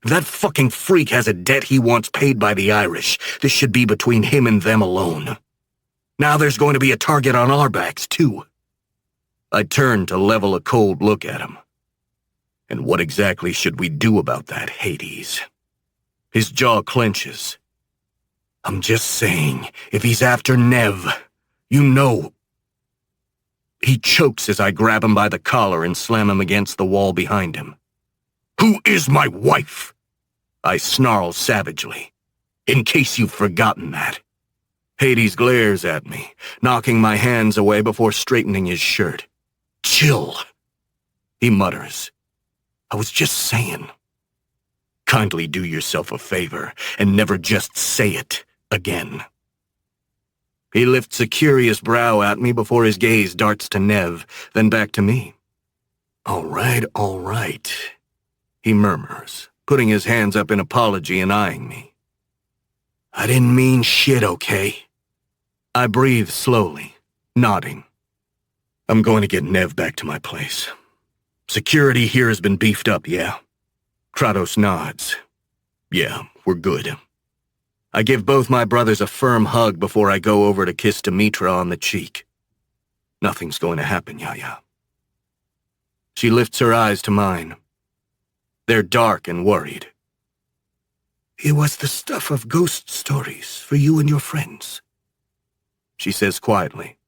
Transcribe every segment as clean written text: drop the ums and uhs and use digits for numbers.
That fucking freak has a debt he wants paid by the Irish. This should be between him and them alone. Now there's going to be a target on our backs, too. I turned to level a cold look at him. And what exactly should we do about that, Hades? His jaw clenches. I'm just saying, if he's after Nev, you know. He chokes as I grab him by the collar and slam him against the wall behind him. Who is my wife? I snarl savagely, in case you've forgotten that. Hades glares at me, knocking my hands away before straightening his shirt. Chill, he mutters. I was just saying. Kindly do yourself a favor and never just say it again. He lifts a curious brow at me before his gaze darts to Nev, then back to me. All right, he murmurs, putting his hands up in apology and eyeing me. I didn't mean shit, okay? I breathe slowly, nodding. I'm going to get Nev back to my place. Security here has been beefed up, yeah? Kratos nods. Yeah, we're good. I give both my brothers a firm hug before I go over to kiss Demetra on the cheek. Nothing's going to happen, Yaya. She lifts her eyes to mine. They're dark and worried. It was the stuff of ghost stories for you and your friends, she says quietly.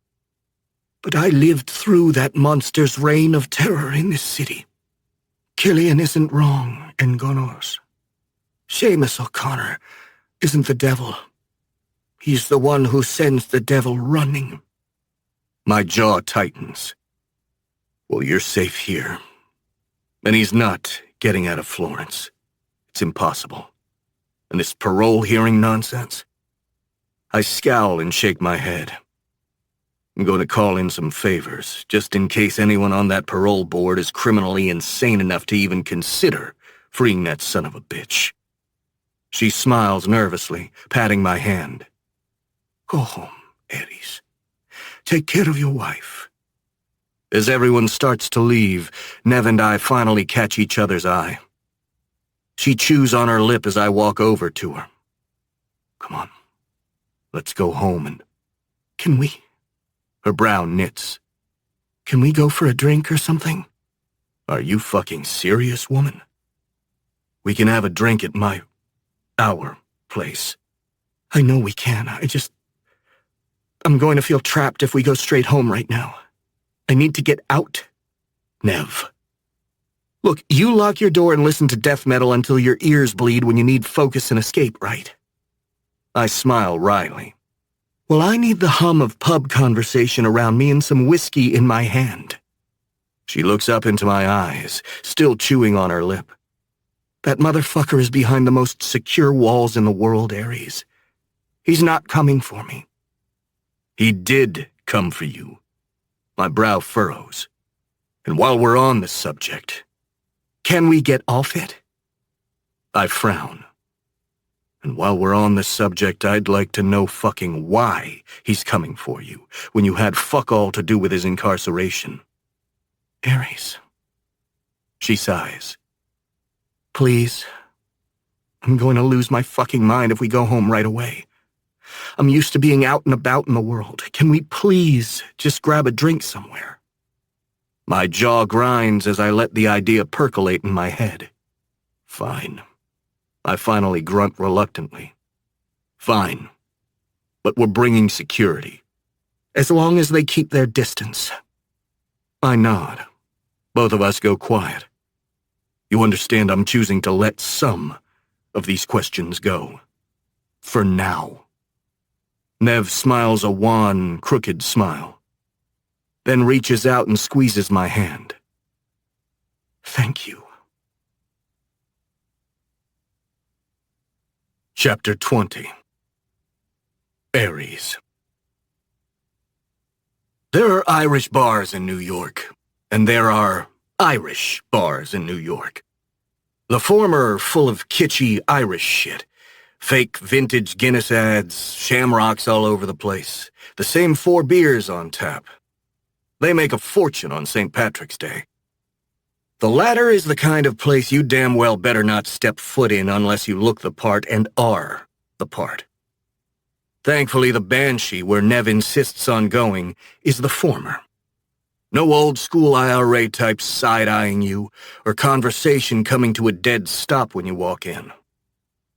But I lived through that monster's reign of terror in this city. Killian isn't wrong in Gonors. Seamus O'Connor isn't the devil. He's the one who sends the devil running. My jaw tightens. Well, you're safe here. And he's not getting out of Florence. It's impossible. And this parole hearing nonsense? I scowl and shake my head. I'm going to call in some favors, just in case anyone on that parole board is criminally insane enough to even consider freeing that son of a bitch. She smiles nervously, patting my hand. Go home, Ares. Take care of your wife. As everyone starts to leave, Nev and I finally catch each other's eye. She chews on her lip as I walk over to her. Come on, let's go home and... Can we? Her brow knits. Can we go for a drink or something? Are you fucking serious, woman? We can have a drink at our place. I know we can, I'm going to feel trapped if we go straight home right now. I need to get out. Nev. Look, you lock your door and listen to death metal until your ears bleed when you need focus and escape, right? I smile wryly. Well, I need the hum of pub conversation around me and some whiskey in my hand. She looks up into my eyes, still chewing on her lip. That motherfucker is behind the most secure walls in the world, Ares. He's not coming for me. He did come for you. My brow furrows. And while we're on this subject, can we get off it? I frown. And while we're on this subject, I'd like to know fucking why he's coming for you, when you had fuck all to do with his incarceration. Ares. She sighs. Please. I'm going to lose my fucking mind if we go home right away. I'm used to being out and about in the world. Can we please just grab a drink somewhere? My jaw grinds as I let the idea percolate in my head. Fine. I finally grunt reluctantly. Fine. But we're bringing security. As long as they keep their distance. I nod. Both of us go quiet. You understand I'm choosing to let some of these questions go. For now. Nev smiles a wan, crooked smile. Then reaches out and squeezes my hand. Thank you. Chapter 20. Ares. There are Irish bars in New York, and there are Irish bars in New York. The former are full of kitschy Irish shit. Fake vintage Guinness ads, shamrocks all over the place. The same 4 beers on tap. They make a fortune on St. Patrick's Day. The latter is the kind of place you damn well better not step foot in unless you look the part and are the part. Thankfully, the Banshee, where Nev insists on going, is the former. No old-school IRA type side-eyeing you, or conversation coming to a dead stop when you walk in.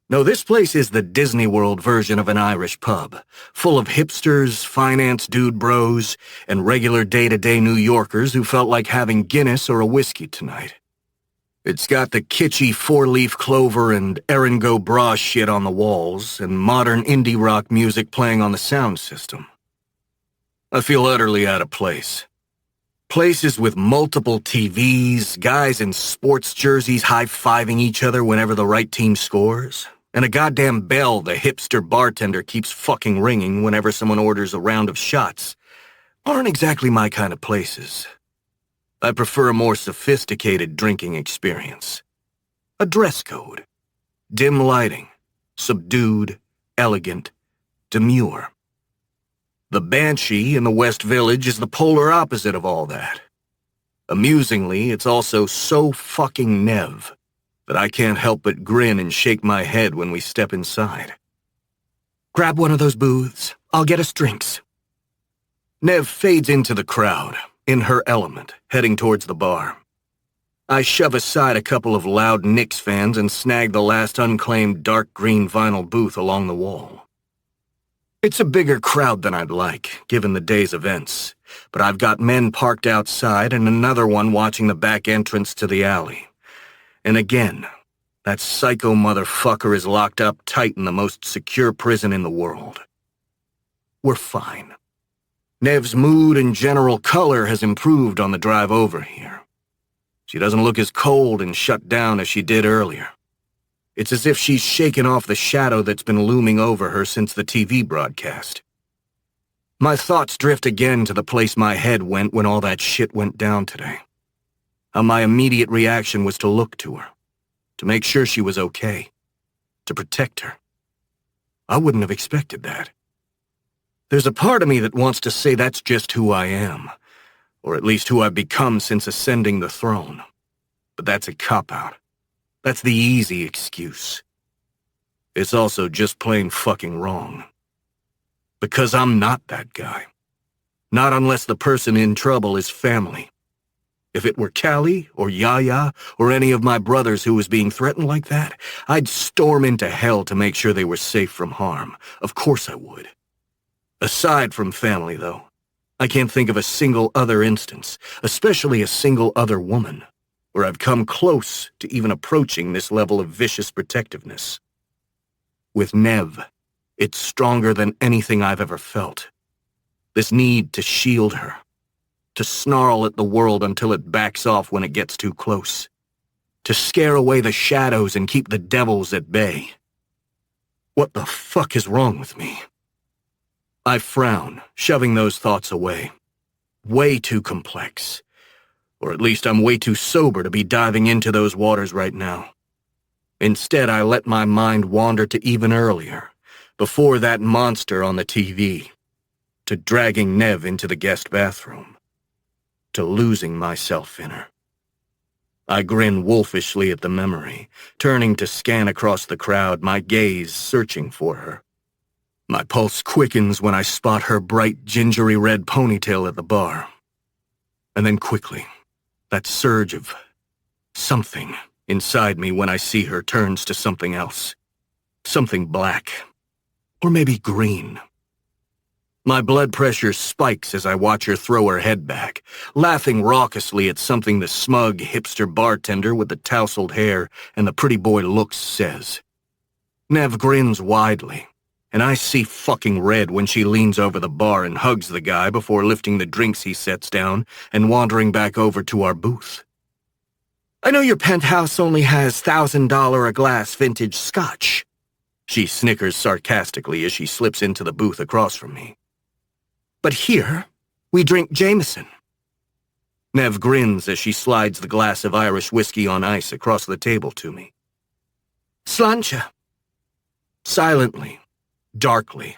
No, this place is the Disney World version of an Irish pub, full of hipsters, finance dude bros, and regular day-to-day New Yorkers who felt like having Guinness or a whiskey tonight. It's got the kitschy four-leaf clover and Erin Go Bra shit on the walls, and modern indie rock music playing on the sound system. I feel utterly out of place. Places with multiple TVs, guys in sports jerseys high-fiving each other whenever the right team scores, and a goddamn bell the hipster bartender keeps fucking ringing whenever someone orders a round of shots aren't exactly my kind of places. I prefer a more sophisticated drinking experience. A dress code. Dim lighting. Subdued. Elegant. Demure. The Banshee in the West Village is the polar opposite of all that. Amusingly, it's also so fucking Nev that I can't help but grin and shake my head when we step inside. Grab one of those booths. I'll get us drinks. Nev fades into the crowd, in her element, heading towards the bar. I shove aside a couple of loud Knicks fans and snag the last unclaimed dark green vinyl booth along the wall. It's a bigger crowd than I'd like, given the day's events, but I've got men parked outside and another one watching the back entrance to the alley. And again, that psycho motherfucker is locked up tight in the most secure prison in the world. We're fine. Nev's mood and general color has improved on the drive over here. She doesn't look as cold and shut down as she did earlier. It's as if she's shaken off the shadow that's been looming over her since the TV broadcast. My thoughts drift again to the place my head went when all that shit went down today. How my immediate reaction was to look to her, to make sure she was okay, to protect her. I wouldn't have expected that. There's a part of me that wants to say that's just who I am, or at least who I've become since ascending the throne. But that's a cop-out. That's the easy excuse. It's also just plain fucking wrong. Because I'm not that guy. Not unless the person in trouble is family. If it were Callie or Yaya or any of my brothers who was being threatened like that, I'd storm into hell to make sure they were safe from harm. Of course I would. Aside from family, though, I can't think of a single other instance, especially a single other woman, where I've come close to even approaching this level of vicious protectiveness. With Nev, it's stronger than anything I've ever felt. This need to shield her, to snarl at the world until it backs off when it gets too close, to scare away the shadows and keep the devils at bay. What the fuck is wrong with me? I frown, shoving those thoughts away. Way too complex. Or at least I'm way too sober to be diving into those waters right now. Instead, I let my mind wander to even earlier, before that monster on the TV, to dragging Nev into the guest bathroom, to losing myself in her. I grin wolfishly at the memory, turning to scan across the crowd, my gaze searching for her. My pulse quickens when I spot her bright, gingery red ponytail at the bar. And then quickly, that surge of something inside me when I see her turns to something else. Something black. Or maybe green. My blood pressure spikes as I watch her throw her head back, laughing raucously at something the smug hipster bartender with the tousled hair and the pretty boy looks says. Nev grins widely, and I see fucking red when she leans over the bar and hugs the guy before lifting the drinks he sets down and wandering back over to our booth. I know your penthouse only has $1,000 a glass vintage scotch. She snickers sarcastically as she slips into the booth across from me. But here, we drink Jameson. Nev grins as she slides the glass of Irish whiskey on ice across the table to me. Sláinte. Silently, darkly,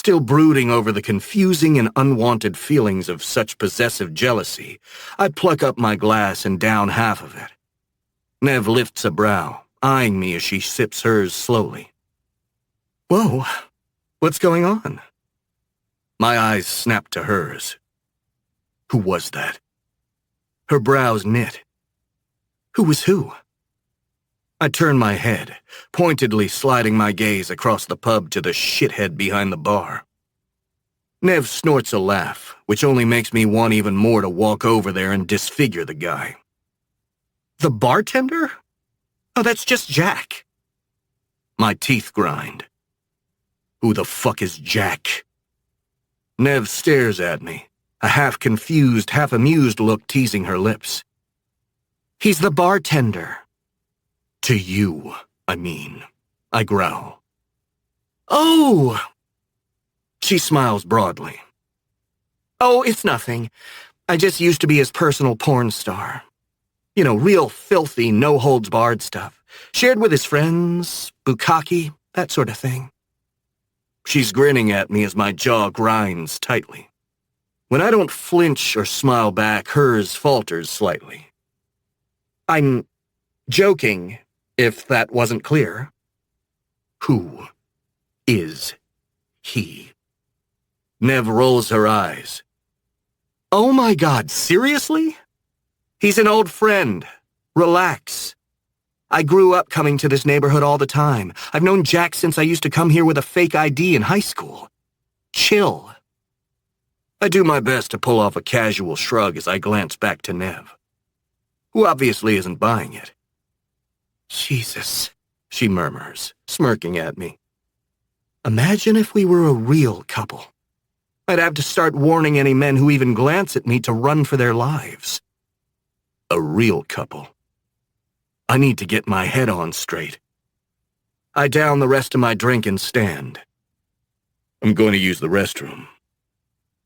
Still brooding over the confusing and unwanted feelings of such possessive jealousy, I pluck up my glass and down half of it. Nev lifts a brow, eyeing me as she sips hers slowly. Whoa, what's going on? My eyes snap to hers. Who was that? Her brows knit. Who was who? I turn my head, pointedly sliding my gaze across the pub to the shithead behind the bar. Nev snorts a laugh, which only makes me want even more to walk over there and disfigure the guy. The bartender? Oh, that's just Jack. My teeth grind. Who the fuck is Jack? Nev stares at me, a half-confused, half-amused look teasing her lips. He's the bartender. To you, I mean, I growl. Oh! She smiles broadly. Oh, it's nothing. I just used to be his personal porn star. You know, real filthy, no-holds-barred stuff. Shared with his friends, bukkake, that sort of thing. She's grinning at me as my jaw grinds tightly. When I don't flinch or smile back, hers falters slightly. I'm joking, if that wasn't clear. Who is he? Nev rolls her eyes. Oh my God, seriously? He's an old friend. Relax. I grew up coming to this neighborhood all the time. I've known Jack since I used to come here with a fake ID in high school. Chill. I do my best to pull off a casual shrug as I glance back to Nev, who obviously isn't buying it. Jesus, she murmurs, smirking at me. Imagine if we were a real couple. I'd have to start warning any men who even glance at me to run for their lives. A real couple. I need to get my head on straight. I down the rest of my drink and stand. I'm going to use the restroom.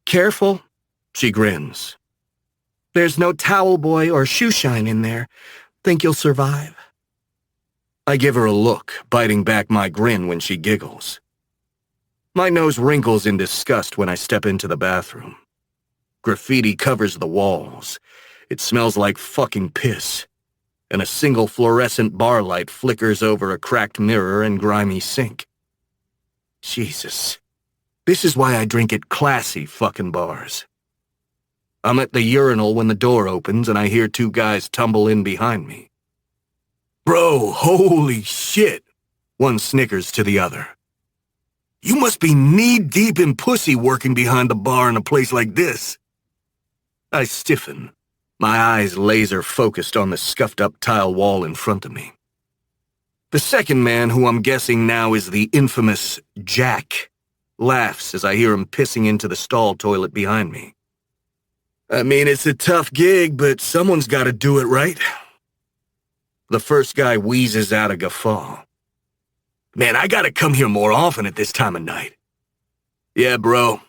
Careful, she grins. There's no towel boy or shoe shine in there. Think you'll survive? I give her a look, biting back my grin when she giggles. My nose wrinkles in disgust when I step into the bathroom. Graffiti covers the walls. It smells like fucking piss. And a single fluorescent bar light flickers over a cracked mirror and grimy sink. Jesus. This is why I drink at classy fucking bars. I'm at the urinal when the door opens and I hear two guys tumble in behind me. Bro, holy shit, one snickers to the other. You must be knee-deep in pussy working behind the bar in a place like this. I stiffen, my eyes laser-focused on the scuffed-up tile wall in front of me. The second man, who I'm guessing now is the infamous Jack, laughs as I hear him pissing into the stall toilet behind me. I mean, it's a tough gig, but someone's got to do it, right? The first guy wheezes out a guffaw. Man, I gotta come here more often at this time of night. Yeah, bro.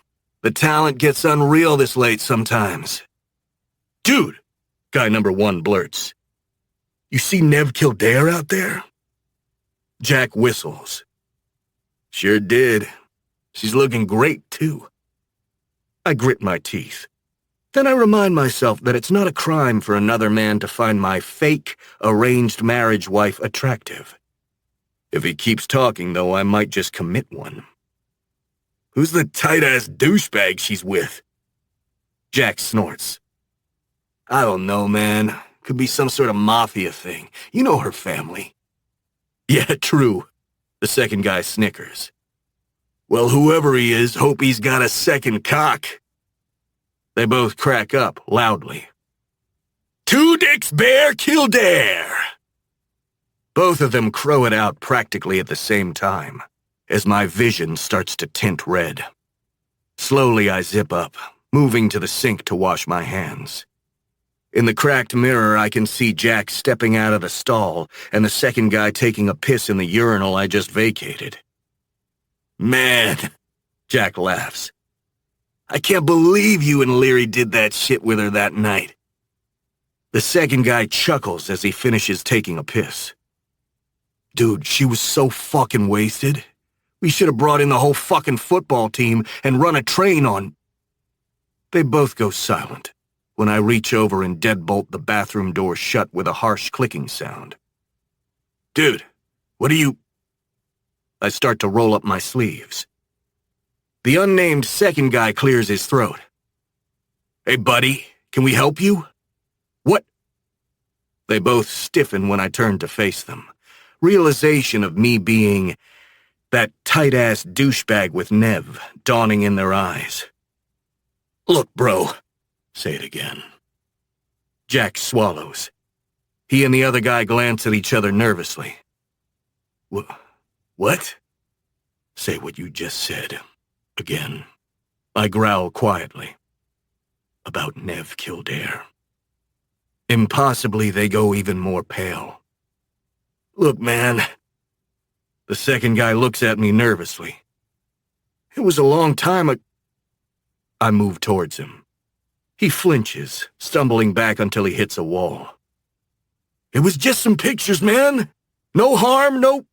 The talent gets unreal this late sometimes. Dude, guy number one blurts. You see Nev Kildare out there? Jack whistles. Sure did. She's looking great, too. I grit my teeth. Then I remind myself that it's not a crime for another man to find my fake, arranged marriage wife attractive. If he keeps talking, though, I might just commit one. Who's the tight-ass douchebag she's with? Jack snorts. I don't know, man. Could be some sort of mafia thing. You know her family. Yeah, true. The second guy snickers. Well, whoever he is, hope he's got a second cock. They both crack up loudly. Two dicks bear Kildare! Both of them crow it out practically at the same time, as my vision starts to tint red. Slowly I zip up, moving to the sink to wash my hands. In the cracked mirror, I can see Jack stepping out of the stall and the second guy taking a piss in the urinal I just vacated. Man, Jack laughs. I can't believe you and Leary did that shit with her that night. The second guy chuckles as he finishes taking a piss. Dude, she was so fucking wasted. We should have brought in the whole fucking football team and run a train on... They both go silent when I reach over and deadbolt the bathroom door shut with a harsh clicking sound. Dude, what are you... I start to roll up my sleeves. The unnamed second guy clears his throat. Hey, buddy, can we help you? What? They both stiffen when I turn to face them. Realization of me being that tight-ass douchebag with Nev dawning in their eyes. Look, bro. Say it again. Jack swallows. He and the other guy glance at each other nervously. What? Say what you just said. Again. I growl quietly. About Nev Kildare. Impossibly, they go even more pale. Look, man. The second guy looks at me nervously. It was a long time ago. I move towards him. He flinches, stumbling back until he hits a wall. It was just some pictures, man. No harm, no...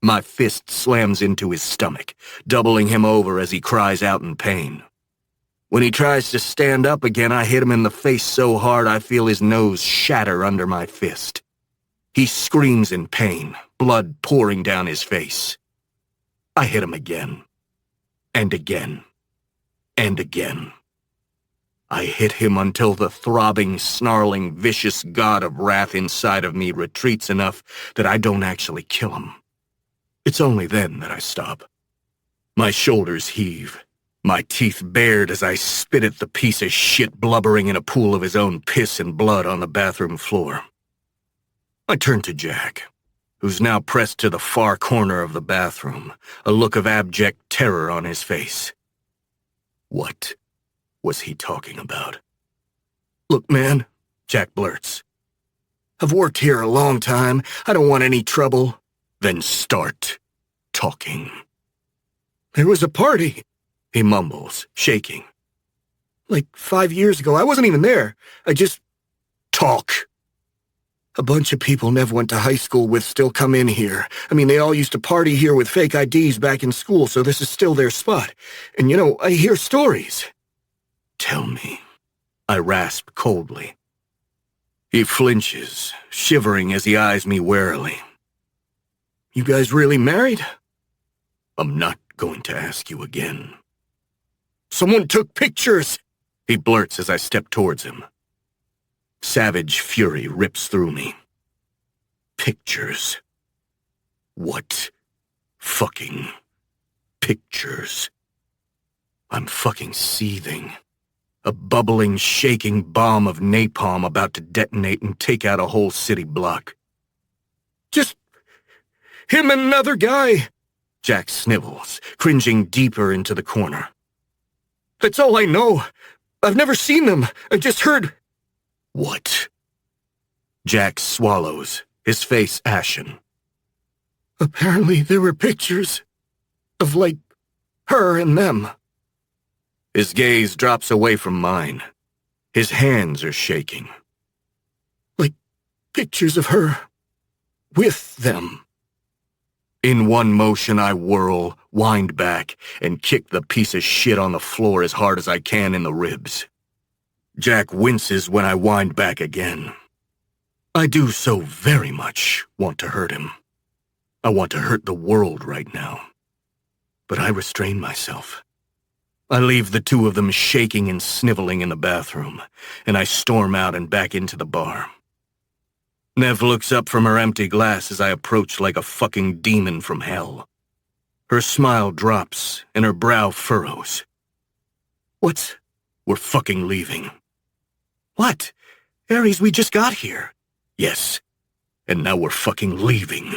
My fist slams into his stomach, doubling him over as he cries out in pain. When he tries to stand up again, I hit him in the face so hard I feel his nose shatter under my fist. He screams in pain, blood pouring down his face. I hit him again. And again. And again. I hit him until the throbbing, snarling, vicious god of wrath inside of me retreats enough that I don't actually kill him. It's only then that I stop. My shoulders heave, my teeth bared as I spit at the piece of shit blubbering in a pool of his own piss and blood on the bathroom floor. I turn to Jack, who's now pressed to the far corner of the bathroom, a look of abject terror on his face. What was he talking about? Look, man, Jack blurts. I've worked here a long time. I don't want any trouble. Then start talking. There was a party, he mumbles, shaking. Like 5 years ago. I wasn't even there. I just... Talk. A bunch of people Nev went to high school with still come in here. I mean, they all used to party here with fake IDs back in school, so this is still their spot. And you know, I hear stories. Tell me, I rasp coldly. He flinches, shivering as he eyes me warily. You guys really married? I'm not going to ask you again. Someone took pictures, he blurts as I step towards him. Savage fury rips through me. Pictures. What fucking pictures? I'm fucking seething. A bubbling, shaking bomb of napalm about to detonate and take out a whole city block. Just him and another guy, Jack snivels, cringing deeper into the corner. That's all I know. I've never seen them. I've just heard... What? Jack swallows, his face ashen. Apparently there were pictures of, like, her and them. His gaze drops away from mine. His hands are shaking. Like, pictures of her with them. In one motion, I whirl, wind back, and kick the piece of shit on the floor as hard as I can in the ribs. Jack winces when I wind back again. I do so very much want to hurt him. I want to hurt the world right now. But I restrain myself. I leave the two of them shaking and sniveling in the bathroom, and I storm out and back into the bar. Nev looks up from her empty glass as I approach like a fucking demon from hell. Her smile drops, and her brow furrows. What? We're fucking leaving. What? Ares, we just got here. Yes, and now we're fucking leaving.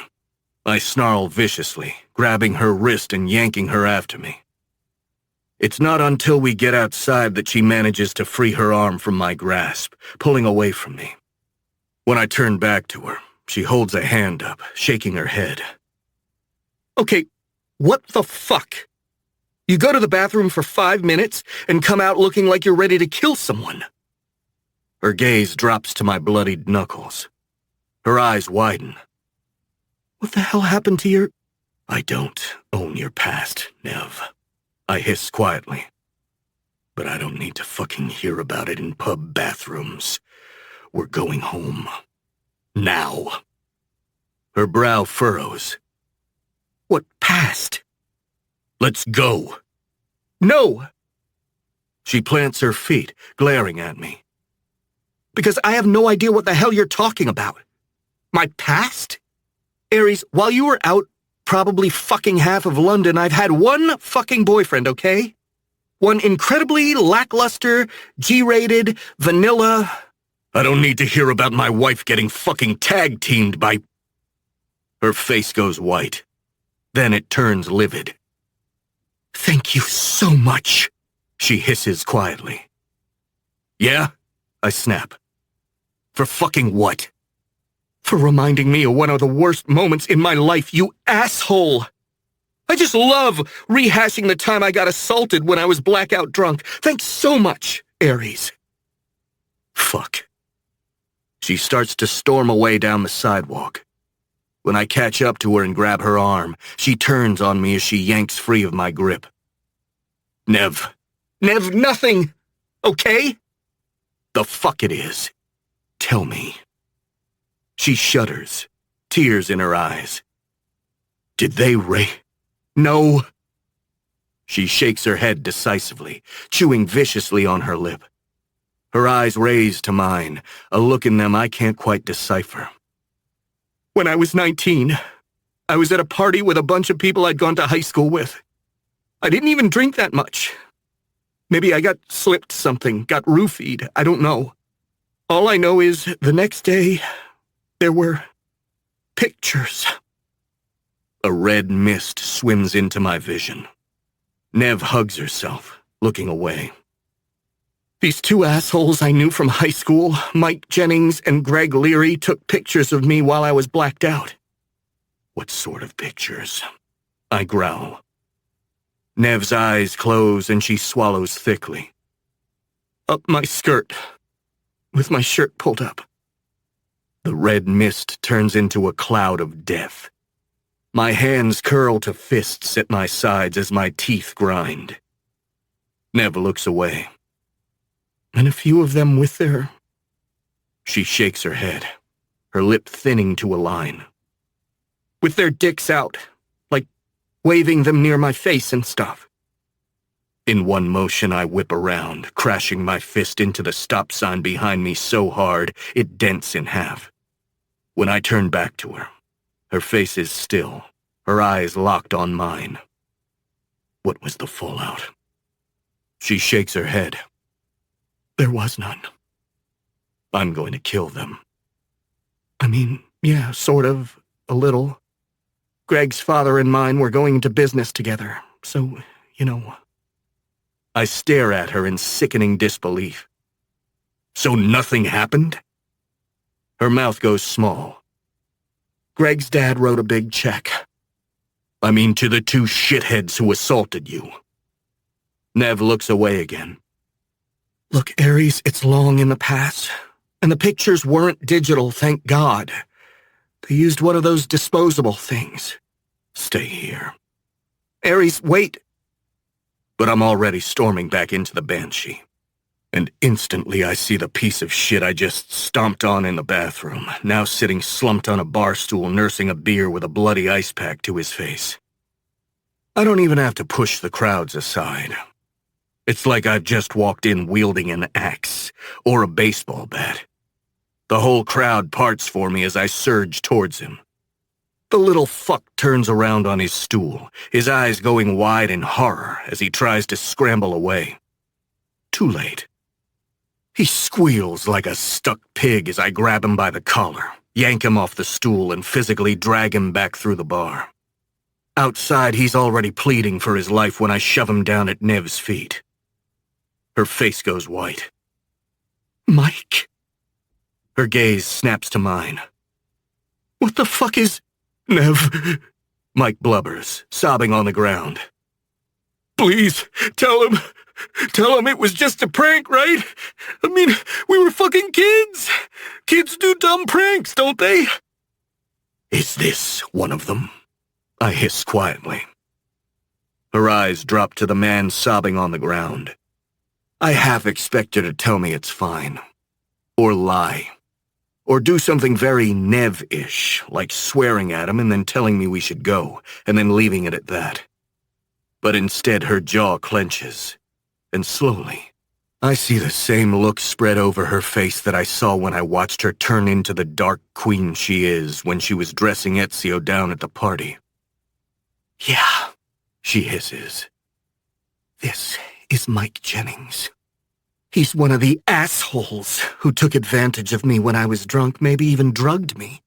I snarl viciously, grabbing her wrist and yanking her after me. It's not until we get outside that she manages to free her arm from my grasp, pulling away from me. When I turn back to her, she holds a hand up, shaking her head. Okay, what the fuck? You go to the bathroom for 5 minutes and come out looking like you're ready to kill someone. Her gaze drops to my bloodied knuckles. Her eyes widen. What the hell happened to your... I don't own your past, Nev. I hiss quietly. But I don't need to fucking hear about it in pub bathrooms. We're going home. Now. Her brow furrows. What past? Let's go. No! She plants her feet, glaring at me. Because I have no idea what the hell you're talking about. My past? Ares, while you were out probably fucking half of London, I've had one fucking boyfriend, okay? One incredibly lackluster, G-rated, vanilla... I don't need to hear about my wife getting fucking tag-teamed by... Her face goes white. Then it turns livid. Thank you so much, she hisses quietly. Yeah? I snap. For fucking what? For reminding me of one of the worst moments in my life, you asshole! I just love rehashing the time I got assaulted when I was blackout drunk. Thanks so much, Ares. Fuck. She starts to storm away down the sidewalk. When I catch up to her and grab her arm, she turns on me as she yanks free of my grip. Nev, nothing! Okay? The fuck it is. Tell me. She shudders, tears in her eyes. Did they No. She shakes her head decisively, chewing viciously on her lip. Her eyes raise to mine, a look in them I can't quite decipher. When I was 19, I was at a party with a bunch of people I'd gone to high school with. I didn't even drink that much. Maybe I got slipped something, got roofied, I don't know. All I know is the next day, there were pictures. A red mist swims into my vision. Nev hugs herself, looking away. These two assholes I knew from high school, Mike Jennings and Greg Leary, took pictures of me while I was blacked out. What sort of pictures? I growl. Nev's eyes close and she swallows thickly. Up my skirt, with my shirt pulled up. The red mist turns into a cloud of death. My hands curl to fists at my sides as my teeth grind. Nev looks away. And a few of them with their... She shakes her head, her lip thinning to a line. With their dicks out, like waving them near my face and stuff. In one motion I whip around, crashing my fist into the stop sign behind me so hard it dents in half. When I turn back to her, her face is still, her eyes locked on mine. What was the fallout? She shakes her head. There was none. I'm going to kill them. I mean, yeah, sort of, a little. Greg's father and mine were going into business together, so, you know. I stare at her in sickening disbelief. So nothing happened? Her mouth goes small. Greg's dad wrote a big check. I mean to the two shitheads who assaulted you. Nev looks away again. Look, Ares, it's long in the past, and the pictures weren't digital, thank God. They used one of those disposable things. Stay here. Ares, wait. But I'm already storming back into the Banshee. And instantly I see the piece of shit I just stomped on in the bathroom, now sitting slumped on a bar stool nursing a beer with a bloody ice pack to his face. I don't even have to push the crowds aside. It's like I've just walked in wielding an axe, or a baseball bat. The whole crowd parts for me as I surge towards him. The little fuck turns around on his stool, his eyes going wide in horror as he tries to scramble away. Too late. He squeals like a stuck pig as I grab him by the collar, yank him off the stool, and physically drag him back through the bar. Outside, he's already pleading for his life when I shove him down at Nev's feet. Her face goes white. Mike? Her gaze snaps to mine. What the fuck is... Nev... Mike blubbers, sobbing on the ground. Please, tell him it was just a prank, right? I mean, we were fucking kids. Kids do dumb pranks, don't they? Is this one of them? I hiss quietly. Her eyes drop to the man sobbing on the ground. I half expect her to tell me it's fine. Or lie. Or do something very Nev-ish, like swearing at him and then telling me we should go, and then leaving it at that. But instead her jaw clenches, and slowly, I see the same look spread over her face that I saw when I watched her turn into the dark queen she is when she was dressing Ezio down at the party. Yeah, she hisses. This is Mike Jennings. He's one of the assholes who took advantage of me when I was drunk, maybe even drugged me,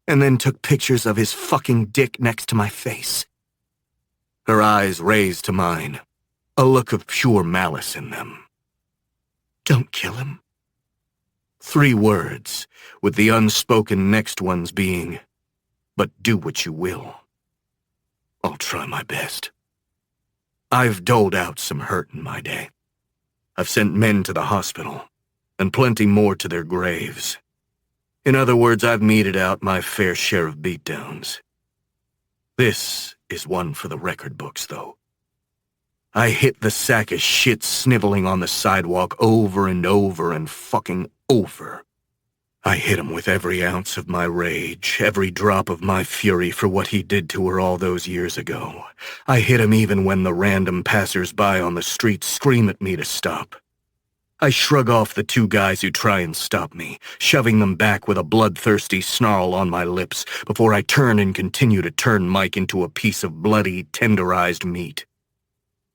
and then took pictures of his fucking dick next to my face. Her eyes raise to mine, a look of pure malice in them. Don't kill him. 3 words, with the unspoken next ones being, but do what you will. I'll try my best. I've doled out some hurt in my day. I've sent men to the hospital, and plenty more to their graves. In other words, I've meted out my fair share of beatdowns. This is one for the record books, though. I hit the sack of shit sniveling on the sidewalk over and over and fucking over. I hit him with every ounce of my rage, every drop of my fury for what he did to her all those years ago. I hit him even when the random passers-by on the street scream at me to stop. I shrug off the 2 guys who try and stop me, shoving them back with a bloodthirsty snarl on my lips before I turn and continue to turn Mike into a piece of bloody, tenderized meat.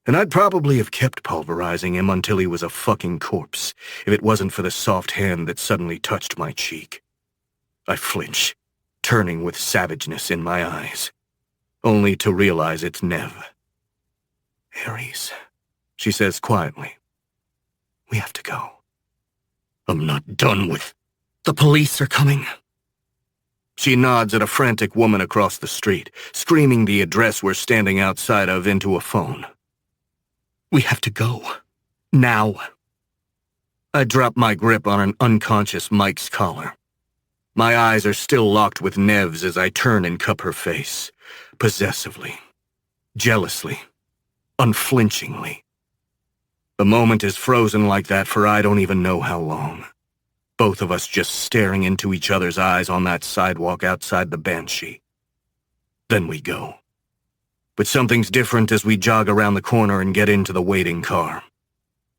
And I'd probably have kept pulverizing him until he was a fucking corpse, if it wasn't for the soft hand that suddenly touched my cheek. I flinch, turning with savageness in my eyes, only to realize it's Nev. Ares, she says quietly. We have to go. I'm not done with... The police are coming. She nods at a frantic woman across the street, screaming the address we're standing outside of into a phone. We have to go. Now. I drop my grip on an unconscious Mike's collar. My eyes are still locked with Nev's as I turn and cup her face, possessively, jealously, unflinchingly. The moment is frozen like that for I don't even know how long. Both of us just staring into each other's eyes on that sidewalk outside the Banshee. Then we go. But something's different as we jog around the corner and get into the waiting car.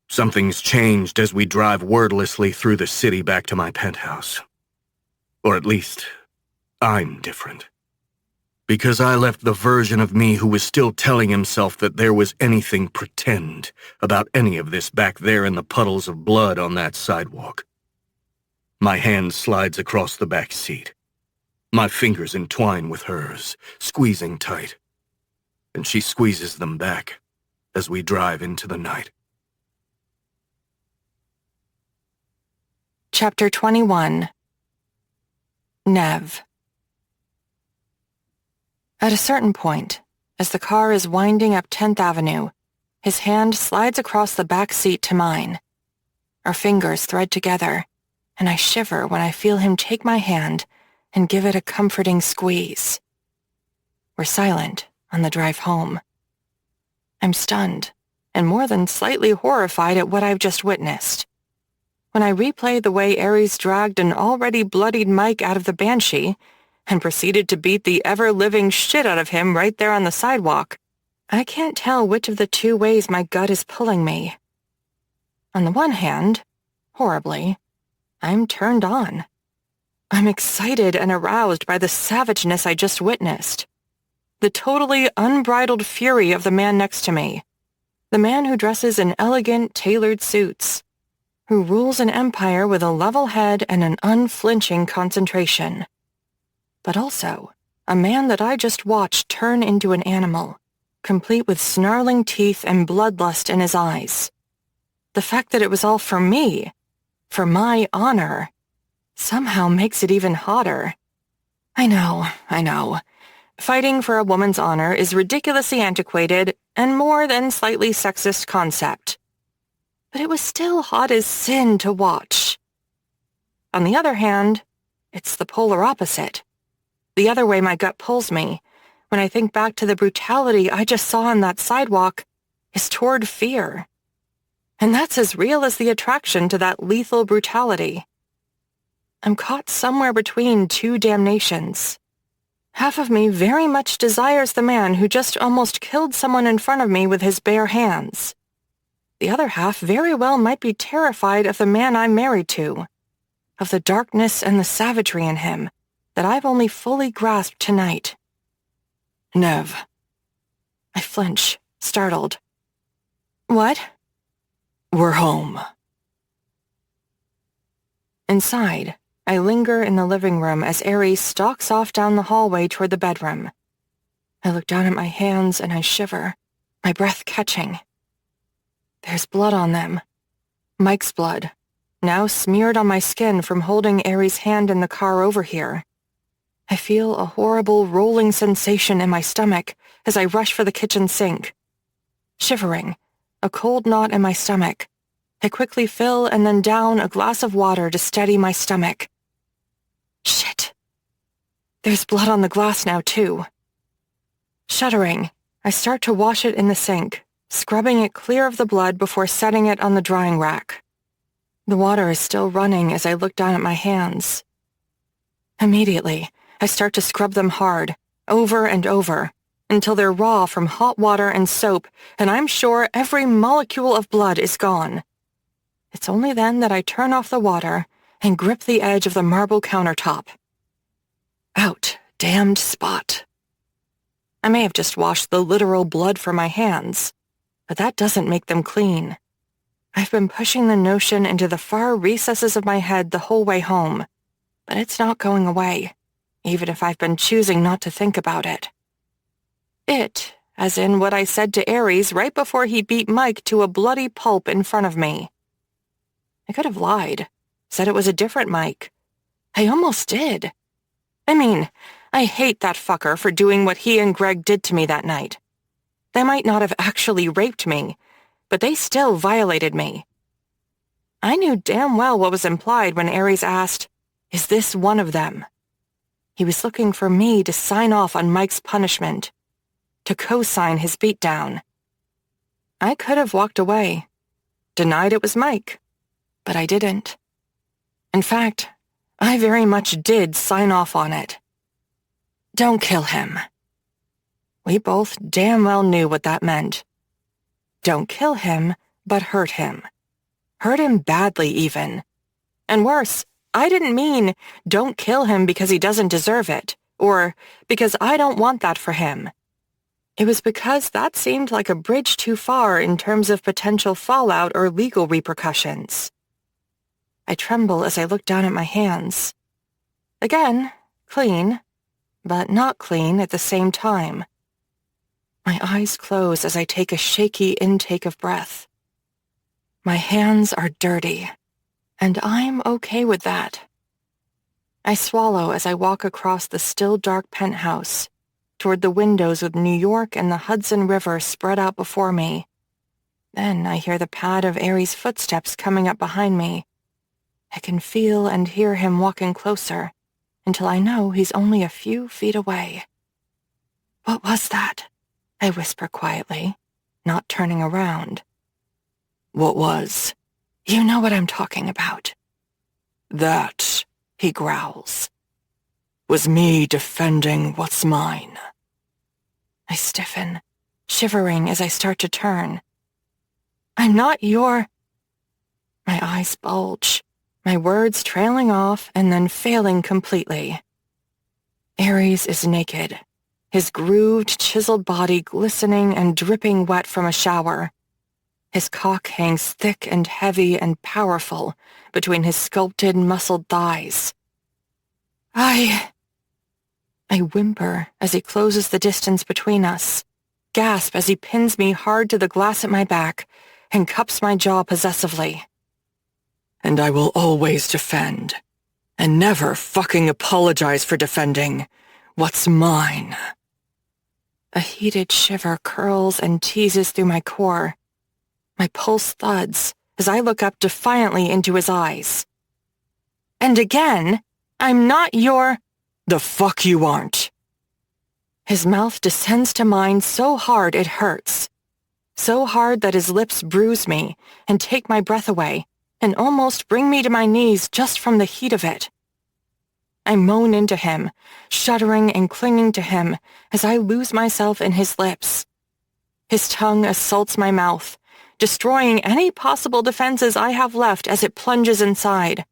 Something's changed as we drive wordlessly through the city back to my penthouse. Or at least, I'm different. Because I left the version of me who was still telling himself that there was anything pretend about any of this back there in the puddles of blood on that sidewalk. My hand slides across the back seat. My fingers entwine with hers, squeezing tight. And she squeezes them back as we drive into the night. Chapter 21. Nev. At a certain point, as the car is winding up 10th Avenue, his hand slides across the back seat to mine. Our fingers thread together, and I shiver when I feel him take my hand and give it a comforting squeeze. We're silent on the drive home. I'm stunned, and more than slightly horrified at what I've just witnessed. When I replay the way Ares dragged an already bloodied Mike out of the Banshee and proceeded to beat the ever-living shit out of him right there on the sidewalk, I can't tell which of the 2 ways my gut is pulling me. On the one hand, horribly, I'm turned on. I'm excited and aroused by the savageness I just witnessed. The totally unbridled fury of the man next to me. The man who dresses in elegant, tailored suits. Who rules an empire with a level head and an unflinching concentration. But also, a man that I just watched turn into an animal, complete with snarling teeth and bloodlust in his eyes. The fact that it was all for me, for my honor, somehow makes it even hotter. I know. Fighting for a woman's honor is ridiculously antiquated and more than slightly sexist concept. But it was still hot as sin to watch. On the other hand, it's the polar opposite. The other way my gut pulls me, when I think back to the brutality I just saw on that sidewalk, is toward fear. And that's as real as the attraction to that lethal brutality. I'm caught somewhere between two damnations. Half of me very much desires the man who just almost killed someone in front of me with his bare hands. The other half very well might be terrified of the man I'm married to, of the darkness and the savagery in him that I've only fully grasped tonight. Nev. I flinch, startled. What? We're home. Inside, I linger in the living room as Aries stalks off down the hallway toward the bedroom. I look down at my hands and I shiver, my breath catching. There's blood on them. Mike's blood, now smeared on my skin from holding Aries' hand in the car over here. I feel a horrible rolling sensation in my stomach as I rush for the kitchen sink. Shivering, a cold knot in my stomach, I quickly fill and then down a glass of water to steady my stomach. Shit. There's blood on the glass now, too. Shuddering, I start to wash it in the sink, scrubbing it clear of the blood before setting it on the drying rack. The water is still running as I look down at my hands. Immediately, I start to scrub them hard, over and over, until they're raw from hot water and soap, and I'm sure every molecule of blood is gone. It's only then that I turn off the water and grip the edge of the marble countertop. Out, damned spot. I may have just washed the literal blood from my hands, but that doesn't make them clean. I've been pushing the notion into the far recesses of my head the whole way home, but it's not going away, even if I've been choosing not to think about it. It, as in what I said to Aries right before he beat Mike to a bloody pulp in front of me. I could have lied, said it was a different Mike. I almost did. I mean, I hate that fucker for doing what he and Greg did to me that night. They might not have actually raped me, but they still violated me. I knew damn well what was implied when Aries asked, "Is this one of them?" He was looking for me to sign off on Mike's punishment, to co-sign his beatdown. I could have walked away, denied it was Mike, but I didn't. In fact, I very much did sign off on it. Don't kill him. We both damn well knew what that meant. Don't kill him, but hurt him. Hurt him badly, even. And worse, I didn't mean don't kill him because he doesn't deserve it, or because I don't want that for him. It was because that seemed like a bridge too far in terms of potential fallout or legal repercussions. I tremble as I look down at my hands. Again, clean, but not clean at the same time. My eyes close as I take a shaky intake of breath. My hands are dirty, and I'm okay with that. I swallow as I walk across the still dark penthouse, toward the windows with New York and the Hudson River spread out before me. Then I hear the pad of Aries' footsteps coming up behind me. I can feel and hear him walking closer, until I know he's only a few feet away. What was that? I whisper quietly, not turning around. What was? You know what I'm talking about. That, he growls, was me defending what's mine. I stiffen, shivering as I start to turn. I'm not your... My eyes bulge, my words trailing off and then failing completely. Aries is naked, his grooved, chiseled body glistening and dripping wet from a shower. His cock hangs thick and heavy and powerful between his sculpted, muscled thighs. I whimper as he closes the distance between us, gasp as he pins me hard to the glass at my back and cups my jaw possessively. And I will always defend, and never fucking apologize for defending what's mine. A heated shiver curls and teases through my core. My pulse thuds as I look up defiantly into his eyes. And again, I'm not your... The fuck you aren't. His mouth descends to mine so hard it hurts. So hard that his lips bruise me and take my breath away and almost bring me to my knees just from the heat of it. I moan into him, shuddering and clinging to him as I lose myself in his lips. His tongue assaults my mouth, destroying any possible defenses I have left as it plunges inside.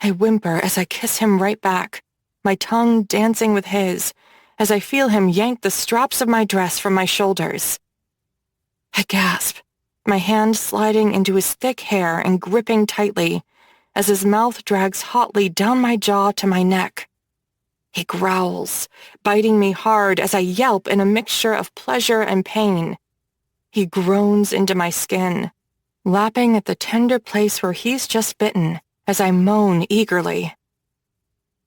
I whimper as I kiss him right back, my tongue dancing with his, as I feel him yank the straps of my dress from my shoulders. I gasp, my hand sliding into his thick hair and gripping tightly, as his mouth drags hotly down my jaw to my neck. He growls, biting me hard as I yelp in a mixture of pleasure and pain. He groans into my skin, lapping at the tender place where he's just bitten, as I moan eagerly.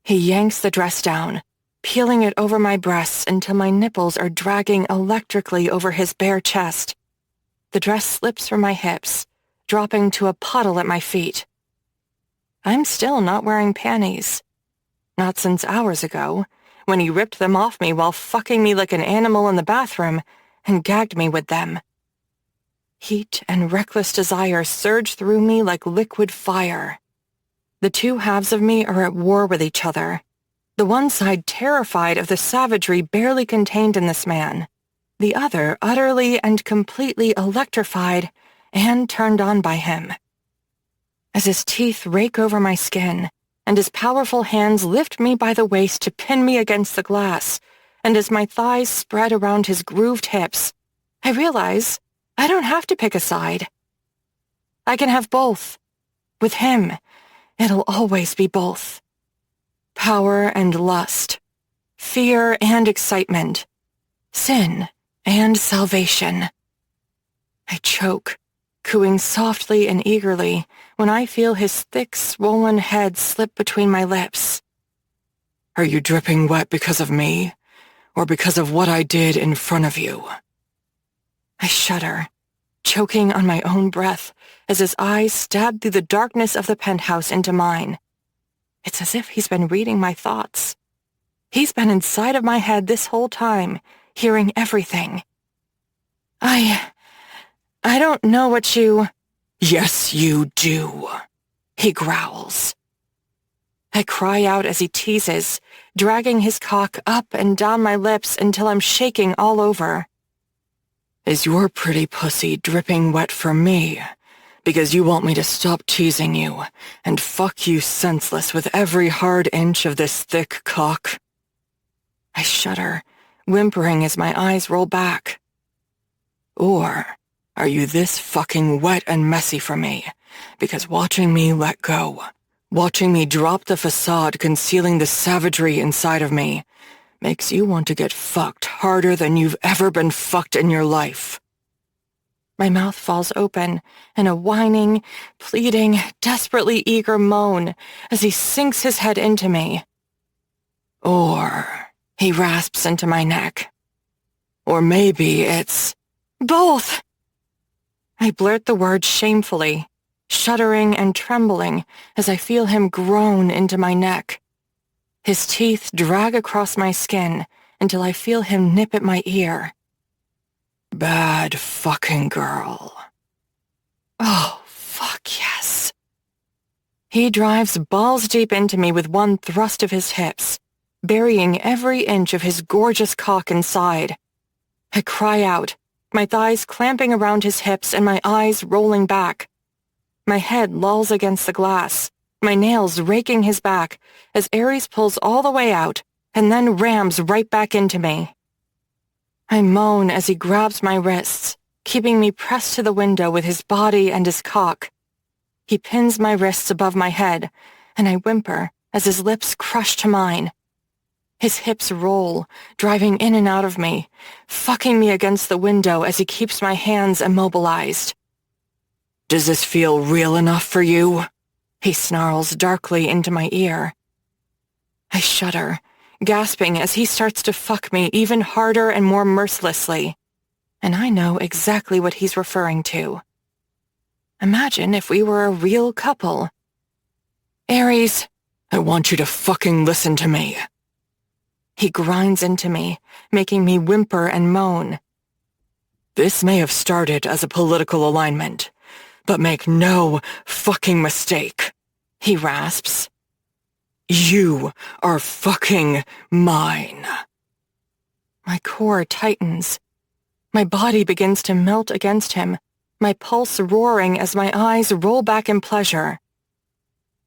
He yanks the dress down, peeling it over my breasts until my nipples are dragging electrically over his bare chest. The dress slips from my hips, dropping to a puddle at my feet. I'm still not wearing panties. Not since hours ago, when he ripped them off me while fucking me like an animal in the bathroom and gagged me with them. Heat and reckless desire surge through me like liquid fire. The two halves of me are at war with each other. The one side terrified of the savagery barely contained in this man. The other utterly and completely electrified and turned on by him. As his teeth rake over my skin, and his powerful hands lift me by the waist to pin me against the glass, and as my thighs spread around his grooved hips, I realize I don't have to pick a side. I can have both. With him, it'll always be both. Power and lust, fear and excitement, sin and salvation. I choke, cooing softly and eagerly when I feel his thick, swollen head slip between my lips. Are you dripping wet because of me, or because of what I did in front of you? I shudder, choking on my own breath as his eyes stab through the darkness of the penthouse into mine. It's as if he's been reading my thoughts. He's been inside of my head this whole time, hearing everything. I don't know what you... Yes, you do, he growls. I cry out as he teases, dragging his cock up and down my lips until I'm shaking all over. Is your pretty pussy dripping wet for me? Because you want me to stop teasing you and fuck you senseless with every hard inch of this thick cock? I shudder, whimpering as my eyes roll back. Or are you this fucking wet and messy for me? Because watching me let go, watching me drop the facade concealing the savagery inside of me, makes you want to get fucked harder than you've ever been fucked in your life. My mouth falls open in a whining, pleading, desperately eager moan as he sinks his head into me. Or, he rasps into my neck. Or maybe it's... both! I blurt the word shamefully, shuddering and trembling as I feel him groan into my neck. His teeth drag across my skin until I feel him nip at my ear. Bad fucking girl. Oh, fuck yes. He drives balls deep into me with one thrust of his hips, burying every inch of his gorgeous cock inside. I cry out, my thighs clamping around his hips and my eyes rolling back. My head lolls against the glass, my nails raking his back as Ares pulls all the way out and then rams right back into me. I moan as he grabs my wrists, keeping me pressed to the window with his body and his cock. He pins my wrists above my head, and I whimper as his lips crush to mine. His hips roll, driving in and out of me, fucking me against the window as he keeps my hands immobilized. Does this feel real enough for you? He snarls darkly into my ear. I shudder, gasping as he starts to fuck me even harder and more mercilessly. And I know exactly what he's referring to. Imagine if we were a real couple. Ares, I want you to fucking listen to me. He grinds into me, making me whimper and moan. This may have started as a political alignment, but make no fucking mistake, he rasps. You are fucking mine. My core tightens. My body begins to melt against him, my pulse roaring as my eyes roll back in pleasure.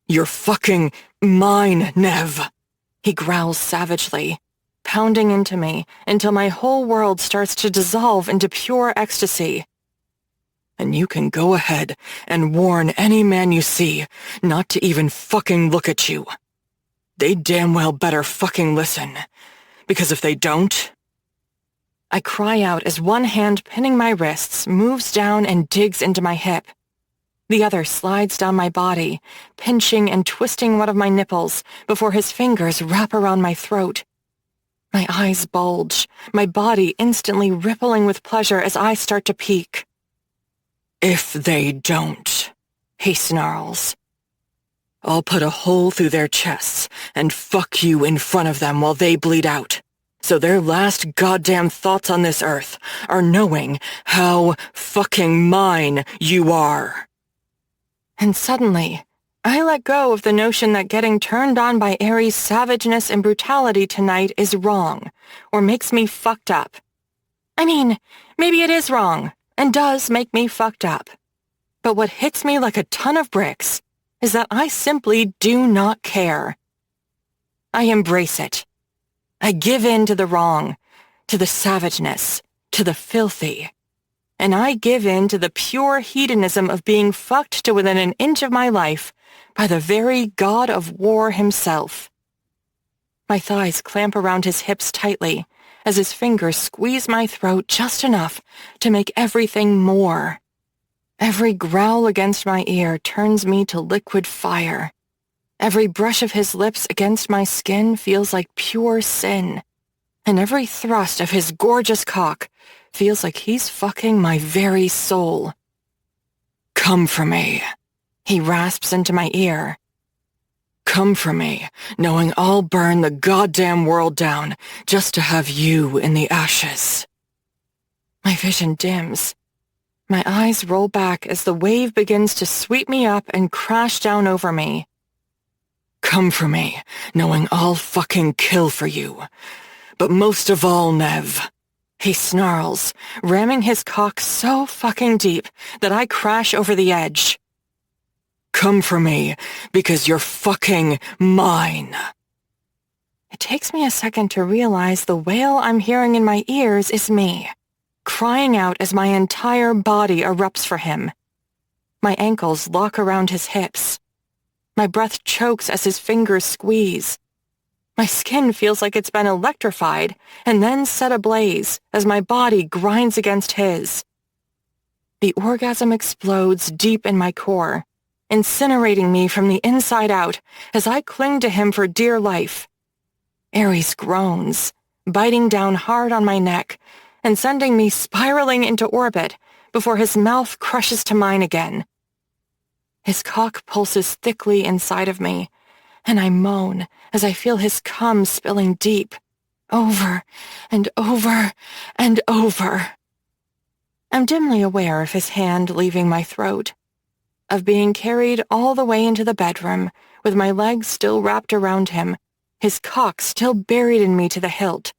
You're fucking mine, Nev, he growls savagely, pounding into me until my whole world starts to dissolve into pure ecstasy. And you can go ahead and warn any man you see not to even fucking look at you. They damn well better fucking listen, because if they don't... I cry out as one hand pinning my wrists moves down and digs into my hip. The other slides down my body, pinching and twisting one of my nipples before his fingers wrap around my throat. My eyes bulge, my body instantly rippling with pleasure as I start to peak. If they don't, he snarls. I'll put a hole through their chests and fuck you in front of them while they bleed out, so their last goddamn thoughts on this earth are knowing how fucking mine you are. And suddenly, I let go of the notion that getting turned on by Aries' savageness and brutality tonight is wrong, or makes me fucked up. I mean, maybe it is wrong, and does make me fucked up. But what hits me like a ton of bricks is that I simply do not care. I embrace it. I give in to the wrong, to the savageness, to the filthy. And I give in to the pure hedonism of being fucked to within an inch of my life by the very god of war himself. My thighs clamp around his hips tightly as his fingers squeeze my throat just enough to make everything more. Every growl against my ear turns me to liquid fire. Every brush of his lips against my skin feels like pure sin. And every thrust of his gorgeous cock feels like he's fucking my very soul. Come for me, he rasps into my ear. Come for me, knowing I'll burn the goddamn world down just to have you in the ashes. My vision dims. My eyes roll back as the wave begins to sweep me up and crash down over me. Come for me, knowing I'll fucking kill for you. But most of all, Nev, he snarls, ramming his cock so fucking deep that I crash over the edge. Come for me, because you're fucking mine. It takes me a second to realize the wail I'm hearing in my ears is me, crying out as my entire body erupts for him. My ankles lock around his hips. My breath chokes as his fingers squeeze. My skin feels like it's been electrified and then set ablaze as my body grinds against his. The orgasm explodes deep in my core, incinerating me from the inside out as I cling to him for dear life. Aries groans, biting down hard on my neck and sending me spiraling into orbit before his mouth crushes to mine again. His cock pulses thickly inside of me, and I moan as I feel his cum spilling deep, over and over and over. I'm dimly aware of his hand leaving my throat, of being carried all the way into the bedroom with my legs still wrapped around him, his cock still buried in me to the hilt,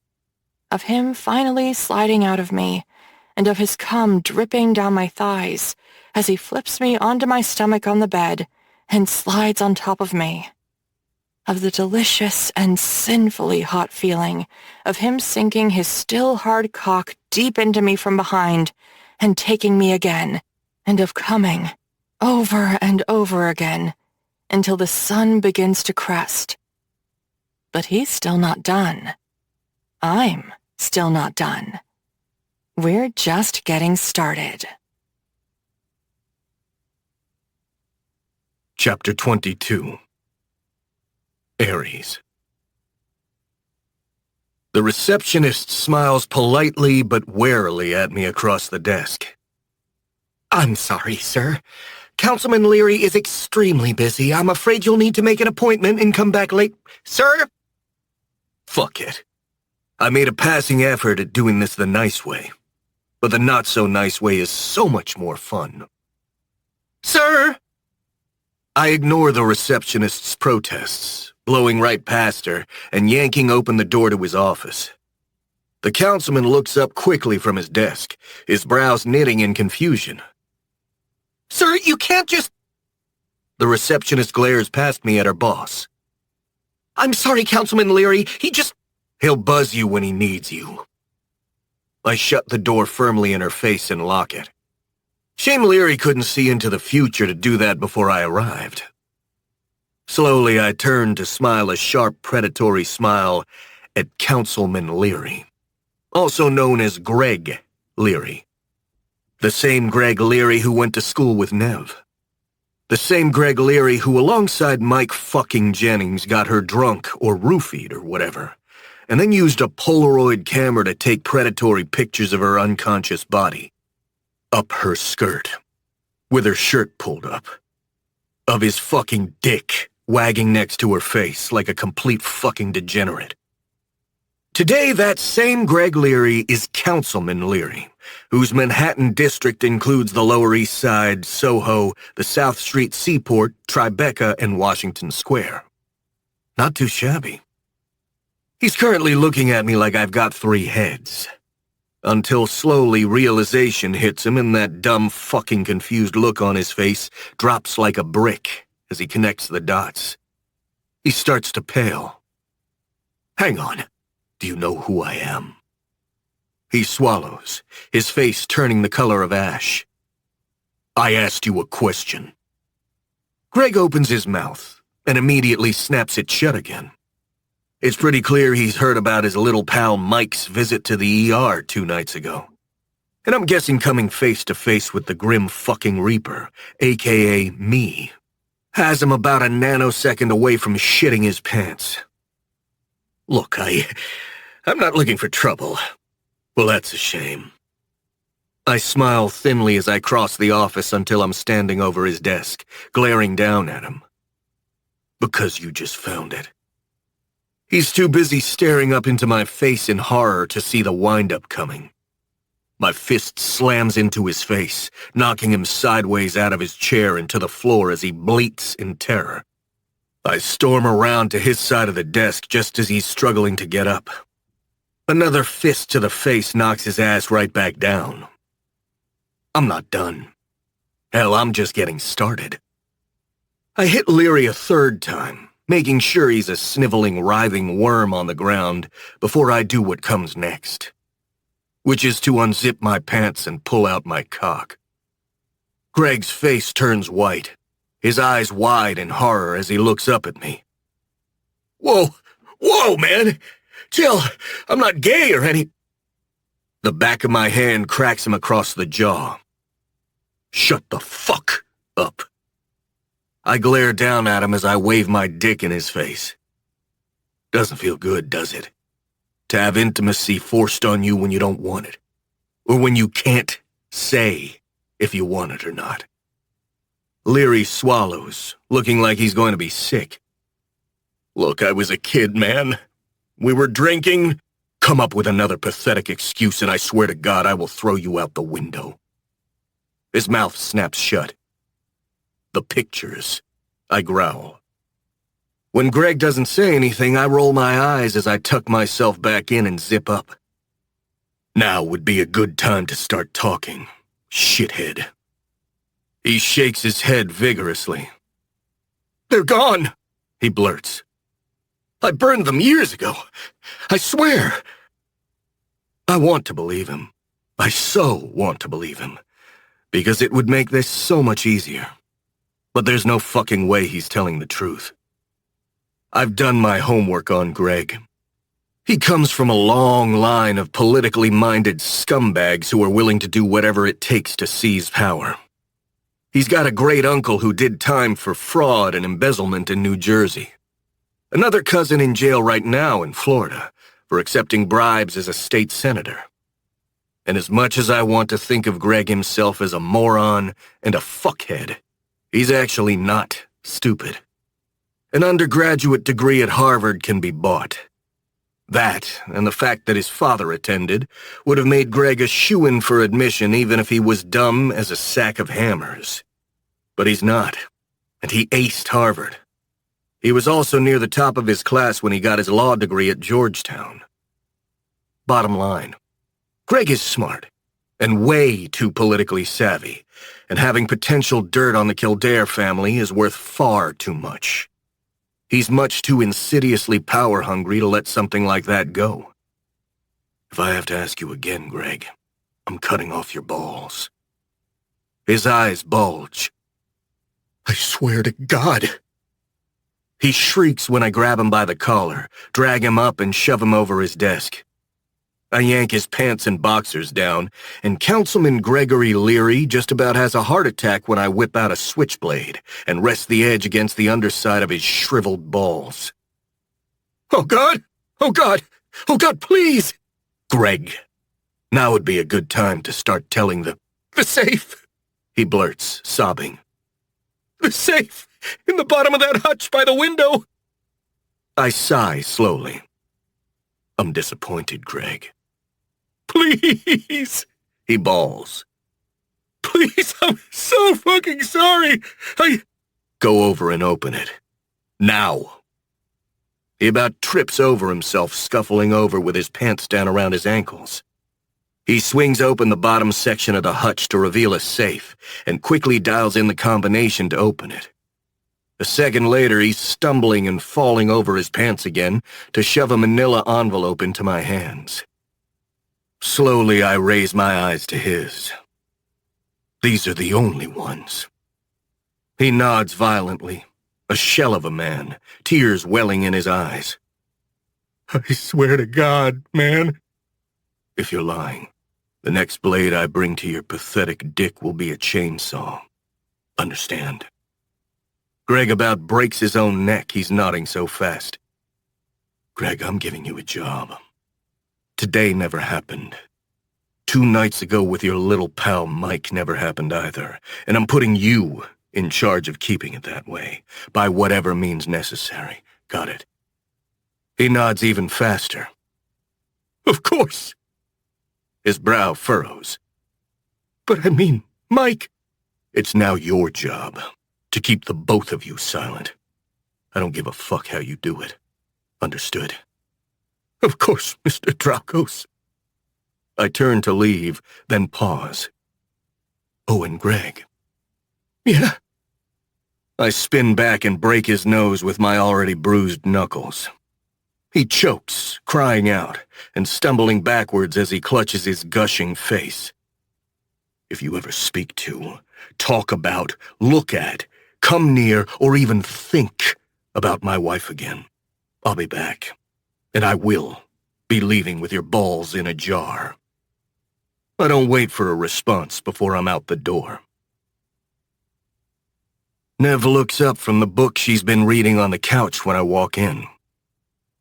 of him finally sliding out of me, and of his cum dripping down my thighs as he flips me onto my stomach on the bed and slides on top of me. Of the delicious and sinfully hot feeling of him sinking his still hard cock deep into me from behind and taking me again, and of coming over and over again until the sun begins to crest. But he's still not done. I'm still not done. We're just getting started. Chapter 22. Aries. The receptionist smiles politely but warily at me across the desk. I'm sorry, sir. Councilman Leary is extremely busy. I'm afraid you'll need to make an appointment and come back late. Sir? Fuck it. I made a passing effort at doing this the nice way, but the not-so-nice way is so much more fun. Sir! I ignore the receptionist's protests, blowing right past her and yanking open the door to his office. The councilman looks up quickly from his desk, his brows knitting in confusion. Sir, you can't just... The receptionist glares past me at her boss. I'm sorry, Councilman Leary, He'll buzz you when he needs you. I shut the door firmly in her face and lock it. Shame Leary couldn't see into the future to do that before I arrived. Slowly, I turned to smile a sharp, predatory smile at Councilman Leary, also known as Greg Leary. The same Greg Leary who went to school with Nev. The same Greg Leary who, alongside Mike fucking Jennings, got her drunk or roofied or whatever, and then used a Polaroid camera to take predatory pictures of her unconscious body. Up her skirt, with her shirt pulled up. Of his fucking dick wagging next to her face like a complete fucking degenerate. Today, that same Greg Leary is Councilman Leary, whose Manhattan district includes the Lower East Side, Soho, the South Street Seaport, Tribeca, and Washington Square. Not too shabby. He's currently looking at me like I've got 3 heads. Until slowly realization hits him and that dumb fucking confused look on his face drops like a brick as he connects the dots. He starts to pale. Hang on. Do you know who I am? He swallows, his face turning the color of ash. I asked you a question. Greg opens his mouth and immediately snaps it shut again. It's pretty clear he's heard about his little pal Mike's visit to the ER 2 nights ago. And I'm guessing coming face to face with the grim fucking Reaper, aka me, has him about a nanosecond away from shitting his pants. Look, I'm not looking for trouble. Well, that's a shame. I smile thinly as I cross the office until I'm standing over his desk, glaring down at him. Because you just found it. He's too busy staring up into my face in horror to see the wind-up coming. My fist slams into his face, knocking him sideways out of his chair and to the floor as he bleats in terror. I storm around to his side of the desk just as he's struggling to get up. Another fist to the face knocks his ass right back down. I'm not done. Hell, I'm just getting started. I hit Leary a 3rd time, making sure he's a sniveling, writhing worm on the ground before I do what comes next, which is to unzip my pants and pull out my cock. Greg's face turns white, his eyes wide in horror as he looks up at me. Whoa, man! Chill, I'm not gay or any... The back of my hand cracks him across the jaw. Shut the fuck up. I glare down at him as I wave my dick in his face. Doesn't feel good, does it? To have intimacy forced on you when you don't want it. Or when you can't say if you want it or not. Leary swallows, looking like he's going to be sick. Look, I was a kid, man. We were drinking. Come up with another pathetic excuse and I swear to God I will throw you out the window. His mouth snaps shut. The pictures, I growl. When Greg doesn't say anything, I roll my eyes as I tuck myself back in and zip up. Now would be a good time to start talking, shithead. He shakes his head vigorously. They're gone, he blurts. I burned them years ago. I swear. I want to believe him. I so want to believe him. Because it would make this so much easier. But there's no fucking way he's telling the truth. I've done my homework on Greg. He comes from a long line of politically minded scumbags who are willing to do whatever it takes to seize power. He's got a great uncle who did time for fraud and embezzlement in New Jersey. Another cousin in jail right now in Florida for accepting bribes as a state senator. And as much as I want to think of Greg himself as a moron and a fuckhead, he's actually not stupid. An undergraduate degree at Harvard can be bought. That, and the fact that his father attended, would have made Greg a shoo-in for admission even if he was dumb as a sack of hammers. But he's not, and he aced Harvard. He was also near the top of his class when he got his law degree at Georgetown. Bottom line, Greg is smart, and way too politically savvy, and having potential dirt on the Kildare family is worth far too much. He's much too insidiously power-hungry to let something like that go. If I have to ask you again, Greg, I'm cutting off your balls. His eyes bulge. I swear to God. He shrieks when I grab him by the collar, drag him up and shove him over his desk. I yank his pants and boxers down, and Councilman Gregory Leary just about has a heart attack when I whip out a switchblade and rest the edge against the underside of his shriveled balls. Oh God! Oh God! Oh God, please! Greg, now would be a good time to start telling the safe, he blurts, sobbing. The safe! In the bottom of that hutch by the window! I sigh slowly. I'm disappointed, Greg. Please, he bawls. Please, I'm so fucking sorry. Go over and open it. Now. He about trips over himself, scuffling over with his pants down around his ankles. He swings open the bottom section of the hutch to reveal a safe, and quickly dials in the combination to open it. A second later, he's stumbling and falling over his pants again to shove a manila envelope into my hands. Slowly, I raise my eyes to his. These are the only ones. He nods violently, a shell of a man, tears welling in his eyes. I swear to God, man. If you're lying, the next blade I bring to your pathetic dick will be a chainsaw. Understand? Greg about breaks his own neck, he's nodding so fast. Greg, I'm giving you a job. Today never happened. 2 nights ago with your little pal Mike never happened either, and I'm putting you in charge of keeping it that way, by whatever means necessary. Got it? He nods even faster. Of course. His brow furrows. But I mean, Mike... It's now your job to keep the both of you silent. I don't give a fuck how you do it. Understood? Of course, Mr. Draukos. I turn to leave, then pause. Oh, and Greg. Yeah? I spin back and break his nose with my already bruised knuckles. He chokes, crying out, and stumbling backwards as he clutches his gushing face. If you ever speak to, talk about, look at, come near, or even think about my wife again, I'll be back. And I will be leaving with your balls in a jar. I don't wait for a response before I'm out the door. Nev looks up from the book she's been reading on the couch when I walk in.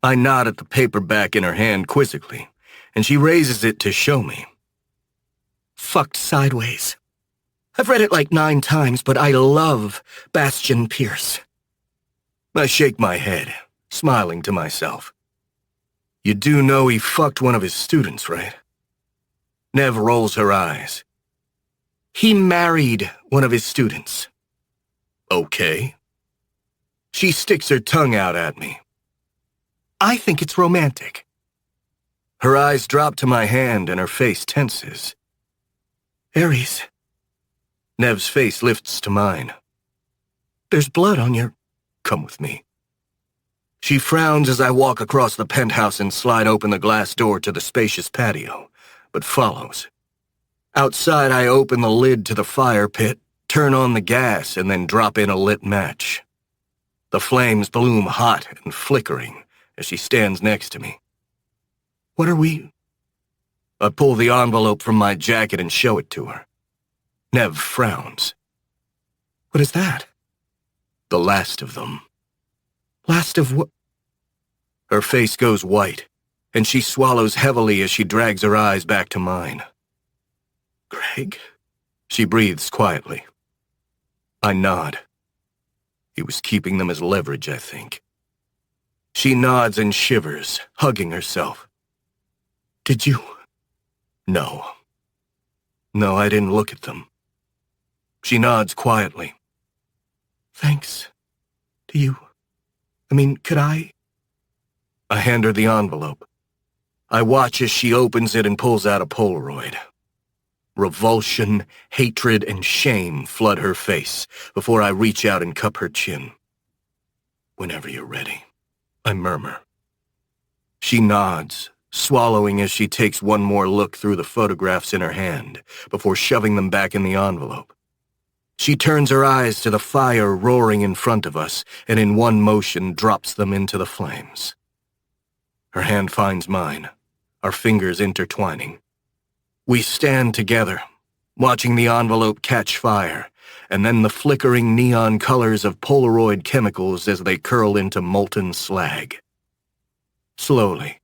I nod at the paperback in her hand quizzically, and she raises it to show me. Fucked Sideways. I've read it like 9 times, but I love Bastian Pierce. I shake my head, smiling to myself. You do know he fucked one of his students, right? Nev rolls her eyes. He married one of his students. Okay. She sticks her tongue out at me. I think it's romantic. Her eyes drop to my hand and her face tenses. Aries. Nev's face lifts to mine. There's blood on your... Come with me. She frowns as I walk across the penthouse and slide open the glass door to the spacious patio, but follows. Outside, I open the lid to the fire pit, turn on the gas, and then drop in a lit match. The flames bloom hot and flickering as she stands next to me. What are we... I pull the envelope from my jacket and show it to her. Nev frowns. What is that? The last of them. Last of what? Her face goes white, and she swallows heavily as she drags her eyes back to mine. Greg, she breathes quietly. I nod. He was keeping them as leverage, I think. She nods and shivers, hugging herself. Did you? No. No, I didn't look at them. She nods quietly. Thanks. Could I? I hand her the envelope. I watch as she opens it and pulls out a Polaroid. Revulsion, hatred, and shame flood her face before I reach out and cup her chin. Whenever you're ready, I murmur. She nods, swallowing as she takes one more look through the photographs in her hand before shoving them back in the envelope. She turns her eyes to the fire roaring in front of us and in one motion drops them into the flames. Her hand finds mine, our fingers intertwining. We stand together, watching the envelope catch fire, and then the flickering neon colors of Polaroid chemicals as they curl into molten slag. Slowly,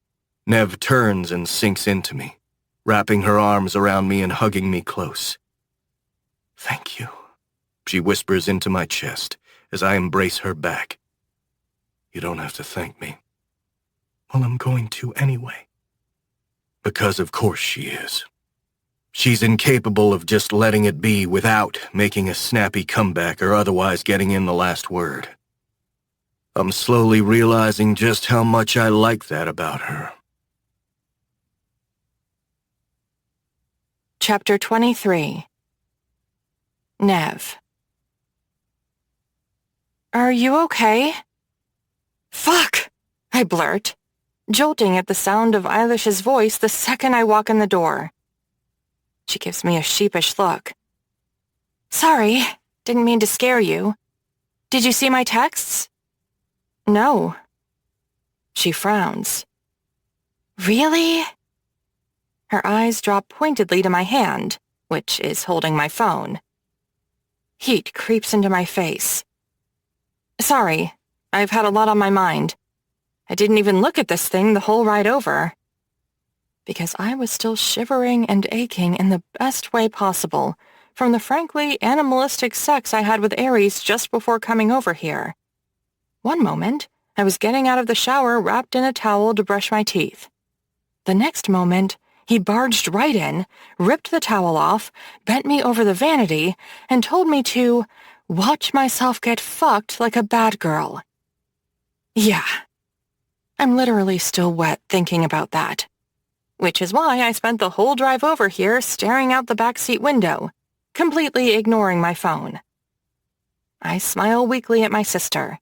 Nev turns and sinks into me, wrapping her arms around me and hugging me close. Thank you, she whispers into my chest as I embrace her back. You don't have to thank me. Well, I'm going to anyway. Because of course she is. She's incapable of just letting it be without making a snappy comeback or otherwise getting in the last word. I'm slowly realizing just how much I like that about her. Chapter 23. Nev. Are you okay? Fuck! I blurt, jolting at the sound of Eilish's voice the second I walk in the door. She gives me a sheepish look. Sorry, didn't mean to scare you. Did you see my texts? No. She frowns. Really? Her eyes drop pointedly to my hand, which is holding my phone. Heat creeps into my face. Sorry, I've had a lot on my mind. I didn't even look at this thing the whole ride over. Because I was still shivering and aching in the best way possible from the frankly animalistic sex I had with Ares just before coming over here. One moment, I was getting out of the shower wrapped in a towel to brush my teeth. The next moment, he barged right in, ripped the towel off, bent me over the vanity, and told me to watch myself get fucked like a bad girl. Yeah. I'm literally still wet thinking about that. Which is why I spent the whole drive over here staring out the backseat window, completely ignoring my phone. I smile weakly at my sister.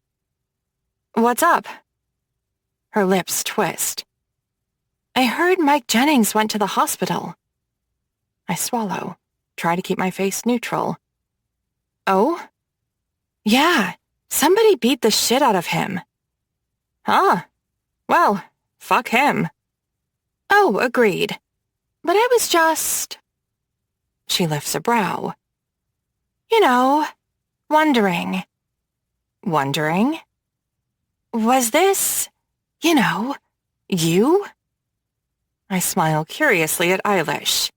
What's up? Her lips twist. I heard Mike Jennings went to the hospital. I swallow, try to keep my face neutral. Oh? Yeah, somebody beat the shit out of him. Huh. Well, fuck him. Oh, agreed. But I was just... She lifts a brow. You know, wondering. Wondering? Was this, you? I smile curiously at Eilish.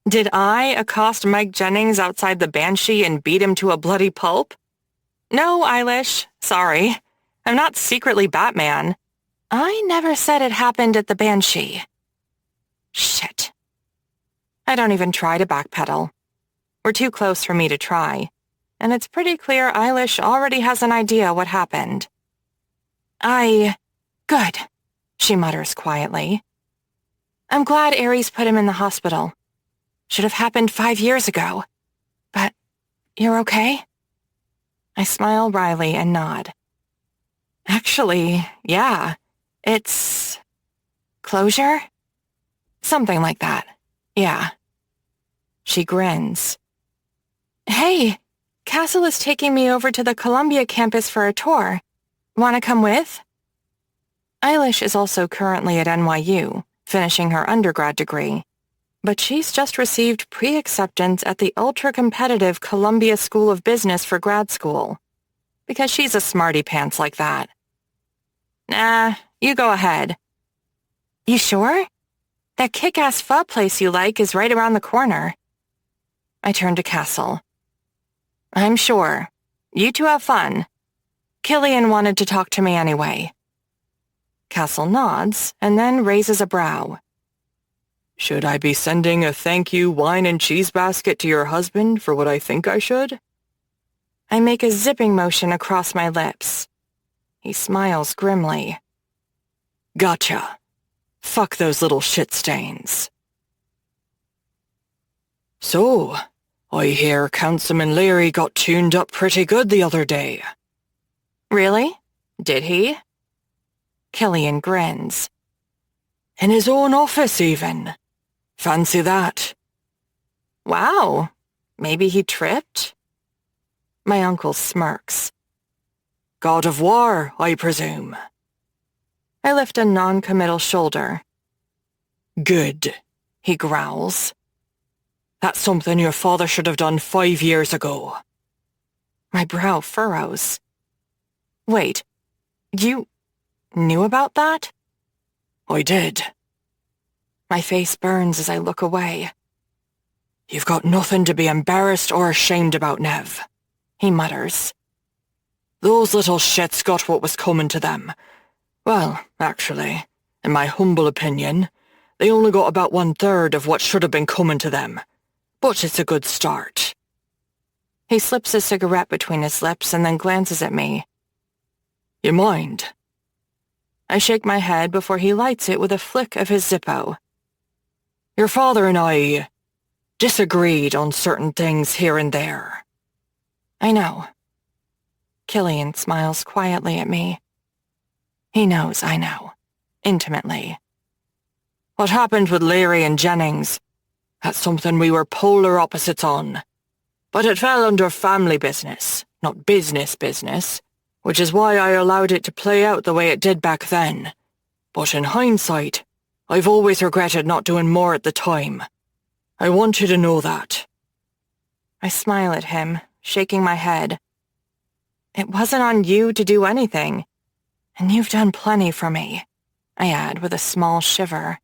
Did I accost Mike Jennings outside the Banshee and beat him to a bloody pulp? No, Eilish, sorry. I'm not secretly Batman. I never said it happened at the Banshee. Shit. I don't even try to backpedal. We're too close for me to try, and it's pretty clear Eilish already has an idea what happened. Good, she mutters quietly. I'm glad Ares put him in the hospital. Should have happened 5 years ago. But you're okay? I smile wryly and nod. Actually, yeah. It's... closure? Something like that. Yeah. She grins. Hey, Castle is taking me over to the Columbia campus for a tour. Want to come with? Eilish is also currently at NYU, finishing her undergrad degree. But she's just received pre-acceptance at the ultra-competitive Columbia School of Business for grad school. Because she's a smarty pants like that. Nah, you go ahead. You sure? That kick-ass pho place you like is right around the corner. I turn to Castle. I'm sure. You two have fun. Killian wanted to talk to me anyway. Castle nods and then raises a brow. Should I be sending a thank you wine and cheese basket to your husband for what I think I should? I make a zipping motion across my lips. He smiles grimly. Gotcha. Fuck those little shit stains. So, I hear Councilman Leary got tuned up pretty good the other day. Really? Did he? Killian grins. In his own office, even. Fancy that. Wow. Maybe he tripped? My uncle smirks. God of War, I presume. I lift a non-committal shoulder. Good, he growls. That's something your father should have done 5 years ago. My brow furrows. Wait, you knew about that? I did. My face burns as I look away. You've got nothing to be embarrassed or ashamed about, Nev, he mutters. Those little shits got what was coming to them. Well, actually, in my humble opinion, they only got about 1/3 of what should have been coming to them. But it's a good start. He slips a cigarette between his lips and then glances at me. You mind? I shake my head before he lights it with a flick of his Zippo. Your father and I disagreed on certain things here and there. I know. Killian smiles quietly at me. He knows I know. Intimately. What happened with Leary and Jennings? That's something we were polar opposites on. But it fell under family business, not business, which is why I allowed it to play out the way it did back then. But in hindsight, I've always regretted not doing more at the time. I want you to know that. I smile at him, shaking my head. It wasn't on you to do anything, and you've done plenty for me, I add with a small shiver.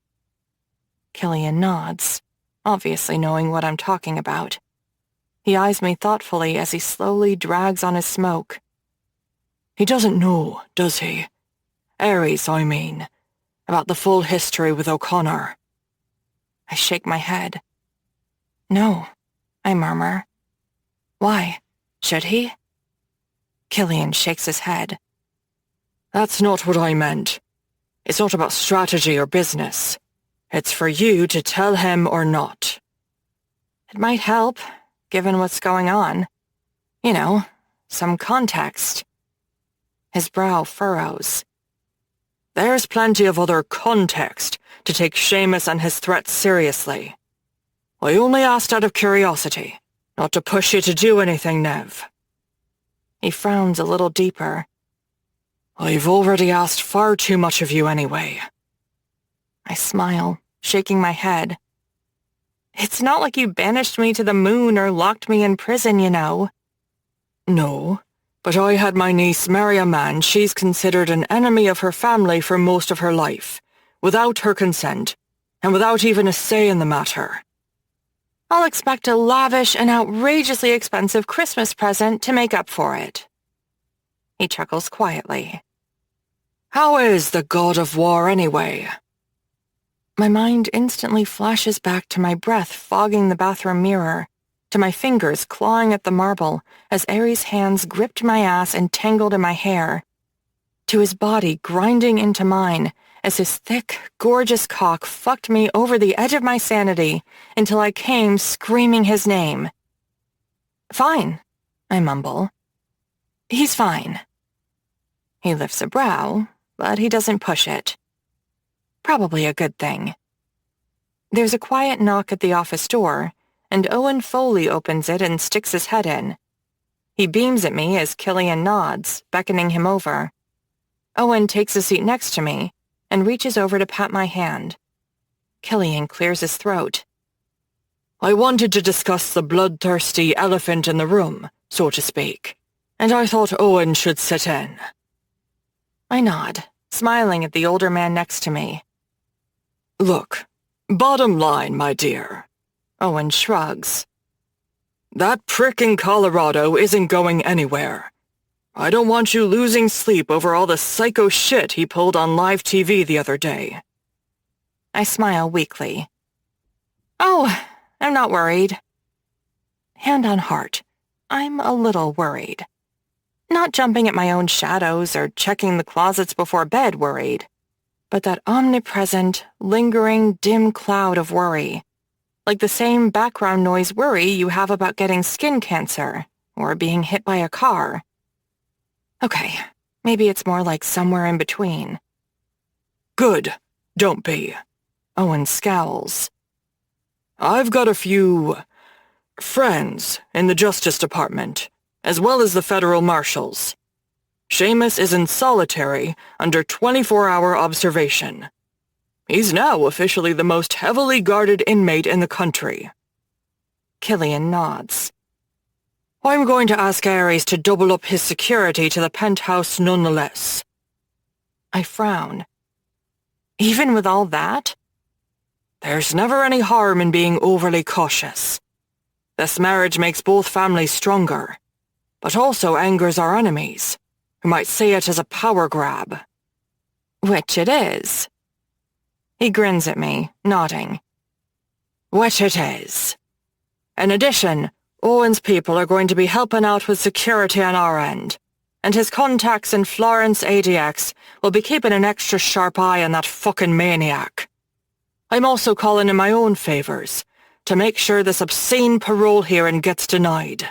Killian nods, obviously knowing what I'm talking about. He eyes me thoughtfully as he slowly drags on his smoke. He doesn't know, does he? Ares, I mean. About the full history with O'Connor. I shake my head. No, I murmur. Why? Should he? Killian shakes his head. That's not what I meant. It's not about strategy or business. It's for you to tell him or not. It might help, given what's going on. You know, some context. His brow furrows. There's plenty of other context to take Seamus and his threats seriously. I only asked out of curiosity, not to push you to do anything, Nev. He frowns a little deeper. I've already asked far too much of you anyway. I smile, shaking my head. It's not like you banished me to the moon or locked me in prison, you know. No, but I had my niece marry a man she's considered an enemy of her family for most of her life, without her consent, and without even a say in the matter. I'll expect a lavish and outrageously expensive Christmas present to make up for it. He chuckles quietly. How is the God of War anyway? My mind instantly flashes back to my breath fogging the bathroom mirror, to my fingers clawing at the marble as Ares' hands gripped my ass and tangled in my hair, to his body grinding into mine as his thick, gorgeous cock fucked me over the edge of my sanity until I came screaming his name. Fine, I mumble. He's fine. He lifts a brow, but he doesn't push it. Probably a good thing. There's a quiet knock at the office door, and Owen Foley opens it and sticks his head in. He beams at me as Killian nods, beckoning him over. Owen takes a seat next to me and reaches over to pat my hand. Killian clears his throat. I wanted to discuss the bloodthirsty elephant in the room, so to speak, and I thought Owen should sit in. I nod, smiling at the older man next to me. Look, bottom line, my dear. Owen shrugs. That prick in Colorado isn't going anywhere. I don't want you losing sleep over all the psycho shit he pulled on live TV the other day. I smile weakly. Oh, I'm not worried. Hand on heart, I'm a little worried. Not jumping at my own shadows or checking the closets before bed worried, but that omnipresent, lingering, dim cloud of worry, like the same background noise worry you have about getting skin cancer or being hit by a car. Okay, maybe it's more like somewhere in between. Good, don't be. Owen scowls. I've got a few friends in the Justice Department, as well as the federal marshals. Seamus is in solitary under 24-hour observation. He's now officially the most heavily guarded inmate in the country. Killian nods. I'm going to ask Ares to double up his security to the penthouse nonetheless. I frown. Even with all that? There's never any harm in being overly cautious. This marriage makes both families stronger, but also angers our enemies, who might see it as a power grab. Which it is. He grins at me, nodding. Which it is. In addition, Owen's people are going to be helping out with security on our end, and his contacts in Florence ADX will be keeping an extra sharp eye on that fucking maniac. I'm also calling in my own favors, to make sure this obscene parole hearing gets denied.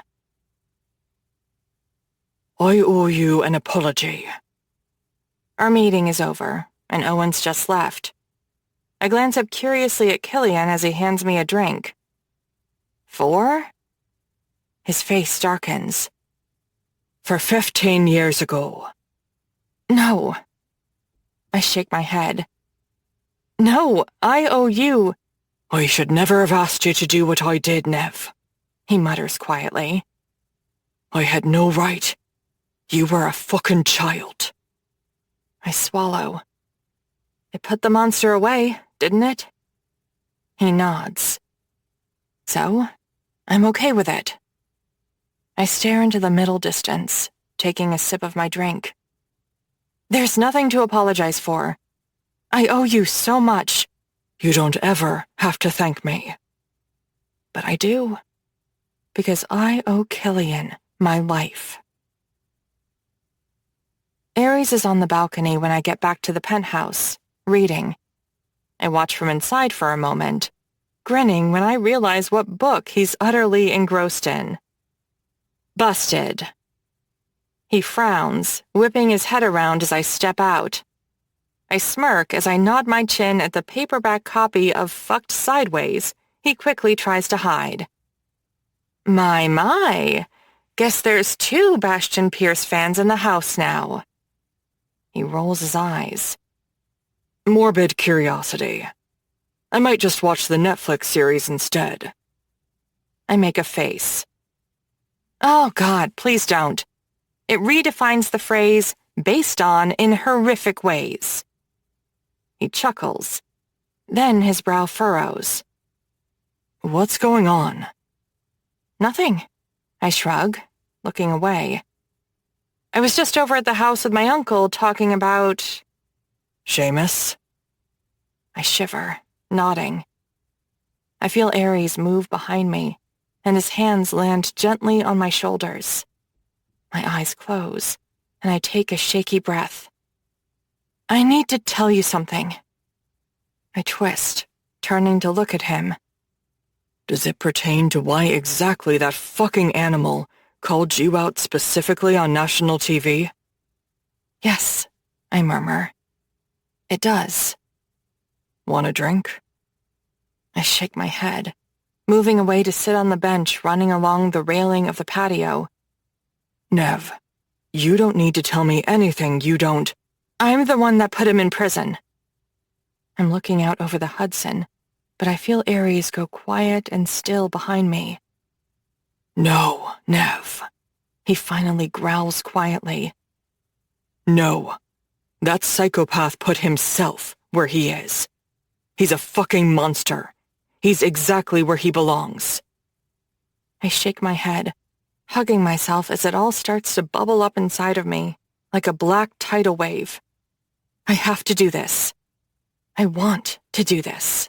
I owe you an apology. Our meeting is over, and Owen's just left. I glance up curiously at Killian as he hands me a drink. 4? His face darkens. For 15 years ago. No. I shake my head. No, I owe you. I should never have asked you to do what I did, Nev, he mutters quietly. I had no right. You were a fucking child. I swallow. It put the monster away, didn't it? He nods. So, I'm okay with it. I stare into the middle distance, taking a sip of my drink. There's nothing to apologize for. I owe you so much. You don't ever have to thank me. But I do. Because I owe Killian my life. Ares is on the balcony when I get back to the penthouse, reading. I watch from inside for a moment, grinning when I realize what book he's utterly engrossed in. Busted. He frowns, whipping his head around as I step out. I smirk as I nod my chin at the paperback copy of Fucked Sideways he quickly tries to hide. My. Guess there's 2 Bastion Pierce fans in the house now. He rolls his eyes. Morbid curiosity. I might just watch the Netflix series instead. I make a face. Oh God, please don't. It redefines the phrase, based on in horrific ways. He chuckles. Then his brow furrows. What's going on? Nothing. I shrug, looking away. I was just over at the house with my uncle talking about... Seamus? I shiver, nodding. I feel Ares move behind me, and his hands land gently on my shoulders. My eyes close, and I take a shaky breath. I need to tell you something. I twist, turning to look at him. Does it pertain to why exactly that fucking animal called you out specifically on national TV? Yes, I murmur. It does. Want a drink? I shake my head, moving away to sit on the bench running along the railing of the patio. Nev, you don't need to tell me anything you don't. I'm the one that put him in prison. I'm looking out over the Hudson, but I feel Ares go quiet and still behind me. No, Nev. He finally growls quietly. No. That psychopath put himself where he is. He's a fucking monster. He's exactly where he belongs. I shake my head, hugging myself as it all starts to bubble up inside of me, like a black tidal wave. I have to do this. I want to do this.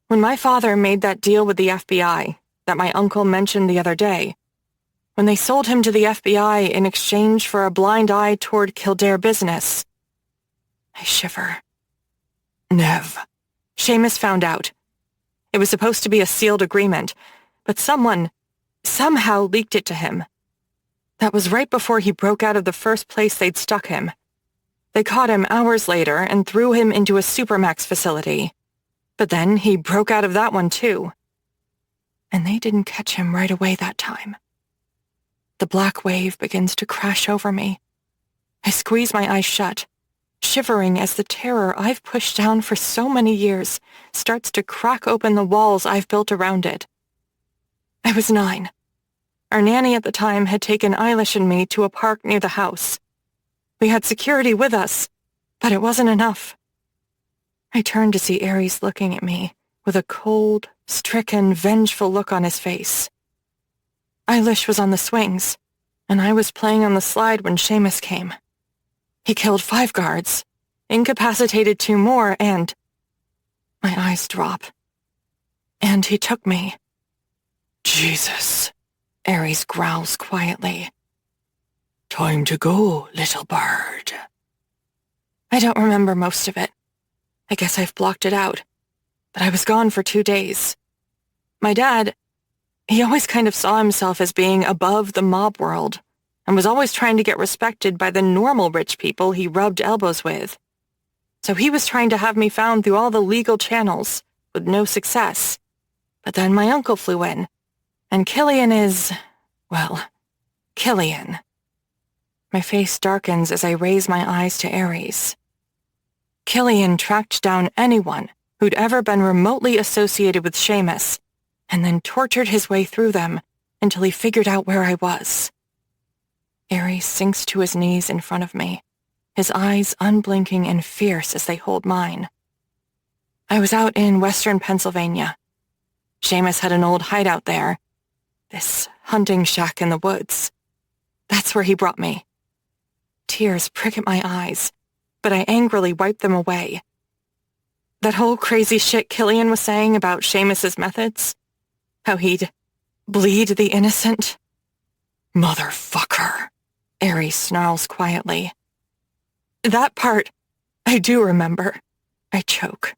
When my father made that deal with the FBI that my uncle mentioned the other day, when they sold him to the FBI in exchange for a blind eye toward Kildare business, I shiver. Nev. Seamus found out. It was supposed to be a sealed agreement, but someone, somehow leaked it to him. That was right before he broke out of the first place they'd stuck him. They caught him hours later and threw him into a Supermax facility. But then he broke out of that one too. And they didn't catch him right away that time. The black wave begins to crash over me. I squeeze my eyes shut, shivering as the terror I've pushed down for so many years starts to crack open the walls I've built around it. I was 9. Our nanny at the time had taken Eilish and me to a park near the house. We had security with us, but it wasn't enough. I turned to see Ares looking at me with a cold, stricken, vengeful look on his face. Eilish was on the swings, and I was playing on the slide when Seamus came. He killed 5 guards, incapacitated 2 more, and... My eyes drop. And he took me. Jesus, Ares growls quietly. Time to go, little bird. I don't remember most of it. I guess I've blocked it out. But I was gone for 2 days. My dad, he always kind of saw himself as being above the mob world, and was always trying to get respected by the normal rich people he rubbed elbows with. So he was trying to have me found through all the legal channels, with no success. But then my uncle flew in, and Killian is, well, Killian. My face darkens as I raise my eyes to Ares. Killian tracked down anyone who'd ever been remotely associated with Seamus, and then tortured his way through them until he figured out where I was. Ares sinks to his knees in front of me, his eyes unblinking and fierce as they hold mine. I was out in western Pennsylvania. Seamus had an old hideout there, this hunting shack in the woods. That's where he brought me. Tears prick at my eyes, but I angrily wipe them away. That whole crazy shit Killian was saying about Seamus's methods, how he'd bleed the innocent. Motherfucker, Ares snarls quietly. That part, I do remember. I choke.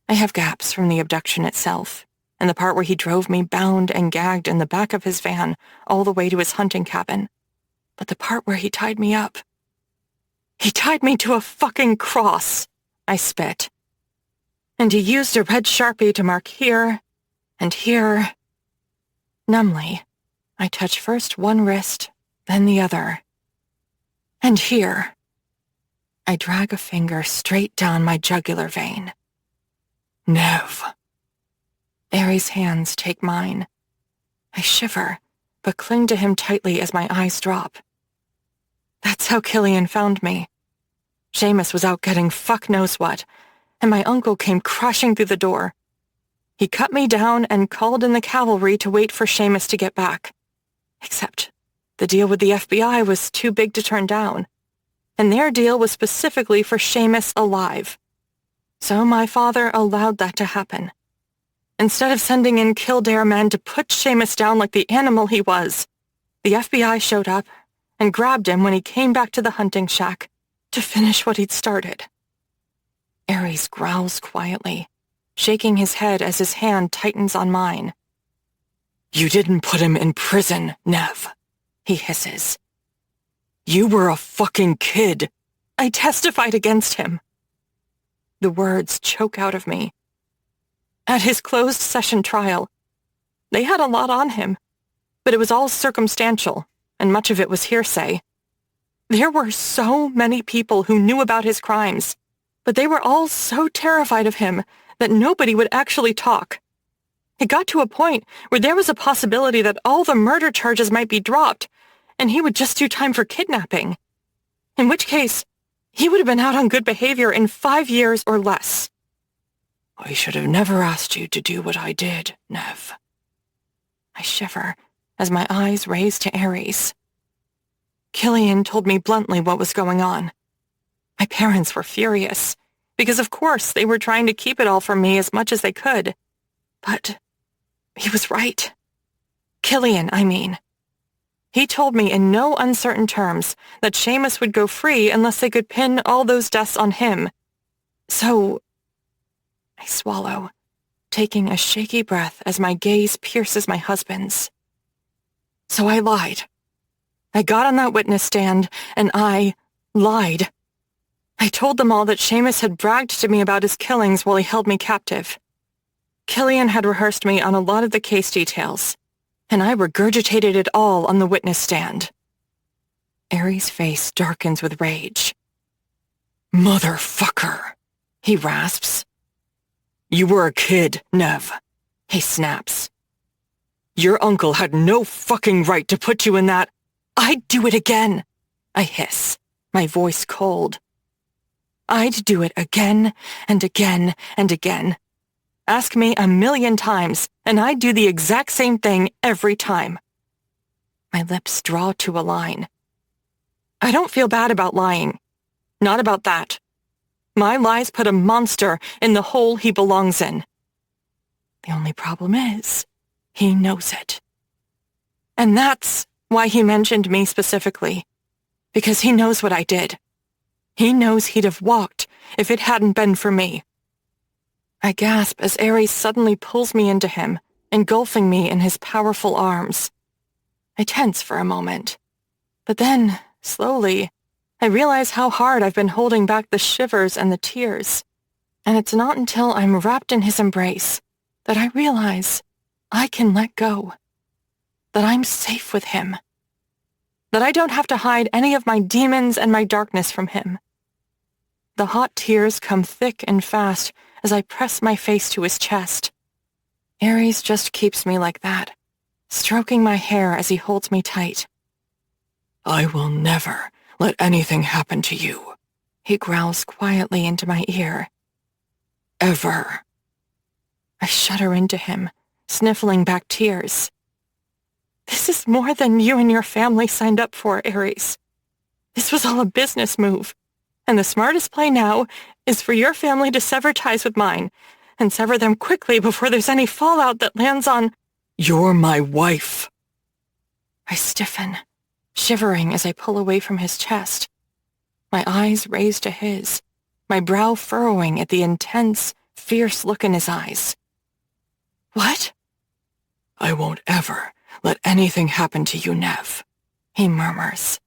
I have gaps from the abduction itself, and the part where he drove me bound and gagged in the back of his van all the way to his hunting cabin. But the part where he tied me up... He tied me to a fucking cross, I spit. And he used a red Sharpie to mark here and here. Numbly, I touch first one wrist, then the other. And here. I drag a finger straight down my jugular vein. Nev. Ares' hands take mine. I shiver, but cling to him tightly as my eyes drop. That's how Killian found me. Seamus was out getting fuck knows what, and my uncle came crashing through the door. He cut me down and called in the cavalry to wait for Seamus to get back. Except the deal with the FBI was too big to turn down, and their deal was specifically for Seamus alive. So my father allowed that to happen. Instead of sending in Kildare men to put Seamus down like the animal he was, the FBI showed up and grabbed him when he came back to the hunting shack to finish what he'd started. Ares growls quietly, shaking his head as his hand tightens on mine. You didn't put him in prison, Nev, he hisses. You were a fucking kid. I testified against him. The words choke out of me. At his closed session trial, they had a lot on him, but it was all circumstantial, and much of it was hearsay. There were so many people who knew about his crimes, but they were all so terrified of him that nobody would actually talk. It got to a point where there was a possibility that all the murder charges might be dropped, and he would just do time for kidnapping. In which case, he would have been out on good behavior in 5 years or less. I should have never asked you to do what I did, Nev. I shiver as my eyes raised to Ares. Killian told me bluntly what was going on. My parents were furious, because of course they were trying to keep it all from me as much as they could. But he was right. Killian, I mean. He told me in no uncertain terms that Seamus would go free unless they could pin all those deaths on him. So I swallow, taking a shaky breath as my gaze pierces my husband's. So I lied. I got on that witness stand, and I lied. I told them all that Seamus had bragged to me about his killings while he held me captive. Killian had rehearsed me on a lot of the case details, and I regurgitated it all on the witness stand. Ares' face darkens with rage. "Motherfucker," he rasps. "You were a kid, Nev," he snaps. "Your uncle had no fucking right to put you in that—" "I'd do it again," I hiss, my voice cold. "I'd do it again and again and again. Ask me 1,000,000 times, and I'd do the exact same thing every time." My lips draw to a line. I don't feel bad about lying. Not about that. My lies put a monster in the hole he belongs in. The only problem is, he knows it. And that's why he mentioned me specifically. Because he knows what I did. He knows he'd have walked if it hadn't been for me. I gasp as Ares suddenly pulls me into him, engulfing me in his powerful arms. I tense for a moment. But then, slowly, I realize how hard I've been holding back the shivers and the tears. And it's not until I'm wrapped in his embrace that I realize I can let go. That I'm safe with him. That I don't have to hide any of my demons and my darkness from him. The hot tears come thick and fast as I press my face to his chest. Ares just keeps me like that, stroking my hair as he holds me tight. "I will never let anything happen to you," he growls quietly into my ear. "Ever." I shudder into him, sniffling back tears. "This is more than you and your family signed up for, Ares. This was all a business move, and the smartest play now is for your family to sever ties with mine, and sever them quickly before there's any fallout that lands on—" "You're my wife." I stiffen, shivering as I pull away from his chest, my eyes raised to his, my brow furrowing at the intense, fierce look in his eyes. "What?" "I won't ever let anything happen to you, Nev," he murmurs,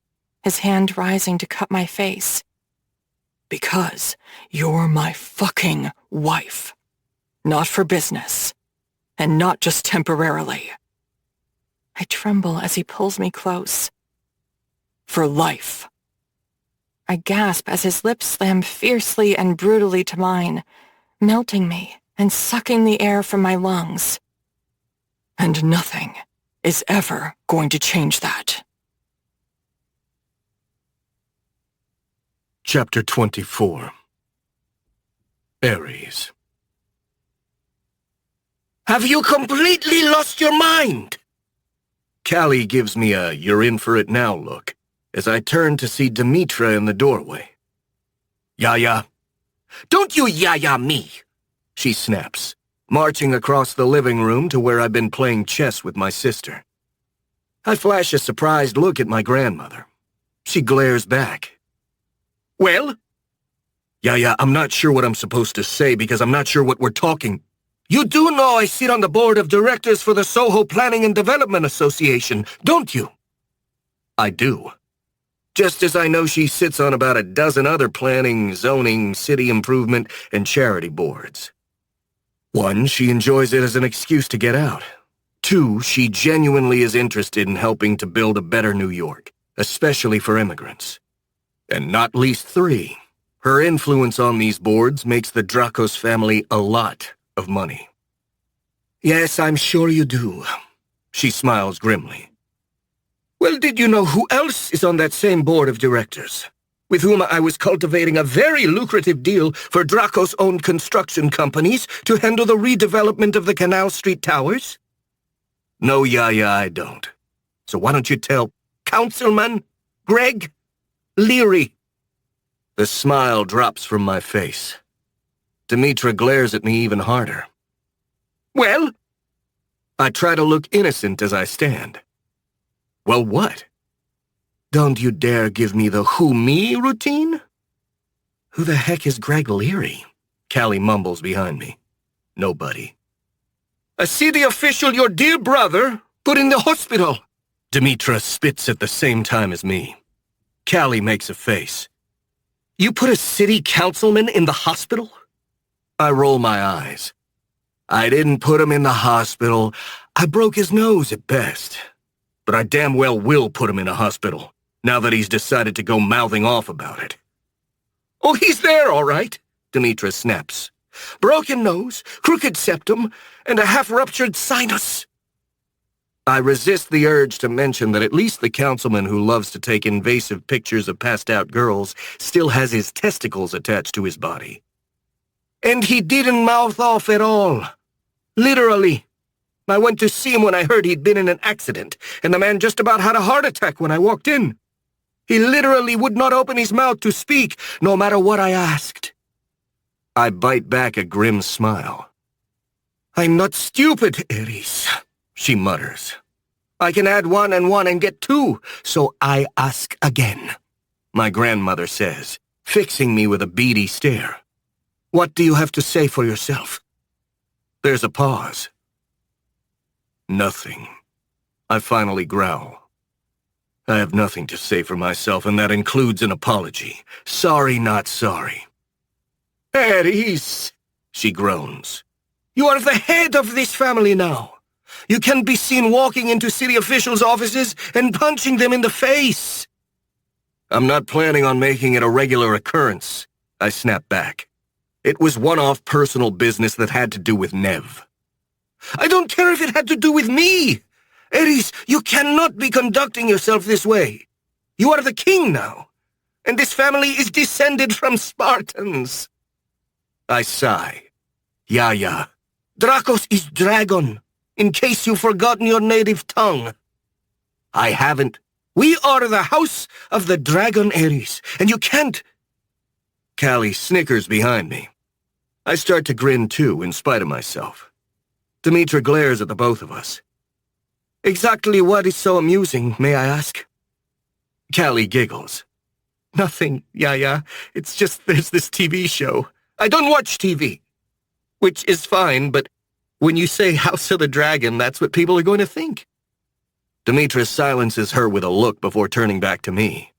his hand rising to cup my face. "Because you're my fucking wife. Not for business, and not just temporarily." I tremble as he pulls me close. "For life." I gasp as his lips slam fiercely and brutally to mine, melting me and sucking the air from my lungs. "And nothing is ever going to change that." Chapter 24. Ares. "Have you completely lost your mind?" Callie gives me a "you're in for it now" look as I turn to see Demetra in the doorway. "Yaya." "Don't you yaya me," she snaps, marching across the living room to where I've been playing chess with my sister. I flash a surprised look at my grandmother. She glares back. "Well?" "Yaya, I'm not sure what I'm supposed to say because I'm not sure what we're talking." "You do know I sit on the board of directors for the Soho Planning and Development Association, don't you?" I do. Just as I know she sits on about a dozen other planning, zoning, city improvement, and charity boards. 1, she enjoys it as an excuse to get out. 2, she genuinely is interested in helping to build a better New York, especially for immigrants. And not least 3, her influence on these boards makes the Dracos family a lot of money. "Yes, I'm sure you do," she smiles grimly. "Well, did you know who else is on that same board of directors? With whom I was cultivating a very lucrative deal for Dracos-owned construction companies to handle the redevelopment of the Canal Street Towers?" "No, Yaya, I don't. So why don't you tell Councilman Greg Leary? The smile drops from my face. Demetra glares at me even harder. Well? I try to look innocent as I stand. Well, what? Don't you dare give me the who-me routine? Who the heck is Greg Leary? Callie mumbles behind me. Nobody. A city official your dear brother put in the hospital. Demetra spits at the same time as me. Callie makes a face. You put a city councilman in the hospital? I roll my eyes. I didn't put him in the hospital. I broke his nose at best. But I damn well will put him in a hospital, now that he's decided to go mouthing off about it. Oh, he's there, all right, Demetra snaps. Broken nose, crooked septum, and a half-ruptured sinus. I resist the urge to mention that at least the councilman who loves to take invasive pictures of passed-out girls still has his testicles attached to his body. And he didn't mouth off at all. Literally. I went to see him when I heard he'd been in an accident, and the man just about had a heart attack when I walked in. He literally would not open his mouth to speak, no matter what I asked. I bite back a grim smile. I'm not stupid, Ares, she mutters. I can add 1 and 1 and get 2, so I ask again, my grandmother says, fixing me with a beady stare. What do you have to say for yourself? There's a pause. Nothing. I finally growl. I have nothing to say for myself, and that includes an apology. Sorry, not sorry. Ares, she groans. You are the head of this family now. You can be seen walking into city officials' offices and punching them in the face. I'm not planning on making it a regular occurrence, I snap back. It was one-off personal business that had to do with Nev. I don't care if it had to do with me. Ares, you cannot be conducting yourself this way. You are the king now, and this family is descended from Spartans. I sigh. Yeah. Dracos is dragon, in case you've forgotten your native tongue. I haven't. We are the house of the dragon, Ares, and you can't... Callie snickers behind me. I start to grin too, in spite of myself. Demetra glares at the both of us. Exactly what is so amusing, may I ask? Callie giggles. Nothing, Yaya. It's just there's this TV show. I don't watch TV. Which is fine, but when you say House of the Dragon, that's what people are going to think. Demetra silences her with a look before turning back to me.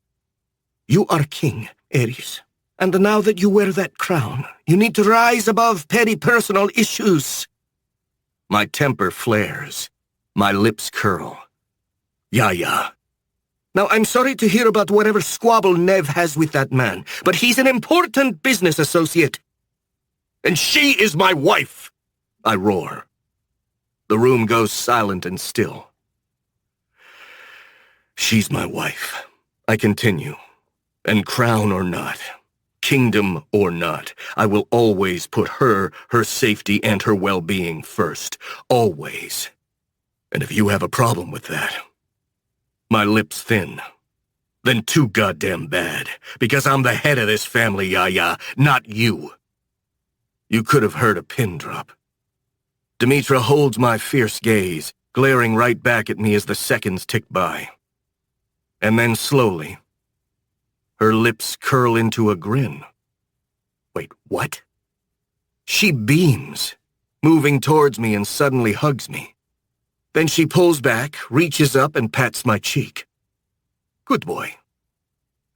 You are king, Ares. And now that you wear that crown, you need to rise above petty personal issues. My temper flares. My lips curl. Yeah. Now, I'm sorry to hear about whatever squabble Nev has with that man, but he's an important business associate. And she is my wife, I roar. The room goes silent and still. She's my wife, I continue. And crown or not, kingdom or not, I will always put her safety, and her well-being first. Always. And if you have a problem with that, my lips thin, then too goddamn bad, because I'm the head of this family, Yaya, not you. You could have heard a pin drop. Demetra holds my fierce gaze, glaring right back at me as the seconds tick by. And then slowly, her lips curl into a grin. Wait, what? She beams, moving towards me and suddenly hugs me. Then she pulls back, reaches up, and pats my cheek. Good boy.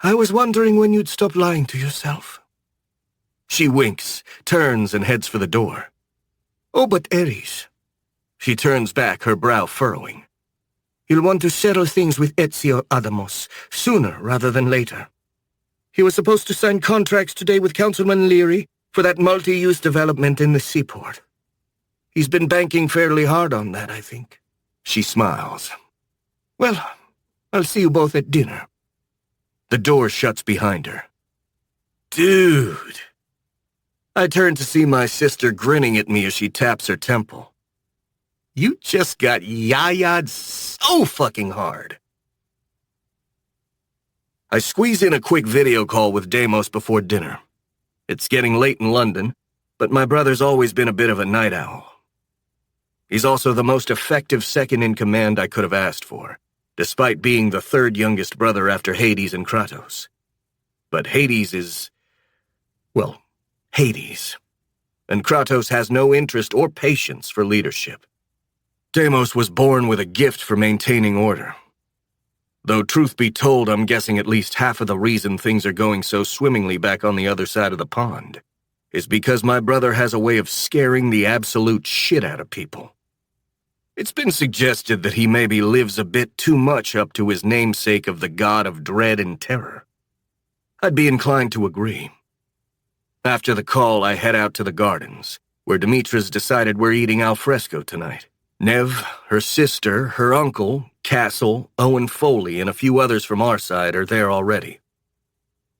I was wondering when you'd stop lying to yourself. She winks, turns, and heads for the door. Oh, but Ares. She turns back, her brow furrowing. You'll want to settle things with Ezio Adamos, sooner rather than later. He was supposed to sign contracts today with Councilman Leary for that multi-use development in the seaport. He's been banking fairly hard on that, I think. She smiles. Well, I'll see you both at dinner. The door shuts behind her. Dude. I turn to see my sister grinning at me as she taps her temple. You just got yaya'd so fucking hard. I squeeze in a quick video call with Deimos before dinner. It's getting late in London, but my brother's always been a bit of a night owl. He's also the most effective second-in-command I could have asked for, despite being the third youngest brother after Hades and Kratos. But Hades is, well, Hades. And Kratos has no interest or patience for leadership. Deimos was born with a gift for maintaining order. Though truth be told, I'm guessing at least half of the reason things are going so swimmingly back on the other side of the pond is because my brother has a way of scaring the absolute shit out of people. It's been suggested that he maybe lives a bit too much up to his namesake of the god of dread and terror. I'd be inclined to agree. After the call, I head out to the gardens, where Dimitra's decided we're eating al fresco tonight. Nev, her sister, her uncle, Castle, Owen Foley, and a few others from our side are there already.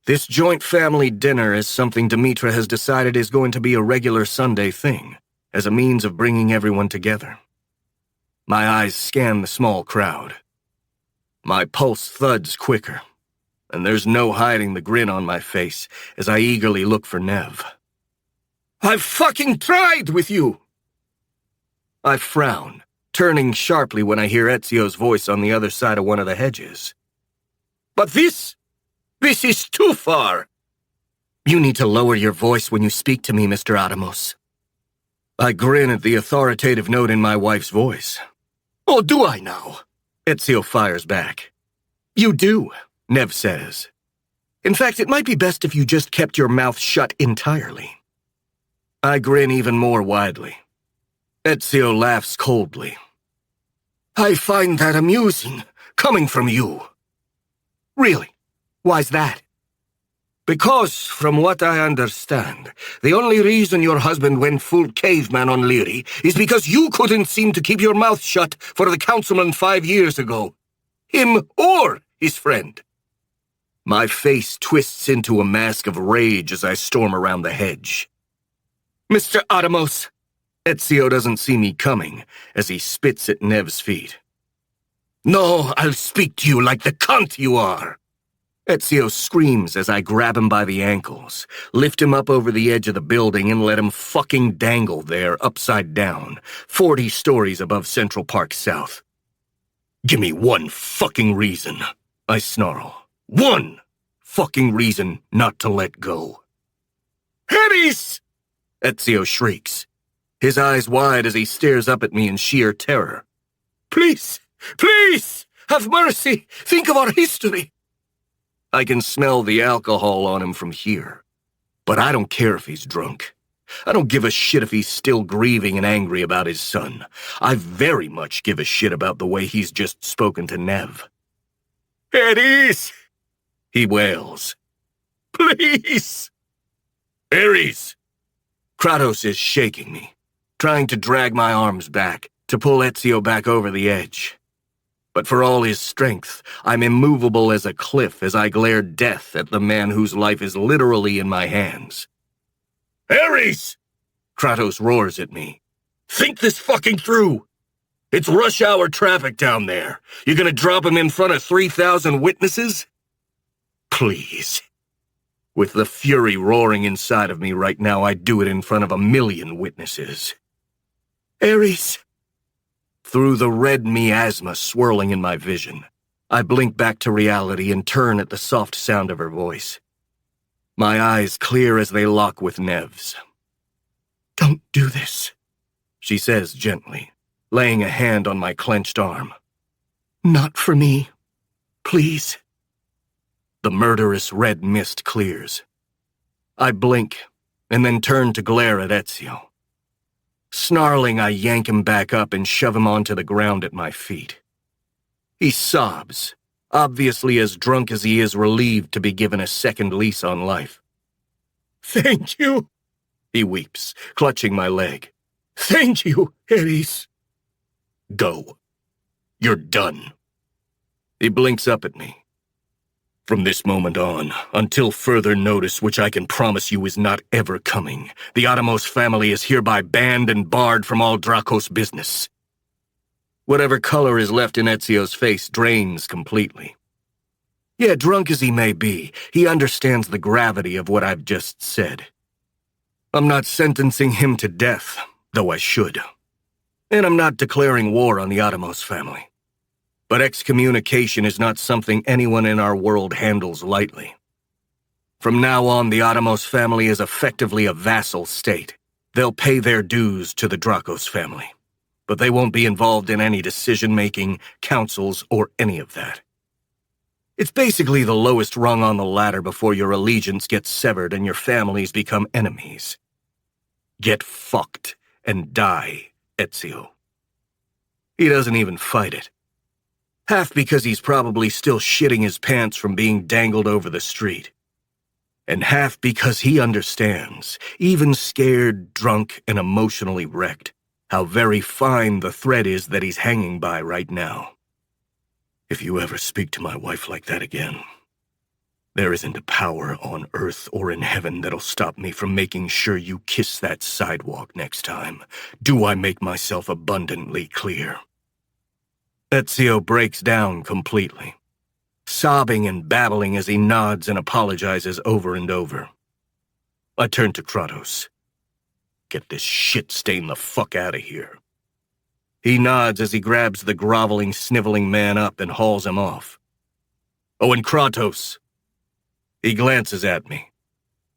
This joint family dinner is something Dimitra has decided is going to be a regular Sunday thing, as a means of bringing everyone together. My eyes scan the small crowd. My pulse thuds quicker, and there's no hiding the grin on my face as I eagerly look for Nev. "I've fucking tried with you!" I frown, turning sharply when I hear Ezio's voice on the other side of one of the hedges. "But this is too far!" "You need to lower your voice when you speak to me, Mr. Adamos." I grin at the authoritative note in my wife's voice. "Oh, do I now?" Ezio fires back. "You do," Nev says. "In fact, it might be best if you just kept your mouth shut entirely." I grin even more widely. Ezio laughs coldly. "I find that amusing, coming from you." "Really? Why's that?" "Because, from what I understand, the only reason your husband went full caveman on Leary is because you couldn't seem to keep your mouth shut for the councilman 5 years ago. Him or his friend." My face twists into a mask of rage as I storm around the hedge. "Mr. Adamos!" Ezio doesn't see me coming as he spits at Nev's feet. "No, I'll speak to you like the cunt you are!" Ezio screams as I grab him by the ankles, lift him up over the edge of the building, and let him fucking dangle there upside down, 40 stories above Central Park South. "Give me one fucking reason," I snarl. "One fucking reason not to let go." "Hades!" Ezio shrieks, his eyes wide as he stares up at me in sheer terror. "Please, please, have mercy! Think of our history!" I can smell the alcohol on him from here. But I don't care if he's drunk. I don't give a shit if he's still grieving and angry about his son. I very much give a shit about the way he's just spoken to Nev. "Hades!" he wails. "Please!" "Ares!" Kratos is shaking me, trying to drag my arms back, to pull Ezio back over the edge. But for all his strength, I'm immovable as a cliff as I glare death at the man whose life is literally in my hands. "Ares!" Kratos roars at me. "Think this fucking through! It's rush hour traffic down there. You gonna drop him in front of 3,000 witnesses? Please." With the fury roaring inside of me right now, I'd do it in front of 1,000,000 witnesses. "Ares!" Through the red miasma swirling in my vision, I blink back to reality and turn at the soft sound of her voice. My eyes clear as they lock with Nev's. "Don't do this," she says gently, laying a hand on my clenched arm. "Not for me. Please." The murderous red mist clears. I blink, and then turn to glare at Ezio. Snarling, I yank him back up and shove him onto the ground at my feet. He sobs, obviously as drunk as he is relieved to be given a second lease on life. "Thank you," he weeps, clutching my leg. "Thank you, Ares." "Go. You're done." He blinks up at me. "From this moment on, until further notice, which I can promise you is not ever coming, the Adamos family is hereby banned and barred from all Dracos business. Whatever color is left in Ezio's face drains completely. Yeah, drunk as he may be, he understands the gravity of what I've just said. I'm not sentencing him to death, though I should. And I'm not declaring war on the Atomos family. But excommunication is not something anyone in our world handles lightly. From now on, the Atomos family is effectively a vassal state. They'll pay their dues to the Dracos family, but they won't be involved in any decision-making, councils, or any of that. It's basically the lowest rung on the ladder before your allegiance gets severed and your families become enemies. Get fucked and die, Ezio. He doesn't even fight it. Half because he's probably still shitting his pants from being dangled over the street. And half because he understands, even scared, drunk, and emotionally wrecked, how very fine the thread is that he's hanging by right now. If you ever speak to my wife like that again, there isn't a power on earth or in heaven that'll stop me from making sure you kiss that sidewalk next time. Do I make myself abundantly clear? Ezio breaks down completely, sobbing and babbling as he nods and apologizes over and over. I turn to Kratos. Get this shit stain the fuck out of here. He nods as he grabs the groveling, sniveling man up and hauls him off. Oh, and Kratos. He glances at me.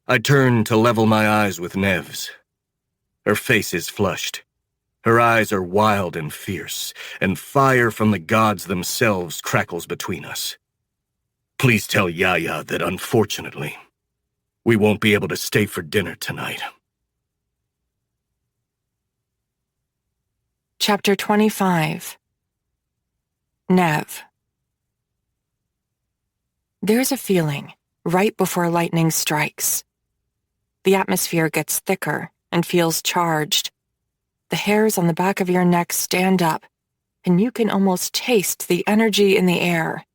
I turn to level my eyes with Nev's. Her face is flushed. Her eyes are wild and fierce, and fire from the gods themselves crackles between us. Please tell Yaya that, unfortunately, we won't be able to stay for dinner tonight. Chapter 25. Nev. There's a feeling right before lightning strikes. The atmosphere gets thicker and feels charged. The hairs on the back of your neck stand up, and you can almost taste the energy in the air.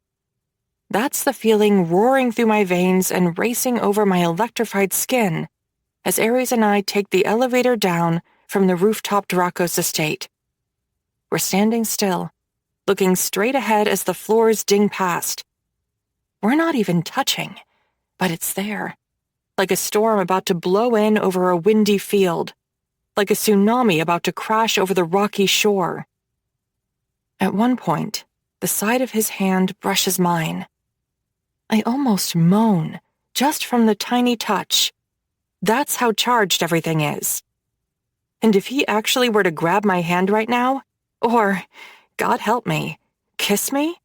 That's the feeling roaring through my veins and racing over my electrified skin as Ares and I take the elevator down from the rooftop Dracos estate. We're standing still, looking straight ahead as the floors ding past. We're not even touching, but it's there, like a storm about to blow in over a windy field, like a tsunami about to crash over the rocky shore. At one point, the side of his hand brushes mine. I almost moan, just from the tiny touch. That's how charged everything is. And if he actually were to grab my hand right now, or, God help me, kiss me,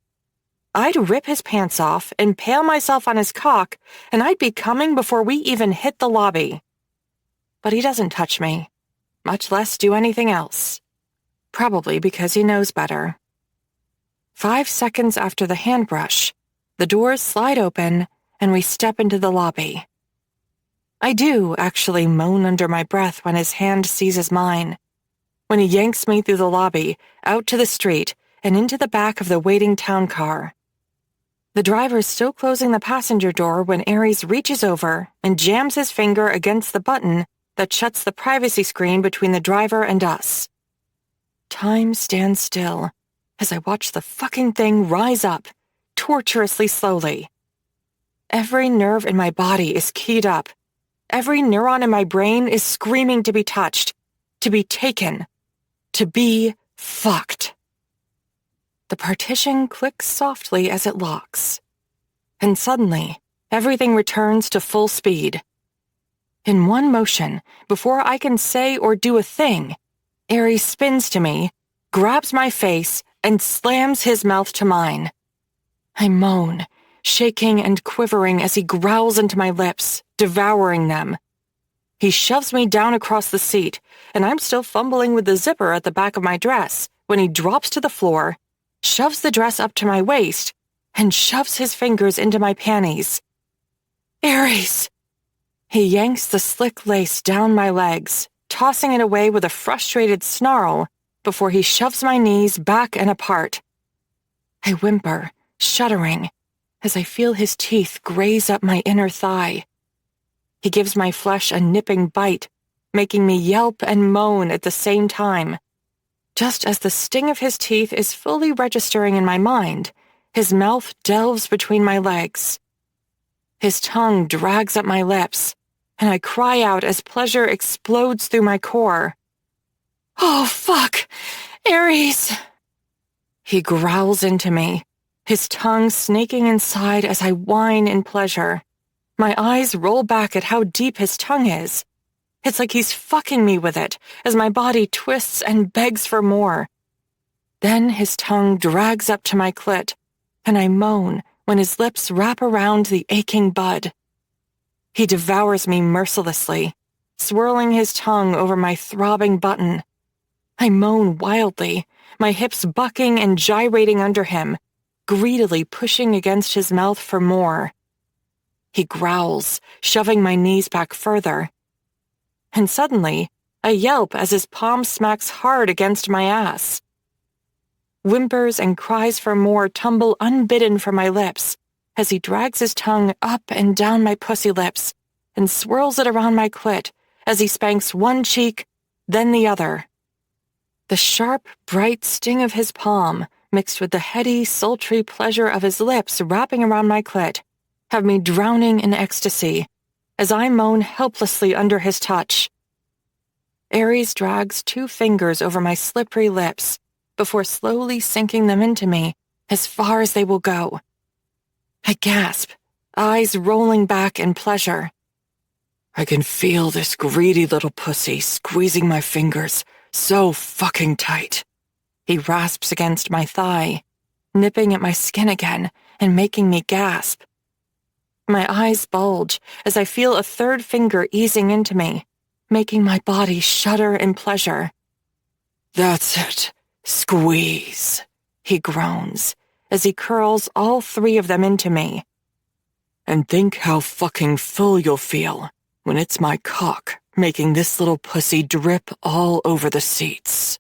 I'd rip his pants off, impale myself on his cock, and I'd be coming before we even hit the lobby. But he doesn't touch me, much less do anything else. Probably because he knows better. 5 seconds after the hand brush, the doors slide open, and we step into the lobby. I do actually moan under my breath when his hand seizes mine, when he yanks me through the lobby, out to the street, and into the back of the waiting town car. The driver's still closing the passenger door when Ares reaches over and jams his finger against the button that shuts the privacy screen between the driver and us. Time stands still as I watch the fucking thing rise up, torturously slowly. Every nerve in my body is keyed up. Every neuron in my brain is screaming to be touched, to be taken, to be fucked. The partition clicks softly as it locks. And suddenly, everything returns to full speed. In one motion, before I can say or do a thing, Ares spins to me, grabs my face, and slams his mouth to mine. I moan, shaking and quivering as he growls into my lips, devouring them. He shoves me down across the seat, and I'm still fumbling with the zipper at the back of my dress when he drops to the floor, shoves the dress up to my waist, and shoves his fingers into my panties. Ares! He yanks the slick lace down my legs, tossing it away with a frustrated snarl before he shoves my knees back and apart. I whimper, shuddering, as I feel his teeth graze up my inner thigh. He gives my flesh a nipping bite, making me yelp and moan at the same time. Just as the sting of his teeth is fully registering in my mind, his mouth delves between my legs. His tongue drags up my lips, and I cry out as pleasure explodes through my core. "Oh, fuck! Ares!" He growls into me, his tongue snaking inside as I whine in pleasure. My eyes roll back at how deep his tongue is. It's like he's fucking me with it as my body twists and begs for more. Then his tongue drags up to my clit, and I moan when his lips wrap around the aching bud. He devours me mercilessly, swirling his tongue over my throbbing button. I moan wildly, my hips bucking and gyrating under him, greedily pushing against his mouth for more. He growls, shoving my knees back further. And suddenly, I yelp as his palm smacks hard against my ass. Whimpers and cries for more tumble unbidden from my lips as he drags his tongue up and down my pussy lips and swirls it around my clit as he spanks one cheek, then the other. The sharp, bright sting of his palm, mixed with the heady, sultry pleasure of his lips wrapping around my clit, have me drowning in ecstasy as I moan helplessly under his touch. Ares drags 2 fingers over my slippery lips before slowly sinking them into me as far as they will go. I gasp, eyes rolling back in pleasure. I can feel this greedy little pussy squeezing my fingers so fucking tight. He rasps against my thigh, nipping at my skin again and making me gasp. My eyes bulge as I feel a 3rd finger easing into me, making my body shudder in pleasure. "That's it. Squeeze," he groans as he curls all 3 of them into me. "And think how fucking full you'll feel when it's my cock making this little pussy drip all over the seats."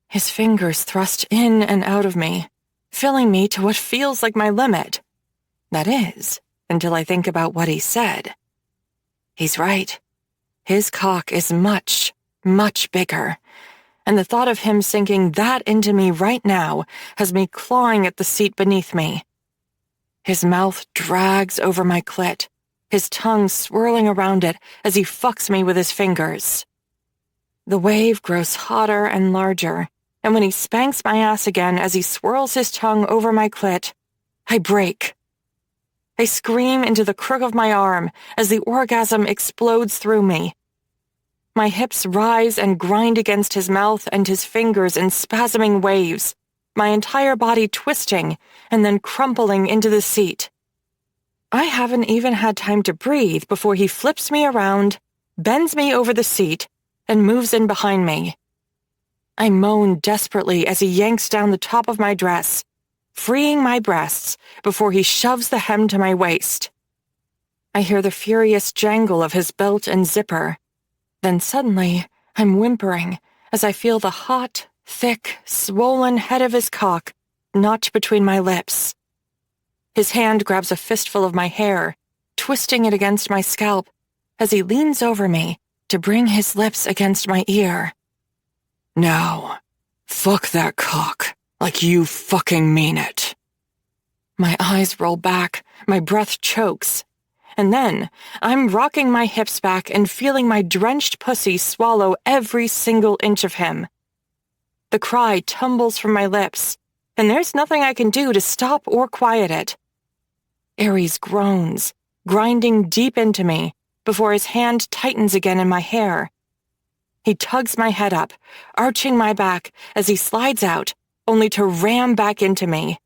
His fingers thrust in and out of me, filling me to what feels like my limit. That is, until I think about what he said. He's right. His cock is much, much bigger, and the thought of him sinking that into me right now has me clawing at the seat beneath me. His mouth drags over my clit, his tongue swirling around it as he fucks me with his fingers. The wave grows hotter and larger, and when he spanks my ass again as he swirls his tongue over my clit, I break. I scream into the crook of my arm as the orgasm explodes through me. My hips rise and grind against his mouth and his fingers in spasming waves, my entire body twisting and then crumpling into the seat. I haven't even had time to breathe before he flips me around, bends me over the seat, and moves in behind me. I moan desperately as he yanks down the top of my dress, freeing my breasts before he shoves the hem to my waist. I hear the furious jangle of his belt and zipper. Then suddenly, I'm whimpering as I feel the hot, thick, swollen head of his cock notch between my lips. His hand grabs a fistful of my hair, twisting it against my scalp as he leans over me to bring his lips against my ear. "Now, fuck that cock like you fucking mean it." My eyes roll back, my breath chokes, and then I'm rocking my hips back and feeling my drenched pussy swallow every single inch of him. The cry tumbles from my lips, and there's nothing I can do to stop or quiet it. Ares groans, grinding deep into me, before his hand tightens again in my hair. He tugs my head up, arching my back as he slides out, only to ram back into me.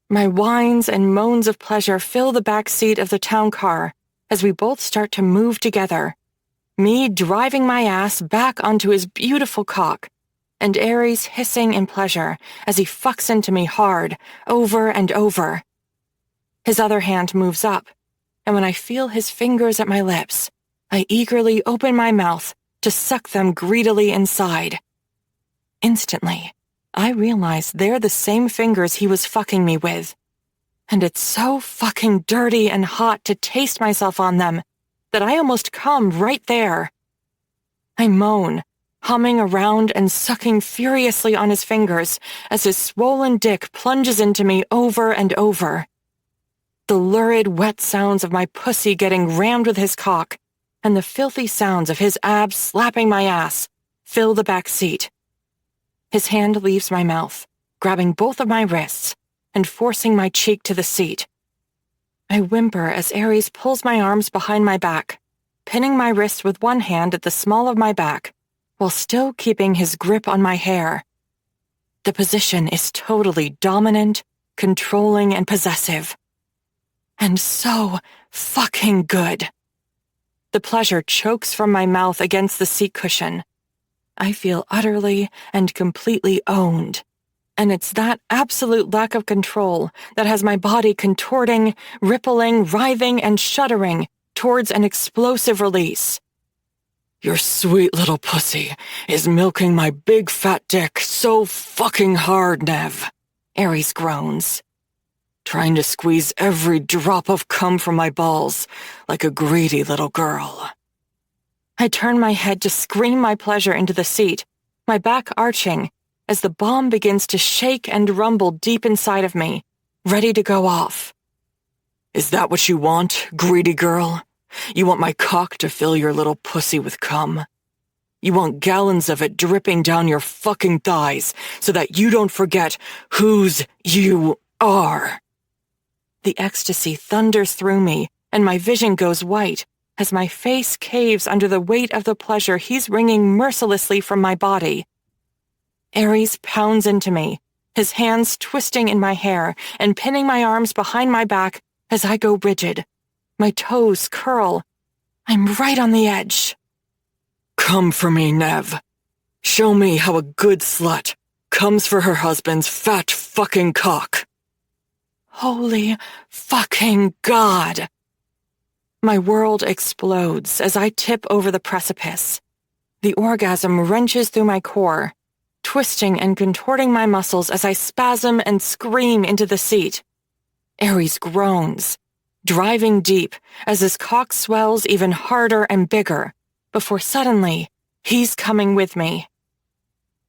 My whines and moans of pleasure fill the back seat of the town car as we both start to move together, me driving my ass back onto his beautiful cock, and Ares hissing in pleasure as he fucks into me hard, over and over. His other hand moves up, and when I feel his fingers at my lips, I eagerly open my mouth to suck them greedily inside. Instantly, I realize they're the same fingers he was fucking me with, and it's so fucking dirty and hot to taste myself on them that I almost come right there. I moan, humming around and sucking furiously on his fingers as his swollen dick plunges into me over and over. The lurid, wet sounds of my pussy getting rammed with his cock and the filthy sounds of his abs slapping my ass fill the back seat. His hand leaves my mouth, grabbing both of my wrists and forcing my cheek to the seat. I whimper as Ares pulls my arms behind my back, pinning my wrist with one hand at the small of my back, while still keeping his grip on my hair. The position is totally dominant, controlling, and possessive. And so fucking good. The pleasure chokes from my mouth against the seat cushion. I feel utterly and completely owned. And it's that absolute lack of control that has my body contorting, rippling, writhing, and shuddering towards an explosive release. Your sweet little pussy is milking my big fat dick so fucking hard, Nev, Ares groans, trying to squeeze every drop of cum from my balls like a greedy little girl. I turn my head to scream my pleasure into the seat, my back arching, as the bomb begins to shake and rumble deep inside of me, ready to go off. Is that what you want, greedy girl? You want my cock to fill your little pussy with cum? You want gallons of it dripping down your fucking thighs so that you don't forget whose you are? The ecstasy thunders through me, and my vision goes white as my face caves under the weight of the pleasure he's wringing mercilessly from my body. Ares pounds into me, his hands twisting in my hair and pinning my arms behind my back as I go rigid. My toes curl. I'm right on the edge. Come for me, Nev. Show me how a good slut comes for her husband's fat fucking cock. Holy fucking God. My world explodes as I tip over the precipice. The orgasm wrenches through my core, twisting and contorting my muscles as I spasm and scream into the seat. Ares groans, driving deep as his cock swells even harder and bigger, before suddenly, he's coming with me.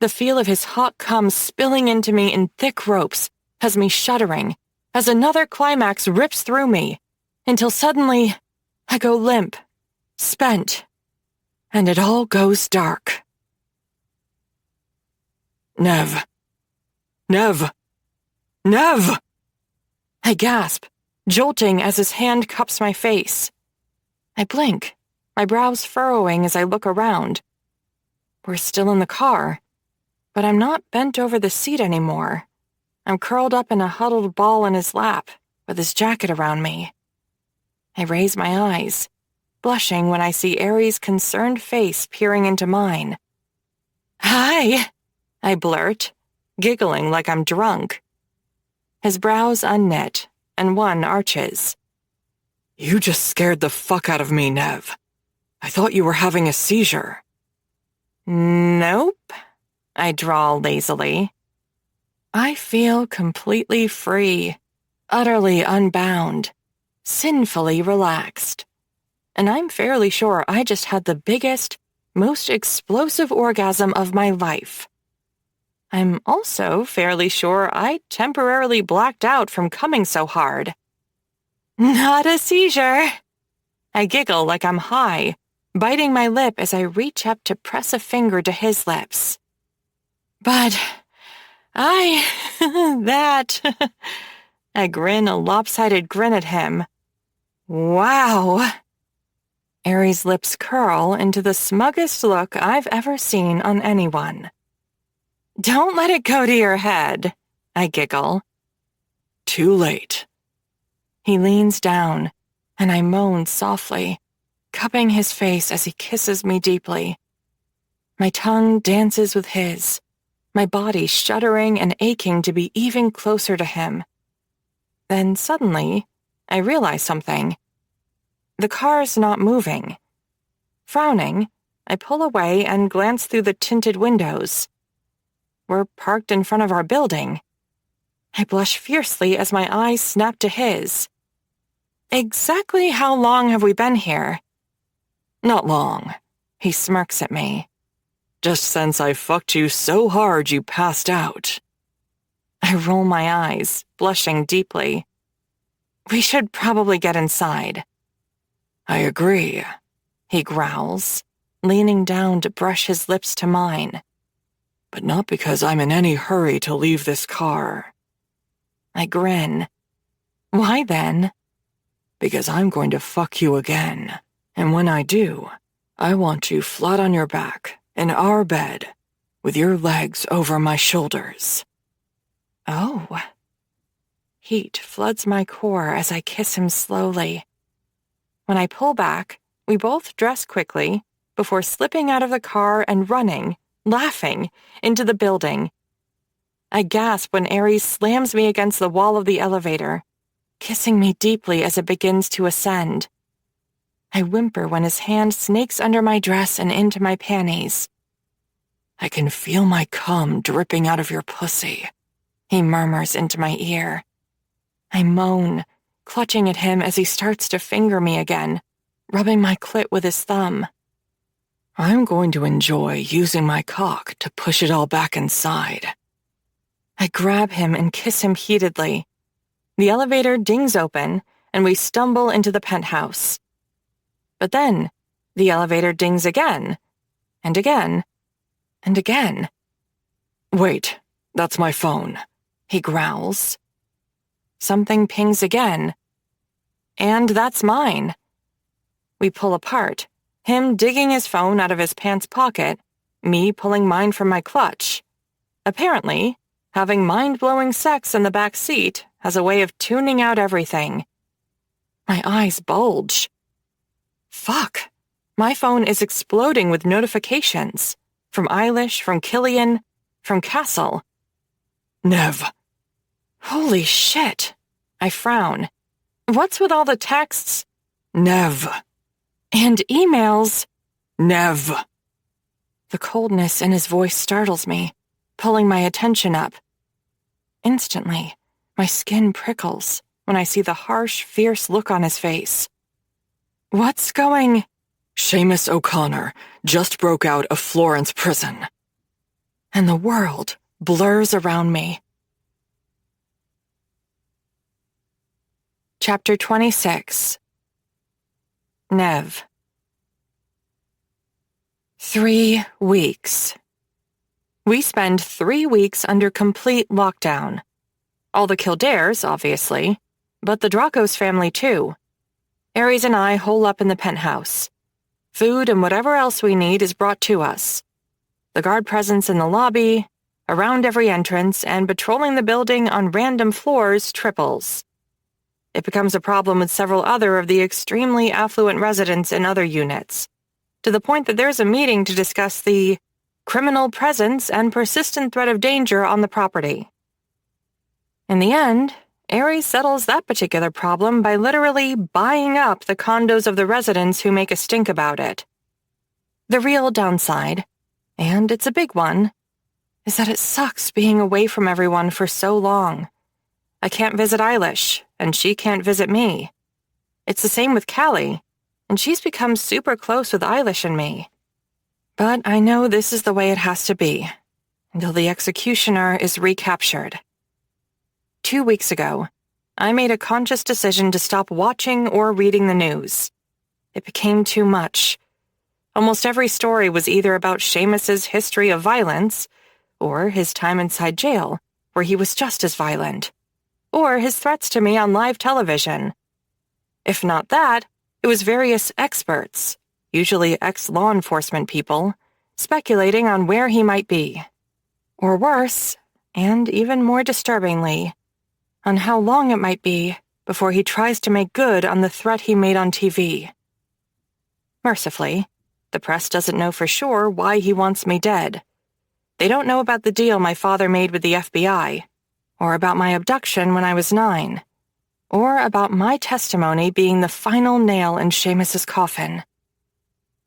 The feel of his hot cum spilling into me in thick ropes has me shuddering as another climax rips through me, until suddenly, I go limp, spent, and it all goes dark. Nev. Nev! Nev! I gasp, jolting as his hand cups my face. I blink, my brows furrowing as I look around. We're still in the car, but I'm not bent over the seat anymore. I'm curled up in a huddled ball in his lap, with his jacket around me. I raise my eyes, blushing when I see Ares' concerned face peering into mine. Hi! I blurt, giggling like I'm drunk. His brows unknit, and one arches. You just scared the fuck out of me, Nev. I thought you were having a seizure. Nope, I drawl lazily. I feel completely free, utterly unbound, sinfully relaxed. And I'm fairly sure I just had the biggest, most explosive orgasm of my life. I'm also fairly sure I temporarily blacked out from coming so hard. Not a seizure. I giggle like I'm high, biting my lip as I reach up to press a finger to his lips. But that. I grin a lopsided grin at him. Wow. Ares' lips curl into the smuggest look I've ever seen on anyone. Don't let it go to your head, I giggle. Too late. He leans down, and I moan softly, cupping his face as he kisses me deeply. My tongue dances with his, my body shuddering and aching to be even closer to him. Then suddenly, I realize something. The car's not moving. Frowning, I pull away and glance through the tinted windows. We're parked in front of our building. I blush fiercely as my eyes snap to his. Exactly how long have we been here? Not long. He smirks at me. Just since I fucked you so hard you passed out. I roll my eyes, blushing deeply. We should probably get inside. I agree, he growls, leaning down to brush his lips to mine. But not because I'm in any hurry to leave this car. I grin. Why then? Because I'm going to fuck you again. And when I do, I want you flat on your back, in our bed, with your legs over my shoulders. Oh. Heat floods my core as I kiss him slowly. When I pull back, we both dress quickly before slipping out of the car and running, laughing, into the building. I gasp when Ares slams me against the wall of the elevator, kissing me deeply as it begins to ascend. I whimper when his hand snakes under my dress and into my panties. I can feel my cum dripping out of your pussy, he murmurs into my ear. I moan, clutching at him as he starts to finger me again, rubbing my clit with his thumb. I'm going to enjoy using my cock to push it all back inside. I grab him and kiss him heatedly. The elevator dings open, and we stumble into the penthouse. But then, the elevator dings again, and again, and again. Wait, that's my phone, he growls. Something pings again. And that's mine. We pull apart, him digging his phone out of his pants pocket, me pulling mine from my clutch. Apparently, having mind-blowing sex in the back seat has a way of tuning out everything. My eyes bulge. Fuck. My phone is exploding with notifications. From Eilish, from Killian, from Castle. Nev. Holy shit. I frown. What's with all the texts? Nev. And emails? Nev. The coldness in his voice startles me, pulling my attention up. Instantly, my skin prickles when I see the harsh, fierce look on his face. What's going? Seamus O'Connor just broke out of Florence prison. And the world blurs around me. Chapter 26. Nev. 3 weeks. We spend 3 weeks under complete lockdown. All the Kildares, obviously, but the Draco's family too. Ares and I hole up in the penthouse. Food and whatever else we need is brought to us. The guard presence in the lobby, around every entrance, and patrolling the building on random floors triples. It becomes a problem with several other of the extremely affluent residents in other units, to the point that there's a meeting to discuss the criminal presence and persistent threat of danger on the property. In the end, Ares settles that particular problem by literally buying up the condos of the residents who make a stink about it. The real downside, and it's a big one, is that it sucks being away from everyone for so long. I can't visit Eilish, and she can't visit me. It's the same with Callie, and she's become super close with Eilish and me. But I know this is the way it has to be, until the executioner is recaptured. 2 weeks ago, I made a conscious decision to stop watching or reading the news. It became too much. Almost every story was either about Seamus's history of violence, or his time inside jail, where he was just as violent, or his threats to me on live television. If not that, it was various experts, usually ex-law enforcement people, speculating on where he might be. Or worse, and even more disturbingly, on how long it might be before he tries to make good on the threat he made on TV. Mercifully, the press doesn't know for sure why he wants me dead. They don't know about the deal my father made with the FBI, or about my abduction when I was 9, or about my testimony being the final nail in Seamus's coffin.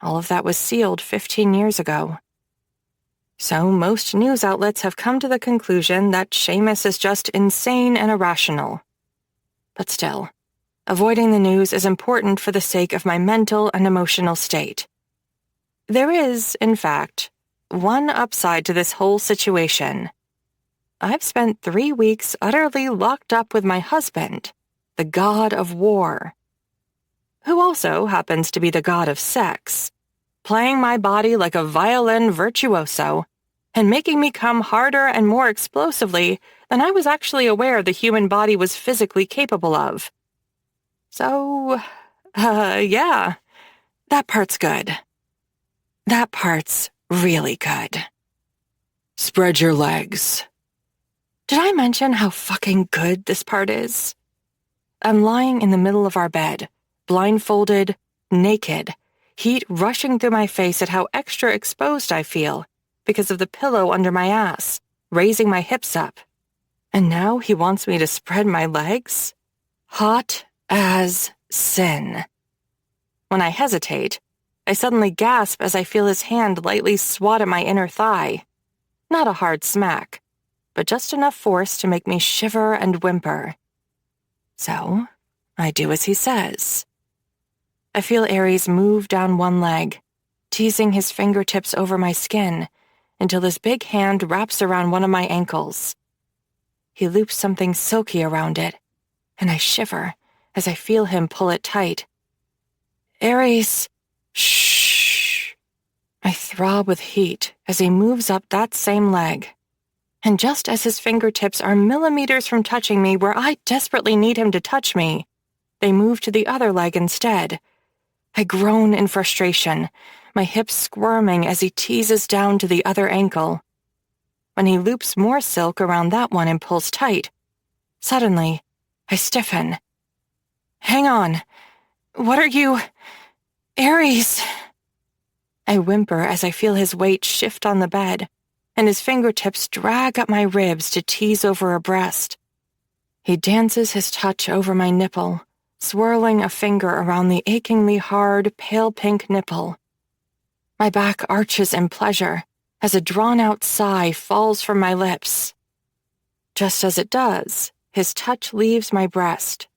All of that was sealed 15 years ago. So most news outlets have come to the conclusion that Seamus is just insane and irrational. But still, avoiding the news is important for the sake of my mental and emotional state. There is, in fact, one upside to this whole situation. I've spent 3 weeks utterly locked up with my husband, the god of war, who also happens to be the god of sex, playing my body like a violin virtuoso and making me come harder and more explosively than I was actually aware the human body was physically capable of. So, yeah, that part's good. That part's really good. Spread your legs. Did I mention how fucking good this part is? I'm lying in the middle of our bed, blindfolded, naked, heat rushing through my face at how extra exposed I feel because of the pillow under my ass, raising my hips up. And now he wants me to spread my legs? Hot as sin. When I hesitate, I suddenly gasp as I feel his hand lightly swat at my inner thigh. Not a hard smack, but just enough force to make me shiver and whimper. So, I do as he says. I feel Ares move down one leg, teasing his fingertips over my skin until his big hand wraps around one of my ankles. He loops something silky around it, and I shiver as I feel him pull it tight. Ares, shh. I throb with heat as he moves up that same leg. And just as his fingertips are millimeters from touching me where I desperately need him to touch me, they move to the other leg instead. I groan in frustration, my hips squirming as he teases down to the other ankle. When he loops more silk around that one and pulls tight, suddenly, I stiffen. Hang on. What are you... Ares? I whimper as I feel his weight shift on the bed, and his fingertips drag up my ribs to tease over a breast. He dances his touch over my nipple, swirling a finger around the achingly hard, pale pink nipple. My back arches in pleasure as a drawn-out sigh falls from my lips. Just as it does, his touch leaves my breast.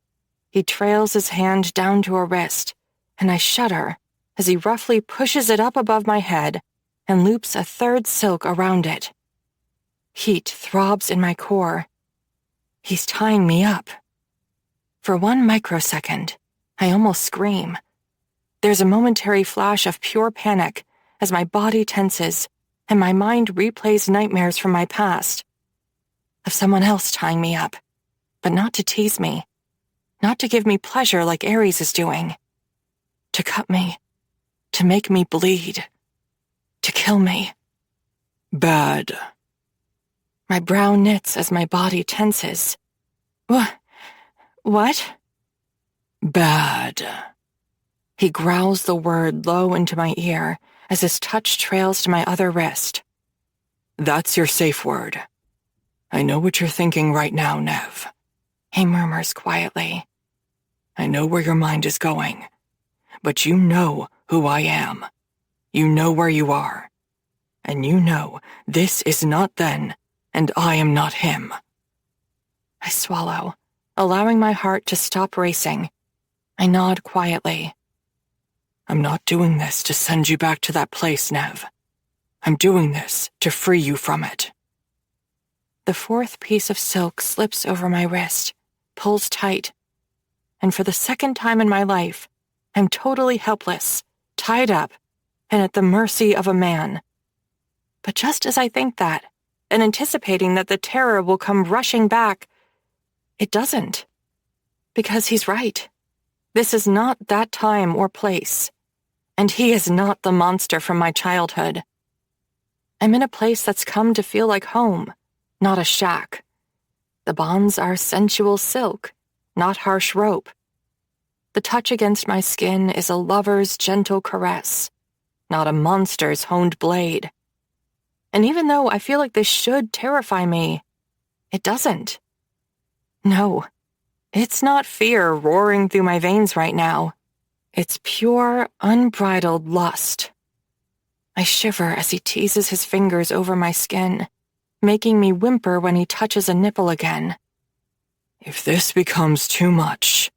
He trails his hand down to a wrist, and I shudder as he roughly pushes it up above my head and loops a third silk around it. Heat throbs in my core. He's tying me up. For 1 microsecond, I almost scream. There's a momentary flash of pure panic as my body tenses and my mind replays nightmares from my past. Of someone else tying me up, but not to tease me, not to give me pleasure like Ares is doing. To cut me, to make me bleed, to kill me. Bad. My brow knits as my body tenses. What? Bad. He growls the word low into my ear as his touch trails to my other wrist. That's your safe word. I know what you're thinking right now, Nev. He murmurs quietly. I know where your mind is going, but you know who I am. You know where you are. And you know this is not then, and I am not him. I swallow, allowing my heart to stop racing. I nod quietly. I'm not doing this to send you back to that place, Nev. I'm doing this to free you from it. The fourth piece of silk slips over my wrist, pulls tight, and for the second time in my life, I'm totally helpless, tied up, and at the mercy of a man. But just as I think that, and anticipating that the terror will come rushing back, it doesn't. Because he's right. This is not that time or place, and he is not the monster from my childhood. I'm in a place that's come to feel like home, not a shack. The bonds are sensual silk, not harsh rope. The touch against my skin is a lover's gentle caress, not a monster's honed blade. And even though I feel like this should terrify me, it doesn't. No, it's not fear roaring through my veins right now. It's pure, unbridled lust. I shiver as he teases his fingers over my skin, making me whimper when he touches a nipple again. If this becomes too much...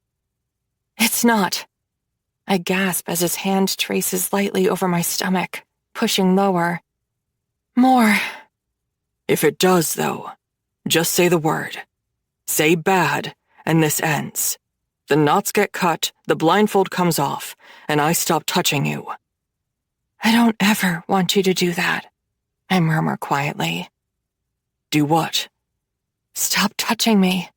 It's not. I gasp as his hand traces lightly over my stomach, pushing lower. More. If it does, though, just say the word. Say bad, and this ends. The knots get cut, the blindfold comes off, and I stop touching you. I don't ever want you to do that, I murmur quietly. Do what? Stop touching me.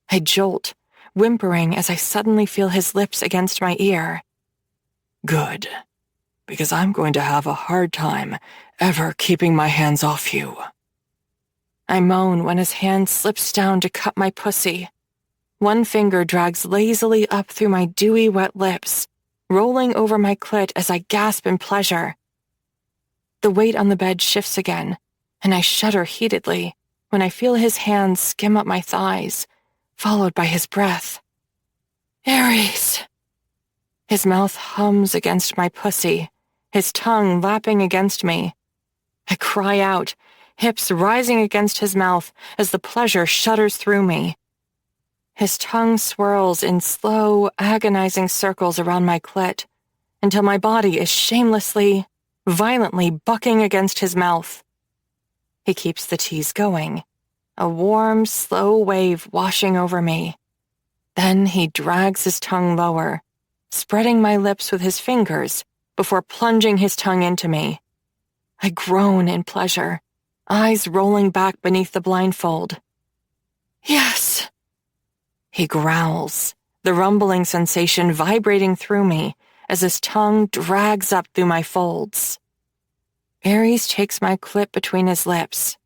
I jolt, whimpering as I suddenly feel his lips against my ear. Good. Because I'm going to have a hard time ever keeping my hands off you. I moan when his hand slips down to cut my pussy. One finger drags lazily up through my dewy wet lips, rolling over my clit as I gasp in pleasure. The weight on the bed shifts again, and I shudder heatedly when I feel his hands skim up my thighs, followed by his breath. Ares! His mouth hums against my pussy, his tongue lapping against me. I cry out, hips rising against his mouth as the pleasure shudders through me. His tongue swirls in slow, agonizing circles around my clit until my body is shamelessly, violently bucking against his mouth. He keeps the tease going, a warm, slow wave washing over me. Then he drags his tongue lower, spreading my lips with his fingers before plunging his tongue into me. I groan in pleasure, eyes rolling back beneath the blindfold. Yes! He growls, the rumbling sensation vibrating through me as his tongue drags up through my folds. Ares takes my clit between his lips,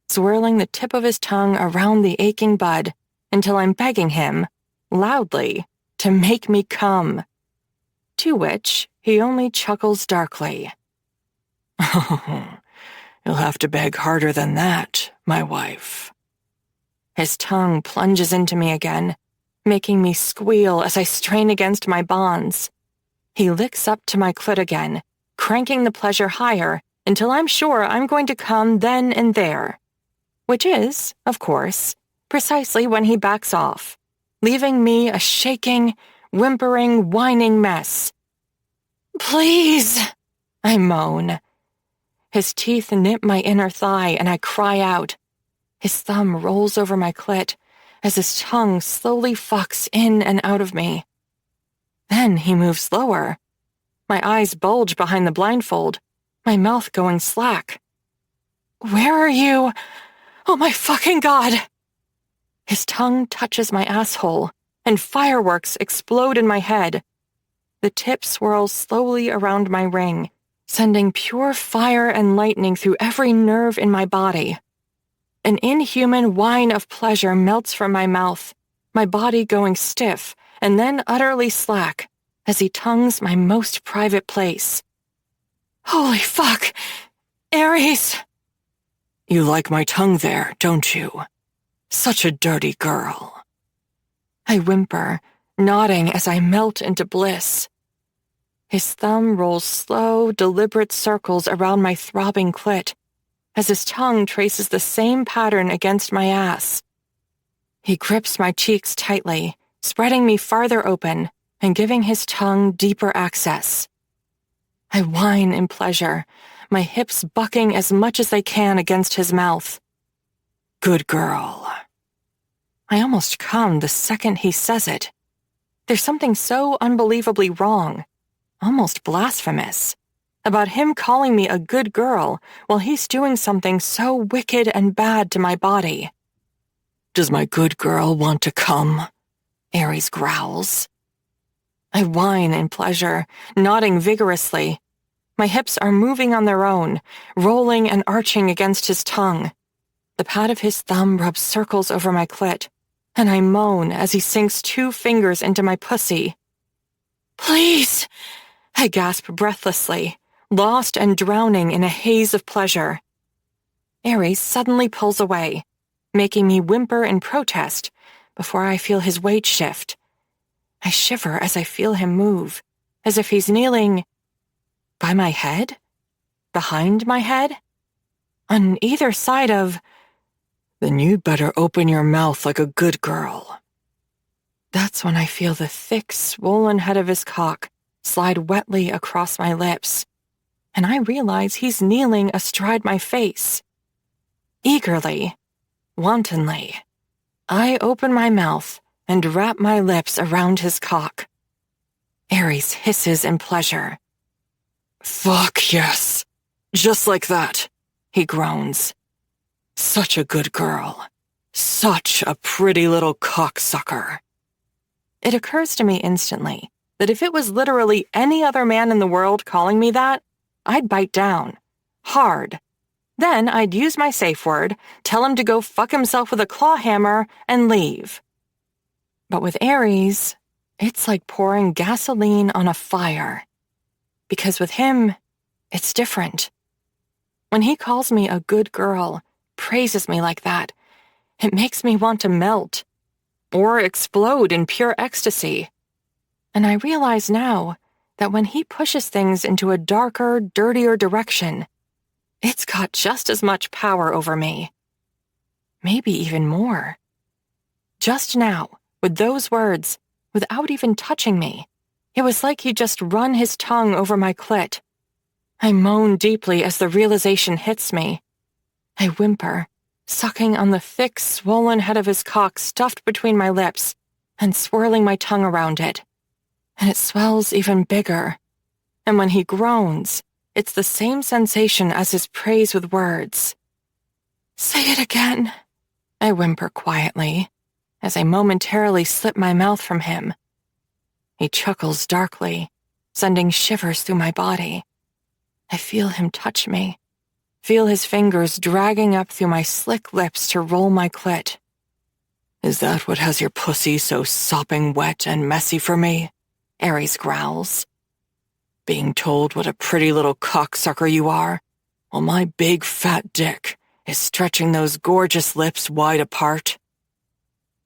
swirling the tip of his tongue around the aching bud until I'm begging him, loudly, to make me come. To which he only chuckles darkly. You'll have to beg harder than that, my wife. His tongue plunges into me again, making me squeal as I strain against my bonds. He licks up to my clit again, cranking the pleasure higher until I'm sure I'm going to come then and there. Which is, of course, precisely when he backs off, leaving me a shaking, whimpering, whining mess. Please, I moan. His teeth nip my inner thigh and I cry out. His thumb rolls over my clit as his tongue slowly fucks in and out of me. Then he moves slower. My eyes bulge behind the blindfold, my mouth going slack. Where are you? Oh my fucking God! His tongue touches my asshole, and fireworks explode in my head. The tip swirls slowly around my ring, sending pure fire and lightning through every nerve in my body. An inhuman whine of pleasure melts from my mouth, my body going stiff and then utterly slack as he tongues my most private place. Holy fuck! Ares! You like my tongue there, don't you? Such a dirty girl. I whimper, nodding as I melt into bliss. His thumb rolls slow, deliberate circles around my throbbing clit, as his tongue traces the same pattern against my ass. He grips my cheeks tightly, spreading me farther open and giving his tongue deeper access. I whine in pleasure, my hips bucking as much as they can against his mouth. Good girl. I almost come the second he says it. There's something so unbelievably wrong, almost blasphemous, about him calling me a good girl while he's doing something so wicked and bad to my body. Does my good girl want to come? Ares growls. I whine in pleasure, nodding vigorously. My hips are moving on their own, rolling and arching against his tongue. The pad of his thumb rubs circles over my clit, and I moan as he sinks 2 fingers into my pussy. Please! I gasp breathlessly, lost and drowning in a haze of pleasure. Ares suddenly pulls away, making me whimper in protest before I feel his weight shift. I shiver as I feel him move, as if he's kneeling by my head? Behind my head? On either side of... Then you'd better open your mouth like a good girl. That's when I feel the thick, swollen head of his cock slide wetly across my lips, and I realize he's kneeling astride my face. Eagerly, wantonly, I open my mouth and wrap my lips around his cock. Ares hisses in pleasure. Fuck yes. Just like that, he groans. Such a good girl. Such a pretty little cocksucker. It occurs to me instantly that if it was literally any other man in the world calling me that, I'd bite down. Hard. Then I'd use my safe word, tell him to go fuck himself with a claw hammer, and leave. But with Ares, it's like pouring gasoline on a fire. Because with him, it's different. When he calls me a good girl, praises me like that, it makes me want to melt. Or explode in pure ecstasy. And I realize now that when he pushes things into a darker, dirtier direction, it's got just as much power over me. Maybe even more. Just now, with those words, without even touching me, it was like he'd just run his tongue over my clit. I moan deeply as the realization hits me. I whimper, sucking on the thick, swollen head of his cock stuffed between my lips and swirling my tongue around it. And it swells even bigger. And when he groans, it's the same sensation as his praise with words. Say it again, I whimper quietly, as I momentarily slip my mouth from him. He chuckles darkly, sending shivers through my body. I feel him touch me, feel his fingers dragging up through my slick lips to roll my clit. Is that what has your pussy so sopping wet and messy for me? Ares growls. Being told what a pretty little cocksucker you are, while my big fat dick is stretching those gorgeous lips wide apart.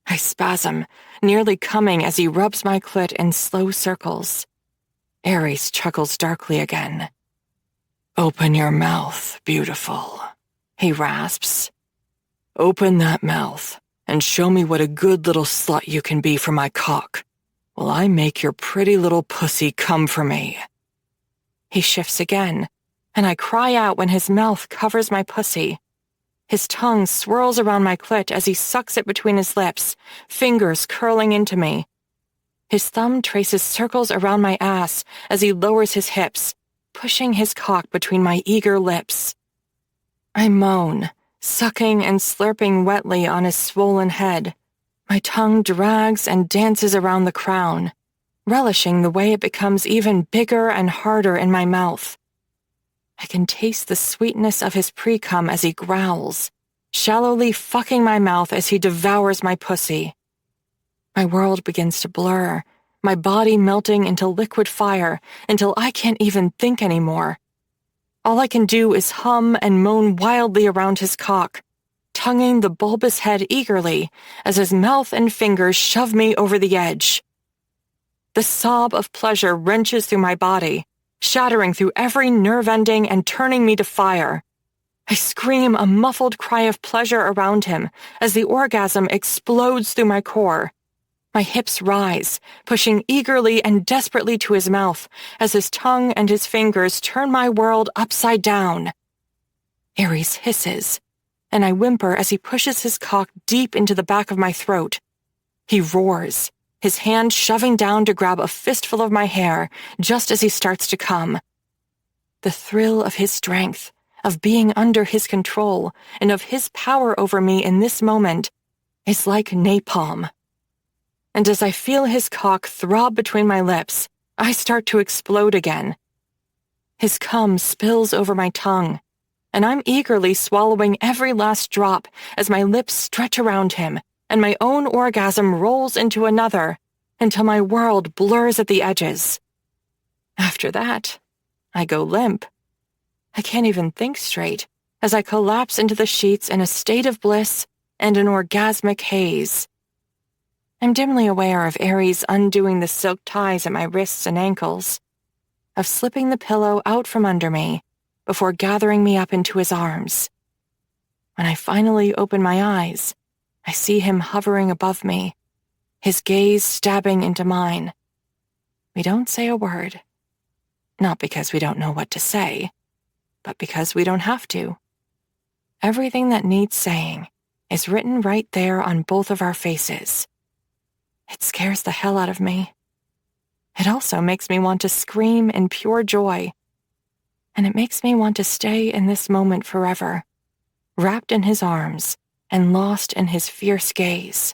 I spasm, nearly coming as he rubs my clit in slow circles. Ares chuckles darkly again. Open your mouth, beautiful, he rasps. Open that mouth and show me what a good little slut you can be for my cock, while I make your pretty little pussy come for me. He shifts again, and I cry out when his mouth covers my pussy. His tongue swirls around my clit as he sucks it between his lips, fingers curling into me. His thumb traces circles around my ass as he lowers his hips, pushing his cock between my eager lips. I moan, sucking and slurping wetly on his swollen head. My tongue drags and dances around the crown, relishing the way it becomes even bigger and harder in my mouth. I can taste the sweetness of his pre-cum as he growls, shallowly fucking my mouth as he devours my pussy. My world begins to blur, my body melting into liquid fire until I can't even think anymore. All I can do is hum and moan wildly around his cock, tonguing the bulbous head eagerly as his mouth and fingers shove me over the edge. The sob of pleasure wrenches through my body, shattering through every nerve ending and turning me to fire. I scream a muffled cry of pleasure around him as the orgasm explodes through my core. My hips rise, pushing eagerly and desperately to his mouth as his tongue and his fingers turn my world upside down. Ares hisses, and I whimper as he pushes his cock deep into the back of my throat. He roars, his hand shoving down to grab a fistful of my hair just as he starts to come. The thrill of his strength, of being under his control, and of his power over me in this moment is like napalm. And as I feel his cock throb between my lips, I start to explode again. His cum spills over my tongue, and I'm eagerly swallowing every last drop as my lips stretch around him, and my own orgasm rolls into another until my world blurs at the edges. After that, I go limp. I can't even think straight as I collapse into the sheets in a state of bliss and an orgasmic haze. I'm dimly aware of Ares undoing the silk ties at my wrists and ankles, of slipping the pillow out from under me before gathering me up into his arms. When I finally open my eyes, I see him hovering above me, his gaze stabbing into mine. We don't say a word. Not because we don't know what to say, but because we don't have to. Everything that needs saying is written right there on both of our faces. It scares the hell out of me. It also makes me want to scream in pure joy. And it makes me want to stay in this moment forever, wrapped in his arms and lost in his fierce gaze.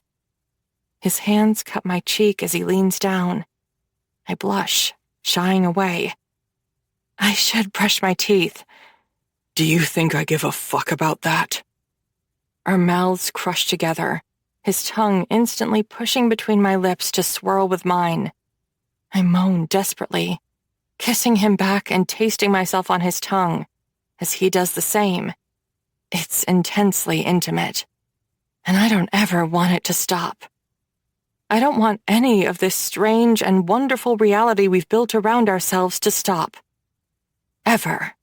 His hands cup my cheek as he leans down. I blush, shying away. I should brush my teeth. Do you think I give a fuck about that? Our mouths crush together, his tongue instantly pushing between my lips to swirl with mine. I moan desperately, kissing him back and tasting myself on his tongue, as he does the same. It's intensely intimate, and I don't ever want it to stop. I don't want any of this strange and wonderful reality we've built around ourselves to stop. Ever.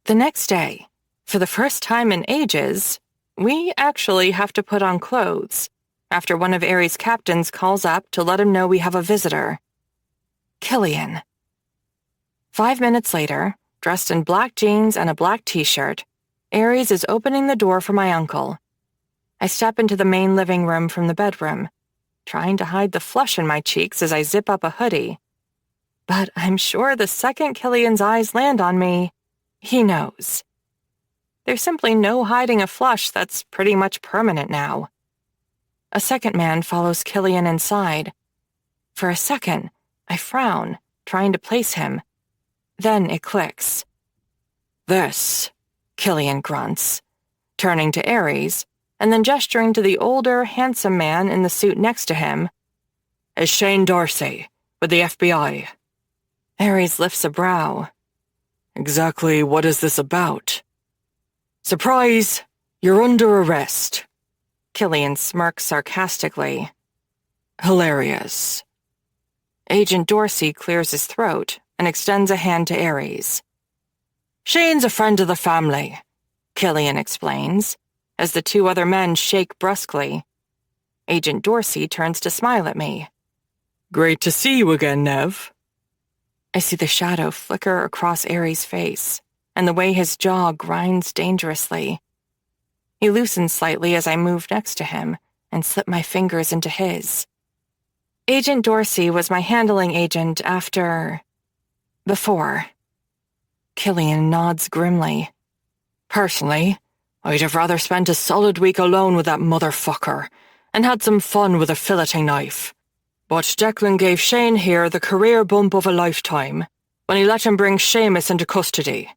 The next day, for the first time in ages, we actually have to put on clothes after one of Ares' captains calls up to let him know we have a visitor. Killian. 5 minutes later, dressed in black jeans and a black t-shirt, Ares is opening the door for my uncle. I step into the main living room from the bedroom, trying to hide the flush in my cheeks as I zip up a hoodie. But I'm sure the second Killian's eyes land on me, he knows. There's simply no hiding a flush that's pretty much permanent now. A second man follows Killian inside. For a second, I frown, trying to place him. Then it clicks. This, Killian grunts, turning to Ares, and then gesturing to the older, handsome man in the suit next to him, is Shane Dorsey, with the FBI. Ares lifts a brow. Exactly what is this about? Surprise! You're under arrest. Killian smirks sarcastically. Hilarious. Agent Dorsey clears his throat and extends a hand to Ares. Shane's a friend of the family, Killian explains, as the two other men shake brusquely. Agent Dorsey turns to smile at me. Great to see you again, Nev. I see the shadow flicker across Ares' face, and the way his jaw grinds dangerously. He loosens slightly as I move next to him and slip my fingers into his. Agent Dorsey was my handling agent before. Killian nods grimly. Personally, I'd have rather spent a solid week alone with that motherfucker and had some fun with a filleting knife. But Declan gave Shane here the career bump of a lifetime when he let him bring Seamus into custody.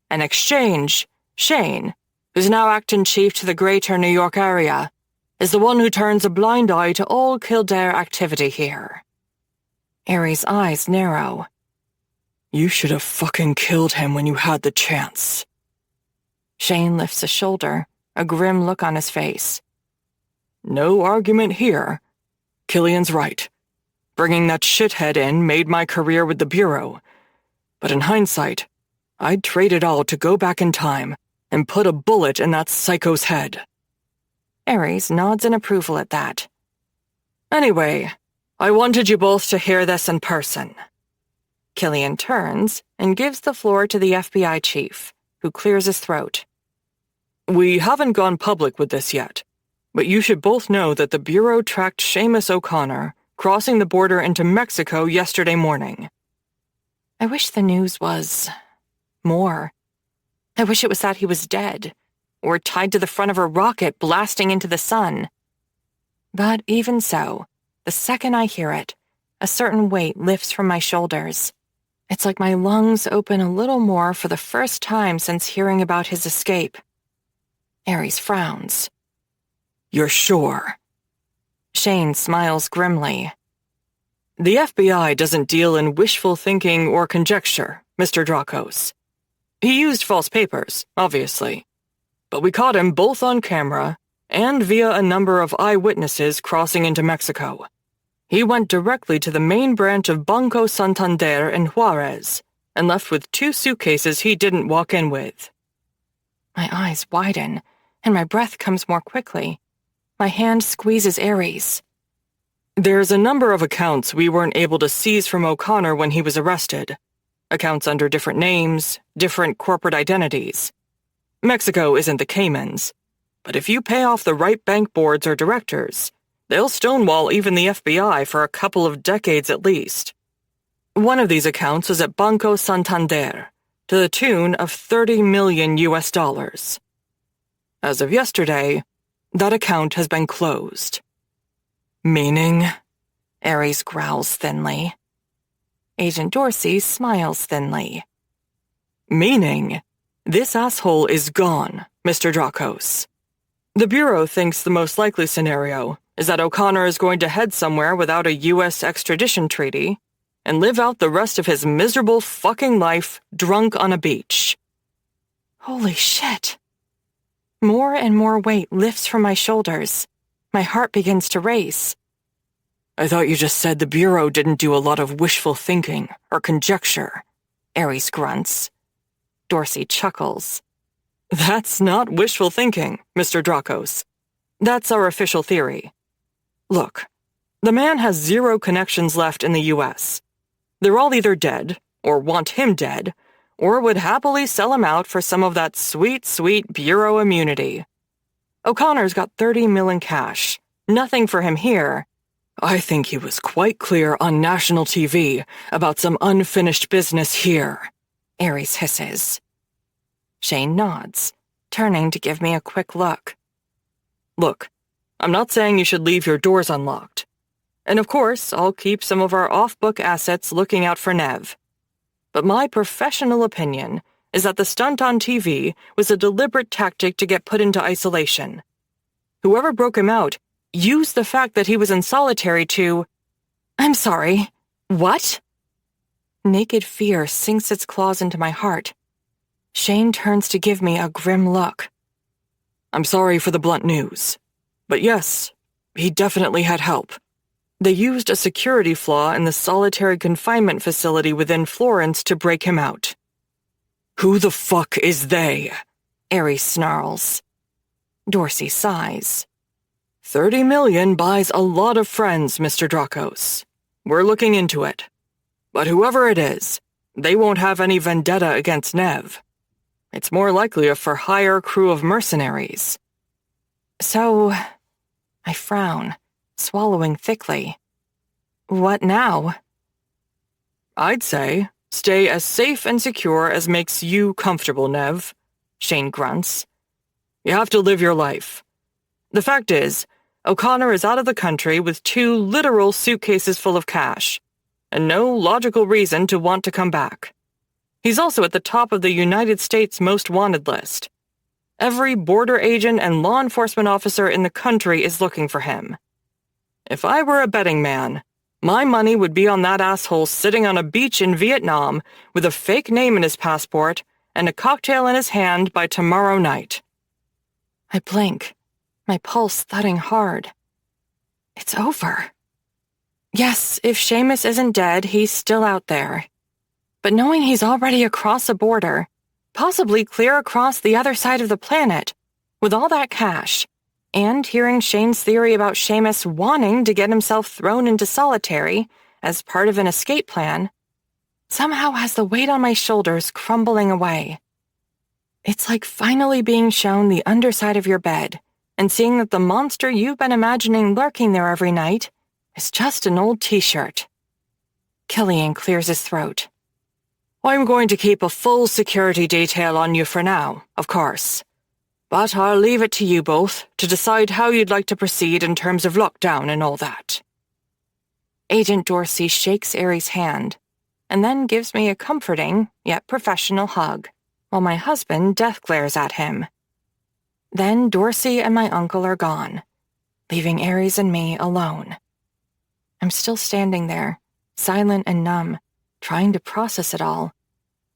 In exchange, Shane, who's now acting chief to the greater New York area, is the one who turns a blind eye to all Kildare activity here. Ares' eyes narrow. You should have fucking killed him when you had the chance. Shane lifts a shoulder, a grim look on his face. No argument here. Killian's right. Bringing that shithead in made my career with the Bureau. But in hindsight, I'd trade it all to go back in time and put a bullet in that psycho's head. Ares nods in approval at that. Anyway, I wanted you both to hear this in person. Killian turns and gives the floor to the FBI chief, who clears his throat. We haven't gone public with this yet, but you should both know that the Bureau tracked Seamus O'Connor crossing the border into Mexico yesterday morning. I wish the news was more. I wish it was that he was dead, or tied to the front of a rocket blasting into the sun. But even so, the second I hear it, a certain weight lifts from my shoulders. It's like my lungs open a little more for the first time since hearing about his escape. Ares frowns. You're sure? Shane smiles grimly. The FBI doesn't deal in wishful thinking or conjecture, Mr. Drakos. He used false papers, obviously. But we caught him both on camera and via a number of eyewitnesses crossing into Mexico. He went directly to the main branch of Banco Santander in Juarez and left with 2 suitcases he didn't walk in with. My eyes widen, and my breath comes more quickly. My hand squeezes Ares. There's a number of accounts we weren't able to seize from O'Connor when he was arrested. Accounts under different names, different corporate identities. Mexico isn't the Caymans, but if you pay off the right bank boards or directors, they'll stonewall even the FBI for a couple of decades at least. One of these accounts was at Banco Santander, to the tune of $30 million US. As of yesterday, that account has been closed. Meaning? Ares growls thinly. Agent Dorsey smiles thinly. Meaning, this asshole is gone, Mr. Drakos. The Bureau thinks the most likely scenario is that O'Connor is going to head somewhere without a U.S. extradition treaty and live out the rest of his miserable fucking life drunk on a beach. Holy shit. More and more weight lifts from my shoulders. My heart begins to race. I thought you just said the Bureau didn't do a lot of wishful thinking or conjecture, Ares grunts. Dorsey chuckles. That's not wishful thinking, Mr. Drakos. That's our official theory. Look, the man has 0 connections left in the U.S. They're all either dead, or want him dead, or would happily sell him out for some of that sweet, sweet Bureau immunity. O'Connor's got $30 million in cash. Nothing for him here. I think he was quite clear on national TV about some unfinished business here, Ares hisses. Shane nods, turning to give me a quick look. Look, I'm not saying you should leave your doors unlocked. And of course, I'll keep some of our off-book assets looking out for Nev. But my professional opinion is that the stunt on TV was a deliberate tactic to get put into isolation. Whoever broke him out used the fact that he was in solitary to... I'm sorry. What? Naked fear sinks its claws into my heart. Shane turns to give me a grim look. I'm sorry for the blunt news. But yes, he definitely had help. They used a security flaw in the solitary confinement facility within Florence to break him out. Who the fuck is they? Ares snarls. Dorsey sighs. 30 million buys a lot of friends, Mr. Drakos. We're looking into it. But whoever it is, they won't have any vendetta against Nev. It's more likely a for-hire crew of mercenaries. So, I frown, swallowing thickly. What now? I'd say stay as safe and secure as makes you comfortable, Nev, Shane grunts. You have to live your life. The fact is, O'Connor is out of the country with 2 literal suitcases full of cash, and no logical reason to want to come back. He's also at the top of the United States Most Wanted list. Every border agent and law enforcement officer in the country is looking for him. If I were a betting man, my money would be on that asshole sitting on a beach in Vietnam with a fake name in his passport and a cocktail in his hand by tomorrow night. I blink, my pulse thudding hard. It's over. Yes, if Seamus isn't dead, he's still out there. But knowing he's already across a border, possibly clear across the other side of the planet, with all that cash, and hearing Shane's theory about Seamus wanting to get himself thrown into solitary as part of an escape plan, somehow has the weight on my shoulders crumbling away. It's like finally being shown the underside of your bed and seeing that the monster you've been imagining lurking there every night is just an old t-shirt. Killian clears his throat. I'm going to keep a full security detail on you for now, of course. But I'll leave it to you both to decide how you'd like to proceed in terms of lockdown and all that. Agent Dorsey shakes Ares' hand, and then gives me a comforting, yet professional hug, while my husband death glares at him. Then Dorsey and my uncle are gone, leaving Ares and me alone. I'm still standing there, silent and numb, trying to process it all,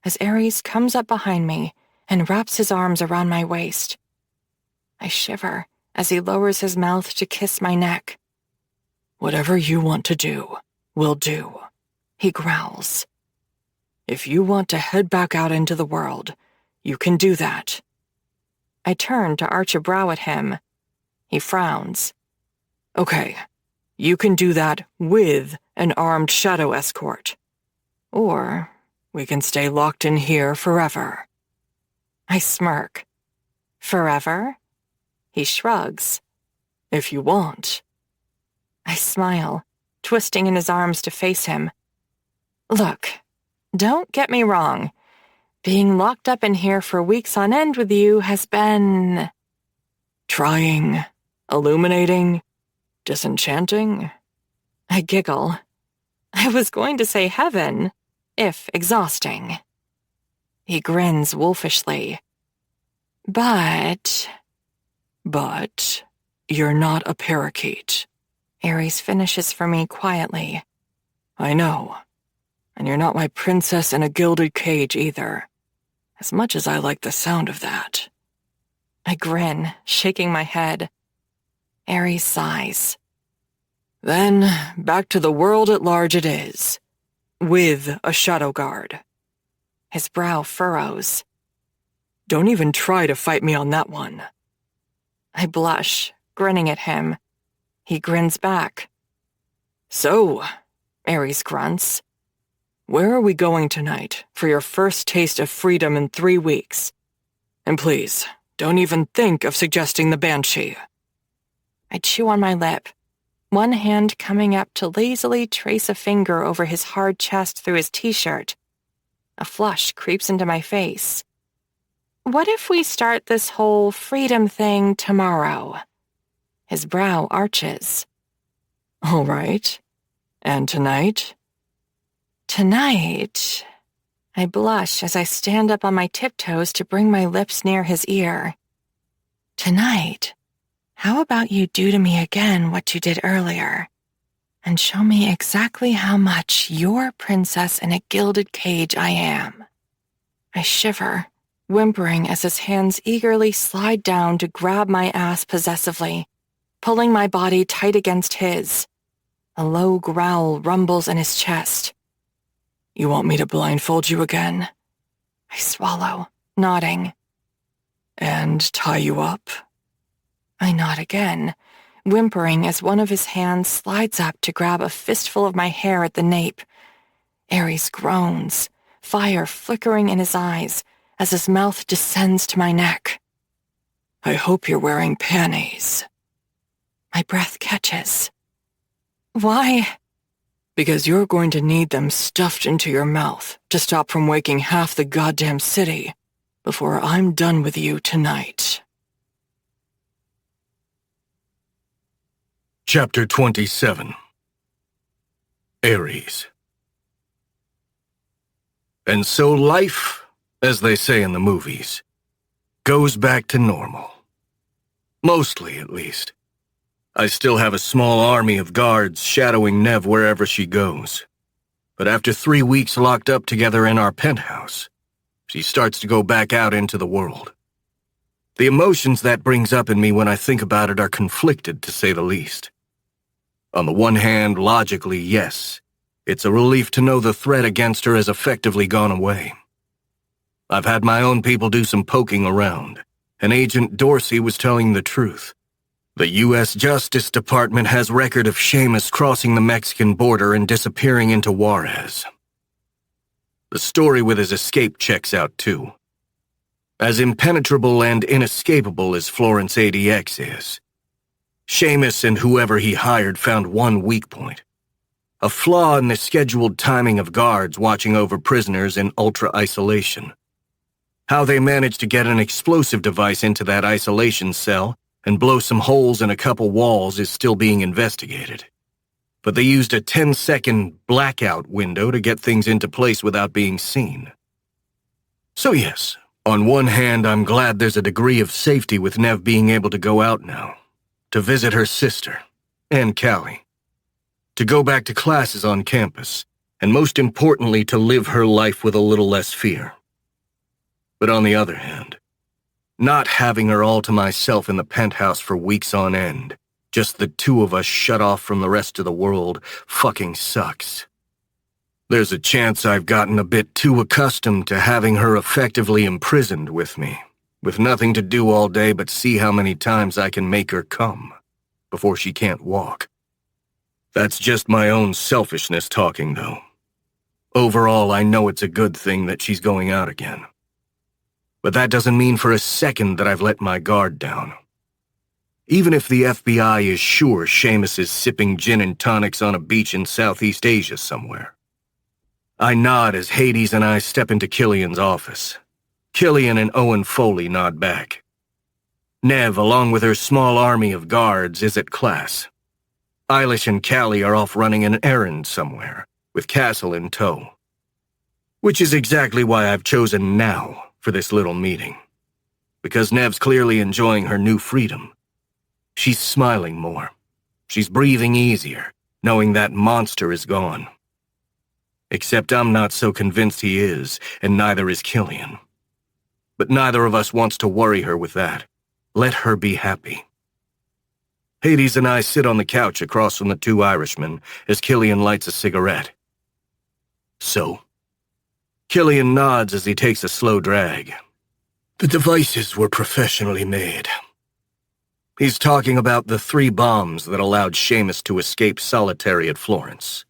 as Ares comes up behind me and wraps his arms around my waist. I shiver as he lowers his mouth to kiss my neck. Whatever you want to do, we'll do, he growls. If you want to head back out into the world, you can do that. I turn to arch a brow at him. He frowns. Okay, you can do that with an armed shadow escort. Or We can stay locked in here forever. I smirk. Forever? He shrugs. If you want. I smile, twisting in his arms to face him. Look, don't get me wrong. Being locked up in here for weeks on end with you has been... trying, illuminating, disenchanting. I giggle. I was going to say heaven, if exhausting. He grins wolfishly. But you're not a parakeet. Ares finishes for me quietly. I know. And you're not my princess in a gilded cage either. As much as I like the sound of that. I grin, shaking my head. Ares sighs. Then, back to the world at large it is. With a shadow guard. His brow furrows. Don't even try to fight me on that one. I blush, grinning at him. He grins back. So, Ares grunts. Where are we going tonight for your first taste of freedom in 3 weeks? And please, don't even think of suggesting the Banshee. I chew on my lip, one hand coming up to lazily trace a finger over his hard chest through his t-shirt. A flush creeps into my face. What if we start this whole freedom thing tomorrow? His brow arches. All right. And tonight? Tonight... I blush as I stand up on my tiptoes to bring my lips near his ear. Tonight, how about you do to me again what you did earlier, and show me exactly how much your princess in a gilded cage I am? I shiver, whimpering as his hands eagerly slide down to grab my ass possessively, pulling my body tight against his. A low growl rumbles in his chest. You want me to blindfold you again? I swallow, nodding. And tie you up? I nod again, whimpering as one of his hands slides up to grab a fistful of my hair at the nape. Ares groans, fire flickering in his eyes as his mouth descends to my neck. I hope you're wearing panties. My breath catches. Why? Because you're going to need them stuffed into your mouth to stop from waking half the goddamn city before I'm done with you tonight. Chapter 27. Ares. And so life, as they say in the movies, goes back to normal. Mostly, at least. I still have a small army of guards shadowing Nev wherever she goes. But after 3 weeks locked up together in our penthouse, she starts to go back out into the world. The emotions that brings up in me when I think about it are conflicted, to say the least. On the one hand, logically, yes, it's a relief to know the threat against her has effectively gone away. I've had my own people do some poking around, and Agent Dorsey was telling the truth. The U.S. Justice Department has record of Seamus crossing the Mexican border and disappearing into Juarez. The story with his escape checks out, too. As impenetrable and inescapable as Florence ADX is, Seamus and whoever he hired found one weak point. A flaw in the scheduled timing of guards watching over prisoners in ultra-isolation. How they managed to get an explosive device into that isolation cell and blow some holes in a couple walls is still being investigated. But they used a 10-second blackout window to get things into place without being seen. So yes, on one hand, I'm glad there's a degree of safety with Nev being able to go out now, to visit her sister, and Callie, to go back to classes on campus, and most importantly, to live her life with a little less fear. But on the other hand, not having her all to myself in the penthouse for weeks on end, just the two of us shut off from the rest of the world, fucking sucks. There's a chance I've gotten a bit too accustomed to having her effectively imprisoned with me, with nothing to do all day but see how many times I can make her come, before she can't walk. That's just my own selfishness talking, though. Overall, I know it's a good thing that she's going out again. But that doesn't mean for a second that I've let my guard down. Even if the FBI is sure Seamus is sipping gin and tonics on a beach in Southeast Asia somewhere. I nod as Hades and I step into Killian's office. Killian and Owen Foley nod back. Nev, along with her small army of guards, is at class. Eilish and Callie are off running an errand somewhere, with Castle in tow. Which is exactly why I've chosen now for this little meeting. Because Nev's clearly enjoying her new freedom. She's smiling more. She's breathing easier, knowing that monster is gone. Except I'm not so convinced he is, and neither is Killian. But neither of us wants to worry her with that. Let her be happy. Hades and I sit on the couch across from the two Irishmen as Killian lights a cigarette. So? Killian nods as he takes a slow drag. The devices were professionally made. He's talking about the 3 bombs that allowed Seamus to escape solitary at Florence.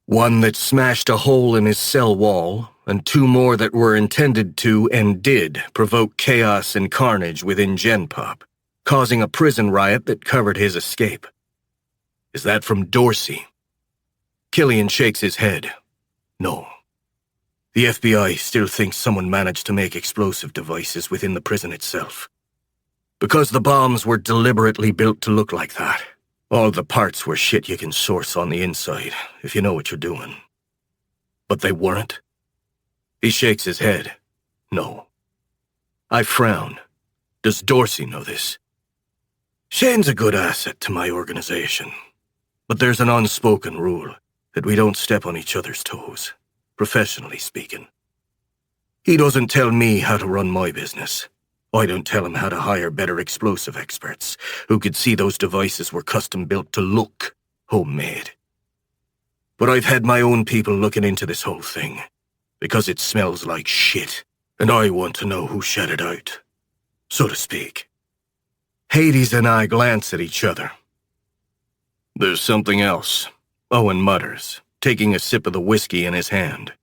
One that smashed a hole in his cell wall, and 2 more that were intended to, and did, provoke chaos and carnage within Genpop, causing a prison riot that covered his escape. Is that from Dorsey? Killian shakes his head. No. The FBI still thinks someone managed to make explosive devices within the prison itself. Because the bombs were deliberately built to look like that. All the parts were shit you can source on the inside, if you know what you're doing. But they weren't? He shakes his head. No. I frown. Does Dorsey know this? Shane's a good asset to my organization. But there's an unspoken rule that we don't step on each other's toes, professionally speaking. He doesn't tell me how to run my business. I don't tell him how to hire better explosive experts who could see those devices were custom-built to look homemade. But I've had my own people looking into this whole thing, because it smells like shit, and I want to know who shut it out, so to speak. Hades and I glance at each other. There's something else, Owen mutters, taking a sip of the whiskey in his hand.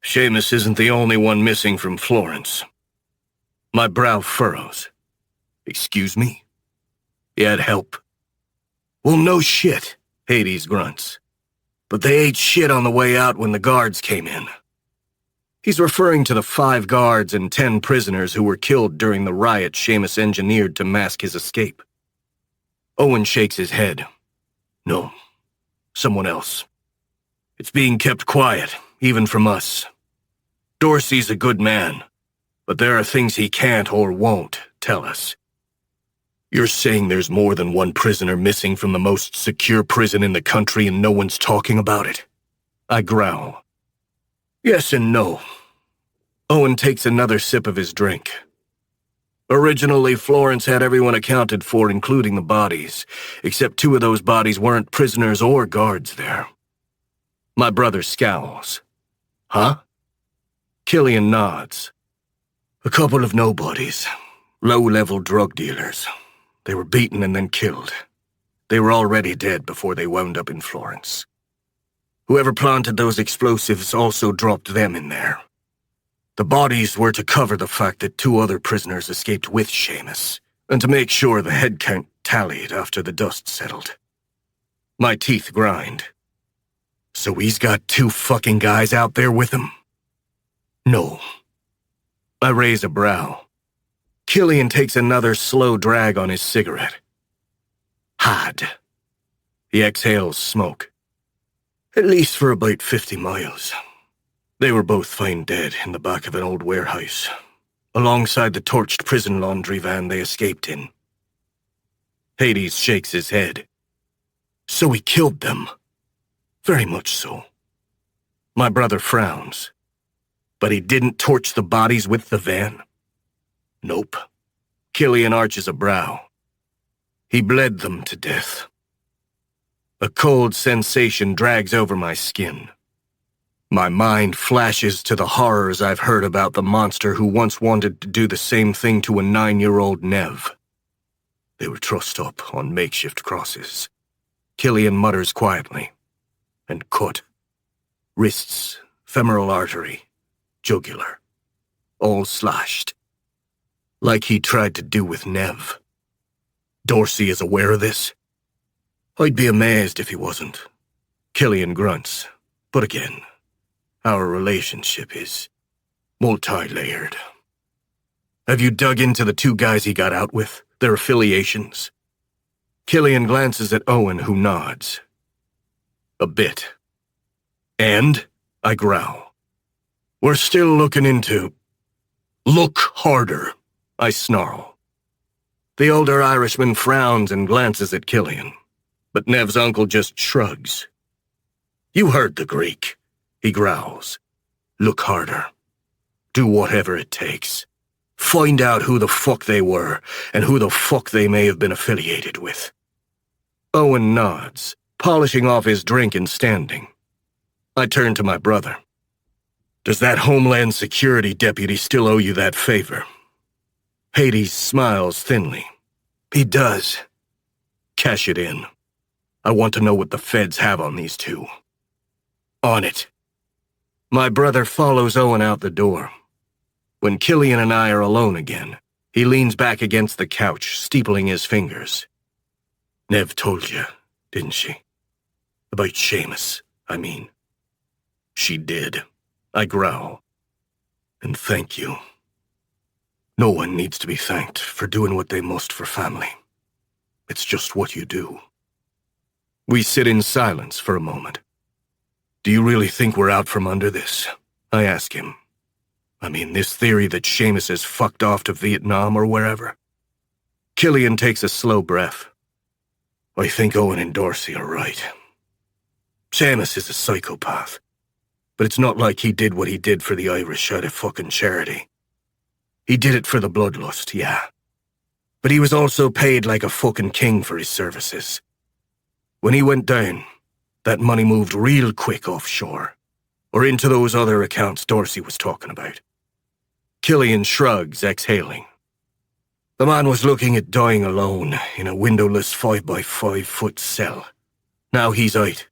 Seamus isn't the only one missing from Florence. My brow furrows. Excuse me? He had help. Well, no shit, Hades grunts. But they ate shit on the way out when the guards came in. He's referring to the 5 guards and 10 prisoners who were killed during the riot Seamus engineered to mask his escape. Owen shakes his head. No, someone else. It's being kept quiet, even from us. Dorsey's a good man. But there are things he can't or won't tell us. You're saying there's more than one prisoner missing from the most secure prison in the country and no one's talking about it? I growl. Yes and no. Owen takes another sip of his drink. Originally, Florence had everyone accounted for, including the bodies, except 2 of those bodies weren't prisoners or guards there. My brother scowls. Huh? Killian nods. A couple of nobodies. Low-level drug dealers. They were beaten and then killed. They were already dead before they wound up in Florence. Whoever planted those explosives also dropped them in there. The bodies were to cover the fact that 2 other prisoners escaped with Seamus, and to make sure the head count tallied after the dust settled. My teeth grind. So he's got 2 fucking guys out there with him? No. I raise a brow. Killian takes another slow drag on his cigarette. Had. He exhales smoke. At least for about 50 miles. They were both found dead in the back of an old warehouse, alongside the torched prison laundry van they escaped in. Hades shakes his head. So he killed them. Very much so. My brother frowns. But he didn't torch the bodies with the van? Nope. Killian arches a brow. He bled them to death. A cold sensation drags over my skin. My mind flashes to the horrors I've heard about the monster who once wanted to do the same thing to a 9-year-old Nev. They were trussed up on makeshift crosses. Killian mutters quietly. And cut. Wrists femoral artery, jugular, all slashed. Like he tried to do with Nev. Dorsey is aware of this? I'd be amazed if he wasn't. Killian grunts. But again, our relationship is multi-layered. Have you dug into the two guys he got out with, their affiliations? Killian glances at Owen, who nods. A bit. And? I growl. We're still looking into... Look harder, I snarl. The older Irishman frowns and glances at Killian, but Nev's uncle just shrugs. You heard the Greek, he growls. Look harder. Do whatever it takes. Find out who the fuck they were, and who the fuck they may have been affiliated with. Owen nods, polishing off his drink and standing. I turn to my brother. Does that Homeland Security deputy still owe you that favor? Hades smiles thinly. He does. Cash it in. I want to know what the feds have on these two. On it. My brother follows Owen out the door. When Killian and I are alone again, he leans back against the couch, steepling his fingers. Nev told you, didn't she? About Seamus, I mean. She did. I growl. And thank you. No one needs to be thanked for doing what they must for family. It's just what you do. We sit in silence for a moment. Do you really think we're out from under this? I ask him. I mean, this theory that Seamus has fucked off to Vietnam or wherever. Killian takes a slow breath. I think Owen and Dorsey are right. Seamus is a psychopath. But it's not like he did what he did for the Irish out of fucking charity. He did it for the bloodlust, yeah. But he was also paid like a fucking king for his services. When he went down, that money moved real quick offshore, or into those other accounts Dorsey was talking about. Killian shrugs, exhaling. The man was looking at dying alone in a windowless 5-by-5-foot cell. Now he's out,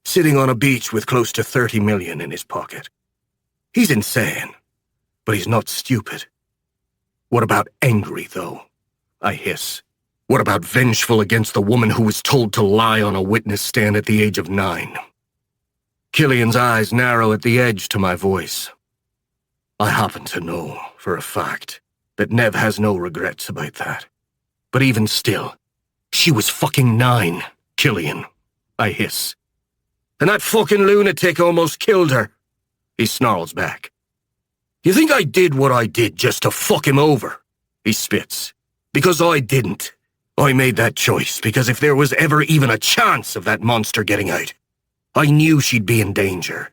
sitting on a beach with close to 30 million in his pocket. He's insane, but he's not stupid. What about angry, though? I hiss. What about vengeful against the woman who was told to lie on a witness stand at the age of 9? Killian's eyes narrow at the edge to my voice. I happen to know, for a fact, that Nev has no regrets about that. But even still, she was fucking 9, Killian. I hiss. And that fucking lunatic almost killed her. He snarls back. You think I did what I did just to fuck him over? He spits. Because I didn't. I made that choice because if there was ever even a chance of that monster getting out, I knew she'd be in danger.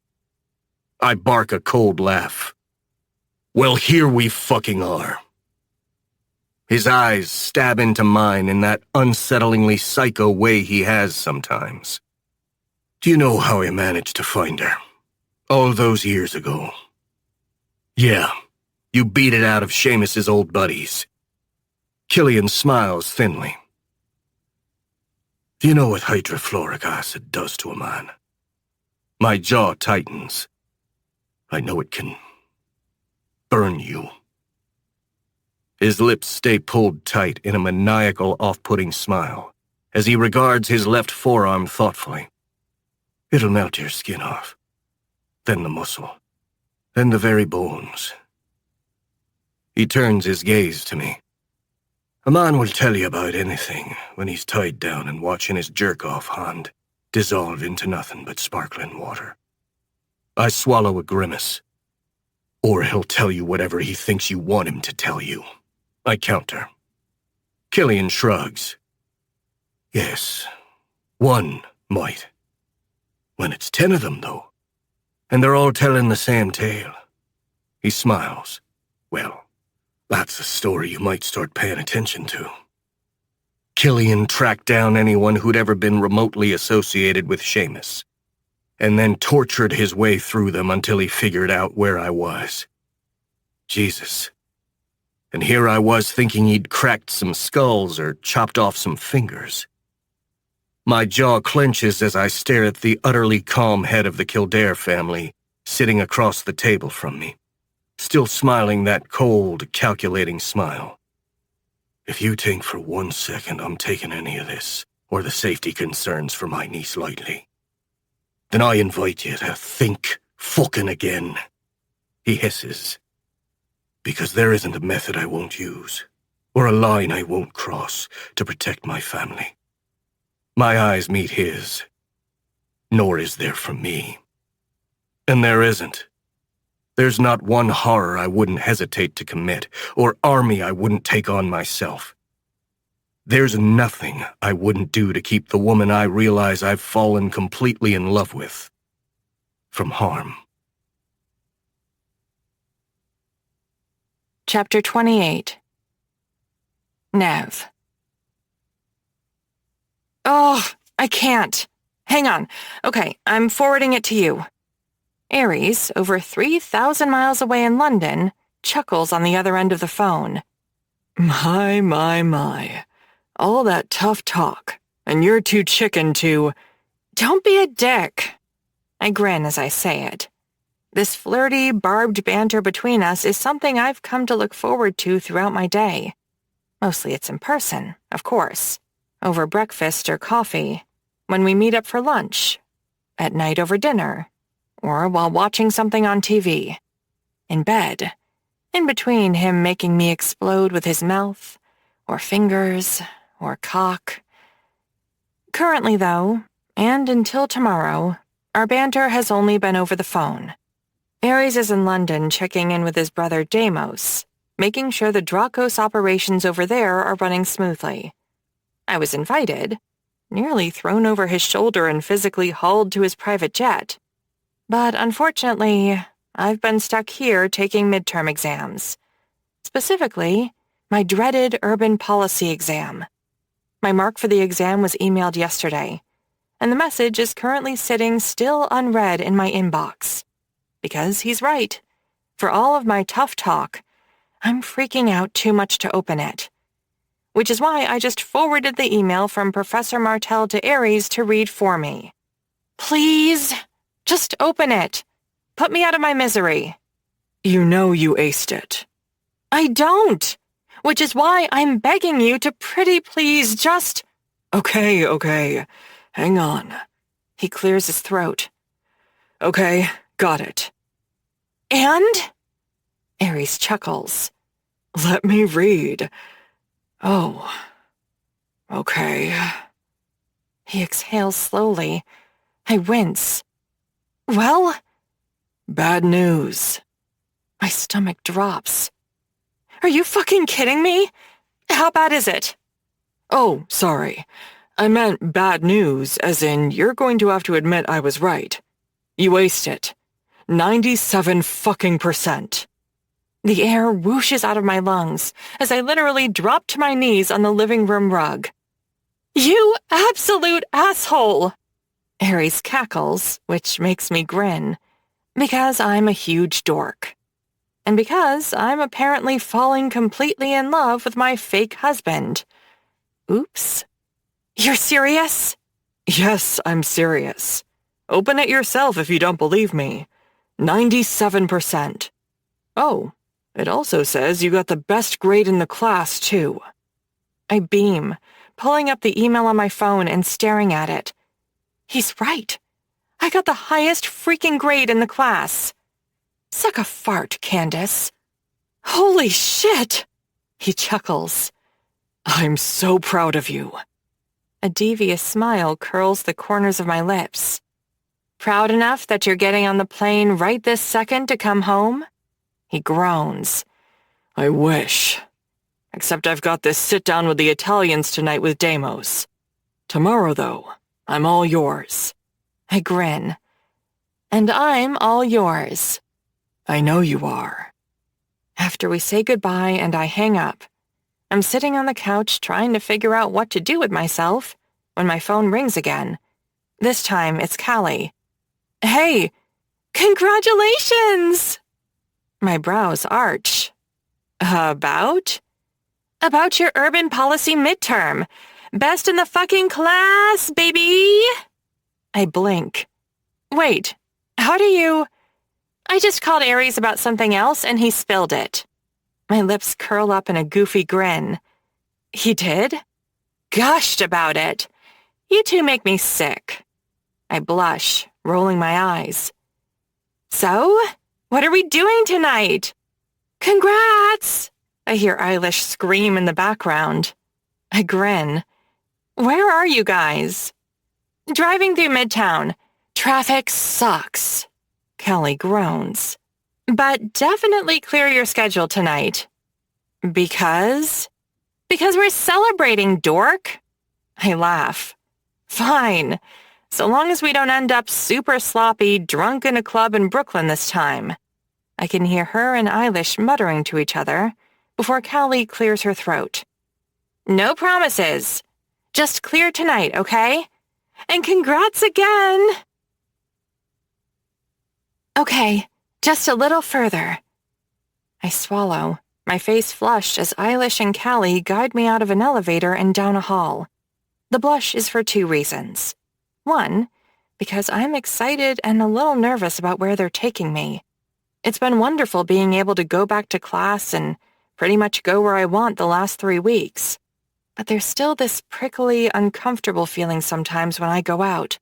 I bark a cold laugh. Well, here we fucking are. His eyes stab into mine in that unsettlingly psycho way he has sometimes. Do you know how I managed to find her? All those years ago. Yeah, you beat it out of Seamus's old buddies. Killian smiles thinly. Do you know what hydrofluoric acid does to a man? My jaw tightens. I know it can burn you. His lips stay pulled tight in a maniacal, off-putting smile as he regards his left forearm thoughtfully. It'll melt your skin off. Then the muscle. Then the very bones. He turns his gaze to me. A man will tell you about anything when he's tied down and watching his jerk-off hand dissolve into nothing but sparkling water. I swallow a grimace. Or he'll tell you whatever he thinks you want him to tell you. I counter. Killian shrugs. Yes, one might. When it's 10 of them, though, and they're all telling the same tale. He smiles. Well, that's a story you might start paying attention to. Killian tracked down anyone who'd ever been remotely associated with Seamus, and then tortured his way through them until he figured out where I was. Jesus. And here I was thinking he'd cracked some skulls or chopped off some fingers. My jaw clenches as I stare at the utterly calm head of the Kildare family, sitting across the table from me, still smiling that cold, calculating smile. If you think for 1 second I'm taking any of this, or the safety concerns for my niece lightly, then I invite you to think fucking again, he hisses. Because there isn't a method I won't use, or a line I won't cross to protect my family. My eyes meet his, nor is there for me. And there isn't. There's not one horror I wouldn't hesitate to commit, or army I wouldn't take on myself. There's nothing I wouldn't do to keep the woman I realize I've fallen completely in love with from harm. Chapter 28. Nev. Oh, I can't. Hang on. Okay, I'm forwarding it to you. Aries, over 3,000 miles away in London, chuckles on the other end of the phone. My. All that tough talk, and you're too chicken to... Don't be a dick. I grin as I say it. This flirty, barbed banter between us is something I've come to look forward to throughout my day. Mostly it's in person, of course. Over breakfast or coffee, when we meet up for lunch, at night over dinner, or while watching something on TV. In bed, in between him making me explode with his mouth, or fingers, or cock. Currently, though, and until tomorrow, our banter has only been over the phone. Aries is in London checking in with his brother Deimos, making sure the Dracos operations over there are running smoothly. I was invited, nearly thrown over his shoulder and physically hauled to his private jet. But unfortunately, I've been stuck here taking midterm exams. Specifically, my dreaded urban policy exam. My mark for the exam was emailed yesterday, and the message is currently sitting still unread in my inbox. Because he's right. For all of my tough talk, I'm freaking out too much to open it. Which is why I just forwarded the email from Professor Martell to Aries to read for me. Please, just open it. Put me out of my misery. You know you aced it. I don't. Which is why I'm begging you to pretty please just... Okay. Hang on. He clears his throat. Okay, got it. And? Aries chuckles. Let me read. Oh. Okay. He exhales slowly. I wince. Well? Bad news. My stomach drops. Are you fucking kidding me? How bad is it? Oh, sorry. I meant bad news, as in you're going to have to admit I was right. You aced it. 97%. The air whooshes out of my lungs as I literally drop to my knees on the living room rug. You absolute asshole! Aries cackles, which makes me grin, because I'm a huge dork. And because I'm apparently falling completely in love with my fake husband. Oops. You're serious? Yes, I'm serious. Open it yourself if you don't believe me. 97%. Oh, it also says you got the best grade in the class, too. I beam, pulling up the email on my phone and staring at it. He's right. I got the highest freaking grade in the class. Suck a fart, Candace. Holy shit! He chuckles. I'm so proud of you. A devious smile curls the corners of my lips. Proud enough that you're getting on the plane right this second to come home? He groans. I wish. Except I've got this sit-down with the Italians tonight with Deimos. Tomorrow, though, I'm all yours. I grin. And I'm all yours. I know you are. After we say goodbye and I hang up, I'm sitting on the couch trying to figure out what to do with myself when my phone rings again. This time it's Callie. Hey, congratulations! My brows arch. About? About your urban policy midterm. Best in the fucking class, baby! I blink. Wait, how do you... I just called Aries about something else and he spilled it. My lips curl up in a goofy grin. He did? Gushed about it. You two make me sick. I blush, rolling my eyes. So, what are we doing tonight? Congrats! I hear Eilish scream in the background. I grin. Where are you guys? Driving through Midtown. Traffic sucks. Kelly groans. But definitely clear your schedule tonight. Because? Because we're celebrating, dork. I laugh. Fine, so long as we don't end up super sloppy, drunk in a club in Brooklyn this time. I can hear her and Eilish muttering to each other before Callie clears her throat. No promises. Just clear tonight, okay? And congrats again! Okay, just a little further. I swallow, my face flushed as Eilish and Callie guide me out of an elevator and down a hall. The blush is for 2 reasons. 1, because I'm excited and a little nervous about where they're taking me. It's been wonderful being able to go back to class and pretty much go where I want the last 3 weeks. But there's still this prickly, uncomfortable feeling sometimes when I go out,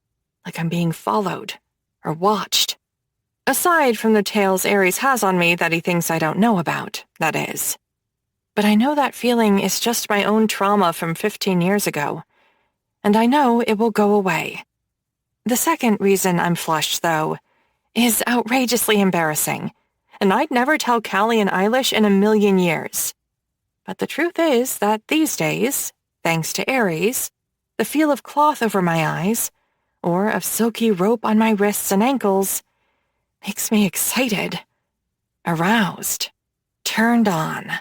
like I'm being followed or watched. Aside from the tales Aries has on me that he thinks I don't know about, that is. But I know that feeling is just my own trauma from 15 years ago, and I know it will go away. The second reason I'm flushed, though, is outrageously embarrassing, and I'd never tell Callie and Eilish in a million years. But the truth is that these days, thanks to Aries, the feel of cloth over my eyes, or of silky rope on my wrists and ankles, makes me excited, aroused, turned on.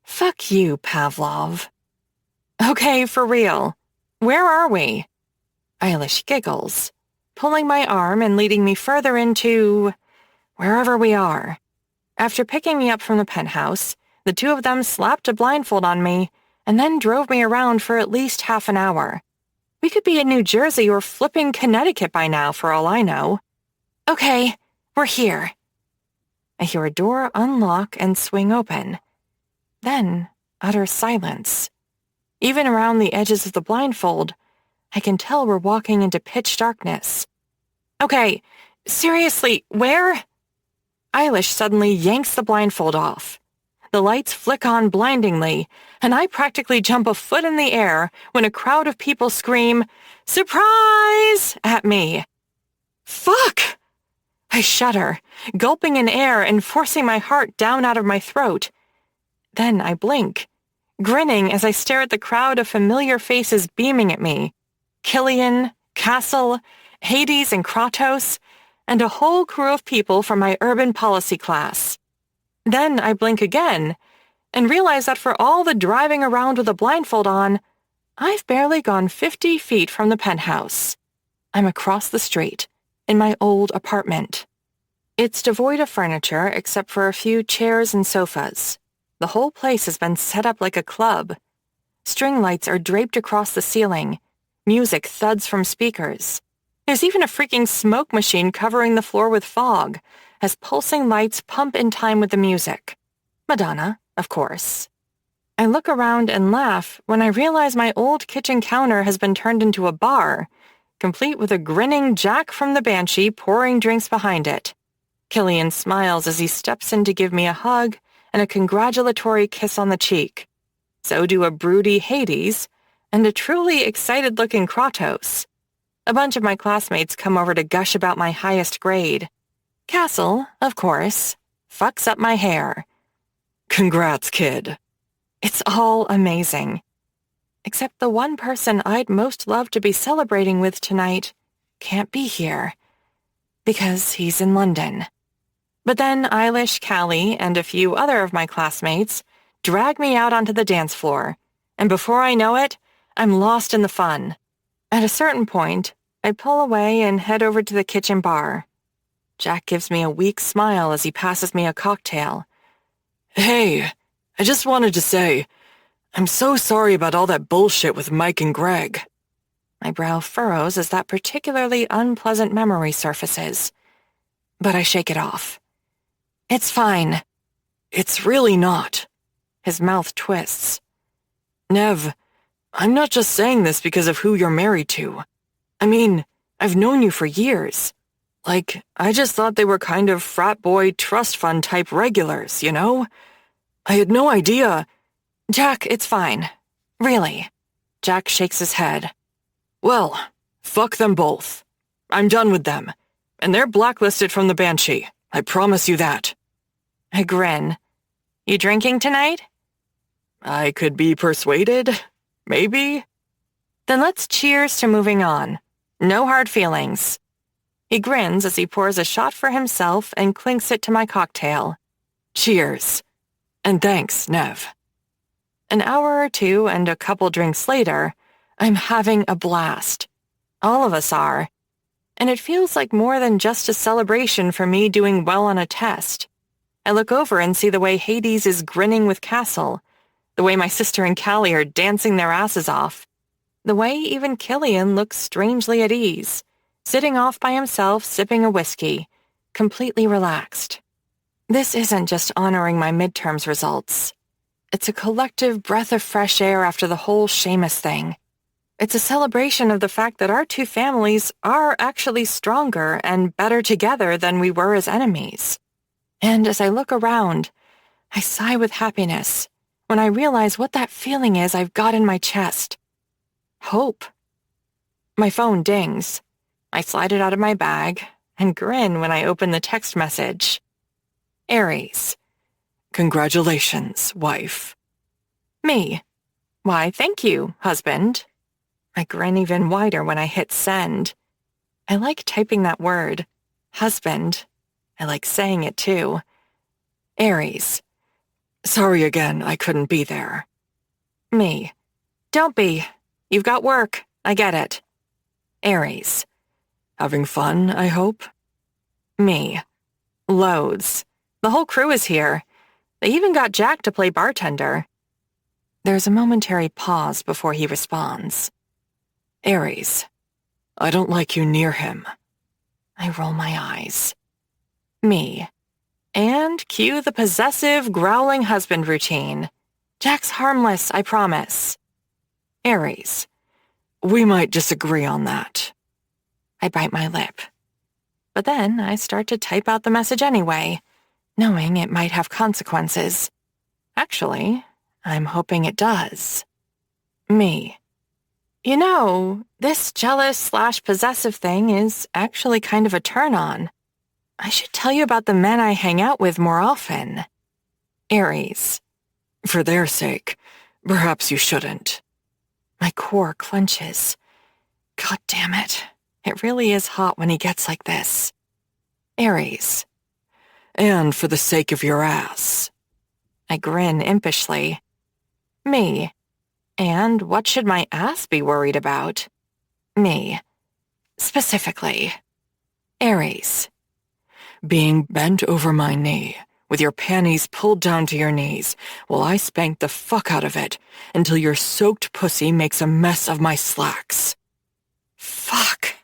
Fuck you, Pavlov. Okay, for real. Where are we? Eilish giggles, pulling my arm and leading me further into wherever we are. After picking me up from the penthouse, the 2 of them slapped a blindfold on me and then drove me around for at least half an hour. We could be in New Jersey or flipping Connecticut by now, for all I know. Okay, we're here. I hear a door unlock and swing open. Then, utter silence. Even around the edges of the blindfold, I can tell we're walking into pitch darkness. Okay, seriously, where? Eilish suddenly yanks the blindfold off. The lights flick on blindingly, and I practically jump a foot in the air when a crowd of people scream, "Surprise!" at me. Fuck! I shudder, gulping in air and forcing my heart down out of my throat. Then I blink, grinning as I stare at the crowd of familiar faces beaming at me. Killian, Castle, Hades and Kratos, and a whole crew of people from my urban policy class. Then I blink again and realize that for all the driving around with a blindfold on, I've barely gone 50 feet from the penthouse. I'm across the street, in my old apartment. It's devoid of furniture except for a few chairs and sofas. The whole place has been set up like a club. String lights are draped across the ceiling. Music thuds from speakers. There's even a freaking smoke machine covering the floor with fog, as pulsing lights pump in time with the music. Madonna, of course. I look around and laugh when I realize my old kitchen counter has been turned into a bar, complete with a grinning Jack from the Banshee pouring drinks behind it. Killian smiles as he steps in to give me a hug and a congratulatory kiss on the cheek. So do a broody Hades and a truly excited-looking Kratos. A bunch of my classmates come over to gush about my highest grade. Castle, of course, fucks up my hair. Congrats, kid. It's all amazing. Except the one person I'd most love to be celebrating with tonight can't be here, because he's in London. But then Eilish, Callie, and a few other of my classmates drag me out onto the dance floor, and before I know it, I'm lost in the fun. At a certain point, I pull away and head over to the kitchen bar. Jack gives me a weak smile as he passes me a cocktail. Hey, I just wanted to say, I'm so sorry about all that bullshit with Mike and Greg. My brow furrows as that particularly unpleasant memory surfaces. but I shake it off. It's fine. It's really not. His mouth twists. Nev, I'm not just saying this because of who you're married to. I mean, I've known you for years. Like, I just thought they were kind of frat boy trust fund type regulars, you know? I had no idea. Jack, it's fine. Really. Jack shakes his head. Well, fuck them both. I'm done with them. And they're blacklisted from the Banshee. I promise you that. I grin. You drinking tonight? I could be persuaded. Maybe. Then let's cheers to moving on. No hard feelings. He grins as he pours a shot for himself and clinks it to my cocktail. Cheers. And thanks, Nev. An hour or two and a couple drinks later, I'm having a blast. All of us are. And it feels like more than just a celebration for me doing well on a test. I look over and see the way Hades is grinning with Castle, the way my sister and Callie are dancing their asses off, the way even Killian looks strangely at ease, sitting off by himself sipping a whiskey, completely relaxed. This isn't just honoring my midterms results. It's a collective breath of fresh air after the whole Seamus thing. It's a celebration of the fact that our two families are actually stronger and better together than we were as enemies. And as I look around, I sigh with happiness when I realize what that feeling is I've got in my chest. Hope. My phone dings. I slide it out of my bag and grin when I open the text message. Aries. Congratulations, wife. Me. Why, thank you, husband. I grin even wider when I hit send. I like typing that word. Husband. I like saying it too. Aries. Sorry again, I couldn't be there. Me. Don't be. You've got work. I get it. Aries. Having fun, I hope? Me. Loads. The whole crew is here. They even got Jack to play bartender. There's a momentary pause before he responds. Aries. I don't like you near him. I roll my eyes. Me. And cue the possessive, growling husband routine. Jack's harmless, I promise. Aries. We might disagree on that. I bite my lip. But then I start to type out the message anyway, knowing it might have consequences. Actually, I'm hoping it does. Me. You know, this jealous/possessive thing is actually kind of a turn-on. I should tell you about the men I hang out with more often. Aries. For their sake, perhaps you shouldn't. My core clenches. God damn it. It really is hot when he gets like this. Aries. And for the sake of your ass. I grin impishly. Me. And what should my ass be worried about? Me. Specifically. Aries. Being bent over my knee, with your panties pulled down to your knees, while I spank the fuck out of it until your soaked pussy makes a mess of my slacks. Fuck.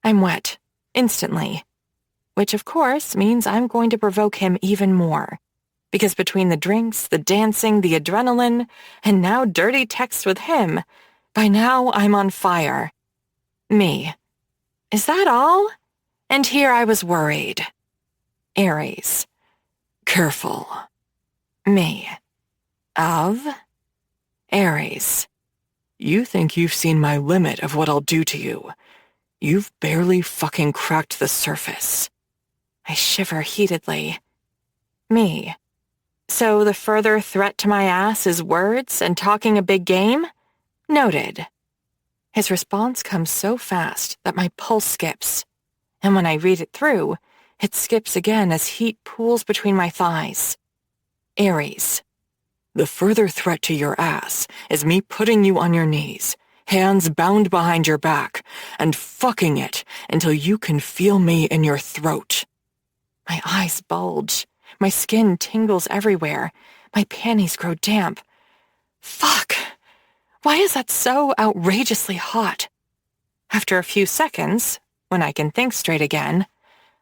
I'm wet. Instantly. Which of course means I'm going to provoke him even more. Because between the drinks, the dancing, the adrenaline, and now dirty texts with him, by now I'm on fire. Me. Is that all? And here I was worried. Aries. Careful. Me. Of? Aries. You think you've seen my limit of what I'll do to you. You've barely fucking cracked the surface. I shiver heatedly. Me. So the further threat to my ass is words and talking a big game? Noted. His response comes so fast that my pulse skips. And when I read it through, it skips again as heat pools between my thighs. Aries. The further threat to your ass is me putting you on your knees, hands bound behind your back, and fucking it until you can feel me in your throat. My eyes bulge. My skin tingles everywhere. My panties grow damp. Fuck! Why is that so outrageously hot? After a few seconds, when I can think straight again,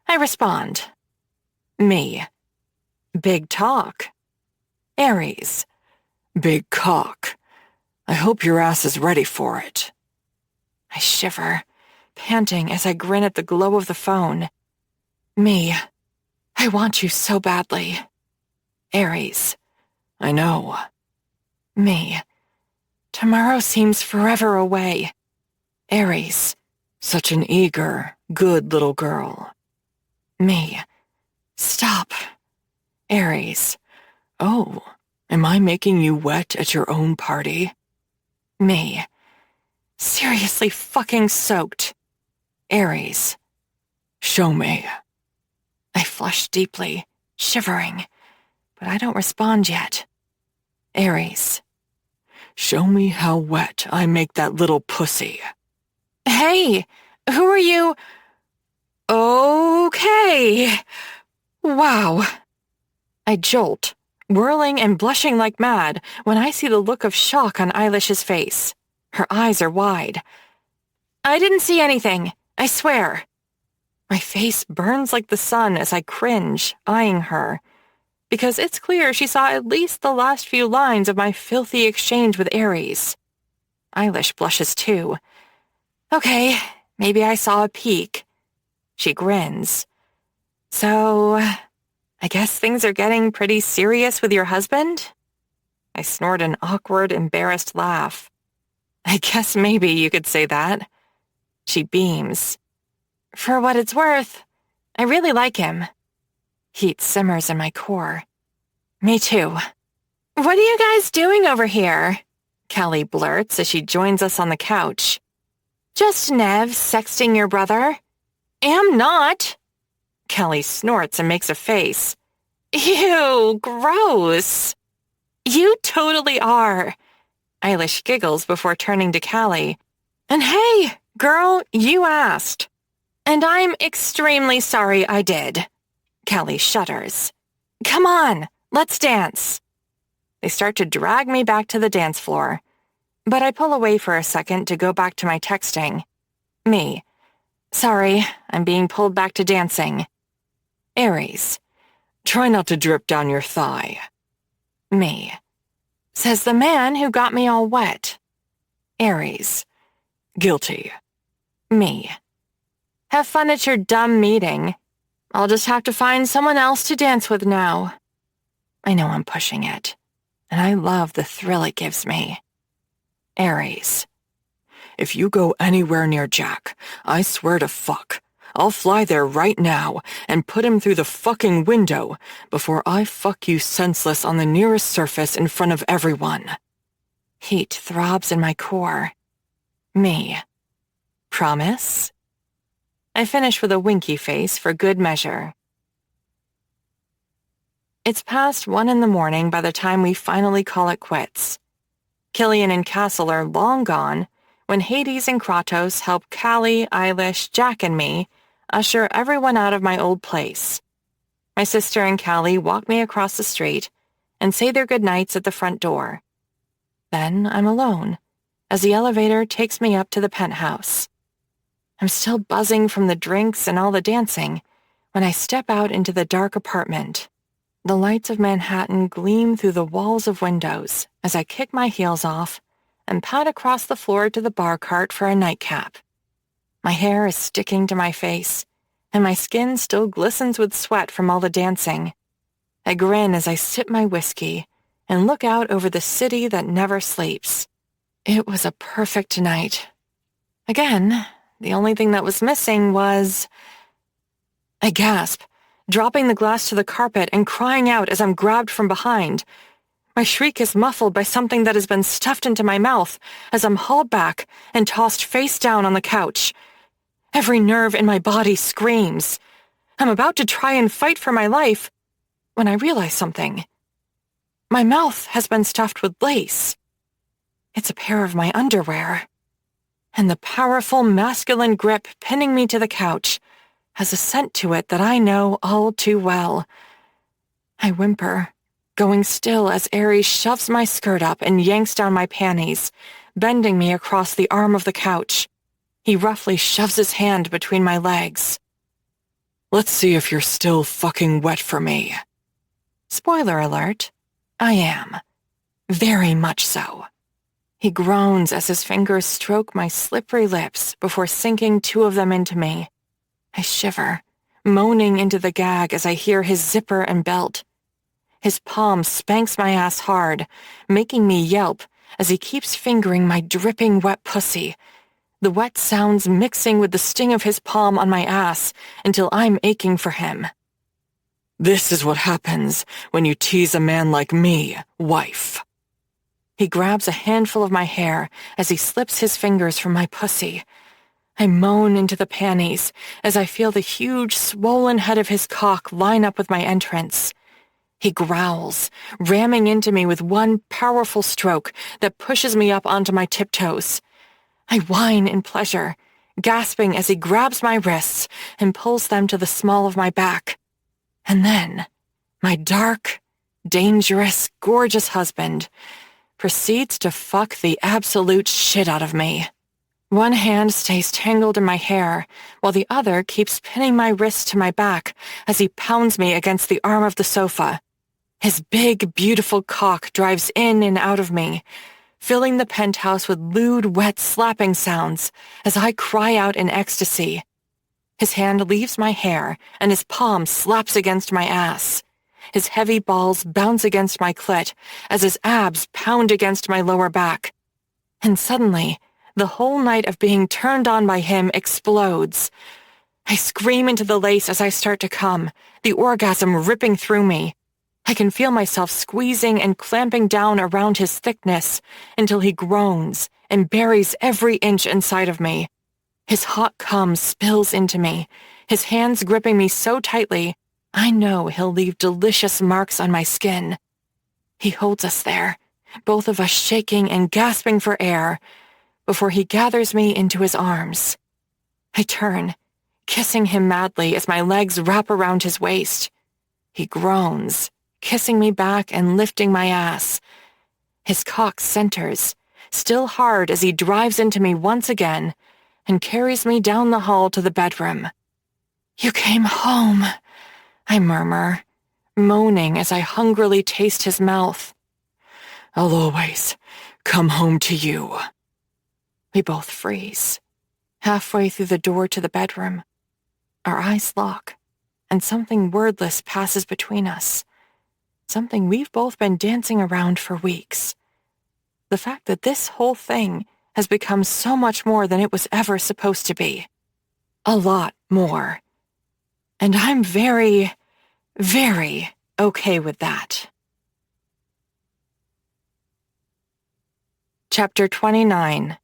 I respond. Me. Big talk. Aries. Big cock. I hope your ass is ready for it. I shiver, panting as I grin at the glow of the phone. Me. I want you so badly. Aries. I know. Me. Tomorrow seems forever away. Aries. Such an eager, good little girl. Me. Stop. Aries. Oh, am I making you wet at your own party? Me. Seriously fucking soaked. Aries. Show me. I flush deeply, shivering, but I don't respond yet. Aries. Show me how wet I make that little pussy. Hey, who are you? Okay. Wow. I jolt, whirling and blushing like mad when I see the look of shock on Eilish's face. Her eyes are wide. I didn't see anything, I swear. My face burns like the sun as I cringe, eyeing her, because it's clear she saw at least the last few lines of my filthy exchange with Aries. Eilish blushes too. Okay, maybe I saw a peek. She grins. So, I guess things are getting pretty serious with your husband? I snort an awkward, embarrassed laugh. I guess maybe you could say that. She beams. For what it's worth, I really like him. Heat simmers in my core. Me too. What are you guys doing over here? Callie blurts as she joins us on the couch. Just Nev sexting your brother. Am not. Callie snorts and makes a face. Ew, gross. You totally are. Eilish giggles before turning to Callie. And hey, girl, you asked. And I'm extremely sorry I did. Callie shudders. Come on, let's dance. They start to drag me back to the dance floor, but I pull away for a second to go back to my texting. Me. Sorry, I'm being pulled back to dancing. Aries. Try not to drip down your thigh. Me. Says the man who got me all wet. Aries. Guilty. Me. Have fun at your dumb meeting. I'll just have to find someone else to dance with now. I know I'm pushing it, and I love the thrill it gives me. Aries. If you go anywhere near Jack, I swear to fuck, I'll fly there right now and put him through the fucking window before I fuck you senseless on the nearest surface in front of everyone. Heat throbs in my core. Me. Promise? I finish with a winky face for good measure. It's past 1 a.m. by the time we finally call it quits. Killian and Castle are long gone when Hades and Kratos help Callie, Eilish, Jack, and me usher everyone out of my old place. My sister and Callie walk me across the street and say their goodnights at the front door. Then I'm alone, as the elevator takes me up to the penthouse. I'm still buzzing from the drinks and all the dancing when I step out into the dark apartment. The lights of Manhattan gleam through the walls of windows as I kick my heels off and pad across the floor to the bar cart for a nightcap. My hair is sticking to my face, and my skin still glistens with sweat from all the dancing. I grin as I sip my whiskey and look out over the city that never sleeps. It was a perfect night. Again, the only thing that was missing was... I gasp, dropping the glass to the carpet and crying out as I'm grabbed from behind. My shriek is muffled by something that has been stuffed into my mouth as I'm hauled back and tossed face down on the couch. Every nerve in my body screams. I'm about to try and fight for my life when I realize something. My mouth has been stuffed with lace. It's a pair of my underwear. And the powerful masculine grip pinning me to the couch has a scent to it that I know all too well. I whimper, going still as Aries shoves my skirt up and yanks down my panties, bending me across the arm of the couch. He roughly shoves his hand between my legs. Let's see if you're still fucking wet for me. Spoiler alert, I am. Very much so. He groans as his fingers stroke my slippery lips before sinking 2 of them into me. I shiver, moaning into the gag as I hear his zipper and belt. His palm spanks my ass hard, making me yelp as he keeps fingering my dripping wet pussy, the wet sounds mixing with the sting of his palm on my ass until I'm aching for him. This is what happens when you tease a man like me, wife. He grabs a handful of my hair as he slips his fingers from my pussy. I moan into the panties as I feel the huge, swollen head of his cock line up with my entrance. He growls, ramming into me with one powerful stroke that pushes me up onto my tiptoes. I whine in pleasure, gasping as he grabs my wrists and pulls them to the small of my back. And then, my dark, dangerous, gorgeous husband proceeds to fuck the absolute shit out of me. One hand stays tangled in my hair, while the other keeps pinning my wrist to my back as he pounds me against the arm of the sofa. His big, beautiful cock drives in and out of me, filling the penthouse with lewd, wet slapping sounds as I cry out in ecstasy. His hand leaves my hair, and his palm slaps against my ass. His heavy balls bounce against my clit as his abs pound against my lower back. And suddenly, the whole night of being turned on by him explodes. I scream into the lace as I start to come, the orgasm ripping through me. I can feel myself squeezing and clamping down around his thickness until he groans and buries every inch inside of me. His hot cum spills into me, his hands gripping me so tightly, I know he'll leave delicious marks on my skin. He holds us there, both of us shaking and gasping for air, before he gathers me into his arms. I turn, kissing him madly as my legs wrap around his waist. He groans, kissing me back and lifting my ass. His cock centers, still hard as he drives into me once again and carries me down the hall to the bedroom. "You came home," I murmur, moaning as I hungrily taste his mouth. "I'll always come home to you." We both freeze, halfway through the door to the bedroom. Our eyes lock, and something wordless passes between us. Something we've both been dancing around for weeks. The fact that this whole thing has become so much more than it was ever supposed to be. A lot more. And I'm very, very okay with that. Chapter 29.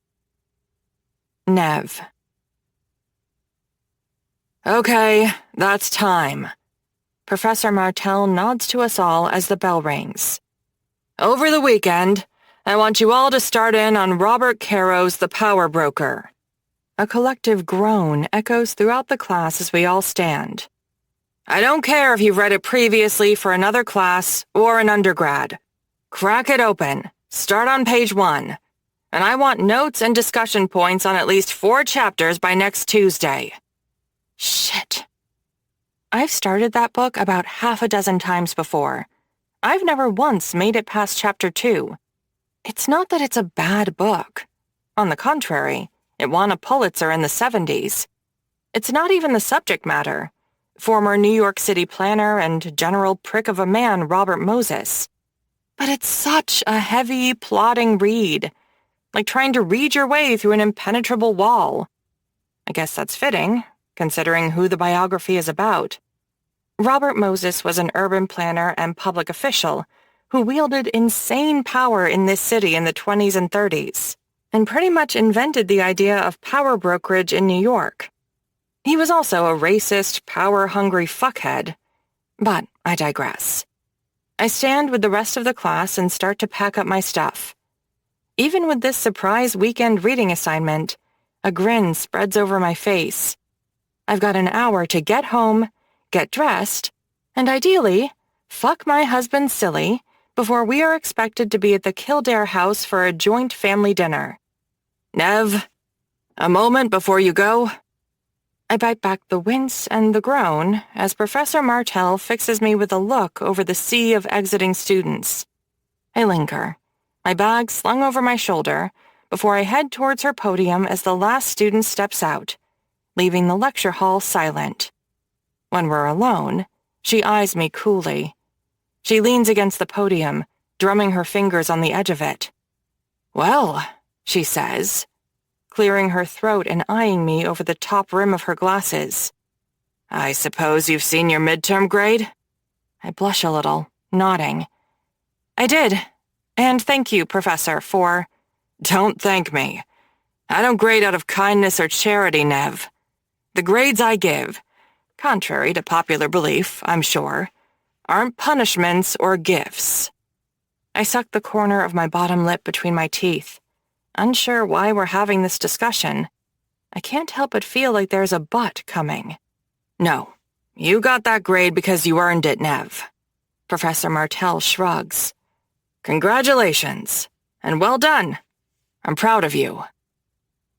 Nev. "Okay, that's time." Professor Martell nods to us all as the bell rings. "Over the weekend, I want you all to start in on Robert Caro's The Power Broker." A collective groan echoes throughout the class as we all stand. "I don't care if you've read it previously for another class or an undergrad. Crack it open, start on page 1, and I want notes and discussion points on at least 4 chapters by next Tuesday." Shit. I've started that book about half a dozen times before. I've never once made it past chapter 2. It's not that it's a bad book. On the contrary, it won a Pulitzer in the 70s. It's not even the subject matter. Former New York City planner and general prick of a man Robert Moses. But it's such a heavy, plodding read, like trying to read your way through an impenetrable wall. I guess that's fitting, considering who the biography is about. Robert Moses was an urban planner and public official who wielded insane power in this city in the 20s and 30s, and pretty much invented the idea of power brokerage in New York. He was also a racist, power-hungry fuckhead. But I digress. I stand with the rest of the class and start to pack up my stuff. Even with this surprise weekend reading assignment, a grin spreads over my face. I've got an hour to get home, get dressed, and ideally, fuck my husband silly before we are expected to be at the Kildare house for a joint family dinner. "Nev, a moment before you go." I bite back the wince and the groan as Professor Martell fixes me with a look over the sea of exiting students. I linger, my bag slung over my shoulder, before I head towards her podium as the last student steps out, leaving the lecture hall silent. When we're alone, she eyes me coolly. She leans against the podium, drumming her fingers on the edge of it. "Well," she says, clearing her throat and eyeing me over the top rim of her glasses. "I suppose you've seen your midterm grade?" I blush a little, nodding. "I did. And thank you, Professor, for—" "Don't thank me. I don't grade out of kindness or charity, Nev. The grades I give, contrary to popular belief, I'm sure, aren't punishments or gifts." I suck the corner of my bottom lip between my teeth, unsure why we're having this discussion. I can't help but feel like there's a but coming. "No, you got that grade because you earned it, Nev." Professor Martell shrugs. "Congratulations, and well done. I'm proud of you."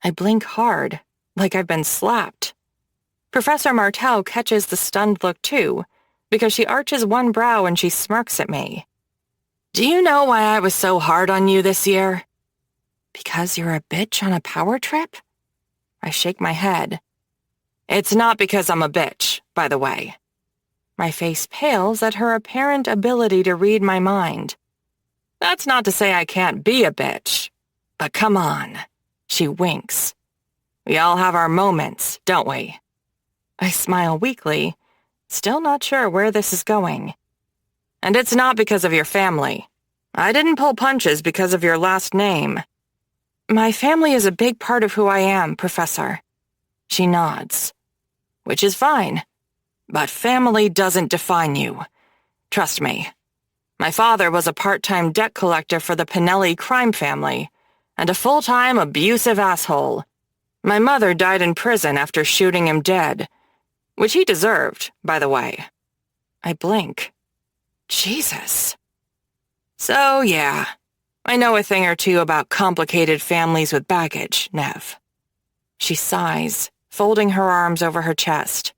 I blink hard, like I've been slapped. Professor Martell catches the stunned look too, because she arches one brow and she smirks at me. "Do you know why I was so hard on you this year?" "Because you're a bitch on a power trip?" I shake my head. "It's not because I'm a bitch, by the way." My face pales at her apparent ability to read my mind. "That's not to say I can't be a bitch. But come on." She winks. "We all have our moments, don't we?" I smile weakly, still not sure where this is going. "And it's not because of your family. I didn't pull punches because of your last name." "My family is a big part of who I am, Professor." She nods. "Which is fine. But family doesn't define you. Trust me. My father was a part-time debt collector for the Pinelli crime family, and a full-time abusive asshole. My mother died in prison after shooting him dead, which he deserved, by the way." I blink. Jesus. "So, yeah, I know a thing or two about complicated families with baggage, Nev." She sighs, folding her arms over her chest.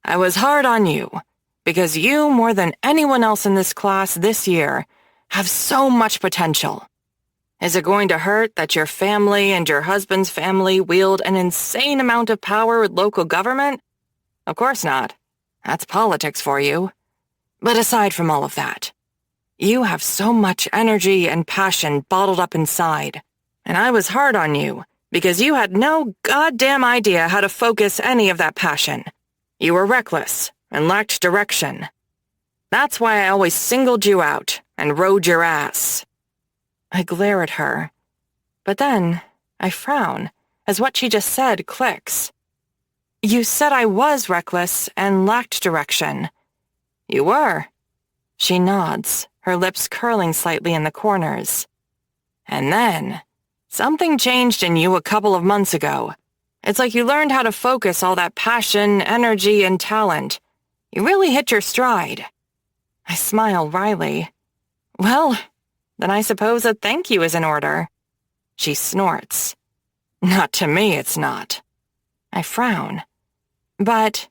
"I was hard on you, because you, more than anyone else in this class this year, have so much potential. Is it going to hurt that your family and your husband's family wield an insane amount of power with local government? Of course not. That's politics for you. But aside from all of that, you have so much energy and passion bottled up inside, and I was hard on you because you had no goddamn idea how to focus any of that passion. You were reckless and lacked direction. That's why I always singled you out and rode your ass." I glare at her, but then I frown as what she just said clicks. "You said I was reckless and lacked direction." "You were." She nods, her lips curling slightly in the corners. "And then, something changed in you a couple of months ago. It's like you learned how to focus all that passion, energy, and talent. You really hit your stride." I smile wryly. "Well, then I suppose a thank you is in order." She snorts. "Not to me, it's not." I frown. "But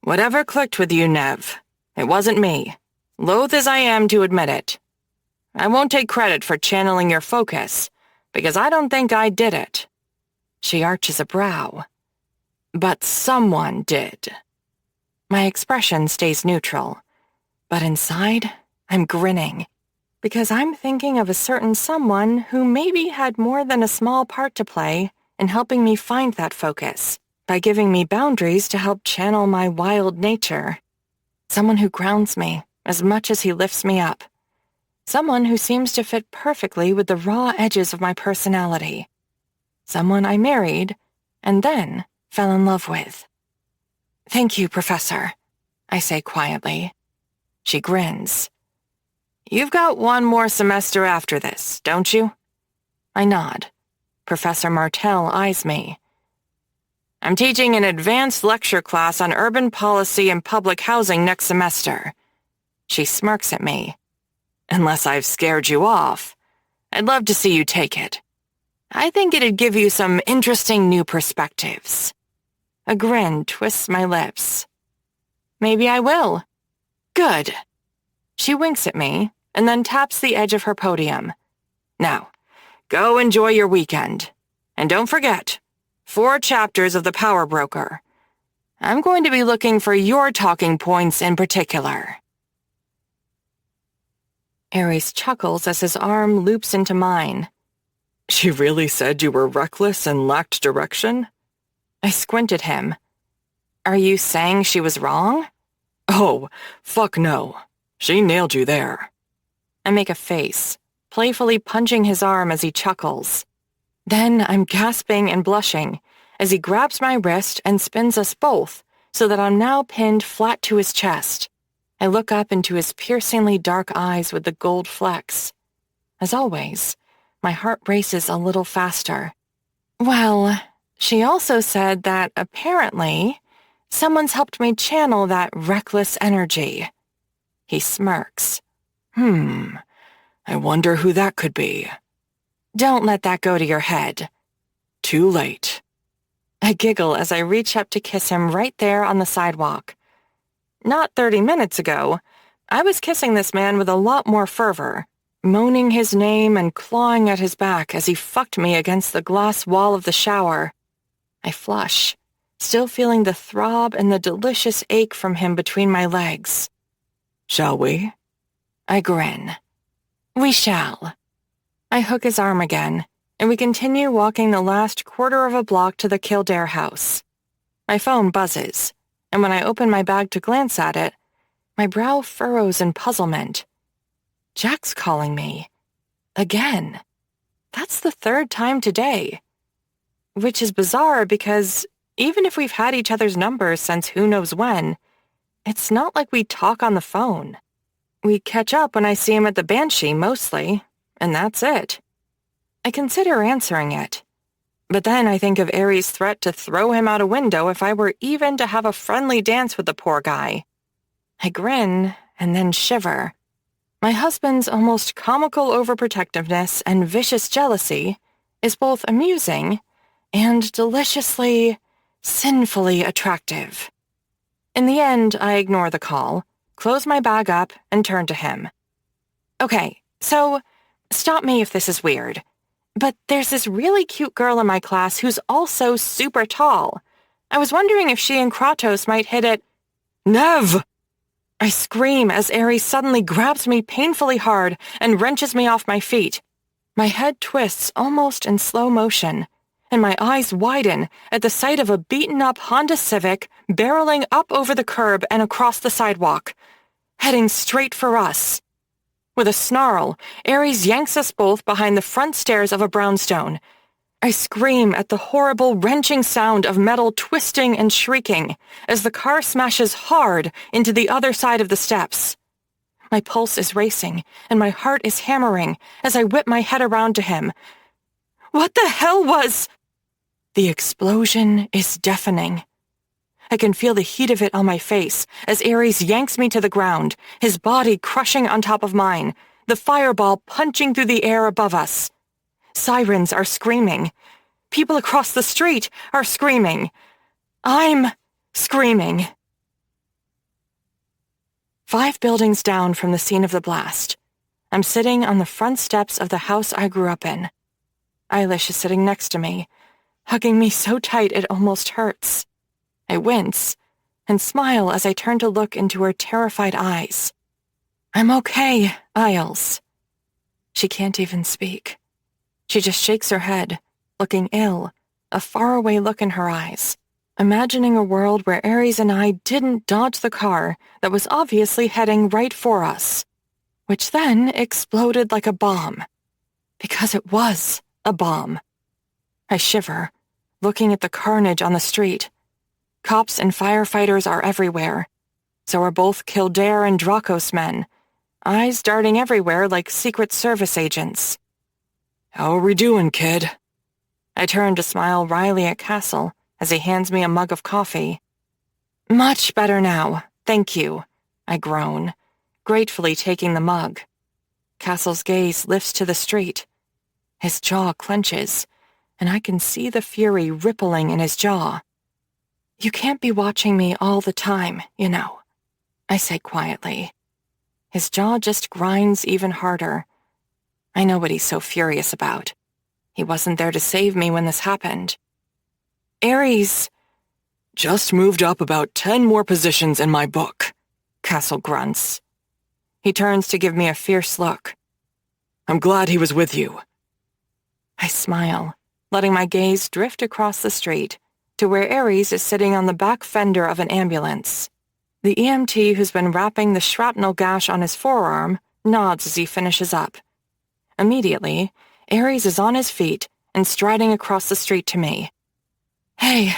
whatever clicked with you, Nev, it wasn't me, loath as I am to admit it. I won't take credit for channeling your focus, because I don't think I did it." She arches a brow. "But someone did." My expression stays neutral, but inside, I'm grinning, because I'm thinking of a certain someone who maybe had more than a small part to play in helping me find that focus, by giving me boundaries to help channel my wild nature. Someone who grounds me as much as he lifts me up. Someone who seems to fit perfectly with the raw edges of my personality. Someone I married and then fell in love with. "Thank you, Professor," I say quietly. She grins. "You've got one more semester after this, don't you?" I nod. Professor Martell eyes me. "I'm teaching an advanced lecture class on urban policy and public housing next semester." She smirks at me. "Unless I've scared you off, I'd love to see you take it. I think it'd give you some interesting new perspectives." A grin twists my lips. Maybe I will. Good. She winks at me and then taps the edge of her podium. Now, go enjoy your weekend. And don't forget, 4 chapters of The Power Broker. I'm going to be looking for your talking points in particular. Ares chuckles as his arm loops into mine. She really said you were reckless and lacked direction? I squint at him. Are you saying she was wrong? Oh, fuck no. She nailed you there. I make a face, playfully punching his arm as he chuckles. Then I'm gasping and blushing as he grabs my wrist and spins us both so that I'm now pinned flat to his chest. I look up into his piercingly dark eyes with the gold flecks. As always, my heart races a little faster. Well, she also said that apparently someone's helped me channel that reckless energy. He smirks. I wonder who that could be. Don't let that go to your head. Too late. I giggle as I reach up to kiss him right there on the sidewalk. Not 30 minutes ago, I was kissing this man with a lot more fervor, moaning his name and clawing at his back as he fucked me against the glass wall of the shower. I flush, still feeling the throb and the delicious ache from him between my legs. Shall we? I grin. We shall. I hook his arm again, and we continue walking the last quarter of a block to the Kildare house. My phone buzzes, and when I open my bag to glance at it, my brow furrows in puzzlement. Jack's calling me. Again. That's the 3rd time today. Which is bizarre because even if we've had each other's numbers since who knows when, it's not like we talk on the phone. We catch up when I see him at the Banshee mostly, and that's it. I consider answering it. But then I think of Ares' threat to throw him out a window if I were even to have a friendly dance with the poor guy. I grin and then shiver. My husband's almost comical overprotectiveness and vicious jealousy is both amusing and deliciously, sinfully attractive. In the end, I ignore the call, close my bag up, and turn to him. Okay, so stop me if this is weird, but there's this really cute girl in my class who's also super tall. I was wondering if she and Kratos might hit it. Nev! I scream as Ares suddenly grabs me painfully hard and wrenches me off my feet. My head twists almost in slow motion, and my eyes widen at the sight of a beaten-up Honda Civic barreling up over the curb and across the sidewalk, heading straight for us. With a snarl, Ares yanks us both behind the front stairs of a brownstone. I scream at the horrible, wrenching sound of metal twisting and shrieking as the car smashes hard into the other side of the steps. My pulse is racing, and my heart is hammering as I whip my head around to him. What the hell was... The explosion is deafening. I can feel the heat of it on my face as Ares yanks me to the ground, his body crushing on top of mine, the fireball punching through the air above us. Sirens are screaming. People across the street are screaming. I'm screaming. 5 buildings down from the scene of the blast, I'm sitting on the front steps of the house I grew up in. Eilish is sitting next to me, hugging me so tight it almost hurts. I wince and smile as I turn to look into her terrified eyes. I'm okay, Isles. She can't even speak. She just shakes her head, looking ill, a faraway look in her eyes, imagining a world where Ares and I didn't dodge the car that was obviously heading right for us, which then exploded like a bomb. Because it was a bomb. I shiver, looking at the carnage on the street. Cops and firefighters are everywhere. So are both Kildare and Dracos men, eyes darting everywhere like Secret Service agents. How are we doing, kid? I turn to smile wryly at Castle as he hands me a mug of coffee. Much better now, thank you, I groan, gratefully taking the mug. Castle's gaze lifts to the street. His jaw clenches, and I can see the fury rippling in his jaw. You can't be watching me all the time, you know, I say quietly. His jaw just grinds even harder. I know what he's so furious about. He wasn't there to save me when this happened. Ares Just moved up about 10 more positions in my book, Castle grunts. He turns to give me a fierce look. I'm glad he was with you. I smile, letting my gaze drift across the street to where Ares is sitting on the back fender of an ambulance. The EMT who's been wrapping the shrapnel gash on his forearm nods as he finishes up. Immediately, Ares is on his feet and striding across the street to me. Hey,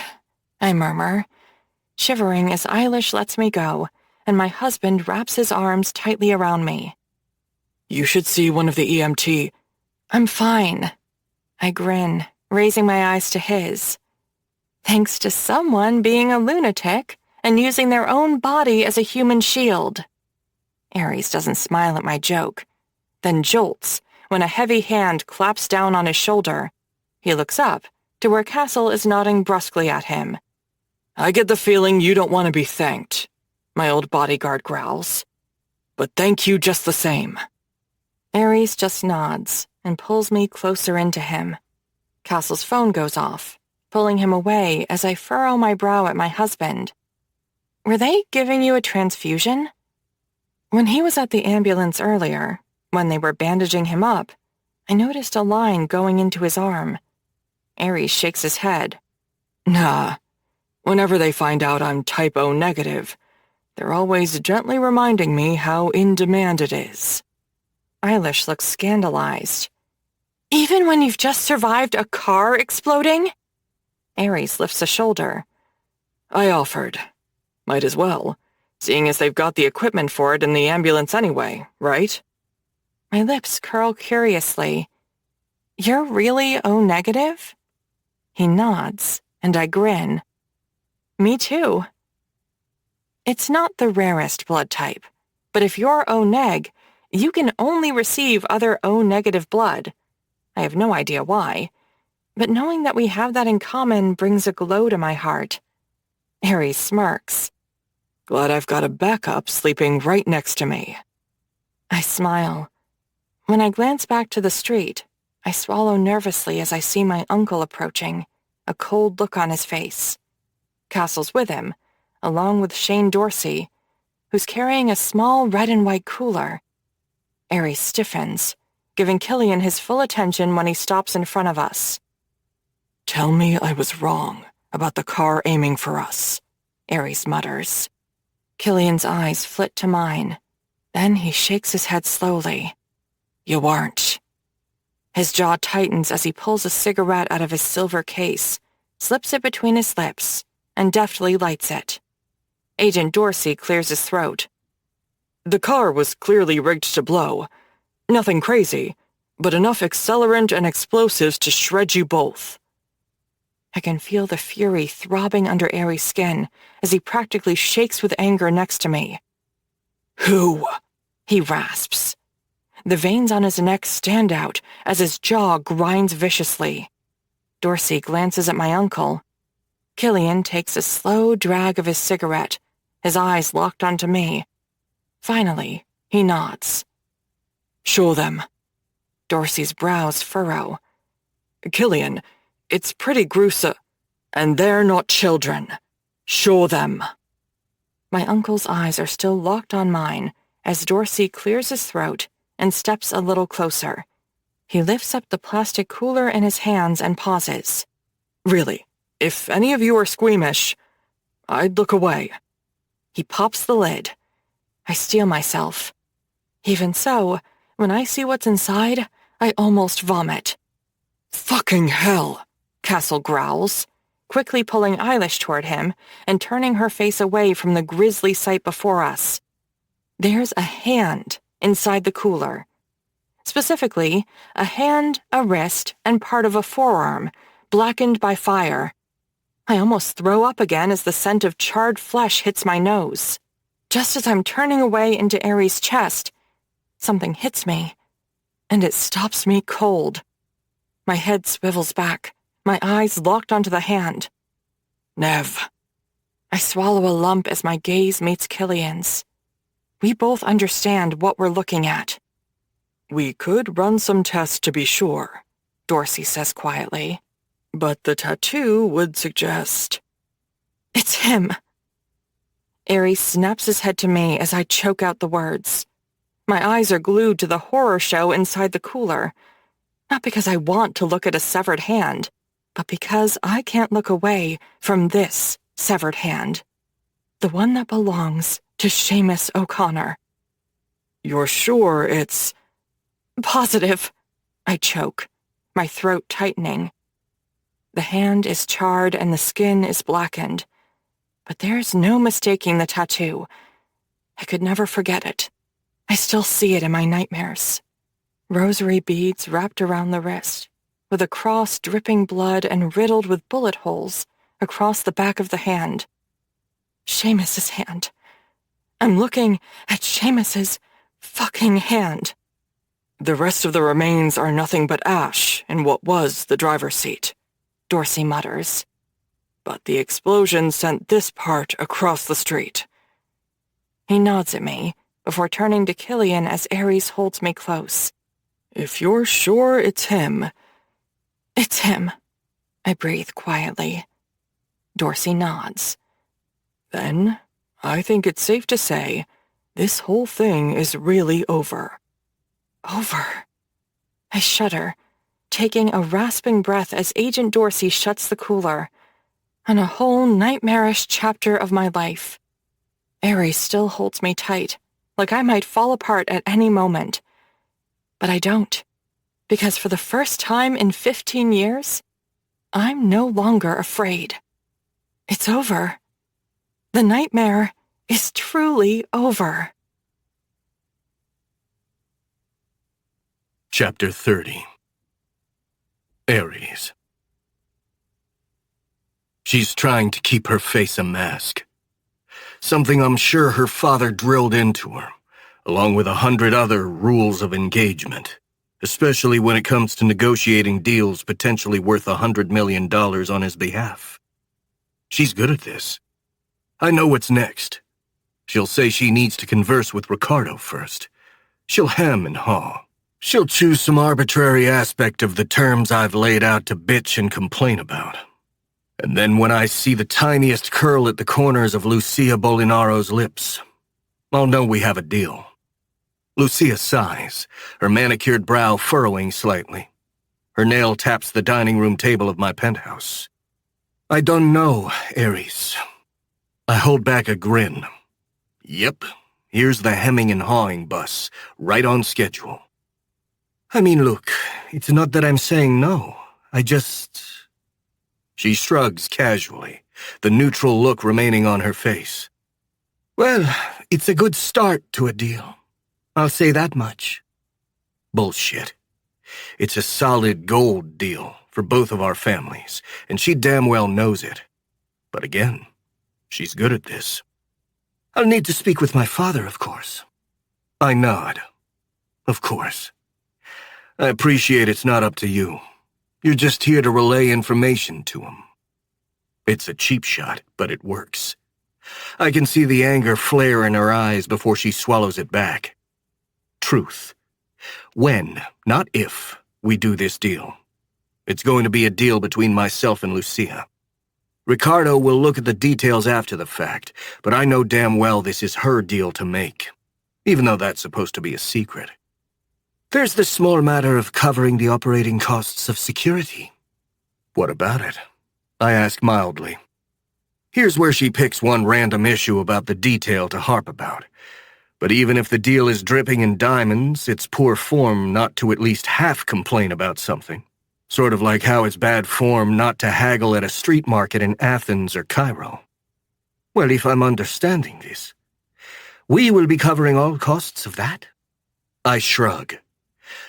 I murmur, shivering as Eilish lets me go and my husband wraps his arms tightly around me. You should see one of the EMT. I'm fine. I grin, raising my eyes to his. Thanks to someone being a lunatic and using their own body as a human shield. Ares doesn't smile at my joke, then jolts when a heavy hand claps down on his shoulder. He looks up to where Castle is nodding brusquely at him. I get the feeling you don't want to be thanked, my old bodyguard growls. But thank you just the same. Ares just nods and pulls me closer into him. Castle's phone goes off, pulling him away as I furrow my brow at my husband. Were they giving you a transfusion? When he was at the ambulance earlier, when they were bandaging him up, I noticed a line going into his arm. Ares shakes his head. Nah. Whenever they find out I'm type O negative, they're always gently reminding me how in demand it is. Eilish looks scandalized. Even when you've just survived a car exploding? Ares lifts a shoulder. I offered. Might as well, seeing as they've got the equipment for it in the ambulance anyway, right? My lips curl curiously. You're really O negative? He nods, and I grin. Me too. It's not the rarest blood type, but if you're O-neg, you can only receive other O-negative blood. I have no idea why, but knowing that we have that in common brings a glow to my heart. Ares smirks. Glad I've got a backup sleeping right next to me. I smile. When I glance back to the street, I swallow nervously as I see my uncle approaching, a cold look on his face. Castle's with him, along with Shane Dorsey, who's carrying a small red and white cooler. Ares stiffens, giving Killian his full attention when he stops in front of us. Tell me I was wrong about the car aiming for us, Ares mutters. Killian's eyes flit to mine. Then he shakes his head slowly. You weren't. His jaw tightens as he pulls a cigarette out of his silver case, slips it between his lips, and deftly lights it. Agent Dorsey clears his throat. The car was clearly rigged to blow. Nothing crazy, but enough accelerant and explosives to shred you both. I can feel the fury throbbing under Ares' skin as he practically shakes with anger next to me. Who? He rasps. The veins on his neck stand out as his jaw grinds viciously. Dorsey glances at my uncle. Killian takes a slow drag of his cigarette, his eyes locked onto me. Finally, he nods. Show them. Dorsey's brows furrow. Killian, it's pretty gruesome. And they're not children. Show them. My uncle's eyes are still locked on mine as Dorsey clears his throat and steps a little closer. He lifts up the plastic cooler in his hands and pauses. Really, if any of you are squeamish, I'd look away. He pops the lid. I steel myself. Even so, when I see what's inside, I almost vomit. Fucking hell, Castle growls, quickly pulling Eilish toward him and turning her face away from the grisly sight before us. There's a hand inside the cooler. Specifically, a hand, a wrist, and part of a forearm, blackened by fire. I almost throw up again as the scent of charred flesh hits my nose. Just as I'm turning away into Ares' chest, something hits me, and it stops me cold. My head swivels back, my eyes locked onto the hand. Nev, I swallow a lump as my gaze meets Killian's. We both understand what we're looking at. We could run some tests to be sure, Dorsey says quietly. but the tattoo would suggest... It's him. Ares snaps his head to me as I choke out the words. My eyes are glued to the horror show inside the cooler. Not because I want to look at a severed hand, but because I can't look away from this severed hand. The one that belongs to Seamus O'Connor. You're sure it's... Positive, I choke, my throat tightening. The hand is charred and the skin is blackened, but there's no mistaking the tattoo. I could never forget it. I still see it in my nightmares. Rosary beads wrapped around the wrist, with a cross dripping blood and riddled with bullet holes across the back of the hand. Seamus's hand. I'm looking at Seamus's fucking hand. The rest of the remains are nothing but ash in what was the driver's seat, Dorsey mutters. but the explosion sent this part across the street. He nods at me before turning to Killian as Ares holds me close. If you're sure it's him... It's him, I breathe quietly. Dorsey nods. Then, I think it's safe to say, this whole thing is really over. Over. I shudder, taking a rasping breath as Agent Dorsey shuts the cooler. On a whole nightmarish chapter of my life. Ares still holds me tight, like I might fall apart at any moment. But I don't, because for the first time in 15 years, I'm no longer afraid. It's over. The nightmare is truly over. Chapter 30. Ares. She's trying to keep her face a mask. Something I'm sure her father drilled into her, along with 100 other rules of engagement, especially when it comes to negotiating deals potentially worth $100 million on his behalf. She's good at this. I know what's next. She'll say she needs to converse with Ricardo first. She'll hem and haw. She'll choose some arbitrary aspect of the terms I've laid out to bitch and complain about. And then when I see the tiniest curl at the corners of Lucia Bolinaro's lips, I'll know we have a deal. Lucia sighs, her manicured brow furrowing slightly. Her nail taps the dining room table of my penthouse. I don't know, Ares. I hold back a grin. Yep, here's the hemming and hawing bus, right on schedule. I mean, look, it's not that I'm saying no. I just... She shrugs casually, the neutral look remaining on her face. Well, it's a good start to a deal. I'll say that much. Bullshit. It's a solid gold deal for both of our families, and she damn well knows it. But again, she's good at this. I'll need to speak with my father, of course. I nod. Of course. I appreciate it's not up to you. You're just here to relay information to him. It's a cheap shot, but it works. I can see the anger flare in her eyes before she swallows it back. Truth. When, not if, we do this deal. It's going to be a deal between myself and Lucia. Ricardo will look at the details after the fact, but I know damn well this is her deal to make, even though that's supposed to be a secret. There's the small matter of covering the operating costs of security. What about it? I ask mildly. Here's where she picks one random issue about the detail to harp about. But even if the deal is dripping in diamonds, it's poor form not to at least half complain about something. Sort of like how it's bad form not to haggle at a street market in Athens or Cairo. Well, if I'm understanding this, we will be covering all costs of that? I shrug.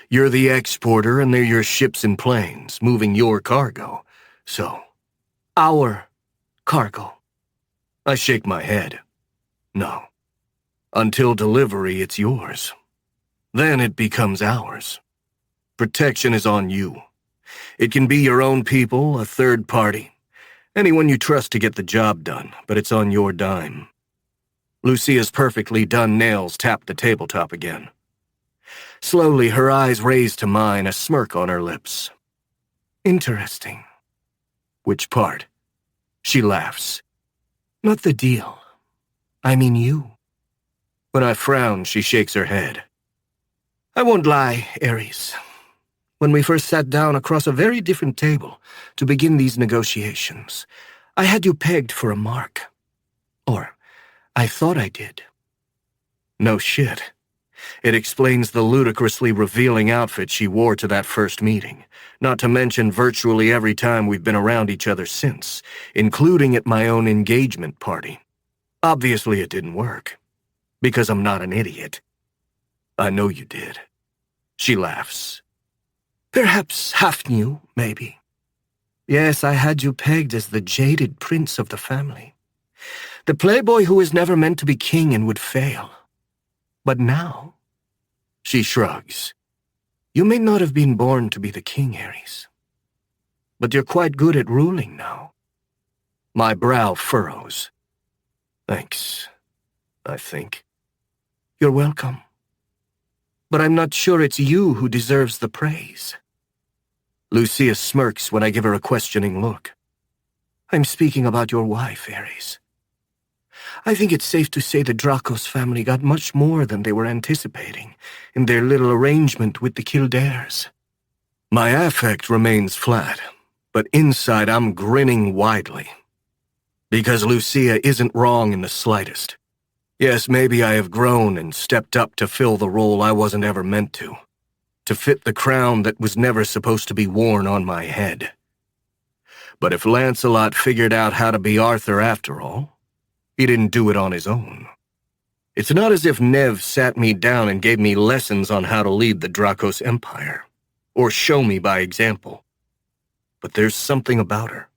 You're the exporter and they're your ships and planes, moving your cargo. So, our cargo. I shake my head. No. Until delivery, it's yours. Then it becomes ours. Protection is on you. It can be your own people, a third party. Anyone you trust to get the job done, but it's on your dime. Lucia's perfectly done nails tapped the tabletop again. Slowly, her eyes raised to mine, a smirk on her lips. Interesting. Which part? She laughs. Not the deal. I mean you. When I frown, she shakes her head. I won't lie, Ares. When we first sat down across a very different table to begin these negotiations, I had you pegged for a mark. Or, I thought I did. No shit. It explains the ludicrously revealing outfit she wore to that first meeting, not to mention virtually every time we've been around each other since, including at my own engagement party. Obviously it didn't work, because I'm not an idiot. I know you did. She laughs. Perhaps half new, maybe. Yes, I had you pegged as the jaded prince of the family. The playboy who was never meant to be king and would fail. But now... She shrugs. You may not have been born to be the king, Ares. But you're quite good at ruling now. My brow furrows. Thanks, I think. You're welcome. But I'm not sure it's you who deserves the praise. Lucia smirks when I give her a questioning look. I'm speaking about your wife, Ares. I think it's safe to say the Dracos family got much more than they were anticipating in their little arrangement with the Kildares. My affect remains flat, but inside I'm grinning widely. Because Lucia isn't wrong in the slightest. Yes, maybe I have grown and stepped up to fill the role I wasn't ever meant to fit the crown that was never supposed to be worn on my head. But if Lancelot figured out how to be Arthur after all, he didn't do it on his own. It's not as if Nev sat me down and gave me lessons on how to lead the Dracos Empire, or show me by example. But there's something about her.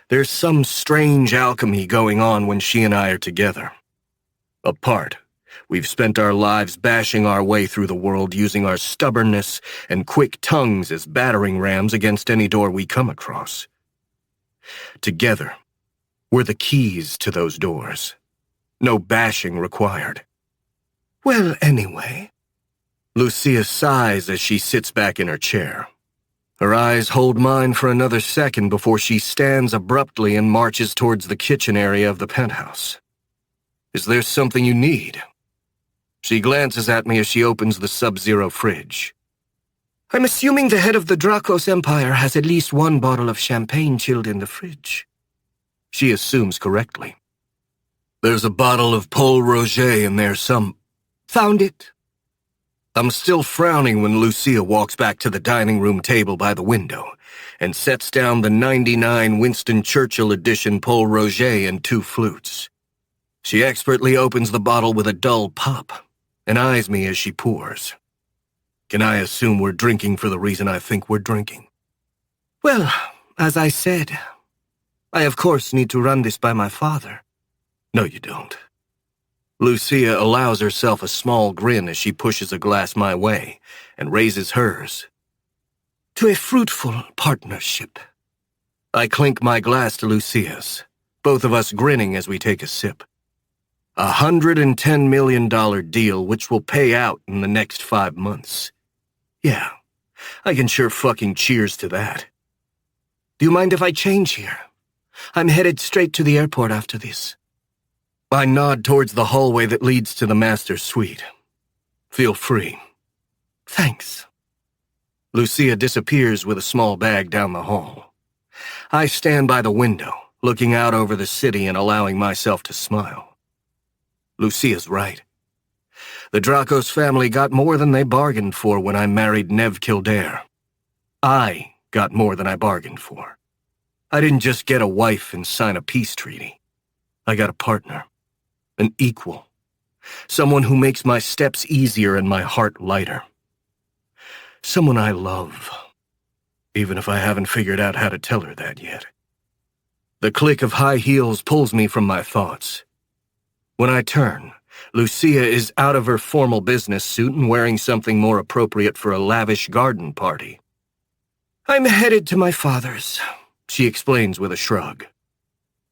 There's some strange alchemy going on when she and I are together. Apart, we've spent our lives bashing our way through the world using our stubbornness and quick tongues as battering rams against any door we come across. Together, we're the keys to those doors. No bashing required. Well, anyway. Lucia sighs as she sits back in her chair. Her eyes hold mine for another second before she stands abruptly and marches towards the kitchen area of the penthouse. Is there something you need? She glances at me as she opens the Sub-Zero fridge. I'm assuming the head of the Dracos Empire has at least one bottle of champagne chilled in the fridge. She assumes correctly. There's a bottle of Pol Roger in there Found it. I'm still frowning when Lucia walks back to the dining room table by the window and sets down the '99 Winston Churchill edition Pol Roger and 2 flutes. She expertly opens the bottle with a dull pop and eyes me as she pours. Can I assume we're drinking for the reason I think we're drinking? Well, as I said, I of course need to run this by my father. No, you don't. Lucia allows herself a small grin as she pushes a glass my way and raises hers. To a fruitful partnership. I clink my glass to Lucia's, both of us grinning as we take a sip. $110 million deal which will pay out in the next 5 months. Yeah, I can sure fucking cheers to that. Do you mind if I change here? I'm headed straight to the airport after this. I nod towards the hallway that leads to the master's suite. Feel free. Thanks. Lucia disappears with a small bag down the hall. I stand by the window, looking out over the city and allowing myself to smile. Lucia's right. The Dracos family got more than they bargained for when I married Nev Kildare. I got more than I bargained for. I didn't just get a wife and sign a peace treaty. I got a partner, an equal, someone who makes my steps easier and my heart lighter. Someone I love, even if I haven't figured out how to tell her that yet. The click of high heels pulls me from my thoughts. When I turn, Lucia is out of her formal business suit and wearing something more appropriate for a lavish garden party. I'm headed to my father's. she explains with a shrug.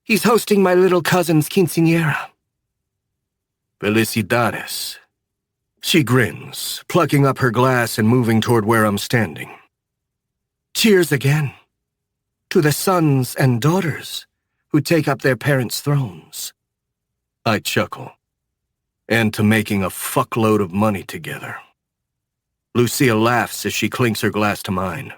He's hosting my little cousin's quinceañera. Felicidades. She grins, plucking up her glass and moving toward where I'm standing. Cheers again. To the sons and daughters who take up their parents' thrones. I chuckle. And to making a fuckload of money together. Lucia laughs as she clinks her glass to mine.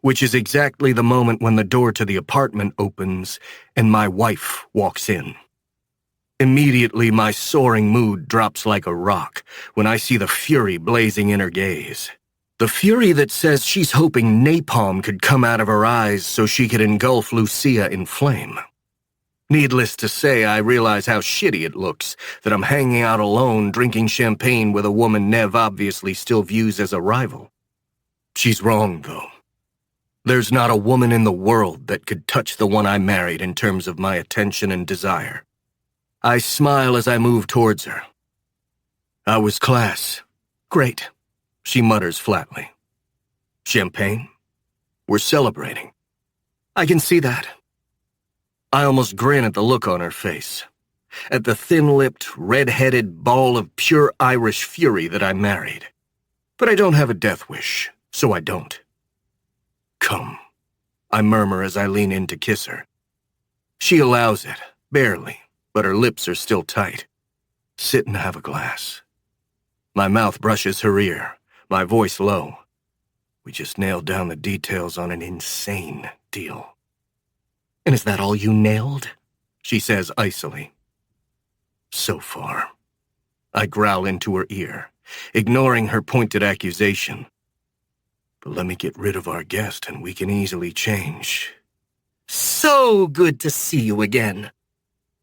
Which is exactly the moment when the door to the apartment opens and my wife walks in. Immediately, my soaring mood drops like a rock when I see the fury blazing in her gaze. The fury that says she's hoping napalm could come out of her eyes so she could engulf Lucia in flame. Needless to say, I realize how shitty it looks that I'm hanging out alone drinking champagne with a woman Nev obviously still views as a rival. She's wrong, though. There's not a woman in the world that could touch the one I married in terms of my attention and desire. I smile as I move towards her. How was class? Great, she mutters flatly. Champagne? We're celebrating. I can see that. I almost grin at the look on her face, at the thin-lipped, red-headed ball of pure Irish fury that I married. But I don't have a death wish, so I don't. Come, I murmur as I lean in to kiss her. She allows it, barely, but her lips are still tight. Sit and have a glass. My mouth brushes her ear, my voice low. We just nailed down the details on an insane deal. And is that all you nailed? She says icily. So far. I growl into her ear, ignoring her pointed accusation. But let me get rid of our guest and we can easily change. So good to see you again.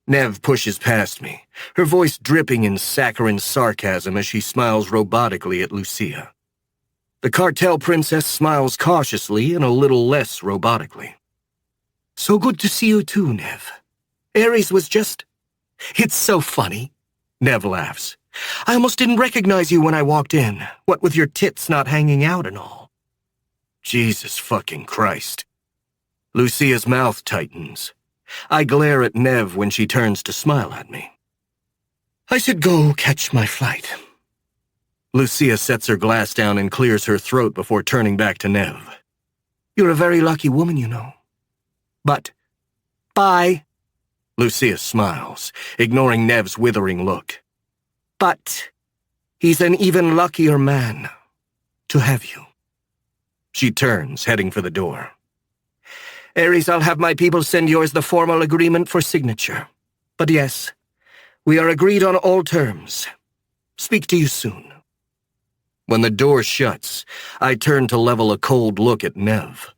Nev pushes past me, her voice dripping in saccharine sarcasm as she smiles robotically at Lucia. The cartel princess smiles cautiously and a little less robotically. So good to see you too, Nev. Ares was just... It's so funny. Nev laughs. I almost didn't recognize you when I walked in, what with your tits not hanging out and all. Jesus fucking Christ. Lucia's mouth tightens. I glare at Nev when she turns to smile at me. I should go catch my flight. Lucia sets her glass down and clears her throat before turning back to Nev. You're a very lucky woman, you know. But, bye. Lucia smiles, ignoring Nev's withering look. But, he's an even luckier man to have you. She turns, heading for the door. Ares, I'll have my people send yours the formal agreement for signature. But yes, we are agreed on all terms. Speak to you soon. When the door shuts, I turn to level a cold look at Nev.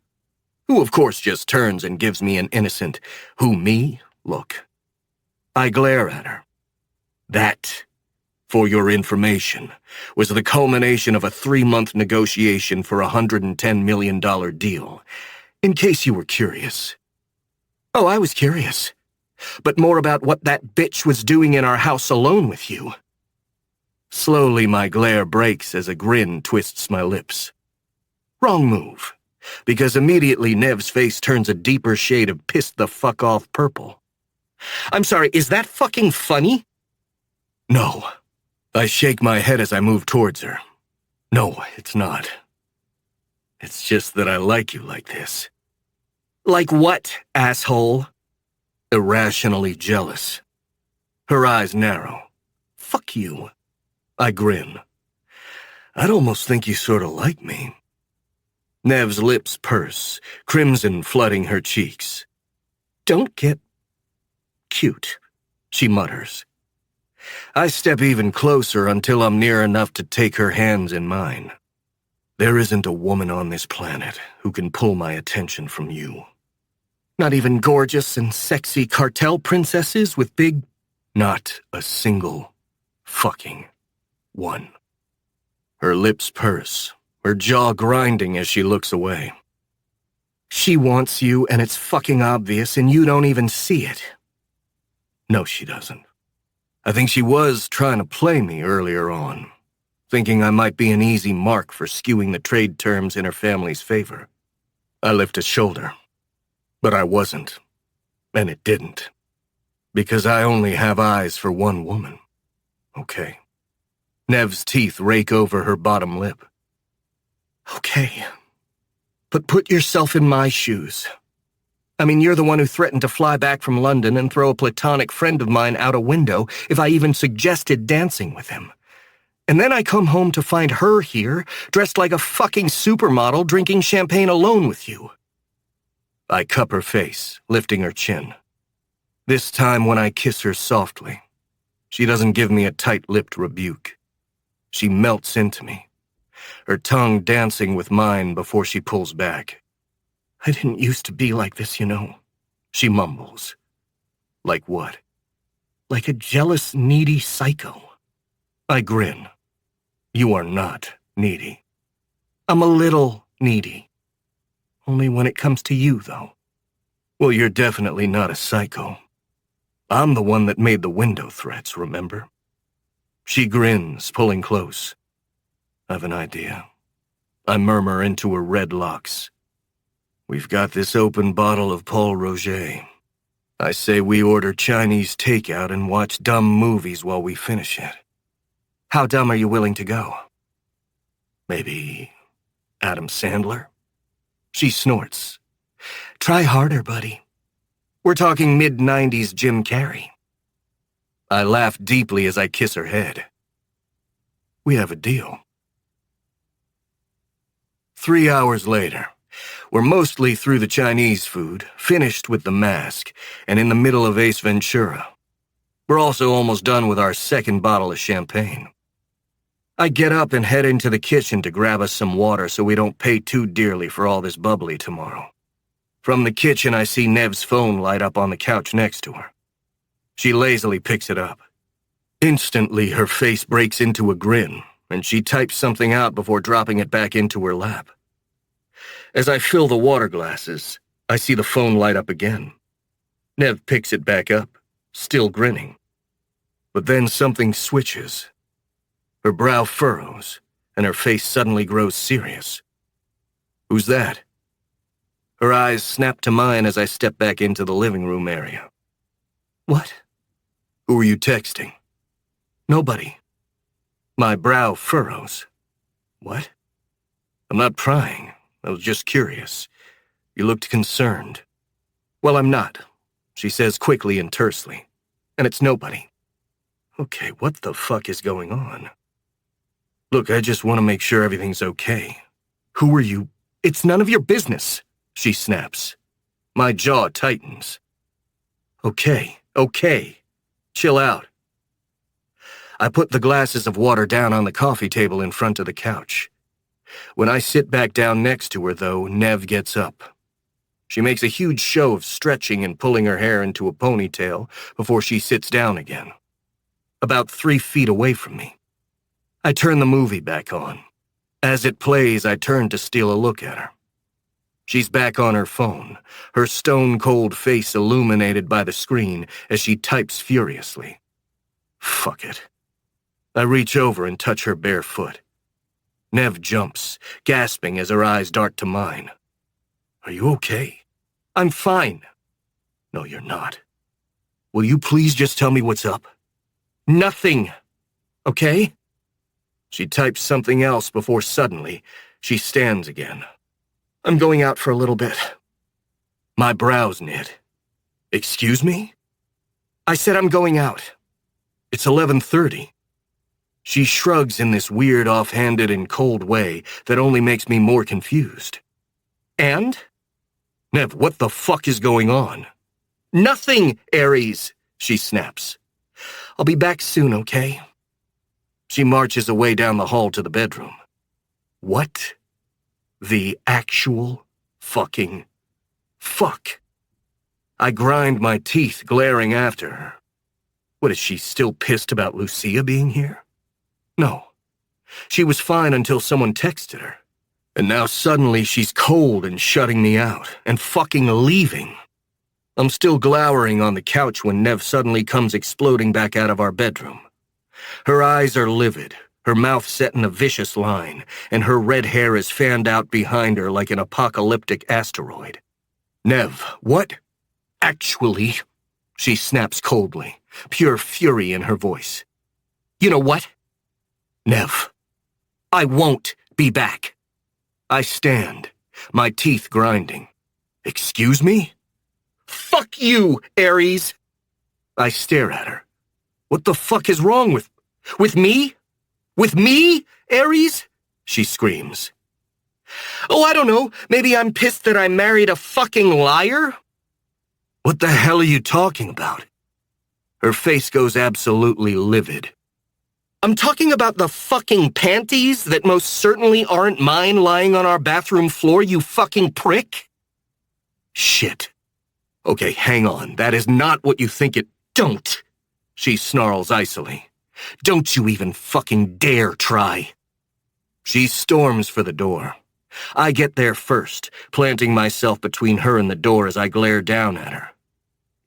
Who of course just turns and gives me an innocent, who me, look. I glare at her. That, for your information, was the culmination of a 3-month negotiation for a $110 million deal, in case you were curious. Oh, I was curious, but more about what that bitch was doing in our house alone with you. Slowly my glare breaks as a grin twists my lips. Wrong move. Because immediately Nev's face turns a deeper shade of pissed the fuck off purple. I'm sorry, is that fucking funny? No. I shake my head as I move towards her. No, it's not. It's just that I like you like this. Like what, asshole? Irrationally jealous. Her eyes narrow. Fuck you. I grin. I'd almost think you sort of like me. Nev's lips purse, crimson flooding her cheeks. Don't get cute, she mutters. I step even closer until I'm near enough to take her hands in mine. There isn't a woman on this planet who can pull my attention from you. Not even gorgeous and sexy cartel princesses with big... Not a single fucking one. Her lips purse, her jaw grinding as she looks away. She wants you, and it's fucking obvious, and you don't even see it. No, she doesn't. I think she was trying to play me earlier on, thinking I might be an easy mark for skewing the trade terms in her family's favor. I lift a shoulder. But I wasn't. And it didn't. Because I only have eyes for one woman. Okay. Nev's teeth rake over her bottom lip. Okay. But put yourself in my shoes. I mean, you're the one who threatened to fly back from London and throw a platonic friend of mine out a window if I even suggested dancing with him. And then I come home to find her here, dressed like a fucking supermodel, drinking champagne alone with you. I cup her face, lifting her chin. This time when I kiss her softly, she doesn't give me a tight-lipped rebuke. She melts into me, her tongue dancing with mine before she pulls back. I didn't used to be like this, you know, she mumbles. Like what? Like a jealous, needy psycho. I grin. You are not needy. I'm a little needy. Only when it comes to you, though. Well, you're definitely not a psycho. I'm the one that made the window threats, remember? She grins, pulling close. I've an idea. I murmur into her red locks. We've got this open bottle of Paul Roget. I say we order Chinese takeout and watch dumb movies while we finish it. How dumb are you willing to go? Maybe Adam Sandler? She snorts. Try harder, buddy. We're talking mid-90s Jim Carrey. I laugh deeply as I kiss her head. We have a deal. 3 hours later, we're mostly through the Chinese food, finished with the mask, and in the middle of Ace Ventura. We're also almost done with our second bottle of champagne. I get up and head into the kitchen to grab us some water so we don't pay too dearly for all this bubbly tomorrow. From the kitchen, I see Nev's phone light up on the couch next to her. She lazily picks it up. Instantly, her face breaks into a grin, and she types something out before dropping it back into her lap. As I fill the water glasses, I see the phone light up again. Nev picks it back up, still grinning. But then something switches. Her brow furrows, and her face suddenly grows serious. Who's that? Her eyes snap to mine as I step back into the living room area. What? Who are you texting? Nobody. My brow furrows. What? I'm not prying. I was just curious. You looked concerned. Well, I'm not, she says quickly and tersely. And it's nobody. Okay, what the fuck is going on? Look, I just want to make sure everything's okay. Who are you? It's none of your business, she snaps. My jaw tightens. Okay. Chill out. I put the glasses of water down on the coffee table in front of the couch. When I sit back down next to her, though, Nev gets up. She makes a huge show of stretching and pulling her hair into a ponytail before she sits down again. About 3 feet away from me. I turn the movie back on. As it plays, I turn to steal a look at her. She's back on her phone, her stone-cold face illuminated by the screen as she types furiously. Fuck it. I reach over and touch her bare foot. Nev jumps, gasping as her eyes dart to mine. Are you okay? I'm fine. No, you're not. Will you please just tell me what's up? Nothing. Okay? She types something else before suddenly she stands again. I'm going out for a little bit. My brows knit. Excuse me? I said I'm going out. It's 11:30. She shrugs in this weird, offhanded, and cold way that only makes me more confused. And? Nev, what the fuck is going on? Nothing, Ares, she snaps. I'll be back soon, okay? She marches away down the hall to the bedroom. What the actual fucking fuck? I grind my teeth, glaring after her. What, is she still pissed about Lucia being here? No. She was fine until someone texted her. And now suddenly she's cold and shutting me out, and fucking leaving. I'm still glowering on the couch when Nev suddenly comes exploding back out of our bedroom. Her eyes are livid, her mouth set in a vicious line, and her red hair is fanned out behind her like an apocalyptic asteroid. Nev, what? Actually, she snaps coldly, pure fury in her voice. You know what? Nev, I won't be back. I stand, my teeth grinding. Excuse me? Fuck you, Ares! I stare at her. What the fuck is wrong with me? With me, Ares? She screams. Oh, I don't know. Maybe I'm pissed that I married a fucking liar? What the hell are you talking about? Her face goes absolutely livid. I'm talking about the fucking panties that most certainly aren't mine lying on our bathroom floor, you fucking prick. Shit. Okay, hang on. That is not what you think it... Don't! She snarls icily. Don't you even fucking dare try. She storms for the door. I get there first, planting myself between her and the door as I glare down at her.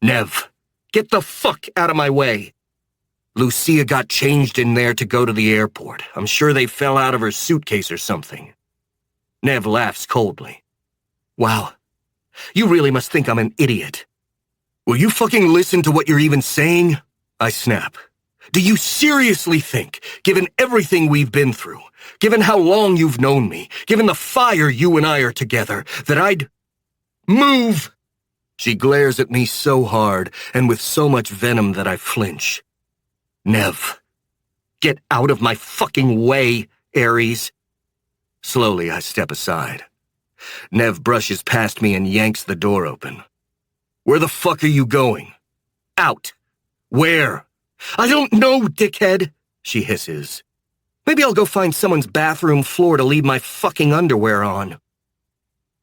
Nev, get the fuck out of my way. Lucia got changed in there to go to the airport. I'm sure they fell out of her suitcase or something. Nev laughs coldly. Wow, you really must think I'm an idiot. Will you fucking listen to what you're even saying? I snap. Do you seriously think, given everything we've been through, given how long you've known me, given the fire you and I are together, that I'd... Move! She glares at me so hard and with so much venom that I flinch. Nev, get out of my fucking way, Ares. Slowly, I step aside. Nev brushes past me and yanks the door open. Where the fuck are you going? Out. Where? I don't know, dickhead, she hisses. Maybe I'll go find someone's bathroom floor to leave my fucking underwear on.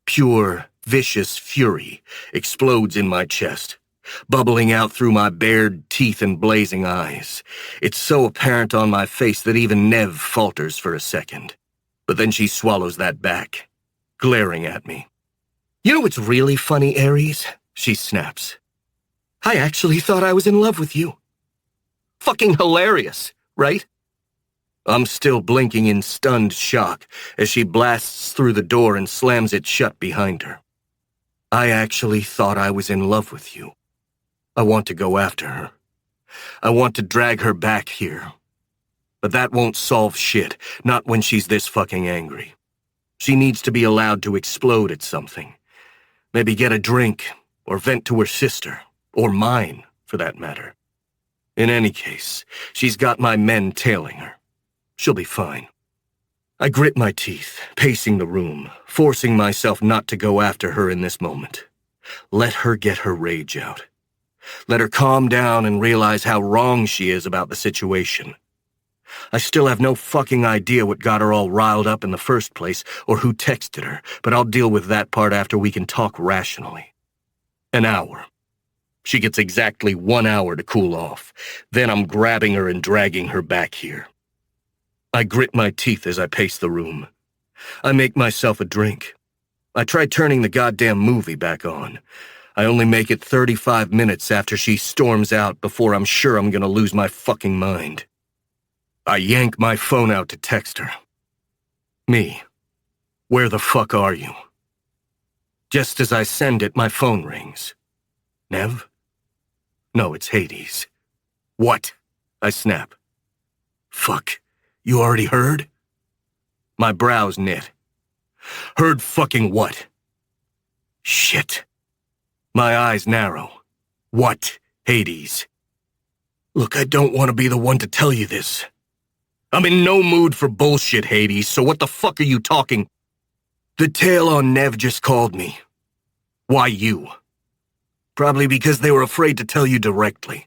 Pure, vicious fury explodes in my chest, bubbling out through my bared teeth and blazing eyes. It's so apparent on my face that even Nev falters for a second. But then she swallows that back, glaring at me. You know what's really funny, Ares? She snaps. I actually thought I was in love with you. Fucking hilarious, right? I'm still blinking in stunned shock as she blasts through the door and slams it shut behind her. I actually thought I was in love with you. I want to go after her. I want to drag her back here. But that won't solve shit, not when she's this fucking angry. She needs to be allowed to explode at something. Maybe get a drink, or vent to her sister, or mine, for that matter. In any case, she's got my men tailing her. She'll be fine. I grit my teeth, pacing the room, forcing myself not to go after her in this moment. Let her get her rage out. Let her calm down and realize how wrong she is about the situation. I still have no fucking idea what got her all riled up in the first place or who texted her, but I'll deal with that part after we can talk rationally. An hour. She gets exactly 1 hour to cool off. Then I'm grabbing her and dragging her back here. I grit my teeth as I pace the room. I make myself a drink. I try turning the goddamn movie back on. I only make it 35 minutes after she storms out before I'm sure I'm gonna lose my fucking mind. I yank my phone out to text her. Me, where the fuck are you? Just as I send it, my phone rings. Nev? No, it's Hades. What? I snap. Fuck, you already heard? My brows knit. Heard fucking what? Shit. My eyes narrow. What, Hades? Look, I don't want to be the one to tell you this. I'm in no mood for bullshit, Hades, so what the fuck are you talking? The tail on Nev just called me. Why you? Probably because they were afraid to tell you directly.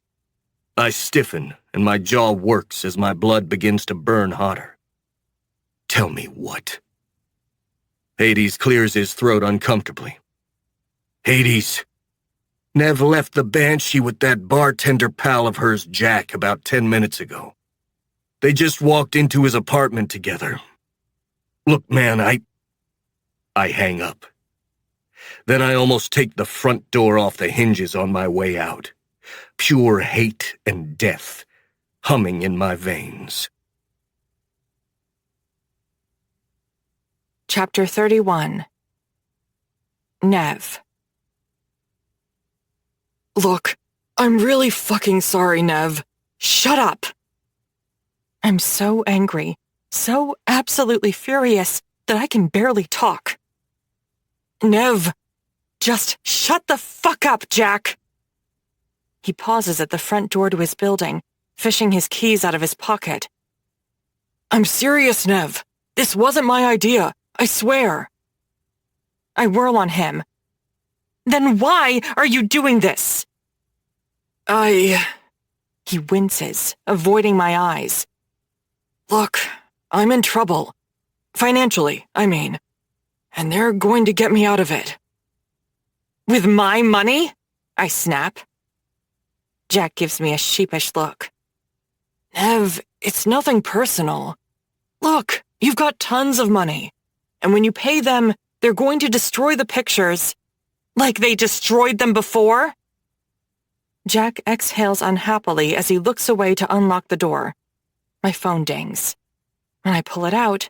I stiffen, and my jaw works as my blood begins to burn hotter. Tell me what? Hades clears his throat uncomfortably. Hades. Nev left the Banshee with that bartender pal of hers, Jack, about 10 minutes ago. They just walked into his apartment together. Look, man, I hang up. Then I almost take the front door off the hinges on my way out. Pure hate and death humming in my veins. Chapter 31. Nev. Look, I'm really fucking sorry, Nev. Shut up! I'm so angry, so absolutely furious that I can barely talk. Nev, just shut the fuck up, Jack! He pauses at the front door to his building, fishing his keys out of his pocket. I'm serious, Nev. This wasn't my idea, I swear. I whirl on him. Then why are you doing this? He winces, avoiding my eyes. Look, I'm in trouble. Financially, I mean. And they're going to get me out of it. With my money? I snap. Jack gives me a sheepish look. Nev, it's nothing personal. Look, you've got tons of money. And when you pay them, they're going to destroy the pictures. Like they destroyed them before? Jack exhales unhappily as he looks away to unlock the door. My phone dings. When I pull it out,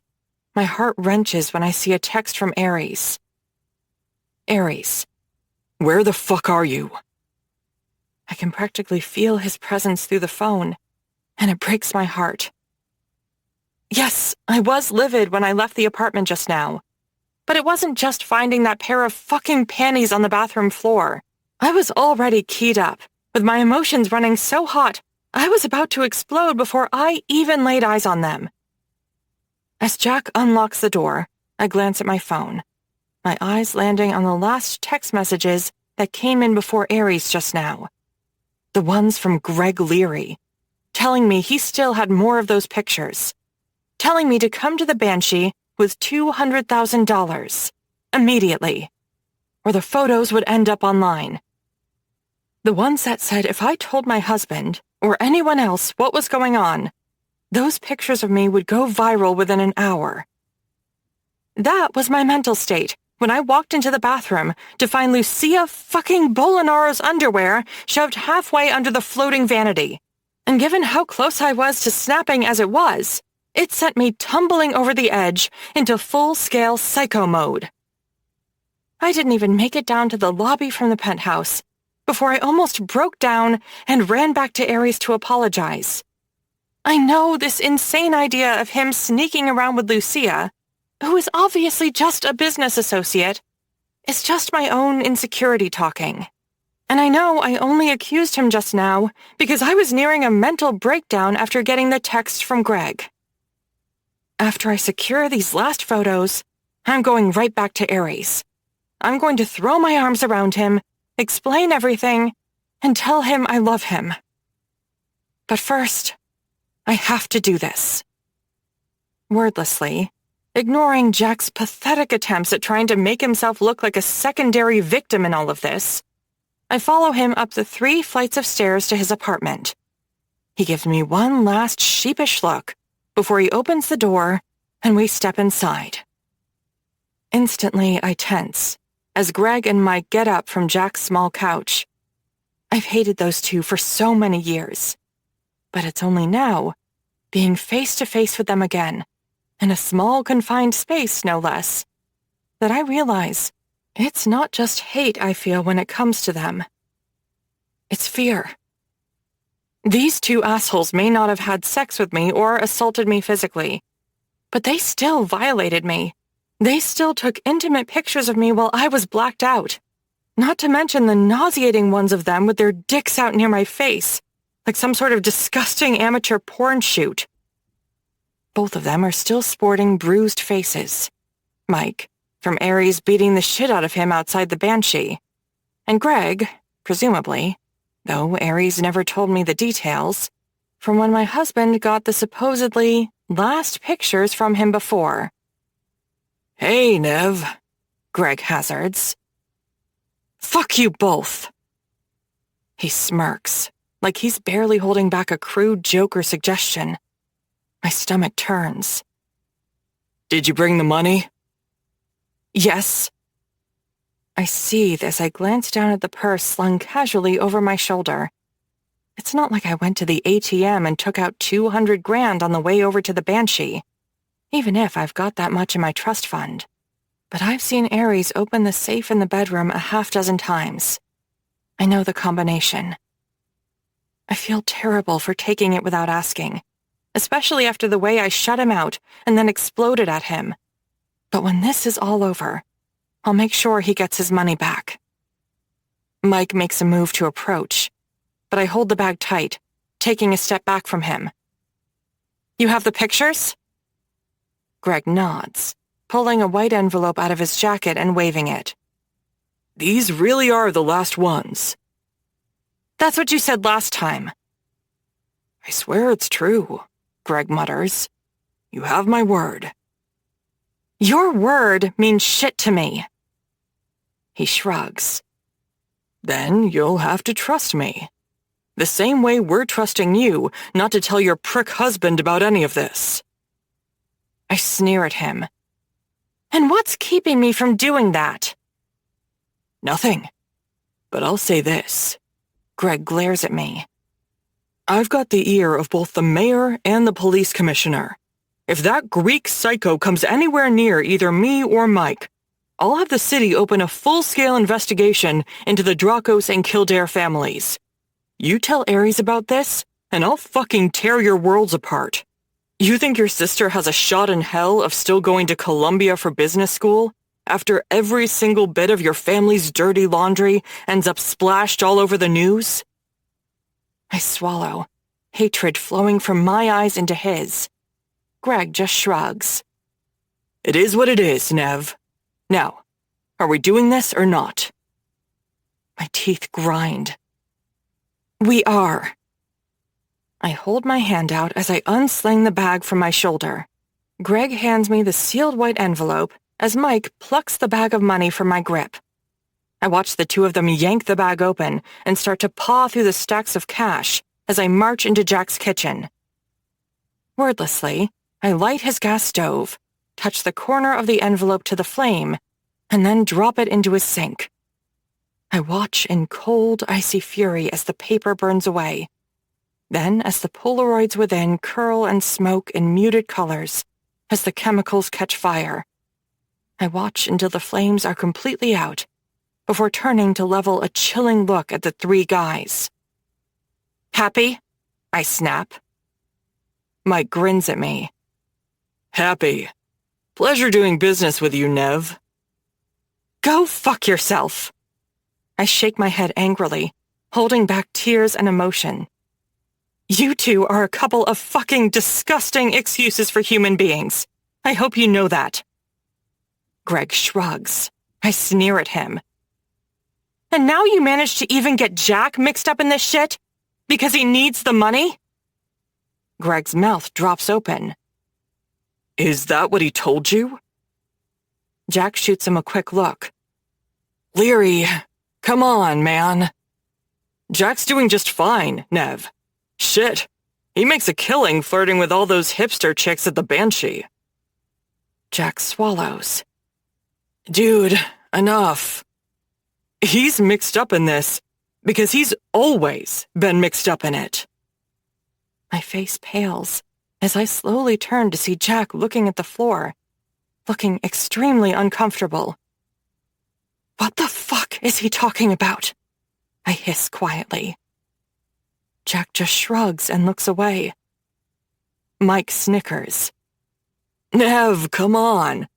my heart wrenches when I see a text from Aries. Aries. Where the fuck are you? I can practically feel his presence through the phone, and it breaks my heart. Yes, I was livid when I left the apartment just now. But it wasn't just finding that pair of fucking panties on the bathroom floor. I was already keyed up, with my emotions running so hot, I was about to explode before I even laid eyes on them. As Jack unlocks the door, I glance at my phone, my eyes landing on the last text messages that came in before Aries just now. The ones from Greg Leary, telling me he still had more of those pictures, telling me to come to the Banshee with $200,000 immediately, or the photos would end up online. The ones that said if I told my husband or anyone else what was going on, those pictures of me would go viral within an hour. That was my mental state when I walked into the bathroom to find Lucia fucking Bolinaro's underwear shoved halfway under the floating vanity. And given how close I was to snapping as it was, it sent me tumbling over the edge into full-scale psycho mode. I didn't even make it down to the lobby from the penthouse before I almost broke down and ran back to Aries to apologize. I know this insane idea of him sneaking around with Lucia, who is obviously just a business associate, is just my own insecurity talking. And I know I only accused him just now because I was nearing a mental breakdown after getting the text from Greg. After I secure these last photos, I'm going right back to Aries. I'm going to throw my arms around him, explain everything, and tell him I love him. But first, I have to do this. Wordlessly, ignoring Jack's pathetic attempts at trying to make himself look like a secondary victim in all of this, I follow him up the 3 flights of stairs to his apartment. He gives me one last sheepish look before he opens the door and we step inside. Instantly, I tense as Greg and Mike get up from Jack's small couch. I've hated those two for so many years, but it's only now, being face to face with them again, in a small confined space no less, that I realize it's not just hate I feel when it comes to them. It's fear. These 2 assholes may not have had sex with me or assaulted me physically, but they still violated me. They still took intimate pictures of me while I was blacked out, not to mention the nauseating ones of them with their dicks out near my face, like some sort of disgusting amateur porn shoot. Both of them are still sporting bruised faces. Mike, from Aries beating the shit out of him outside the Banshee, and Greg, presumably, though Aries never told me the details, from when my husband got the supposedly last pictures from him before. Hey, Nev, Greg hazards. Fuck you both. He smirks, like he's barely holding back a crude joke or suggestion. My stomach turns. Did you bring the money? Yes. I seethe as I glance down at the purse slung casually over my shoulder. It's not like I went to the ATM and took out $200,000 on the way over to the Banshee, even if I've got that much in my trust fund. But I've seen Aries open the safe in the bedroom a half dozen times. I know the combination. I feel terrible for taking it without asking, especially after the way I shut him out and then exploded at him. But when this is all over, I'll make sure he gets his money back. Mike makes a move to approach, but I hold the bag tight, taking a step back from him. You have the pictures? Greg nods, pulling a white envelope out of his jacket and waving it. These really are the last ones. That's what you said last time. I swear it's true, Greg mutters. You have my word. Your word means shit to me. He shrugs. Then you'll have to trust me. The same way we're trusting you not to tell your prick husband about any of this. I sneer at him. And what's keeping me from doing that? Nothing. But I'll say this. Greg glares at me. I've got the ear of both the mayor and the police commissioner. If that Greek psycho comes anywhere near either me or Mike, I'll have the city open a full-scale investigation into the Dracos and Kildare families. You tell Ares about this, and I'll fucking tear your worlds apart. You think your sister has a shot in hell of still going to Columbia for business school after every single bit of your family's dirty laundry ends up splashed all over the news? I swallow, hatred flowing from my eyes into his. Greg just shrugs. It is what it is, Nev. Now, are we doing this or not? My teeth grind. We are. I hold my hand out as I unsling the bag from my shoulder. Greg hands me the sealed white envelope as Mike plucks the bag of money from my grip. I watch the two of them yank the bag open and start to paw through the stacks of cash as I march into Jack's kitchen. Wordlessly, I light his gas stove, touch the corner of the envelope to the flame, and then drop it into his sink. I watch in cold, icy fury as the paper burns away. Then, as the Polaroids within curl and smoke in muted colors, as the chemicals catch fire, I watch until the flames are completely out, before turning to level a chilling look at the three guys. Happy? I snap. Mike grins at me. Happy. Pleasure doing business with you, Nev. Go fuck yourself. I shake my head angrily, holding back tears and emotion. You two are a couple of fucking disgusting excuses for human beings. I hope you know that. Greg shrugs. I sneer at him. And now you managed to even get Jack mixed up in this shit? Because he needs the money? Greg's mouth drops open. Is that what he told you? Jack shoots him a quick look. Leary, come on, man. Jack's doing just fine, Nev. Shit, he makes a killing flirting with all those hipster chicks at the Banshee. Jack swallows. Dude, enough. He's mixed up in this because he's always been mixed up in it. My face pales as I slowly turn to see Jack looking at the floor, looking extremely uncomfortable. What the fuck is he talking about? I hiss quietly. Jack just shrugs and looks away. Mike snickers. Nev, come on.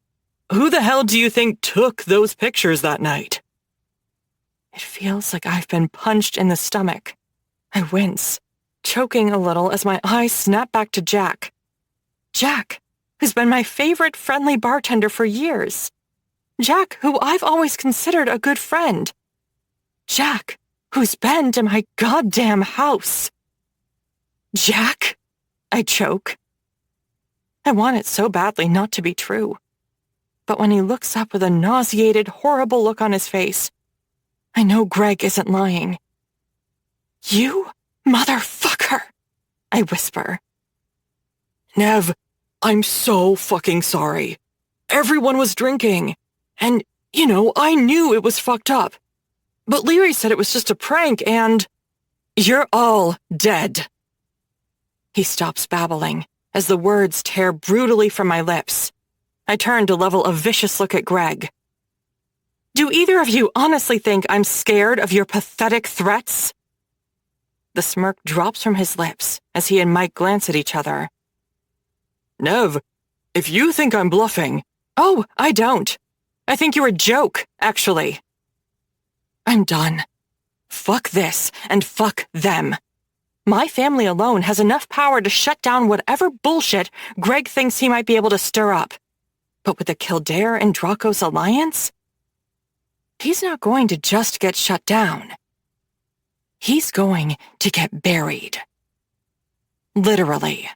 Who the hell do you think took those pictures that night? It feels like I've been punched in the stomach. I wince, choking a little as my eyes snap back to Jack. Jack, who's been my favorite friendly bartender for years. Jack, who I've always considered a good friend. Jack, who's been to my goddamn house. Jack? I choke. I want it so badly not to be true. But when he looks up with a nauseated, horrible look on his face, I know Greg isn't lying. You motherfucker, I whisper. Nev, I'm so fucking sorry. Everyone was drinking. And, I knew it was fucked up. But Leary said it was just a prank and... You're all dead. He stops babbling as the words tear brutally from my lips. I turn to level a vicious look at Greg. Do either of you honestly think I'm scared of your pathetic threats? The smirk drops from his lips as he and Mike glance at each other. Nev, if you think I'm bluffing... Oh, I don't. I think you're a joke, actually. I'm done. Fuck this, and fuck them. My family alone has enough power to shut down whatever bullshit Greg thinks he might be able to stir up. But with the Kildare and Draco's alliance, he's not going to just get shut down. He's going to get buried. Literally.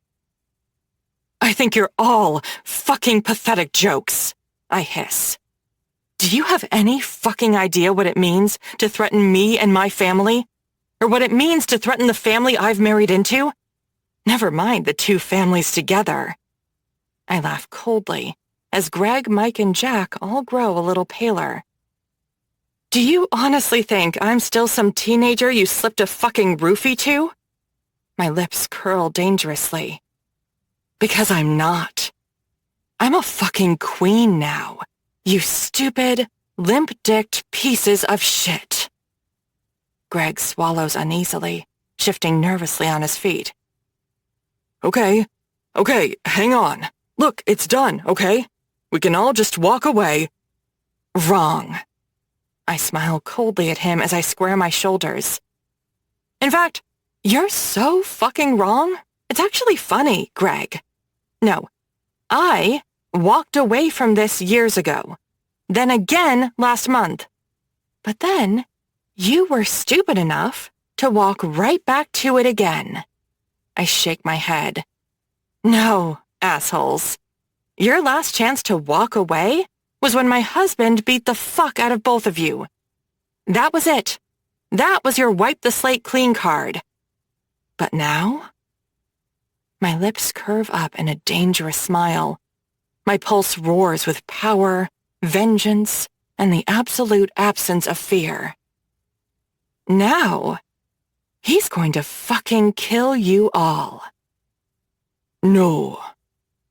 I think you're all fucking pathetic jokes, I hiss. Do you have any fucking idea what it means to threaten me and my family? Or what it means to threaten the family I've married into? Never mind the two families together. I laugh coldly as Greg, Mike, and Jack all grow a little paler. Do you honestly think I'm still some teenager you slipped a fucking roofie to? My lips curl dangerously. Because I'm not. I'm a fucking queen now, you stupid, limp-dicked pieces of shit. Greg swallows uneasily, shifting nervously on his feet. Okay, hang on. Look, it's done, okay? We can all just walk away. Wrong. I smile coldly at him as I square my shoulders. In fact, you're so fucking wrong. It's actually funny, Greg. No, I walked away from this years ago. Then again last month. But then, you were stupid enough to walk right back to it again. I shake my head. No, assholes. Your last chance to walk away was when my husband beat the fuck out of both of you. That was it. That was your wipe the slate clean card. But now? My lips curve up in a dangerous smile. My pulse roars with power, vengeance, and the absolute absence of fear. Now, he's going to fucking kill you all. No,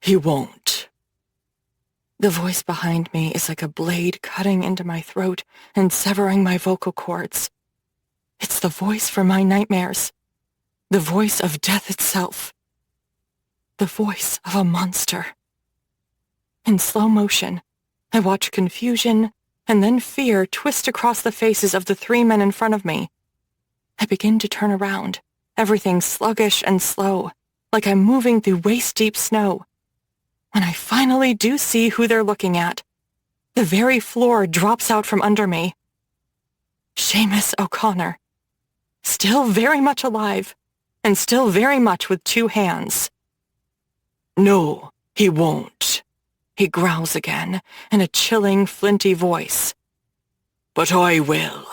he won't. The voice behind me is like a blade cutting into my throat and severing my vocal cords. It's the voice from my nightmares. The voice of death itself. The voice of a monster. In slow motion, I watch confusion and then fear twist across the faces of the three men in front of me. I begin to turn around, everything sluggish and slow, like I'm moving through waist-deep snow. When I finally do see who they're looking at, the very floor drops out from under me. Seamus O'Connor. Still very much alive, and still very much with two hands. No, he won't. He growls again, in a chilling, flinty voice. But I will.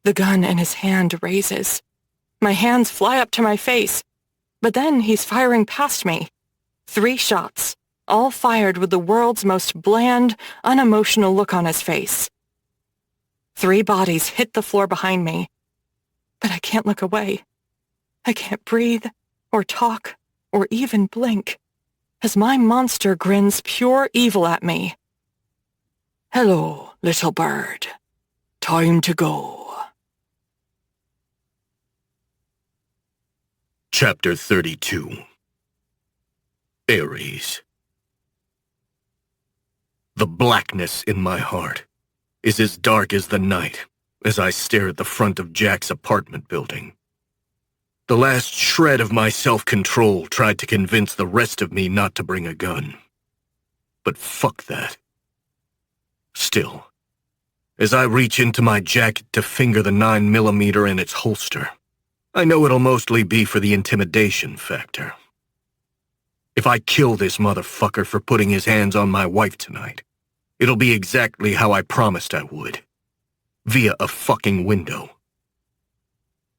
The gun in his hand raises. My hands fly up to my face, but then he's firing past me. 3 shots, all fired with the world's most bland, unemotional look on his face. 3 bodies hit the floor behind me, but I can't look away. I can't breathe, or talk, or even blink, as my monster grins pure evil at me. Hello, little bird. Time to go. Chapter 32. Ares. The blackness in my heart is as dark as the night as I stare at the front of Jack's apartment building. The last shred of my self-control tried to convince the rest of me not to bring a gun. But fuck that. Still, as I reach into my jacket to finger the 9mm in its holster, I know it'll mostly be for the intimidation factor. If I kill this motherfucker for putting his hands on my wife tonight, it'll be exactly how I promised I would. Via a fucking window.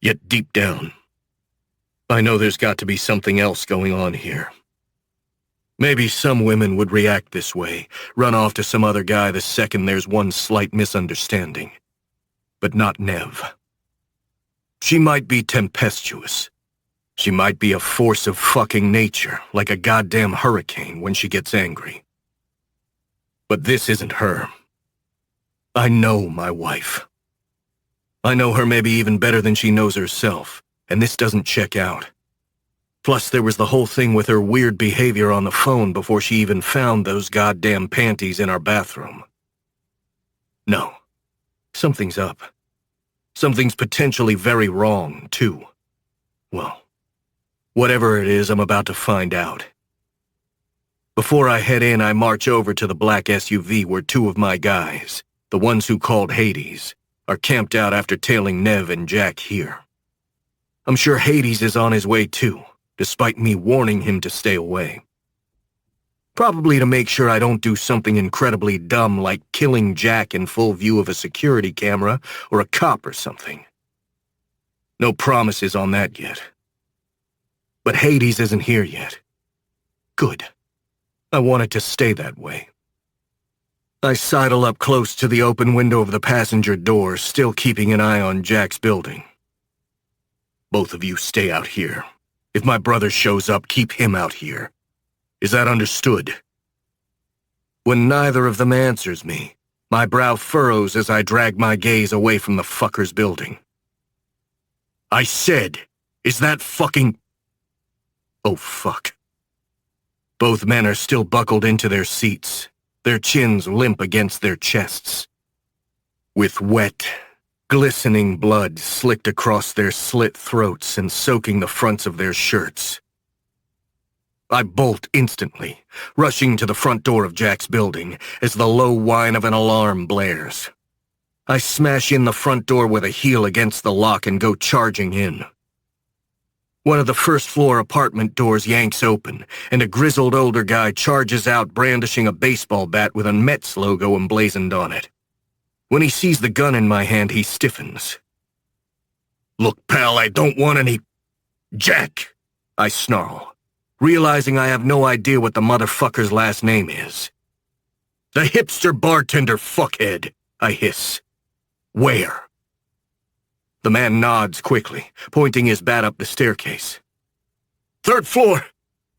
Yet deep down, I know there's got to be something else going on here. Maybe some women would react this way, run off to some other guy the second there's one slight misunderstanding. But not Nev. She might be tempestuous. She might be a force of fucking nature, like a goddamn hurricane when she gets angry. But this isn't her. I know my wife. I know her maybe even better than she knows herself, and this doesn't check out. Plus, there was the whole thing with her weird behavior on the phone before she even found those goddamn panties in our bathroom. No. Something's up. Something's potentially very wrong, too. Well, whatever it is, I'm about to find out. Before I head in, I march over to the black SUV where two of my guys, the ones who called Hades, are camped out after tailing Nev and Jack here. I'm sure Hades is on his way too, despite me warning him to stay away. Probably to make sure I don't do something incredibly dumb like killing Jack in full view of a security camera or a cop or something. No promises on that yet. But Hades isn't here yet. Good. I want it to stay that way. I sidle up close to the open window of the passenger door, still keeping an eye on Jack's building. Both of you stay out here. If my brother shows up, keep him out here. Is that understood? When neither of them answers me, my brow furrows as I drag my gaze away from the fucker's building. I said, is that fucking... Oh, fuck. Both men are still buckled into their seats, their chins limp against their chests. With wet, glistening blood slicked across their slit throats and soaking the fronts of their shirts. I bolt instantly, rushing to the front door of Jack's building as the low whine of an alarm blares. I smash in the front door with a heel against the lock and go charging in. One of the first-floor apartment doors yanks open, and a grizzled older guy charges out brandishing a baseball bat with a Mets logo emblazoned on it. When he sees the gun in my hand, he stiffens. "Look, pal, I don't want any... Jack!" I snarl, realizing I have no idea what the motherfucker's last name is. "The hipster bartender fuckhead," I hiss. "Where?" The man nods quickly, pointing his bat up the staircase. "Third floor,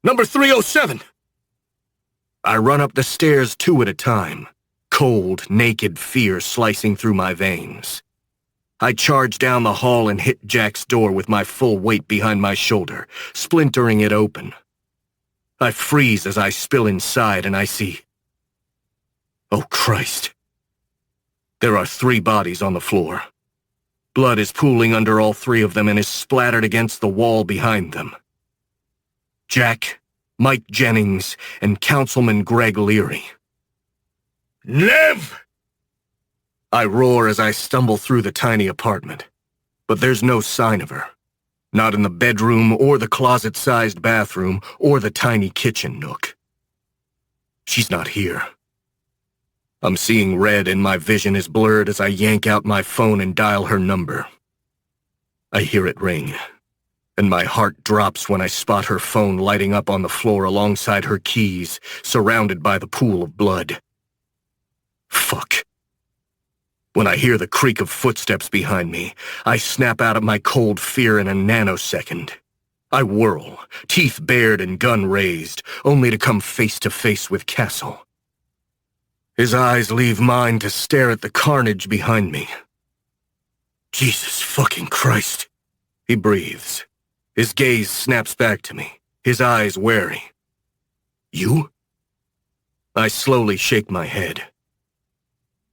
number 307. I run up the stairs two at a time, cold, naked fear slicing through my veins. I charge down the hall and hit Jack's door with my full weight behind my shoulder, splintering it open. I freeze as I spill inside and I see... Oh, Christ. There are 3 bodies on the floor. Blood is pooling under all 3 of them and is splattered against the wall behind them. Jack, Mike Jennings, and Councilman Greg Leary. "Nev!" I roar as I stumble through the tiny apartment, but there's no sign of her. Not in the bedroom or the closet-sized bathroom or the tiny kitchen nook. She's not here. I'm seeing red and my vision is blurred as I yank out my phone and dial her number. I hear it ring, and my heart drops when I spot her phone lighting up on the floor alongside her keys, surrounded by the pool of blood. Fuck. When I hear the creak of footsteps behind me, I snap out of my cold fear in a nanosecond. I whirl, teeth bared and gun raised, only to come face to face with Castle. His eyes leave mine to stare at the carnage behind me. Jesus fucking Christ. He breathes. His gaze snaps back to me, his eyes wary. You? I slowly shake my head.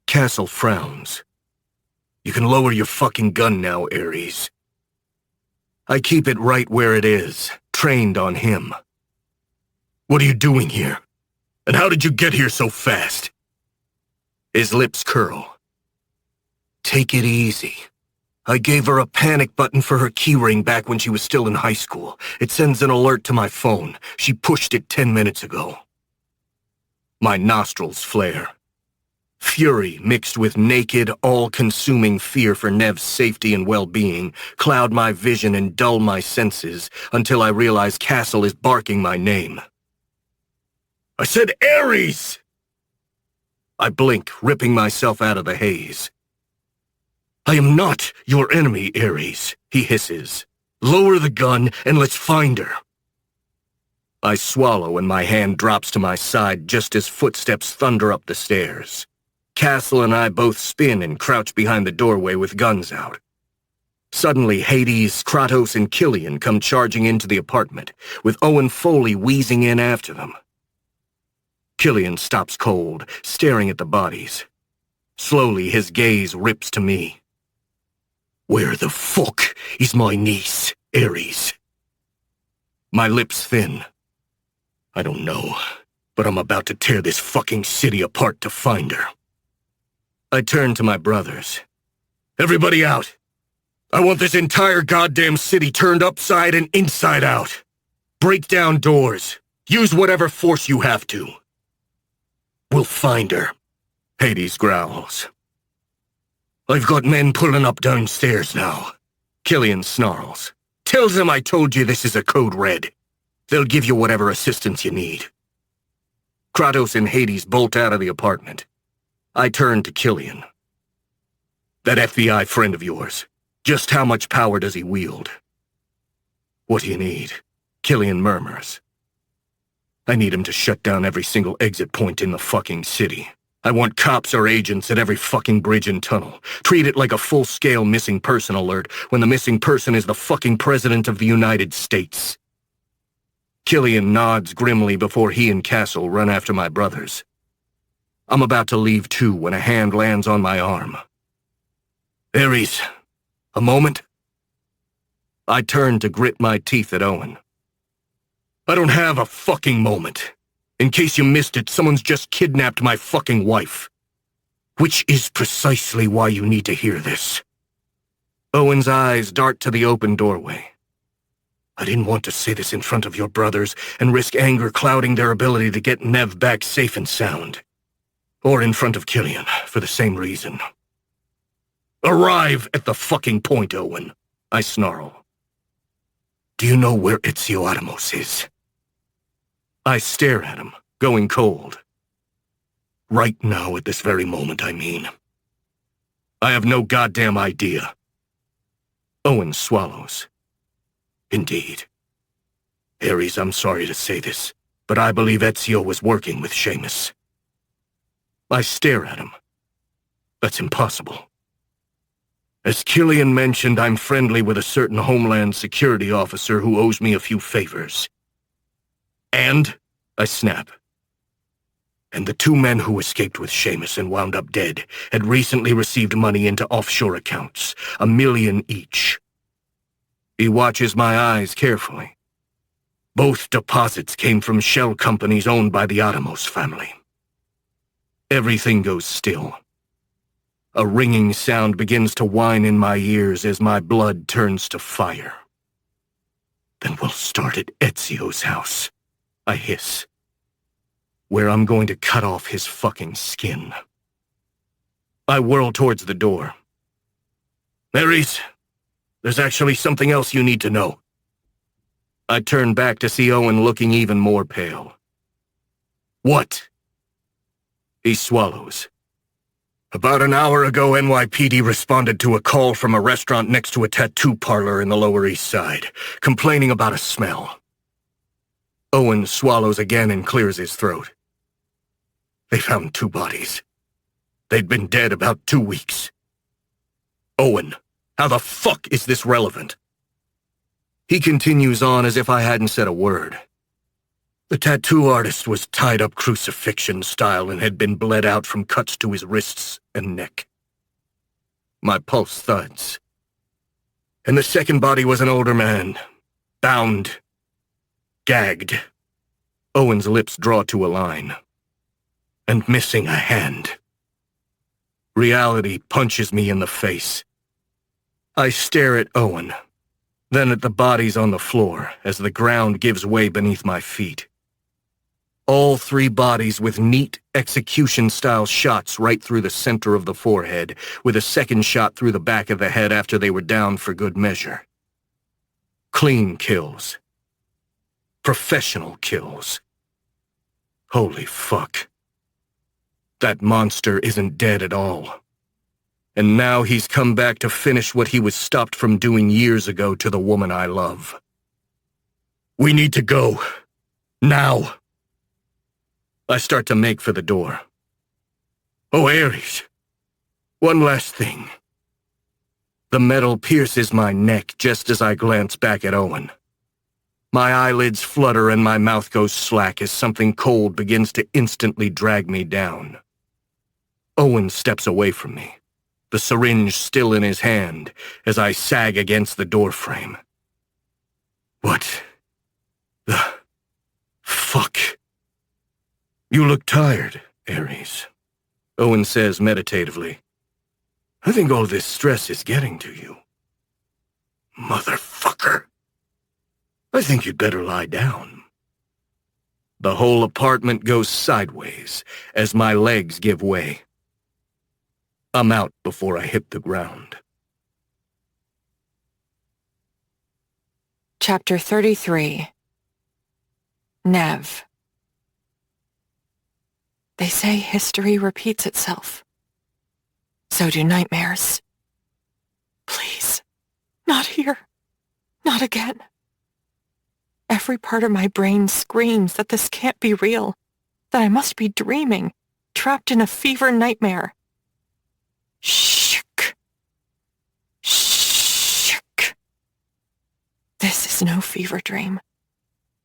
Castle frowns. You can lower your fucking gun now, Ares. I keep it right where it is, trained on him. What are you doing here? And how did you get here so fast? His lips curl. Take it easy. I gave her a panic button for her keyring back when she was still in high school. It sends an alert to my phone. She pushed it 10 minutes ago. My nostrils flare. Fury mixed with naked, all-consuming fear for Nev's safety and well-being cloud my vision and dull my senses until I realize Castle is barking my name. I said Ares! I blink, ripping myself out of the haze. I am not your enemy, Ares, he hisses. Lower the gun and let's find her. I swallow and my hand drops to my side just as footsteps thunder up the stairs. Castle and I both spin and crouch behind the doorway with guns out. Suddenly, Hades, Kratos, and Killian come charging into the apartment, with Owen Foley wheezing in after them. Killian stops cold, staring at the bodies. Slowly, his gaze rips to me. "Where the fuck is my niece, Ares?" My lips thin. I don't know, but I'm about to tear this fucking city apart to find her. I turn to my brothers. "Everybody out! I want this entire goddamn city turned upside and inside out. Break down doors. Use whatever force you have to. We'll find her," Hades growls. "I've got men pulling up downstairs now," Killian snarls. "Tell them I told you this is a code red. They'll give you whatever assistance you need." Kratos and Hades bolt out of the apartment. I turn to Killian. "That FBI friend of yours, just how much power does he wield?" "What do you need?" Killian murmurs. "I need him to shut down every single exit point in the fucking city. I want cops or agents at every fucking bridge and tunnel. Treat it like a full-scale missing person alert when the missing person is the fucking President of the United States." Killian nods grimly before he and Castle run after my brothers. I'm about to leave too when a hand lands on my arm. "Ares, a moment?" I turn to grit my teeth at Owen. "I don't have a fucking moment. In case you missed it, someone's just kidnapped my fucking wife. Which is precisely why you need to hear this." Owen's eyes dart to the open doorway. "I didn't want to say this in front of your brothers and risk anger clouding their ability to get Nev back safe and sound. Or in front of Killian, for the same reason." "Arrive at the fucking point, Owen," I snarl. "Do you know where Ezio Atomos is?" I stare at him, going cold. "Right now, at this very moment, I mean. I have no goddamn idea." Owen swallows. "Indeed. Ares, I'm sorry to say this, but I believe Ezio was working with Seamus." I stare at him. "That's impossible. As Killian mentioned, I'm friendly with a certain Homeland Security officer who owes me a few favors." "And?" I snap. "And the two men who escaped with Seamus and wound up dead had recently received money into offshore accounts, $1 million each." He watches my eyes carefully. "Both deposits came from shell companies owned by the Atomos family." Everything goes still. A ringing sound begins to whine in my ears as my blood turns to fire. "Then we'll start at Ezio's house," I hiss, "where I'm going to cut off his fucking skin." I whirl towards the door. "Ares, there's actually something else you need to know." I turn back to see Owen looking even more pale. "What?" He swallows. "About an hour ago, NYPD responded to a call from a restaurant next to a tattoo parlor in the Lower East Side, complaining about a smell." Owen swallows again and clears his throat. "They found 2 bodies. They'd been dead about 2 weeks." "Owen, how the fuck is this relevant?" He continues on as if I hadn't said a word. "The tattoo artist was tied up crucifixion style and had been bled out from cuts to his wrists and neck." My pulse thuds. "And the second body was an older man, bound, gagged." Owen's lips draw to a line. "And missing a hand." Reality punches me in the face. I stare at Owen, then at the bodies on the floor as the ground gives way beneath my feet. All 3 bodies with neat execution-style shots right through the center of the forehead, with a second shot through the back of the head after they were down for good measure. Clean kills. Professional kills. Holy fuck. That monster isn't dead at all. And now he's come back to finish what he was stopped from doing years ago to the woman I love. "We need to go. Now." I start to make for the door. Oh, Ares. One last thing. The metal pierces my neck just as I glance back at Owen. My eyelids flutter and my mouth goes slack as something cold begins to instantly drag me down. Owen steps away from me, the syringe still in his hand, as I sag against the doorframe. What the fuck? You look tired, Ares, Owen says meditatively. I think all this stress is getting to you. Motherfucker. I think you'd better lie down. The whole apartment goes sideways as my legs give way. I'm out before I hit the ground. Chapter 33. Nev. They say history repeats itself. So do nightmares. Please, not here. Not again. Every part of my brain screams that this can't be real, that I must be dreaming, trapped in a fever nightmare. Shh. Shh. This is no fever dream.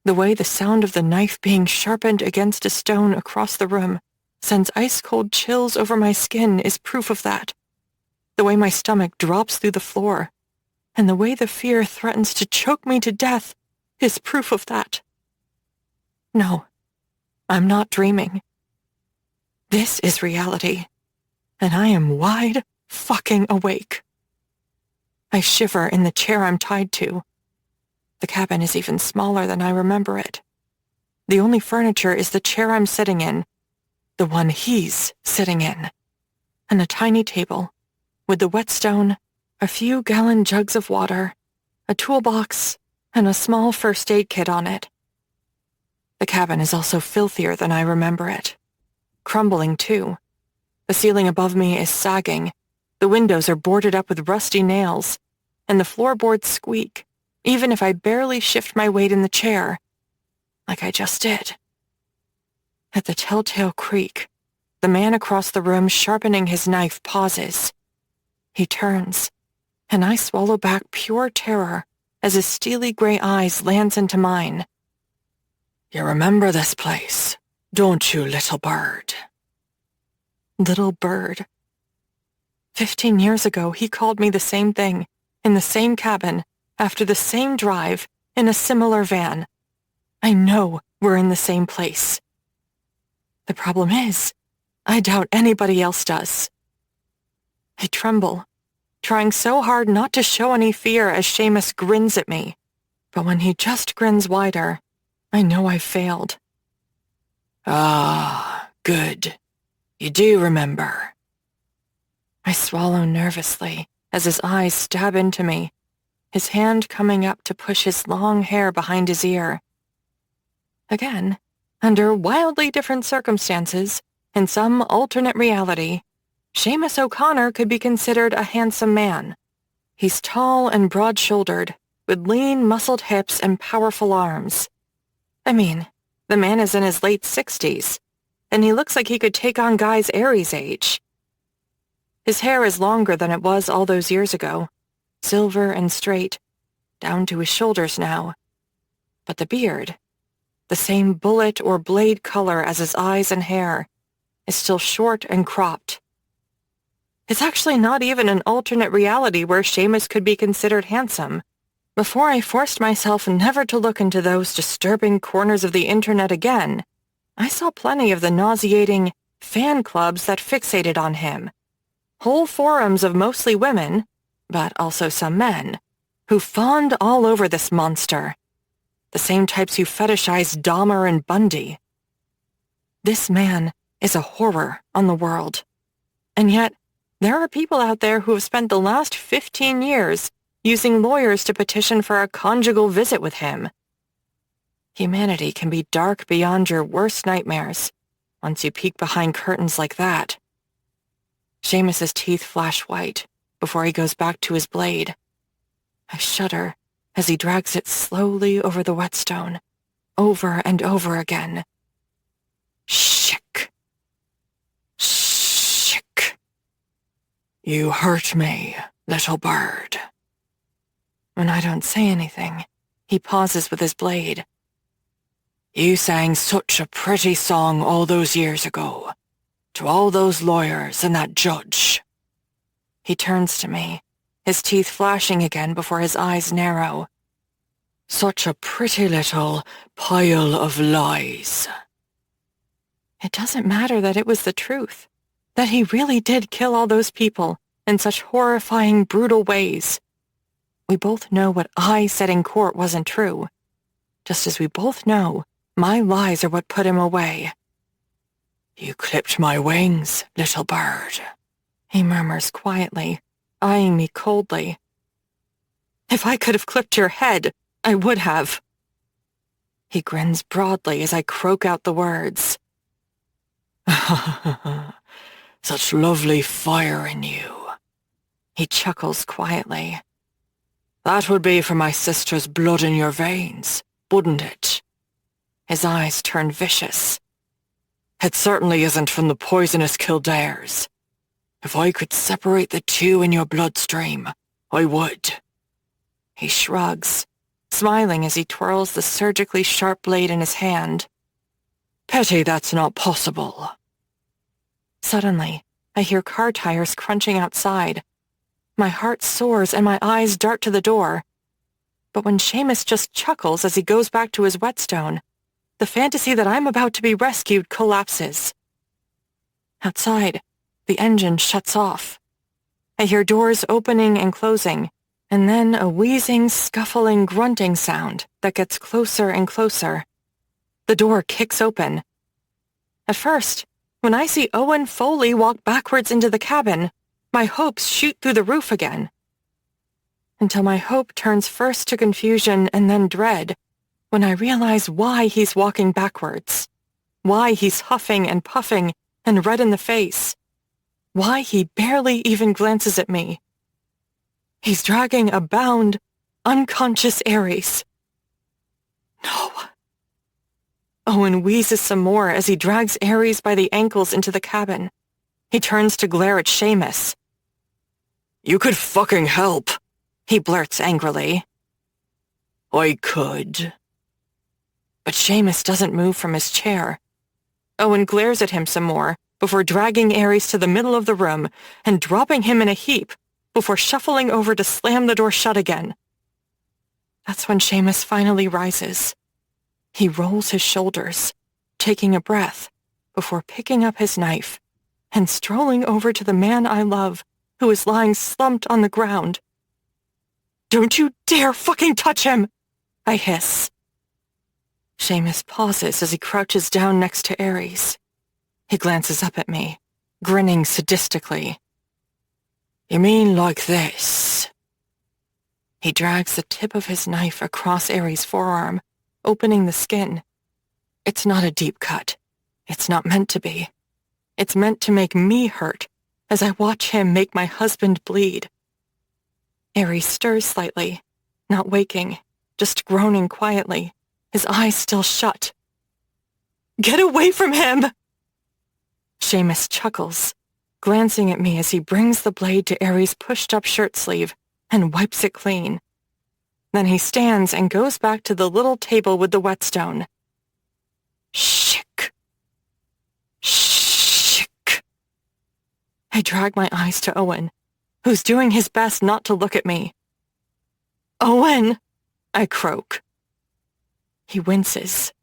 The way the sound of the knife being sharpened against a stone across the room sends ice-cold chills over my skin is proof of that. The way my stomach drops through the floor, and the way the fear threatens to choke me to death is proof of that. No, I'm not dreaming. This is reality, and I am wide fucking awake. I shiver in the chair I'm tied to. The cabin is even smaller than I remember it. The only furniture is the chair I'm sitting in, the one he's sitting in, and a tiny table with the whetstone, a few gallon jugs of water, a toolbox, and a small first aid kit on it. The cabin is also filthier than I remember it. Crumbling, too. The ceiling above me is sagging, the windows are boarded up with rusty nails, and the floorboards squeak, even if I barely shift my weight in the chair, like I just did. At the telltale creak, the man across the room sharpening his knife pauses. He turns, and I swallow back pure terror as his steely gray eyes lands into mine. You remember this place, don't you, little bird? Little bird. 15 years ago, he called me the same thing, in the same cabin, after the same drive, in a similar van. I know we're in the same place. The problem is, I doubt anybody else does. I tremble, trying so hard not to show any fear as Seamus grins at me. But when he just grins wider, I know I've failed. Ah, good. You do remember. I swallow nervously as his eyes stab into me, his hand coming up to push his long hair behind his ear. Again, under wildly different circumstances, in some alternate reality, Seamus O'Connor could be considered a handsome man. He's tall and broad-shouldered, with lean, muscled hips and powerful arms. I mean, the man is in his late 60s, and he looks like he could take on guys Ares' age. His hair is longer than it was all those years ago, silver and straight, down to his shoulders now. But the beard, the same bullet or blade color as his eyes and hair, is still short and cropped. It's actually not even an alternate reality where Seamus could be considered handsome. Before I forced myself never to look into those disturbing corners of the internet again, I saw plenty of the nauseating fan clubs that fixated on him. Whole forums of mostly women, but also some men, who fawned all over this monster. The same types who fetishized Dahmer and Bundy. This man is a horror on the world. And yet, there are people out there who have spent the last 15 years using lawyers to petition for a conjugal visit with him. Humanity can be dark beyond your worst nightmares once you peek behind curtains like that. Seamus's teeth flash white before he goes back to his blade. I shudder as he drags it slowly over the whetstone, over and over again. Shick. Shh. You hurt me, little bird. When I don't say anything, he pauses with his blade. You sang such a pretty song all those years ago, to all those lawyers and that judge. He turns to me, his teeth flashing again before his eyes narrow. Such a pretty little pile of lies. It doesn't matter that it was the truth, that he really did kill all those people in such horrifying, brutal ways. We both know what I said in court wasn't true, just as we both know my lies are what put him away. You clipped my wings, little bird, he murmurs quietly, eyeing me coldly. If I could have clipped your head, I would have. He grins broadly as I croak out the words. Such lovely fire in you. He chuckles quietly. That would be for my sister's blood in your veins, wouldn't it? His eyes turn vicious. It certainly isn't from the poisonous Kildares. If I could separate the two in your bloodstream, I would. He shrugs, smiling as he twirls the surgically sharp blade in his hand. Pity that's not possible. Suddenly, I hear car tires crunching outside. My heart soars and my eyes dart to the door. But when Seamus just chuckles as he goes back to his whetstone, the fantasy that I'm about to be rescued collapses. Outside, the engine shuts off. I hear doors opening and closing, and then a wheezing, scuffling, grunting sound that gets closer and closer. The door kicks open. At first, when I see Owen Foley walk backwards into the cabin, my hopes shoot through the roof again. Until my hope turns first to confusion and then dread, when I realize why he's walking backwards, why he's huffing and puffing and red in the face, why he barely even glances at me. He's dragging a bound, unconscious Ares. No. Owen wheezes some more as he drags Ares by the ankles into the cabin. He turns to glare at Seamus. You could fucking help, he blurts angrily. I could. But Seamus doesn't move from his chair. Owen glares at him some more before dragging Ares to the middle of the room and dropping him in a heap before shuffling over to slam the door shut again. That's when Seamus finally rises. He rolls his shoulders, taking a breath before picking up his knife and strolling over to the man I love who is lying slumped on the ground. Don't you dare fucking touch him! I hiss. Seamus pauses as he crouches down next to Ares. He glances up at me, grinning sadistically. You mean like this? He drags the tip of his knife across Ares' forearm, opening the skin. It's not a deep cut. It's not meant to be. It's meant to make me hurt as I watch him make my husband bleed. Ares stirs slightly, not waking, just groaning quietly, his eyes still shut. Get away from him! Seamus chuckles, glancing at me as he brings the blade to Ares' pushed-up shirt sleeve and wipes it clean. Then he stands and goes back to the little table with the whetstone. Shick. Shick. I drag my eyes to Owen, who's doing his best not to look at me. Owen! I croak. He winces.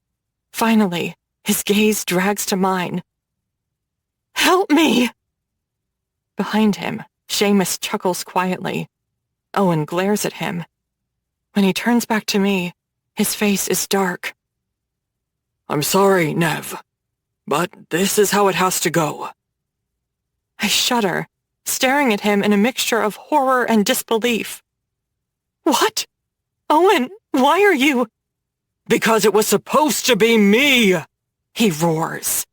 Finally, his gaze drags to mine. Help me! Behind him, Seamus chuckles quietly. Owen glares at him. When he turns back to me, his face is dark. I'm sorry, Nev, but this is how it has to go. I shudder, staring at him in a mixture of horror and disbelief. What? Owen, why are you... Because it was supposed to be me, he roars.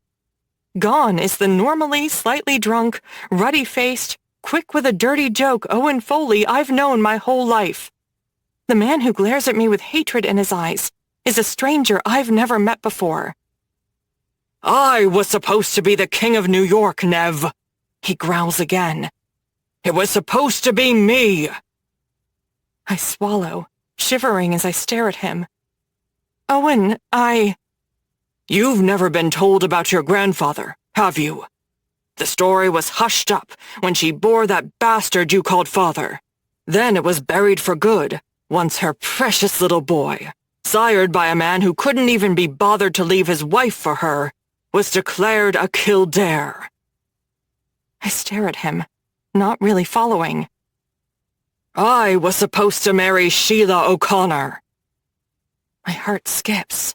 Gone is the normally slightly drunk, ruddy-faced, quick with a dirty joke Owen Foley I've known my whole life. The man who glares at me with hatred in his eyes is a stranger I've never met before. I was supposed to be the king of New York, Nev, he growls again. It was supposed to be me! I swallow, shivering as I stare at him. Owen, You've never been told about your grandfather, have you? The story was hushed up when she bore that bastard you called father. Then it was buried for good, once her precious little boy, sired by a man who couldn't even be bothered to leave his wife for her, was declared a Kildare. I stare at him, not really following. I was supposed to marry Sheila O'Connor. My heart skips.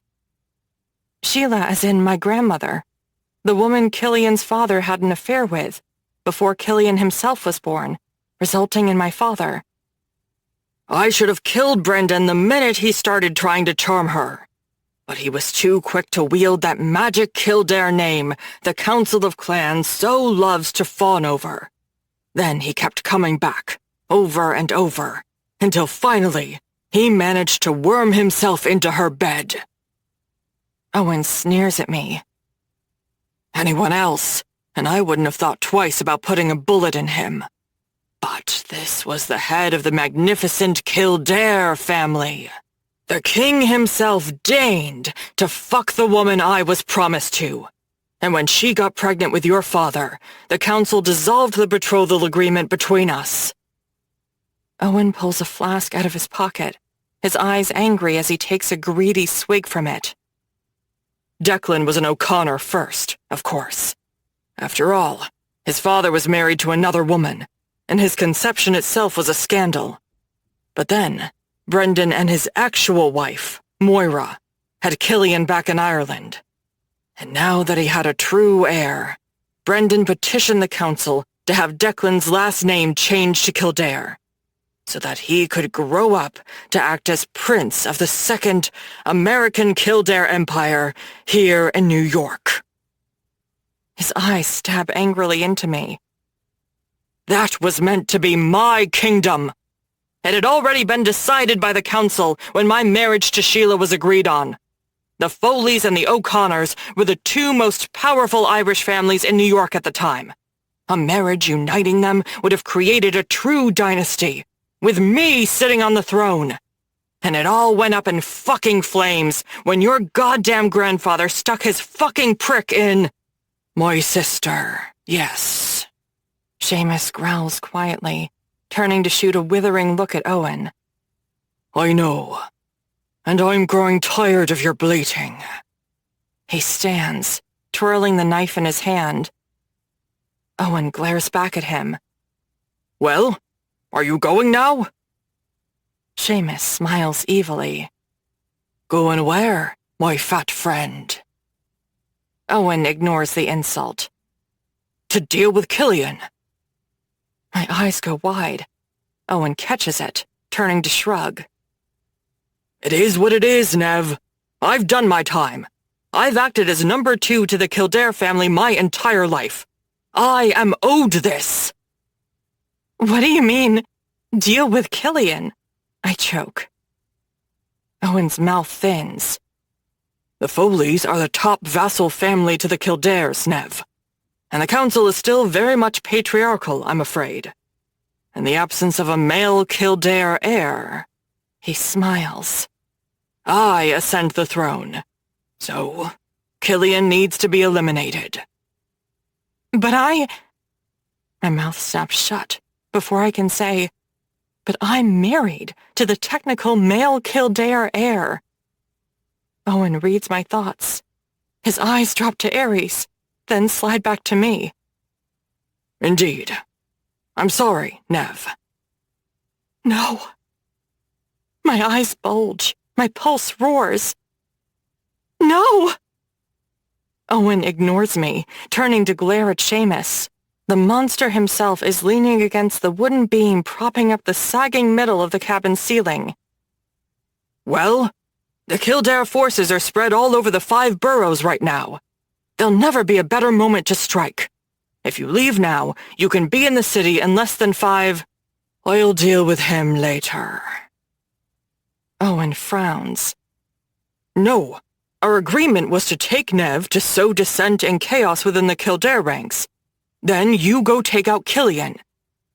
Sheila as in my grandmother, the woman Killian's father had an affair with, before Killian himself was born, resulting in my father. I should have killed Brendan the minute he started trying to charm her. But he was too quick to wield that magic Kildare name the Council of Clans so loves to fawn over. Then he kept coming back, over and over, until finally he managed to worm himself into her bed. Owen sneers at me. Anyone else, and I wouldn't have thought twice about putting a bullet in him. But this was the head of the magnificent Kildare family. The king himself deigned to fuck the woman I was promised to. And when she got pregnant with your father, the council dissolved the betrothal agreement between us. Owen pulls a flask out of his pocket, his eyes angry as he takes a greedy swig from it. Declan was an O'Connor first, of course. After all, his father was married to another woman, and his conception itself was a scandal. But then, Brendan and his actual wife, Moira, had Killian back in Ireland. And now that he had a true heir, Brendan petitioned the council to have Declan's last name changed to Kildare, so that he could grow up to act as prince of the second American Kildare Empire here in New York. His eyes stab angrily into me. That was meant to be my kingdom. It had already been decided by the council when my marriage to Sheila was agreed on. The Foleys and the O'Connors were the two most powerful Irish families in New York at the time. A marriage uniting them would have created a true dynasty, with me sitting on the throne. And it all went up in fucking flames when your goddamn grandfather stuck his fucking prick in my sister, yes. Seamus growls quietly, turning to shoot a withering look at Owen. I know. And I'm growing tired of your bleating. He stands, twirling the knife in his hand. Owen glares back at him. Well, are you going now? Seamus smiles evilly. Going where, my fat friend? Owen ignores the insult. To deal with Killian. My eyes go wide. Owen catches it, turning to shrug. It is what it is, Nev. I've done my time. I've acted as number 2 to the Kildare family my entire life. I am owed this. What do you mean, deal with Killian? I choke. Owen's mouth thins. The Foleys are the top vassal family to the Kildares, Nev. And the council is still very much patriarchal, I'm afraid. In the absence of a male Kildare heir, he smiles. I ascend the throne. So, Killian needs to be eliminated. But My mouth snaps shut before I can say, but I'm married to the technical male Kildare heir. Owen reads my thoughts. His eyes drop to Ares, then slide back to me. Indeed. I'm sorry, Nev. No. My eyes bulge. My pulse roars. No! Owen ignores me, turning to glare at Seamus. The monster himself is leaning against the wooden beam propping up the sagging middle of the cabin ceiling. Well, the Kildare forces are spread all over the 5 boroughs right now. There'll never be a better moment to strike. If you leave now, you can be in the city in less than 5... I'll deal with him later. Owen frowns. No, our agreement was to take Nev to sow dissent and chaos within the Kildare ranks. Then you go take out Killian.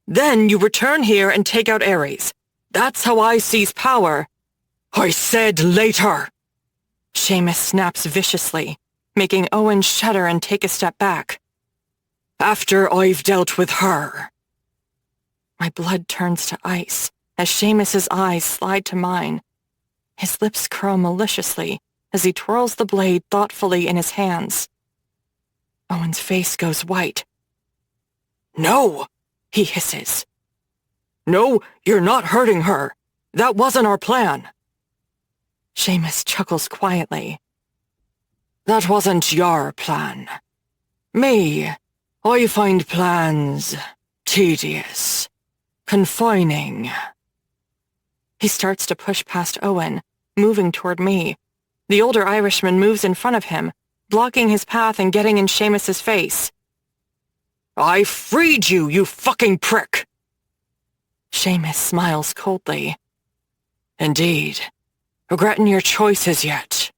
Then you return here and take out Ares. That's how I seize power. I said later! Seamus snaps viciously, making Owen shudder and take a step back. After I've dealt with her. My blood turns to ice as Seamus's eyes slide to mine. His lips curl maliciously as he twirls the blade thoughtfully in his hands. Owen's face goes white. No, he hisses. No, you're not hurting her. That wasn't our plan. Seamus chuckles quietly. That wasn't your plan. Me, I find plans tedious, confining. He starts to push past Owen, moving toward me. The older Irishman moves in front of him, blocking his path and getting in Seamus's face. I freed you, you fucking prick! Seamus smiles coldly. Indeed. Regretting your choices yet?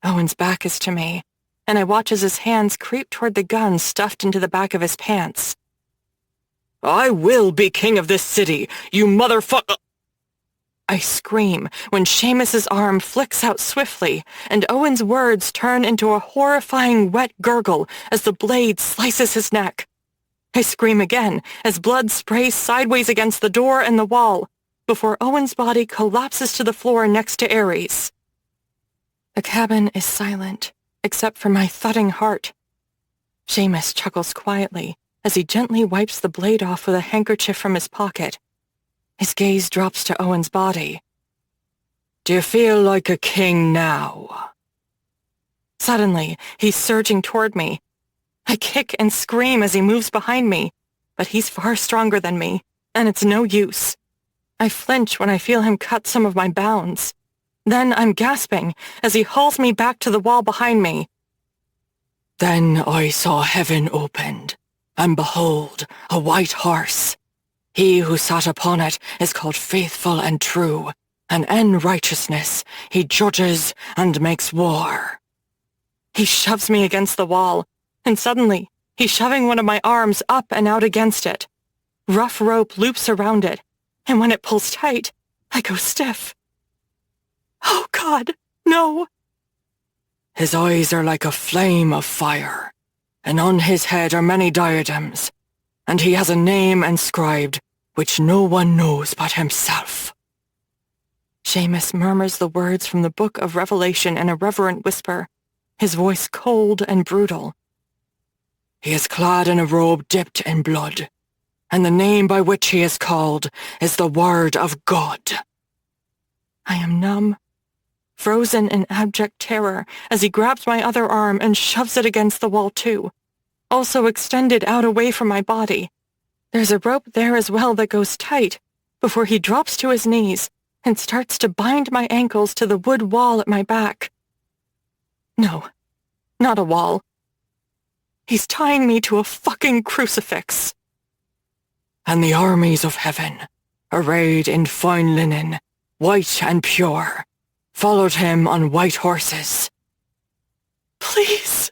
Owen's back is to me, and I watch as his hands creep toward the gun stuffed into the back of his pants. I will be king of this city, you motherfucker! I scream when Seamus's arm flicks out swiftly, and Owen's words turn into a horrifying wet gurgle as the blade slices his neck. I scream again as blood sprays sideways against the door and the wall, before Owen's body collapses to the floor next to Ares. The cabin is silent, except for my thudding heart. Seamus chuckles quietly as he gently wipes the blade off with a handkerchief from his pocket. His gaze drops to Owen's body. Do you feel like a king now? Suddenly, he's surging toward me. I kick and scream as he moves behind me, but he's far stronger than me, and it's no use. I flinch when I feel him cut some of my bounds. Then I'm gasping as he hauls me back to the wall behind me. Then I saw heaven opened, and behold, a white horse. He who sat upon it is called Faithful and True, and in righteousness he judges and makes war. He shoves me against the wall, and suddenly he's shoving one of my arms up and out against it. Rough rope loops around it, and when it pulls tight, I go stiff. Oh God, no! His eyes are like a flame of fire, and on his head are many diadems, and he has a name inscribed which no one knows but himself. Seamus murmurs the words from the Book of Revelation in a reverent whisper, his voice cold and brutal. He is clad in a robe dipped in blood, and the name by which he is called is the Word of God. I am numb, frozen in abject terror as he grabs my other arm and shoves it against the wall too, also extended out away from my body. There's a rope there as well that goes tight before he drops to his knees and starts to bind my ankles to the wood wall at my back. No, not a wall. He's tying me to a fucking crucifix. And the armies of heaven, arrayed in fine linen, white and pure, followed him on white horses. Please.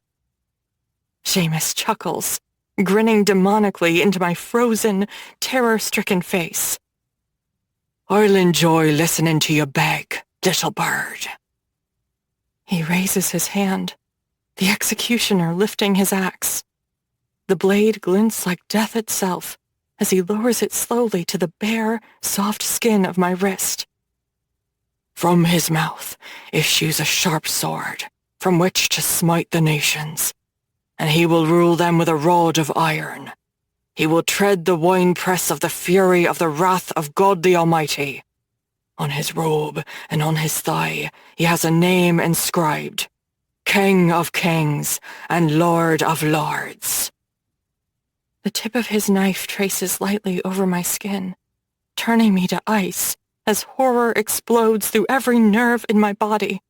Seamus chuckles, grinning demonically into my frozen, terror-stricken face. I'll enjoy listening to you beg, little bird. He raises his hand, the executioner lifting his axe. The blade glints like death itself as he lowers it slowly to the bare, soft skin of my wrist. From his mouth issues a sharp sword from which to smite the nations, and he will rule them with a rod of iron. He will tread the winepress of the fury of the wrath of God the Almighty. On his robe and on his thigh he has a name inscribed, King of Kings and Lord of Lords. The tip of his knife traces lightly over my skin, turning me to ice as horror explodes through every nerve in my body.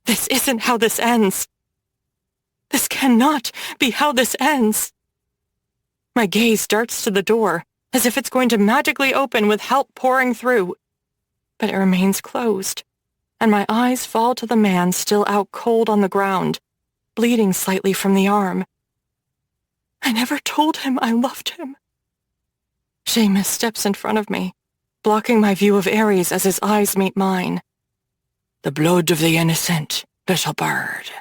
This isn't how this ends. This cannot be how this ends. My gaze darts to the door, as if it's going to magically open with help pouring through. But it remains closed, and my eyes fall to the man still out cold on the ground, bleeding slightly from the arm. I never told him I loved him. Seamus steps in front of me, blocking my view of Ares as his eyes meet mine. "The blood of the innocent, little bird,"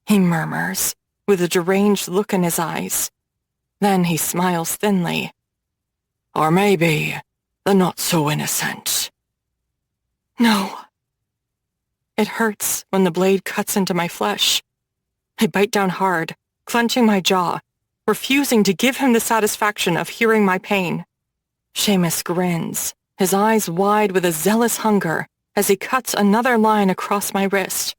he murmurs, with a deranged look in his eyes. Then he smiles thinly. "Or maybe the not-so-innocent." No. It hurts when the blade cuts into my flesh. I bite down hard, clenching my jaw, refusing to give him the satisfaction of hearing my pain. Seamus grins, his eyes wide with a zealous hunger, as he cuts another line across my wrist.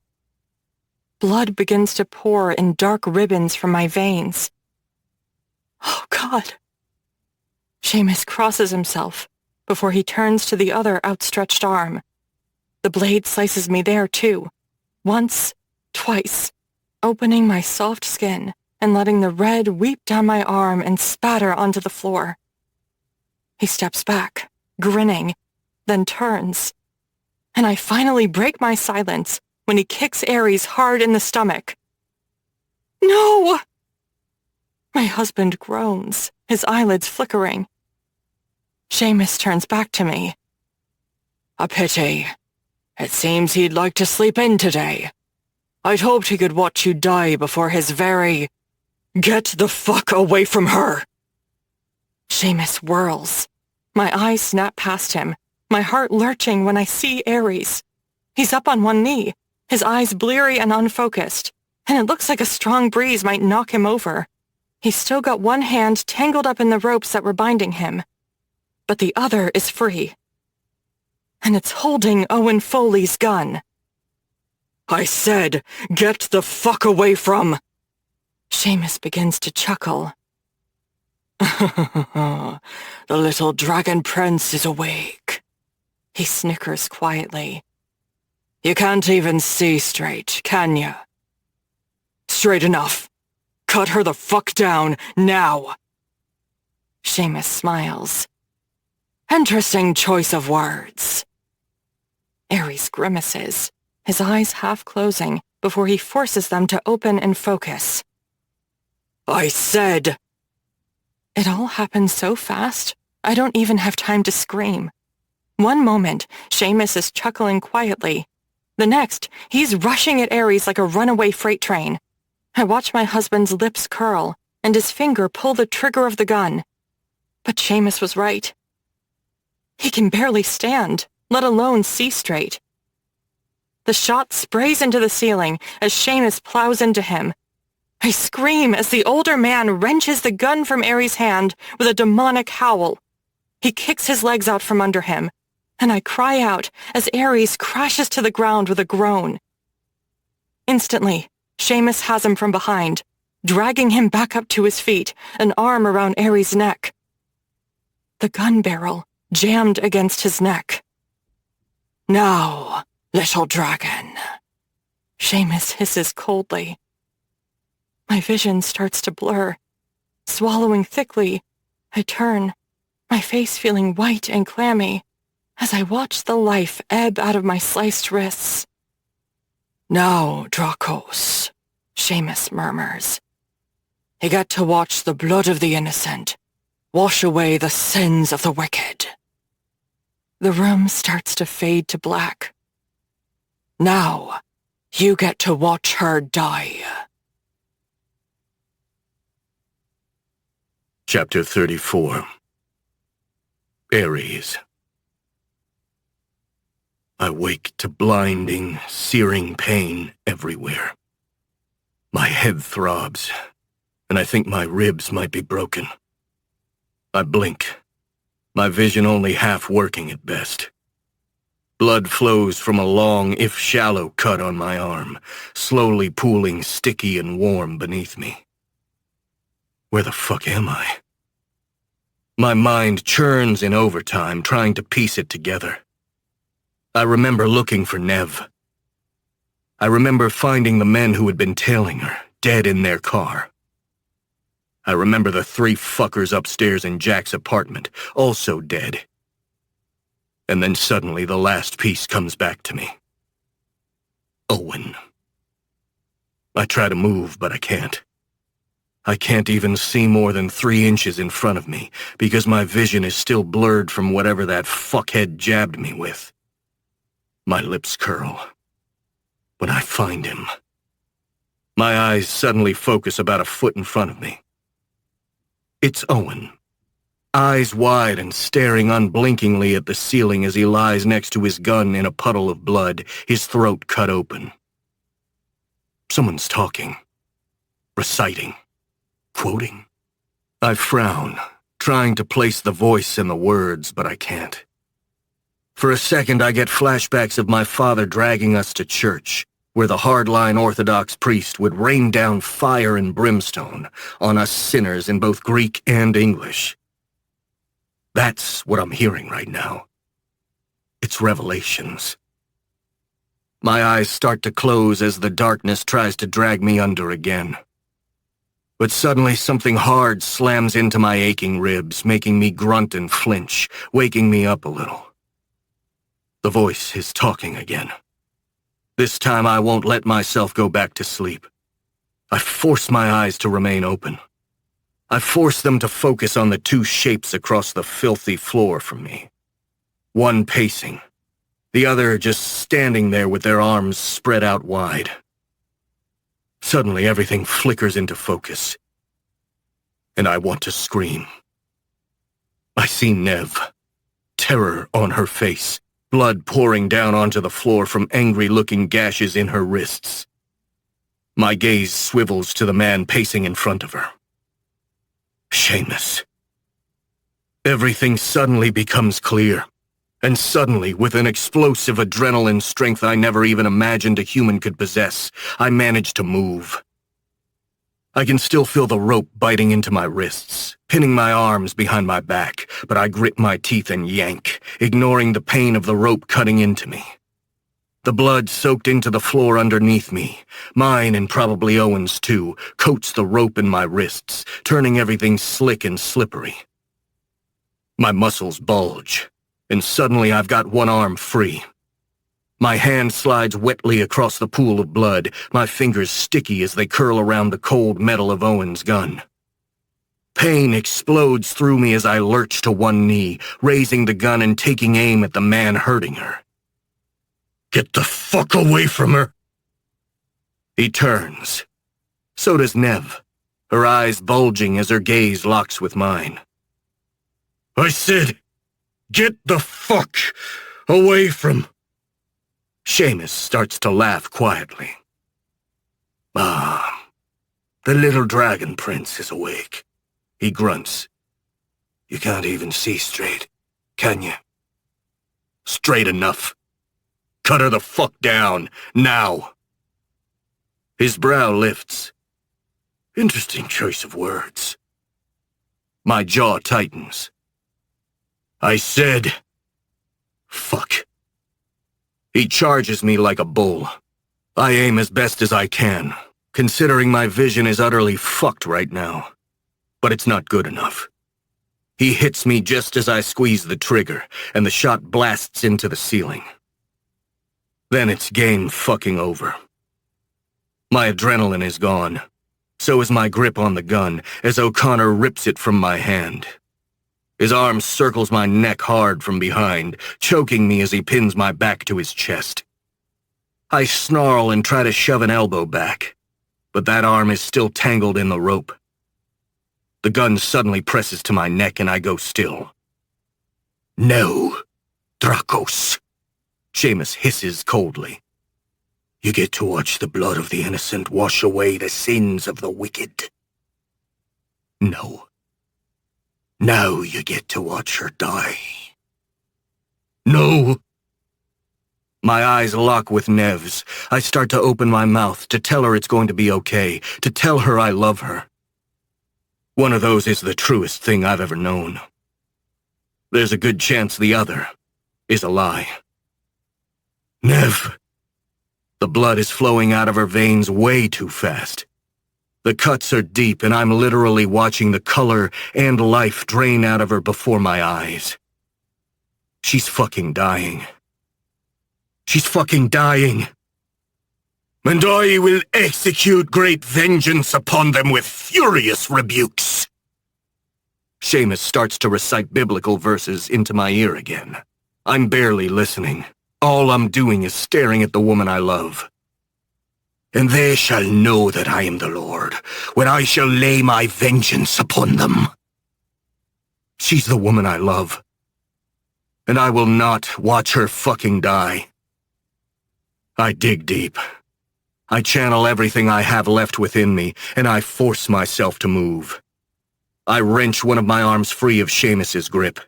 Blood begins to pour in dark ribbons from my veins. Oh, God. Seamus crosses himself before he turns to the other outstretched arm. The blade slices me there, too. Once, twice, opening my soft skin and letting the red weep down my arm and spatter onto the floor. He steps back, grinning, then turns. And I finally break my silence when he kicks Ares hard in the stomach. No! My husband groans, his eyelids flickering. Seamus turns back to me. "A pity. It seems he'd like to sleep in today. I'd hoped he could watch you die before his very... Get the fuck away from her!" Seamus whirls. My eyes snap past him, my heart lurching when I see Ares. He's up on one knee, his eyes bleary and unfocused, and it looks like a strong breeze might knock him over. He's still got one hand tangled up in the ropes that were binding him, but the other is free. And it's holding Owen Foley's gun. "I said, get the fuck away from..." Seamus begins to chuckle. "The little dragon prince is awake." He snickers quietly. "You can't even see straight, can you? Straight enough. Cut her the fuck down, now." Seamus smiles. "Interesting choice of words." Ares grimaces, his eyes half closing before he forces them to open and focus. "I said..." It all happens so fast, I don't even have time to scream. One moment, Seamus is chuckling quietly. The next, he's rushing at Ares like a runaway freight train. I watch my husband's lips curl and his finger pull the trigger of the gun. But Seamus was right. He can barely stand, let alone see straight. The shot sprays into the ceiling as Seamus plows into him. I scream as the older man wrenches the gun from Ares' hand with a demonic howl. He kicks his legs out from under him, and I cry out as Ares crashes to the ground with a groan. Instantly, Seamus has him from behind, dragging him back up to his feet, an arm around Ares' neck. The gun barrel jammed against his neck. "Now, little dragon," Seamus hisses coldly. My vision starts to blur. Swallowing thickly, I turn, my face feeling white and clammy, as I watch the life ebb out of my sliced wrists. "Now, Dracos," Seamus murmurs. "You get to watch the blood of the innocent wash away the sins of the wicked." The room starts to fade to black. "Now, you get to watch her die." Chapter 34. Ares. I wake to blinding, searing pain everywhere. My head throbs, and I think my ribs might be broken. I blink, my vision only half working at best. Blood flows from a long, if shallow, cut on my arm, slowly pooling sticky and warm beneath me. Where the fuck am I? My mind churns in overtime, trying to piece it together. I remember looking for Nev. I remember finding the men who had been tailing her, dead in their car. I remember the 3 fuckers upstairs in Jack's apartment, also dead. And then suddenly the last piece comes back to me. Owen. I try to move, but I can't. I can't even see more than 3 inches in front of me because my vision is still blurred from whatever that fuckhead jabbed me with. My lips curl. When I find him, my eyes suddenly focus about a foot in front of me. It's Owen. Eyes wide and staring unblinkingly at the ceiling as he lies next to his gun in a puddle of blood, his throat cut open. Someone's talking, reciting, quoting. I frown, trying to place the voice in the words, but I can't. For a second, I get flashbacks of my father dragging us to church, where the hardline Orthodox priest would rain down fire and brimstone on us sinners in both Greek and English. That's what I'm hearing right now. It's revelations. My eyes start to close as the darkness tries to drag me under again. But suddenly something hard slams into my aching ribs, making me grunt and flinch, waking me up a little. The voice is talking again. This time I won't let myself go back to sleep. I force my eyes to remain open. I force them to focus on the 2 shapes across the filthy floor from me. One pacing, the other just standing there with their arms spread out wide. Suddenly everything flickers into focus, and I want to scream. I see Nev, terror on her face, blood pouring down onto the floor from angry-looking gashes in her wrists. My gaze swivels to the man pacing in front of her. Seamus. Everything suddenly becomes clear, and suddenly, with an explosive adrenaline strength I never even imagined a human could possess, I manage to move. I can still feel the rope biting into my wrists, pinning my arms behind my back, but I grit my teeth and yank, ignoring the pain of the rope cutting into me. The blood soaked into the floor underneath me, mine and probably Owen's too, coats the rope in my wrists, turning everything slick and slippery. My muscles bulge, and suddenly I've got one arm free. My hand slides wetly across the pool of blood, my fingers sticky as they curl around the cold metal of Owen's gun. Pain explodes through me as I lurch to one knee, raising the gun and taking aim at the man hurting her. Get the fuck away from her! He turns. So does Nev, her eyes bulging as her gaze locks with mine. I said, get the fuck away from... Seamus starts to laugh quietly. Ah, the little dragon prince is awake. He grunts. You can't even see straight, can you? Straight enough. Cut her the fuck down, now. His brow lifts. Interesting choice of words. My jaw tightens. I said... Fuck. He charges me like a bull. I aim as best as I can, considering my vision is utterly fucked right now. But it's not good enough. He hits me just as I squeeze the trigger, and the shot blasts into the ceiling. Then it's game fucking over. My adrenaline is gone. So is my grip on the gun, as O'Connor rips it from my hand. His arm circles my neck hard from behind, choking me as he pins my back to his chest. I snarl and try to shove an elbow back, but that arm is still tangled in the rope. The gun suddenly presses to my neck and I go still. No, Dracos, Seamus hisses coldly. You get to watch the blood of the innocent wash away the sins of the wicked. No. Now you get to watch her die. No! My eyes lock with Nev's. I start to open my mouth to tell her it's going to be okay, to tell her I love her. One of those is the truest thing I've ever known. There's a good chance the other is a lie. Nev! The blood is flowing out of her veins way too fast. The cuts are deep, and I'm literally watching the color and life drain out of her before my eyes. She's fucking dying. She's fucking dying! and I will execute great vengeance upon them with furious rebukes. Seamus starts to recite biblical verses into my ear again. I'm barely listening. All I'm doing is staring at the woman I love. And they shall know that I am the Lord, when I shall lay my vengeance upon them. She's the woman I love. And I will not watch her fucking die. I dig deep. I channel everything I have left within me, and I force myself to move. I wrench one of my arms free of Seamus's grip.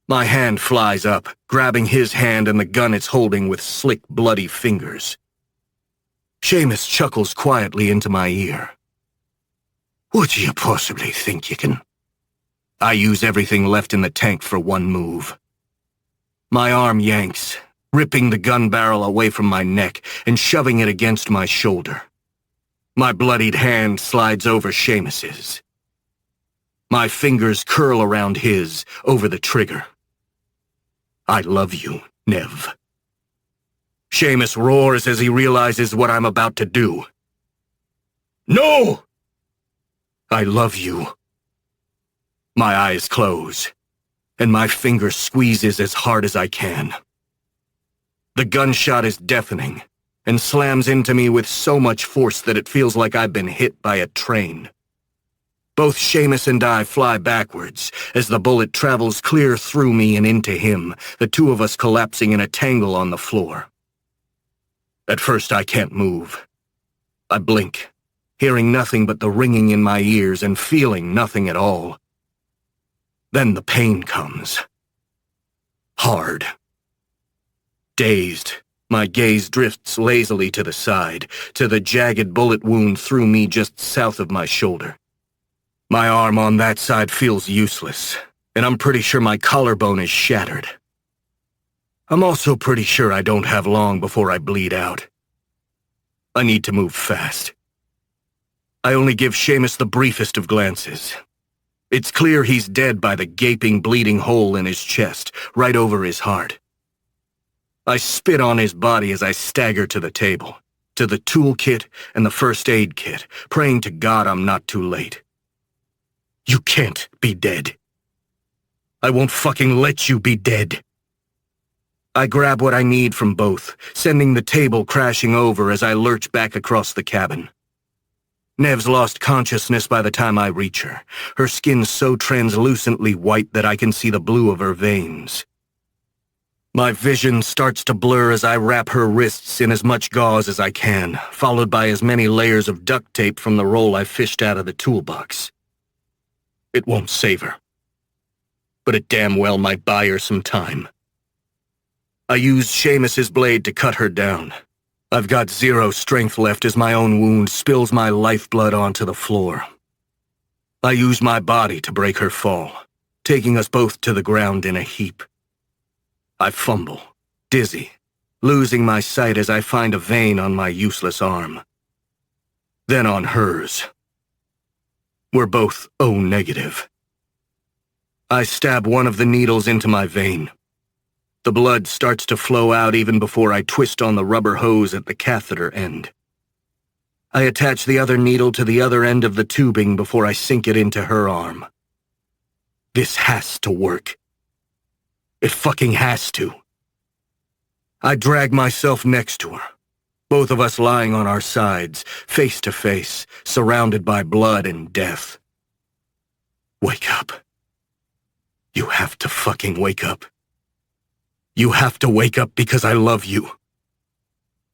My hand flies up, grabbing his hand and the gun it's holding with slick, bloody fingers. Seamus chuckles quietly into my ear. What do you possibly think you can? I use everything left in the tank for one move. My arm yanks, ripping the gun barrel away from my neck and shoving it against my shoulder. My bloodied hand slides over Seamus's. My fingers curl around his, over the trigger. I love you, Nev. Seamus roars as he realizes what I'm about to do. No! I love you. My eyes close, and my finger squeezes as hard as I can. The gunshot is deafening, and slams into me with so much force that it feels like I've been hit by a train. Both Seamus and I fly backwards, as the bullet travels clear through me and into him, the two of us collapsing in a tangle on the floor. At first I can't move. I blink, hearing nothing but the ringing in my ears and feeling nothing at all. Then the pain comes. Hard. Dazed, my gaze drifts lazily to the side, to the jagged bullet wound through me just south of my shoulder. My arm on that side feels useless, and I'm pretty sure my collarbone is shattered. I'm also pretty sure I don't have long before I bleed out. I need to move fast. I only give Seamus the briefest of glances. It's clear he's dead by the gaping, bleeding hole in his chest, right over his heart. I spit on his body as I stagger to the table, to the toolkit and the first aid kit, praying to God I'm not too late. You can't be dead. I won't fucking let you be dead. I grab what I need from both, sending the table crashing over as I lurch back across the cabin. Nev's lost consciousness by the time I reach her, her skin so translucently white that I can see the blue of her veins. My vision starts to blur as I wrap her wrists in as much gauze as I can, followed by as many layers of duct tape from the roll I fished out of the toolbox. It won't save her, but it damn well might buy her some time. I used Seamus's blade to cut her down. I've got zero strength left as my own wound spills my lifeblood onto the floor. I use my body to break her fall, taking us both to the ground in a heap. I fumble, dizzy, losing my sight as I find a vein on my useless arm. Then on hers. We're both O-negative. I stab one of the needles into my vein. The blood starts to flow out even before I twist on the rubber hose at the catheter end. I attach the other needle to the other end of the tubing before I sink it into her arm. This has to work. It fucking has to. I drag myself next to her, both of us lying on our sides, face to face, surrounded by blood and death. Wake up. You have to fucking wake up. You have to wake up because I love you.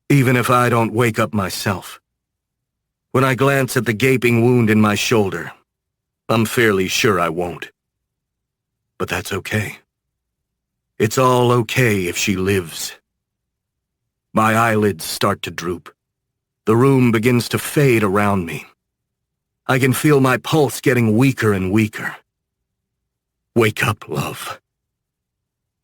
Even if I don't wake up myself. When I glance at the gaping wound in my shoulder, I'm fairly sure I won't. But that's okay. It's all okay if she lives. My eyelids start to droop. The room begins to fade around me. I can feel my pulse getting weaker and weaker. Wake up, love.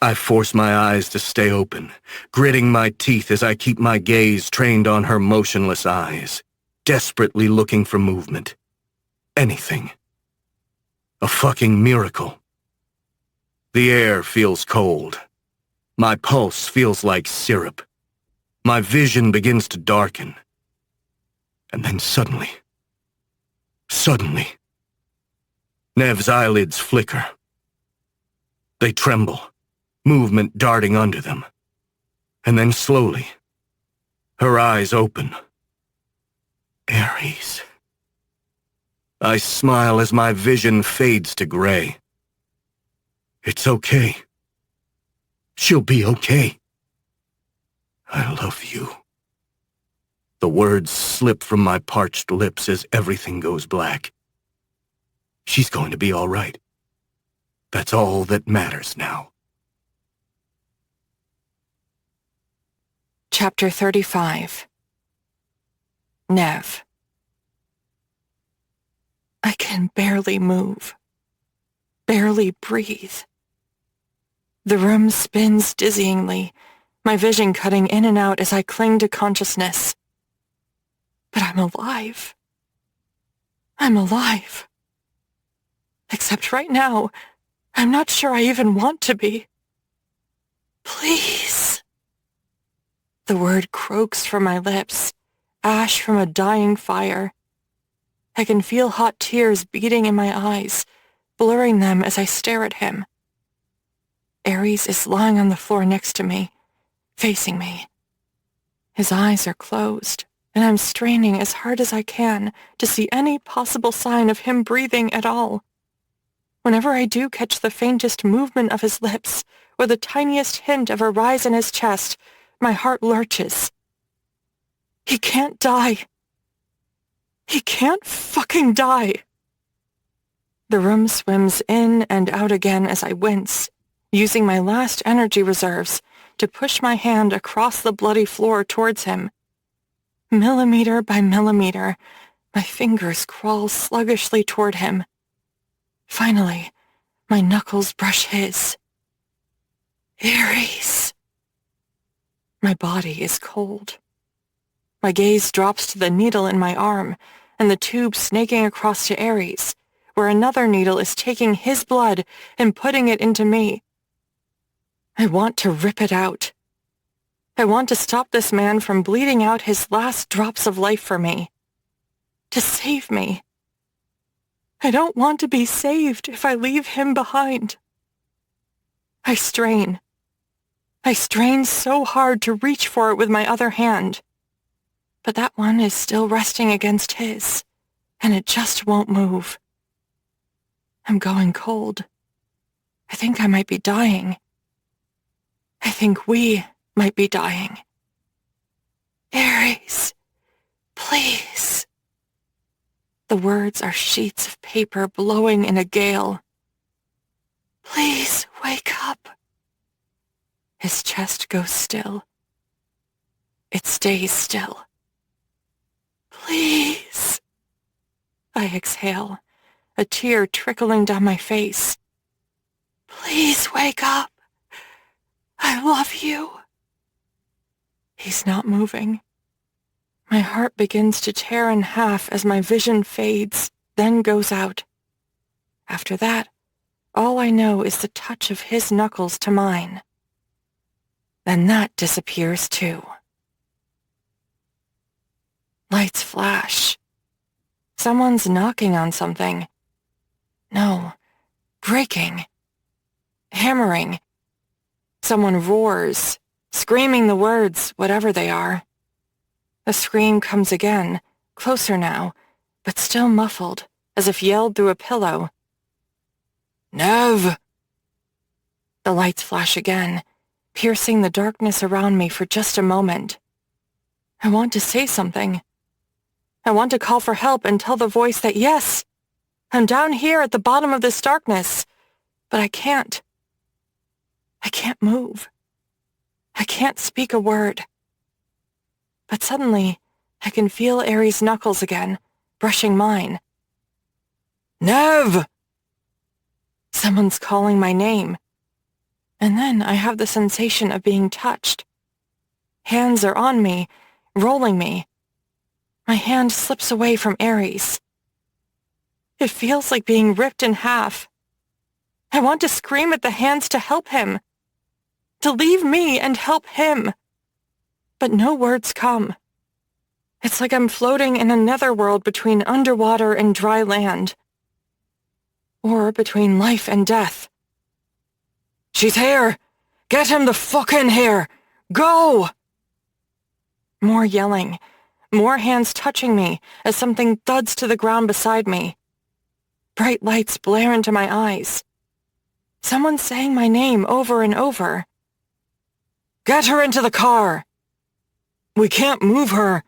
I force my eyes to stay open, gritting my teeth as I keep my gaze trained on her motionless eyes, desperately looking for movement. Anything. A fucking miracle. The air feels cold. My pulse feels like syrup. My vision begins to darken, And then suddenly, Nev's eyelids flicker. They tremble, movement darting under them. And then slowly, her eyes open. Ares. I smile as my vision fades to gray. It's okay. She'll be okay. I love you. The words slip from my parched lips as everything goes black. She's going to be all right. That's all that matters now. Chapter 35. Nev. I can barely move. Barely breathe. The room spins dizzyingly, my vision cutting in and out as I cling to consciousness. But I'm alive. I'm alive. Except right now, I'm not sure I even want to be. Please. The word croaks from my lips, ash from a dying fire. I can feel hot tears beating in my eyes, blurring them as I stare at him. Ares is lying on the floor next to me, facing me. His eyes are closed, and I'm straining as hard as I can to see any possible sign of him breathing at all. Whenever I do catch the faintest movement of his lips, or the tiniest hint of a rise in his chest, my heart lurches. He can't die. He can't fucking die. The room swims in and out again as I wince, using my last energy reserves to push my hand across the bloody floor towards him. Millimeter by millimeter, my fingers crawl sluggishly toward him. Finally, my knuckles brush his. Ares. My body is cold. My gaze drops to the needle in my arm and the tube snaking across to Ares, where another needle is taking his blood and putting it into me. I want to rip it out. I want to stop this man from bleeding out his last drops of life for me. To save me. I don't want to be saved if I leave him behind. I strain. I strain so hard to reach for it with my other hand. But that one is still resting against his, and it just won't move. I'm going cold. I think I might be dying. I think we might be dying. Ares, please. The words are sheets of paper blowing in a gale. Please wake up. His chest goes still. It stays still. Please. I exhale, a tear trickling down my face. Please wake up. I love you. He's not moving. My heart begins to tear in half as my vision fades, then goes out. After that, all I know is the touch of his knuckles to mine. Then that disappears too. Lights flash. Someone's knocking on something. No, breaking. Hammering. Someone roars, screaming the words, whatever they are. The scream comes again, closer now, but still muffled, as if yelled through a pillow. Nev! The lights flash again, piercing the darkness around me for just a moment. I want to say something. I want to call for help and tell the voice that yes, I'm down here at the bottom of this darkness, but I can't. I can't move. I can't speak a word. But suddenly, I can feel Ares' knuckles again, brushing mine. Nev! Someone's calling my name. And then I have the sensation of being touched. Hands are on me, rolling me. My hand slips away from Ares. It feels like being ripped in half. I want to scream at the hands to help him. To leave me and help him. But no words come. It's like I'm floating in a netherworld between underwater and dry land. Or between life and death. She's here! Get him the fuck in here! Go! More yelling. More hands touching me as something thuds to the ground beside me. Bright lights blare into my eyes. Someone saying my name over and over. Get her into the car! We can't move her.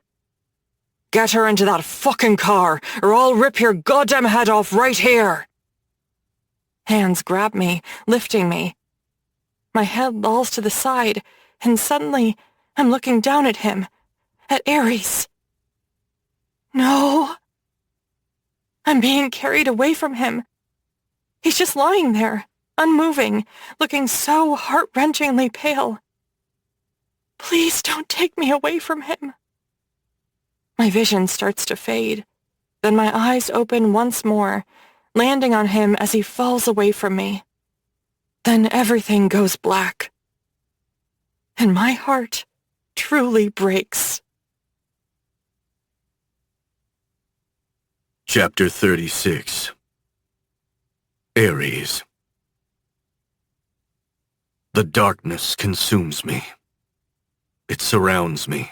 Get her into that fucking car, or I'll rip your goddamn head off right here! Hands grab me, lifting me. My head lolls to the side, and suddenly I'm looking down at him, at Ares. No. I'm being carried away from him. He's just lying there, unmoving, looking so heart-wrenchingly pale. Please don't take me away from him. My vision starts to fade. Then my eyes open once more, landing on him as he falls away from me. Then everything goes black. And my heart truly breaks. Chapter 36. Ares. The darkness consumes me. It surrounds me,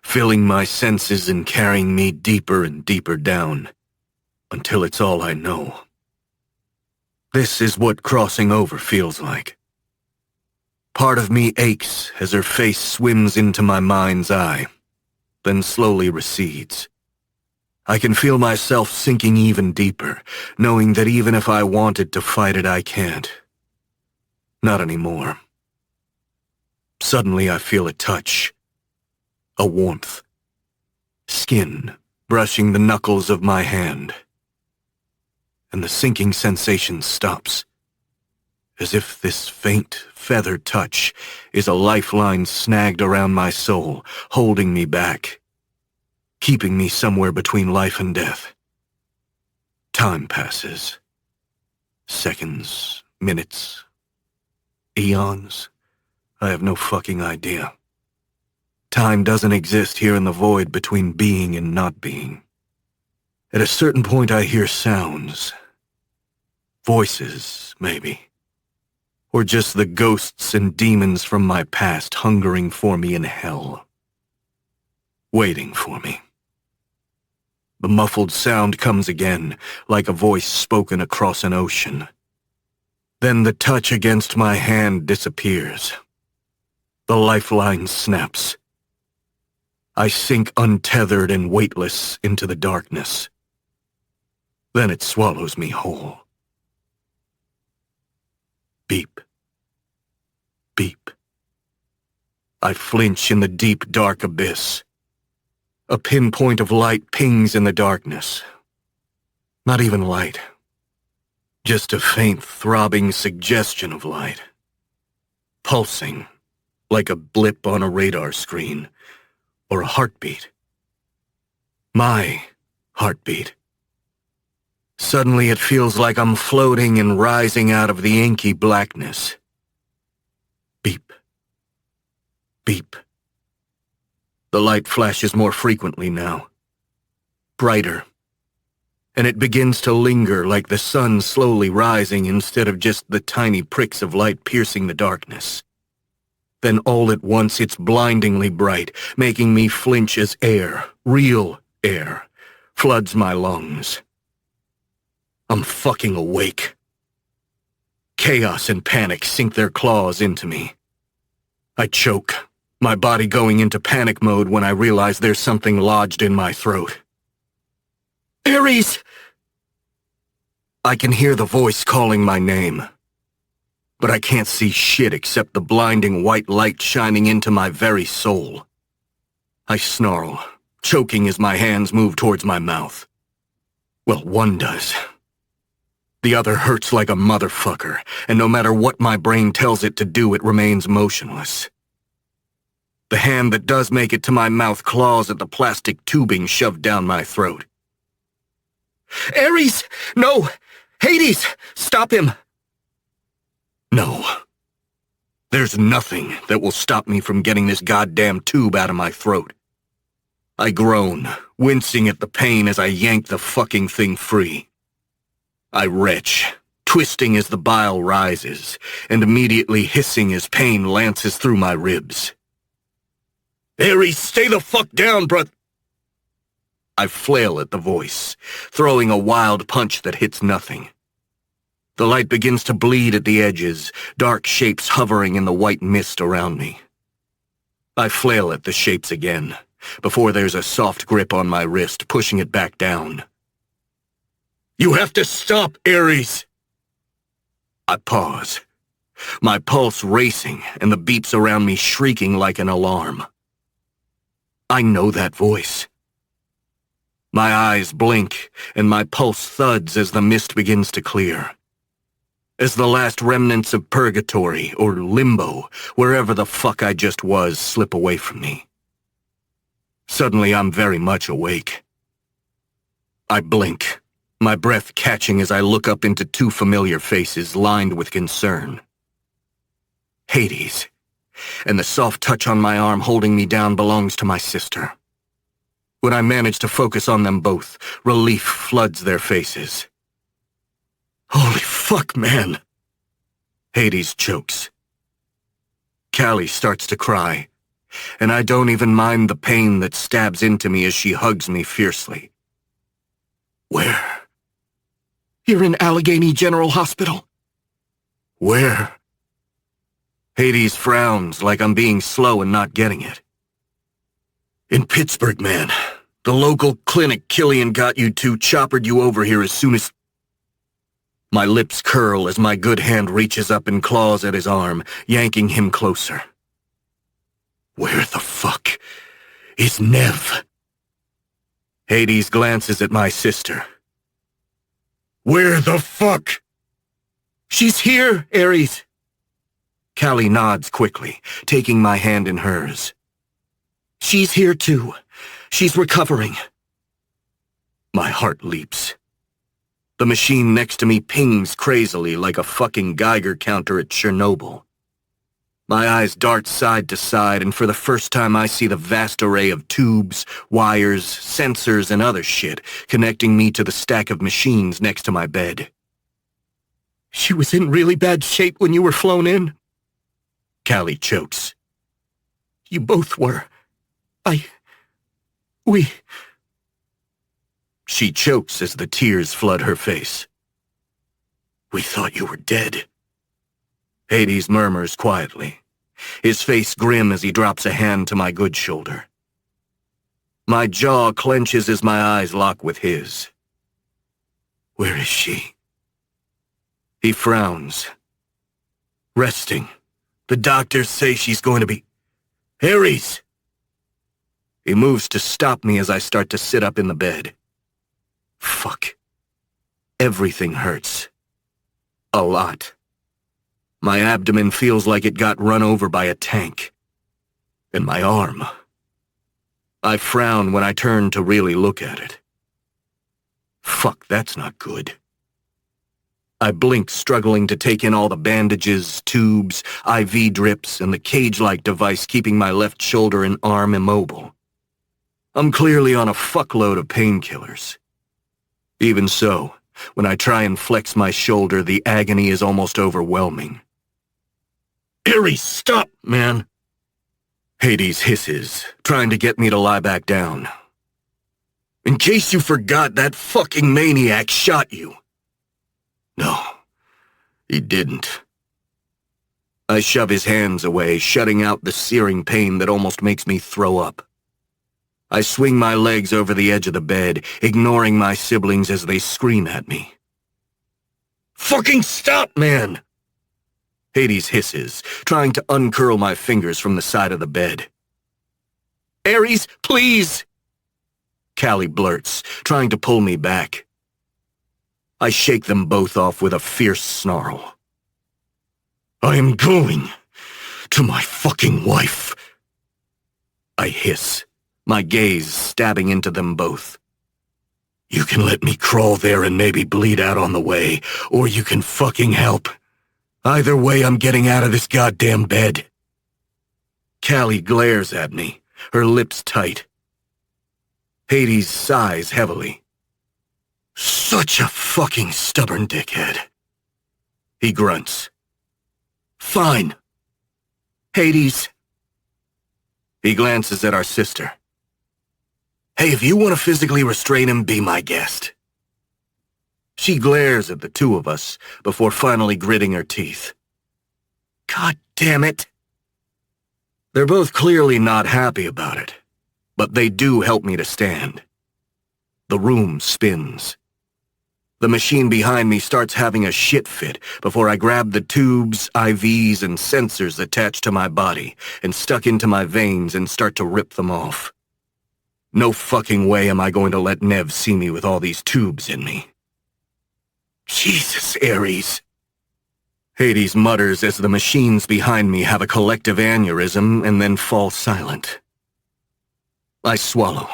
filling my senses and carrying me deeper and deeper down, until it's all I know. This is what crossing over feels like. Part of me aches as her face swims into my mind's eye, then slowly recedes. I can feel myself sinking even deeper, knowing that even if I wanted to fight it, I can't. Not anymore. Suddenly I feel a touch, a warmth, skin brushing the knuckles of my hand. And the sinking sensation stops, as if this faint, feathered touch is a lifeline snagged around my soul, holding me back, keeping me somewhere between life and death. Time passes. Seconds, minutes, eons. I have no fucking idea. Time doesn't exist here in the void between being and not being. At a certain point I hear sounds. Voices, maybe. Or just the ghosts and demons from my past hungering for me in hell. Waiting for me. The muffled sound comes again, like a voice spoken across an ocean. Then the touch against my hand disappears. The lifeline snaps. I sink untethered and weightless into the darkness. Then it swallows me whole. Beep. Beep. I flinch in the deep, dark abyss. A pinpoint of light pings in the darkness. Not even light. Just a faint, throbbing suggestion of light. Pulsing, like a blip on a radar screen, or a heartbeat. My heartbeat. Suddenly it feels like I'm floating and rising out of the inky blackness. Beep. Beep. The light flashes more frequently now. Brighter. And it begins to linger like the sun slowly rising instead of just the tiny pricks of light piercing the darkness. Then all at once it's blindingly bright, making me flinch as air, real air, floods my lungs. I'm fucking awake. Chaos and panic sink their claws into me. I choke, my body going into panic mode when I realize there's something lodged in my throat. Ares! I can hear the voice calling my name. But I can't see shit except the blinding white light shining into my very soul. I snarl, choking as my hands move towards my mouth. Well, one does. The other hurts like a motherfucker, and no matter what my brain tells it to do, it remains motionless. The hand that does make it to my mouth claws at the plastic tubing shoved down my throat. Ares! No! Hades! Stop him! No. There's nothing that will stop me from getting this goddamn tube out of my throat. I groan, wincing at the pain as I yank the fucking thing free. I retch, twisting as the bile rises, and immediately hissing as pain lances through my ribs. Ares, stay the fuck down, bruh! I flail at the voice, throwing a wild punch that hits nothing. The light begins to bleed at the edges, dark shapes hovering in the white mist around me. I flail at the shapes again, before there's a soft grip on my wrist, pushing it back down. You have to stop, Ares! I pause, my pulse racing and the beeps around me shrieking like an alarm. I know that voice. My eyes blink, and my pulse thuds as the mist begins to clear. As the last remnants of purgatory, or limbo, wherever the fuck I just was, slip away from me. Suddenly I'm very much awake. I blink, my breath catching as I look up into two familiar faces lined with concern. Hades, and the soft touch on my arm holding me down belongs to my sister. When I manage to focus on them both, relief floods their faces. Holy fuck, man! Hades chokes. Callie starts to cry, and I don't even mind the pain that stabs into me as she hugs me fiercely. Where? You're in Allegheny General Hospital. Where? Hades frowns like I'm being slow and not getting it. In Pittsburgh, man. The local clinic Killian got you to choppered you over here as soon as... My lips curl as my good hand reaches up and claws at his arm, yanking him closer. Where the fuck is Nev? Hades glances at my sister. Where the fuck? She's here, Ares. Callie nods quickly, taking my hand in hers. She's here too. She's recovering. My heart leaps. The machine next to me pings crazily like a fucking Geiger counter at Chernobyl. My eyes dart side to side, and for the first time I see the vast array of tubes, wires, sensors, and other shit connecting me to the stack of machines next to my bed. She was in really bad shape when you were flown in? Callie chokes. You both were. We... She chokes as the tears flood her face. We thought you were dead. Hades murmurs quietly, his face grim as he drops a hand to my good shoulder. My jaw clenches as my eyes lock with his. Where is she? He frowns. Resting. The doctors say she's going to be... Ares! He moves to stop me as I start to sit up in the bed. Fuck. Everything hurts. A lot. My abdomen feels like it got run over by a tank. And my arm. I frown when I turn to really look at it. Fuck, that's not good. I blink, struggling to take in all the bandages, tubes, IV drips, and the cage-like device keeping my left shoulder and arm immobile. I'm clearly on a fuckload of painkillers. Even so, when I try and flex my shoulder, the agony is almost overwhelming. Ares, stop, man! Hades hisses, trying to get me to lie back down. In case you forgot, that fucking maniac shot you. No, he didn't. I shove his hands away, shutting out the searing pain that almost makes me throw up. I swing my legs over the edge of the bed, ignoring my siblings as they scream at me. Fucking stop, man! Hades hisses, trying to uncurl my fingers from the side of the bed. Ares, please! Callie blurts, trying to pull me back. I shake them both off with a fierce snarl. I am going to my fucking wife. I hiss, my gaze stabbing into them both. You can let me crawl there and maybe bleed out on the way, or you can fucking help. Either way, I'm getting out of this goddamn bed. Callie glares at me, her lips tight. Hades sighs heavily. Such a fucking stubborn dickhead. He grunts. Fine. Hades. He glances at our sister. Hey, if you want to physically restrain him, be my guest. She glares at the two of us before finally gritting her teeth. God damn it. They're both clearly not happy about it, but they do help me to stand. The room spins. The machine behind me starts having a shit fit before I grab the tubes, IVs, and sensors attached to my body and stuck into my veins and start to rip them off. No fucking way am I going to let Nev see me with all these tubes in me. Jesus, Ares. Hades mutters as the machines behind me have a collective aneurysm and then fall silent. I swallow.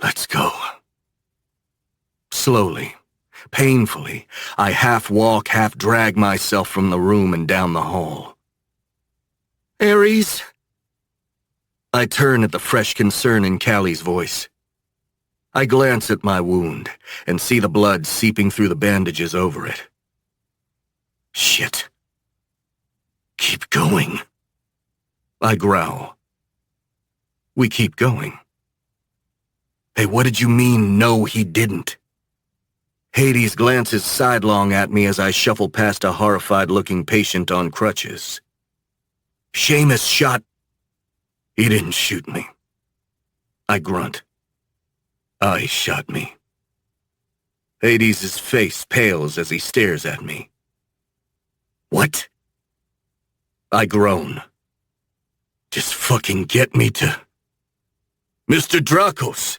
Let's go. Slowly, painfully, I half walk, half drag myself from the room and down the hall. Ares? I turn at the fresh concern in Callie's voice. I glance at my wound and see the blood seeping through the bandages over it. Shit. Keep going. I growl. We keep going. Hey, what did you mean, no, he didn't? Hades glances sidelong at me as I shuffle past a horrified-looking patient on crutches. Seamus shot... He didn't shoot me. I grunt. I shot me. Hades' face pales as he stares at me. What? I groan. Just fucking get me to... Mr. Drakos!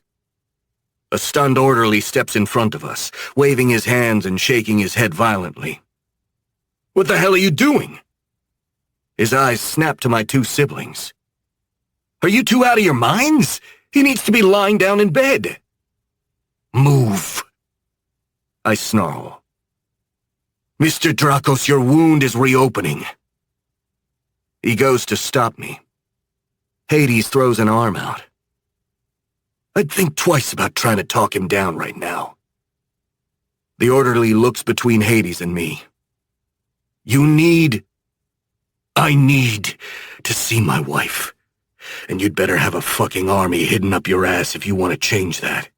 A stunned orderly steps in front of us, waving his hands and shaking his head violently. What the hell are you doing? His eyes snap to my two siblings. Are you two out of your minds? He needs to be lying down in bed. Move. I snarl. Mr. Drakos, your wound is reopening. He goes to stop me. Hades throws an arm out. I'd think twice about trying to talk him down right now. The orderly looks between Hades and me. I need to see my wife. And you'd better have a fucking army hidden up your ass if you want to change that.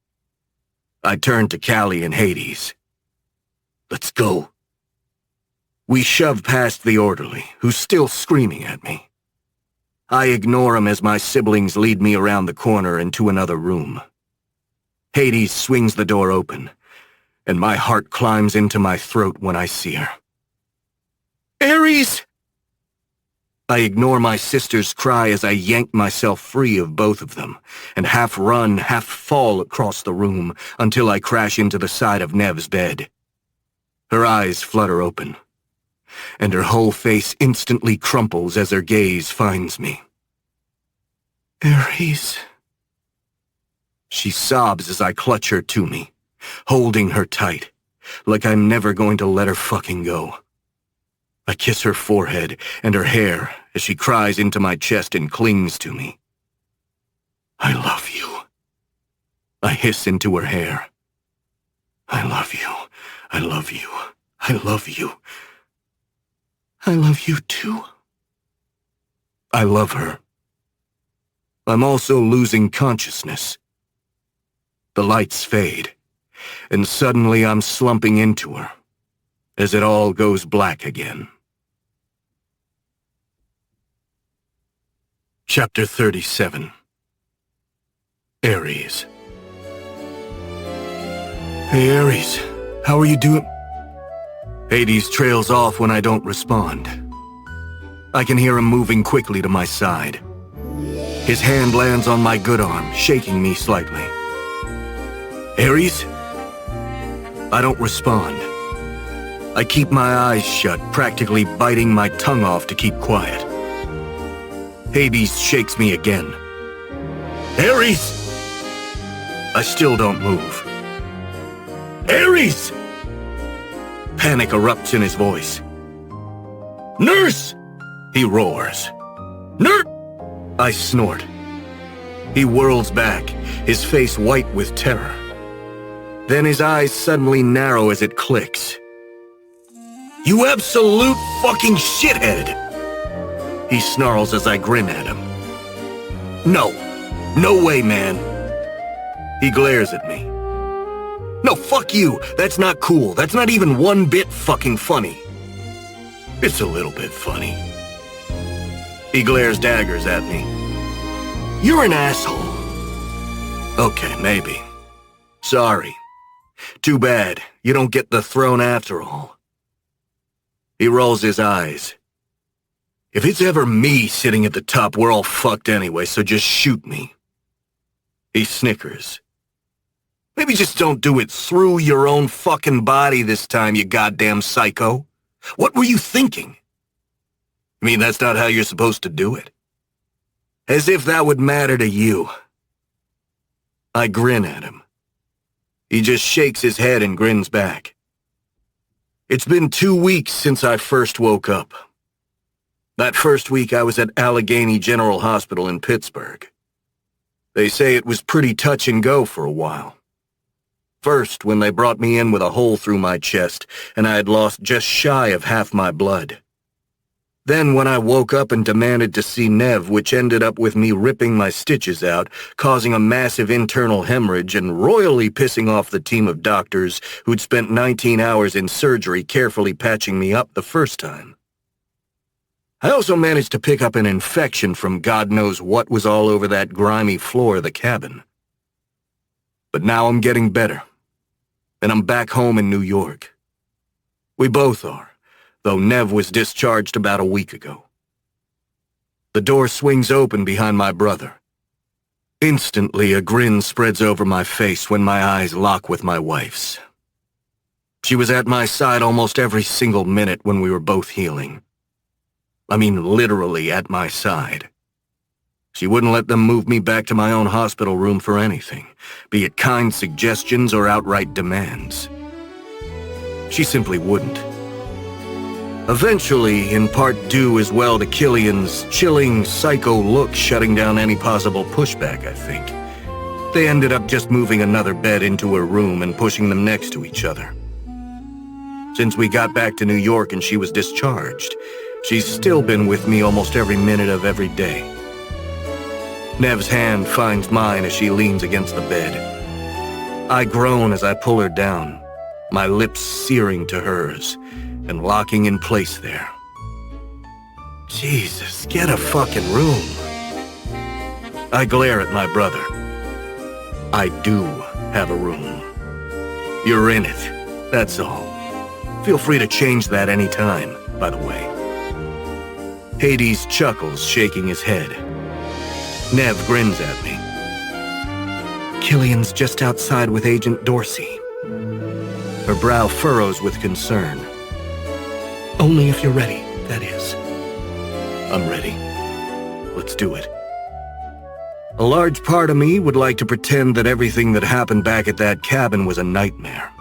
I turn to Callie and Hades. Let's go. We shove past the orderly, who's still screaming at me. I ignore him as my siblings lead me around the corner into another room. Hades swings the door open, and my heart climbs into my throat when I see her. Ares! I ignore my sister's cry as I yank myself free of both of them, and half run, half fall across the room until I crash into the side of Nev's bed. Her eyes flutter open, and her whole face instantly crumples as her gaze finds me. Ares. She sobs as I clutch her to me, holding her tight, like I'm never going to let her fucking go. I kiss her forehead and her hair as she cries into my chest and clings to me. I love you. I hiss into her hair. I love you. I love you. I love you. I love you too. I love her. I'm also losing consciousness. The lights fade, and suddenly I'm slumping into her, as it all goes black again. Chapter 37. Ares. Hey, Ares. How are you doing? Hades trails off when I don't respond. I can hear him moving quickly to my side. His hand lands on my good arm, shaking me slightly. Ares? I don't respond. I keep my eyes shut, practically biting my tongue off to keep quiet. Hades shakes me again. Ares! I still don't move. Ares! Panic erupts in his voice. Nurse! He roars. Nurse! I snort. He whirls back, his face white with terror. Then his eyes suddenly narrow as it clicks. "You absolute fucking shithead!" He snarls as I grin at him. "No. No way, man." He glares at me. "No, fuck you. That's not cool. That's not even one bit fucking funny." "It's a little bit funny." He glares daggers at me. "You're an asshole." "Okay, maybe. Sorry. Too bad. You don't get the throne after all." He rolls his eyes. "If it's ever me sitting at the top, we're all fucked anyway, so just shoot me." He snickers. "Maybe just don't do it through your own fucking body this time, you goddamn psycho. What were you thinking? I mean, that's not how you're supposed to do it. As if that would matter to you." I grin at him. He just shakes his head and grins back. "It's been 2 weeks since I first woke up. That first week I was at Allegheny General Hospital in Pittsburgh. They say it was pretty touch and go for a while. First, when they brought me in with a hole through my chest, and I had lost just shy of half my blood. Then when I woke up and demanded to see Nev, which ended up with me ripping my stitches out, causing a massive internal hemorrhage and royally pissing off the team of doctors who'd spent 19 hours in surgery carefully patching me up the first time. I also managed to pick up an infection from God knows what was all over that grimy floor of the cabin. But now I'm getting better, and I'm back home in New York. We both are, though Nev was discharged about a week ago. The door swings open behind my brother. Instantly, a grin spreads over my face when my eyes lock with my wife's. She was at my side almost every single minute when we were both healing. I mean, literally at my side. She wouldn't let them move me back to my own hospital room for anything, be it kind suggestions or outright demands. She simply wouldn't. Eventually, in part due as well to Killian's chilling, psycho look shutting down any possible pushback, I think, they ended up just moving another bed into her room and pushing them next to each other. Since we got back to New York and she was discharged, she's still been with me almost every minute of every day. Nev's hand finds mine as she leans against the bed. I groan as I pull her down, my lips searing to hers and locking in place there. Jesus, get a fucking room. I glare at my brother. I do have a room. You're in it, that's all. Feel free to change that any time, by the way. Hades chuckles, shaking his head. Nev grins at me. Killian's just outside with Agent Dorsey. Her brow furrows with concern. Only if you're ready, that is. I'm ready. Let's do it. A large part of me would like to pretend that everything that happened back at that cabin was a nightmare.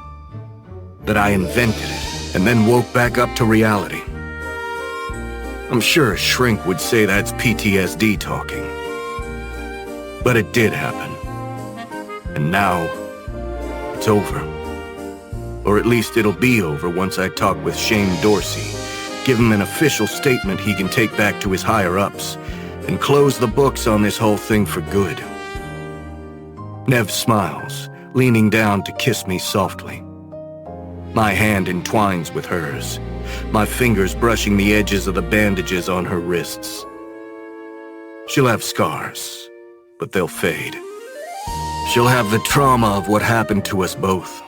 That I invented it, and then woke back up to reality. I'm sure a shrink would say that's PTSD talking. But it did happen. And now, it's over. Or at least it'll be over once I talk with Shane Dorsey, give him an official statement he can take back to his higher-ups, and close the books on this whole thing for good. Nev smiles, leaning down to kiss me softly. My hand entwines with hers, my fingers brushing the edges of the bandages on her wrists. She'll have scars, but they'll fade. She'll have the trauma of what happened to us both.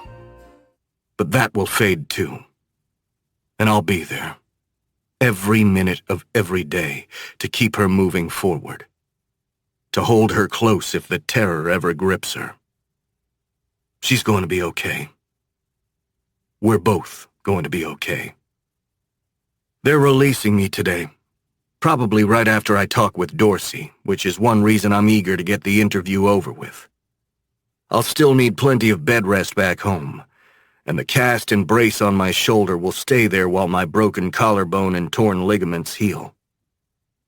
But that will fade too. And I'll be there, every minute of every day, to keep her moving forward. To hold her close if the terror ever grips her. She's going to be okay. We're both going to be okay. They're releasing me today, probably right after I talk with Dorsey, which is one reason I'm eager to get the interview over with. I'll still need plenty of bed rest back home, and the cast and brace on my shoulder will stay there while my broken collarbone and torn ligaments heal.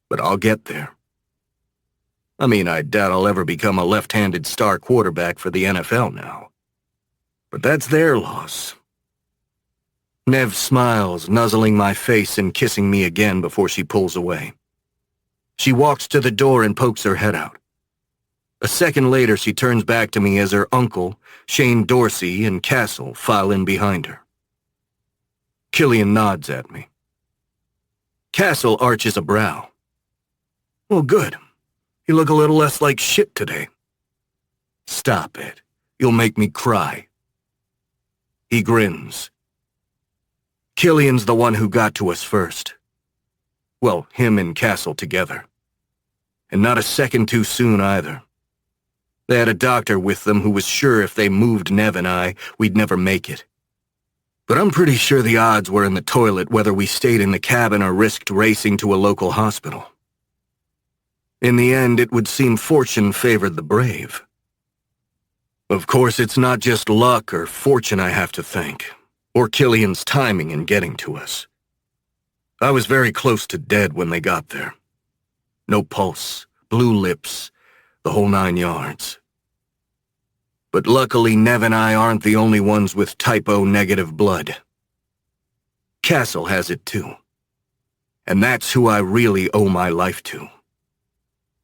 But I'll get there. I mean, I doubt I'll ever become a left-handed star quarterback for the NFL now. But that's their loss. Nev smiles, nuzzling my face and kissing me again before she pulls away. She walks to the door and pokes her head out. A second later, she turns back to me as her uncle, Shane Dorsey, and Castle file in behind her. Killian nods at me. Castle arches a brow. Well, good. You look a little less like shit today. Stop it. You'll make me cry. He grins. Killian's the one who got to us first. Well, him and Castle together. And not a second too soon either. They had a doctor with them who was sure if they moved Nev and I, we'd never make it. But I'm pretty sure the odds were in the toilet whether we stayed in the cabin or risked racing to a local hospital. In the end, it would seem fortune favored the brave. Of course, it's not just luck or fortune I have to thank, or Killian's timing in getting to us. I was very close to dead when they got there. No pulse, blue lips, the whole 9 yards. But luckily, Nev and I aren't the only ones with type O negative blood. Castle has it too. And that's who I really owe my life to.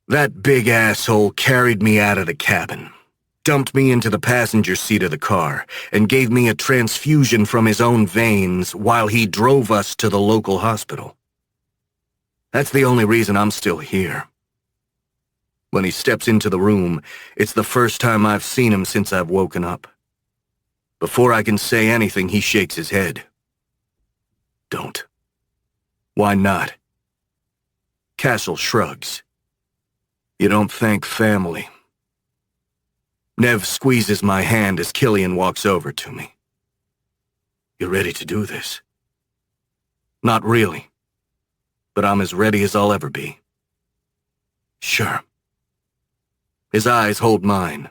That big asshole carried me out of the cabin, dumped me into the passenger seat of the car, and gave me a transfusion from his own veins while he drove us to the local hospital. That's the only reason I'm still here. When he steps into the room, it's the first time I've seen him since I've woken up. Before I can say anything, he shakes his head. Don't. Why not? Castle shrugs. You don't thank family. Nev squeezes my hand as Killian walks over to me. You ready to do this? Not really. But I'm as ready as I'll ever be. Sure. His eyes hold mine.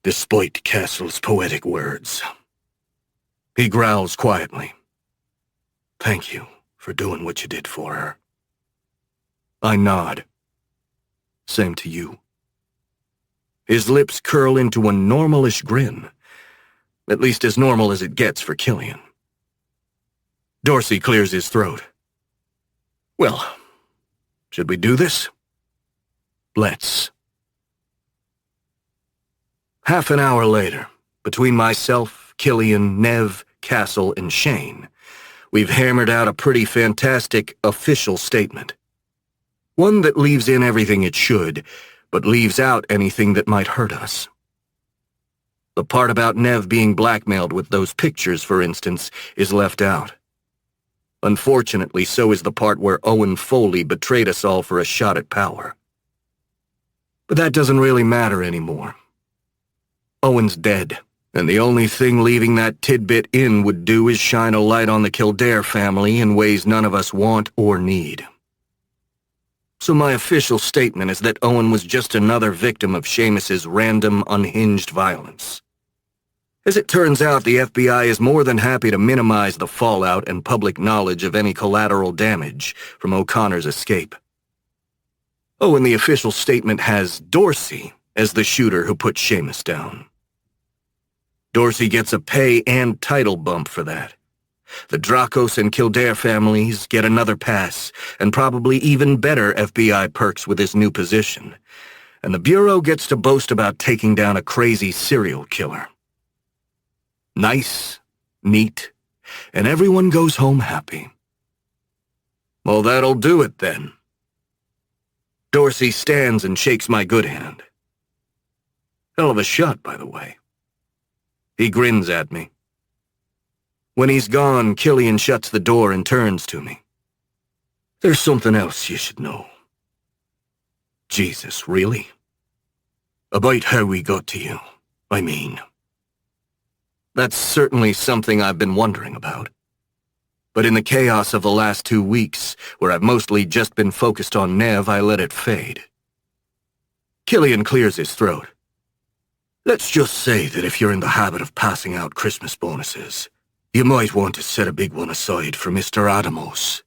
Despite Castle's poetic words. He growls quietly. Thank you for doing what you did for her. I nod. Same to you. His lips curl into a normalish grin. At least as normal as it gets for Killian. Dorsey clears his throat. Well, should we do this? Let's. Half an hour later, between myself, Killian, Nev, Castle, and Shane, we've hammered out a pretty fantastic official statement. One that leaves in everything it should, but leaves out anything that might hurt us. The part about Nev being blackmailed with those pictures, for instance, is left out. Unfortunately, so is the part where Owen Foley betrayed us all for a shot at power. But that doesn't really matter anymore. Owen's dead, and the only thing leaving that tidbit in would do is shine a light on the Kildare family in ways none of us want or need. So my official statement is that Owen was just another victim of Seamus's random, unhinged violence. As it turns out, the FBI is more than happy to minimize the fallout and public knowledge of any collateral damage from O'Connor's escape. Oh, and the official statement has Dorsey as the shooter who put Seamus down. Dorsey gets a pay and title bump for that. The Dracos and Kildare families get another pass, and probably even better FBI perks with his new position. And the Bureau gets to boast about taking down a crazy serial killer. Nice, neat, and everyone goes home happy. Well, that'll do it then. Dorsey stands and shakes my good hand. Hell of a shot, by the way. He grins at me. When he's gone, Killian shuts the door and turns to me. There's something else you should know. Jesus, really? About how we got to you, I mean. That's certainly something I've been wondering about. But in the chaos of the last 2 weeks, where I've mostly just been focused on Nev, I let it fade. Killian clears his throat. Let's just say that if you're in the habit of passing out Christmas bonuses, you might want to set a big one aside for Mr. Adamos.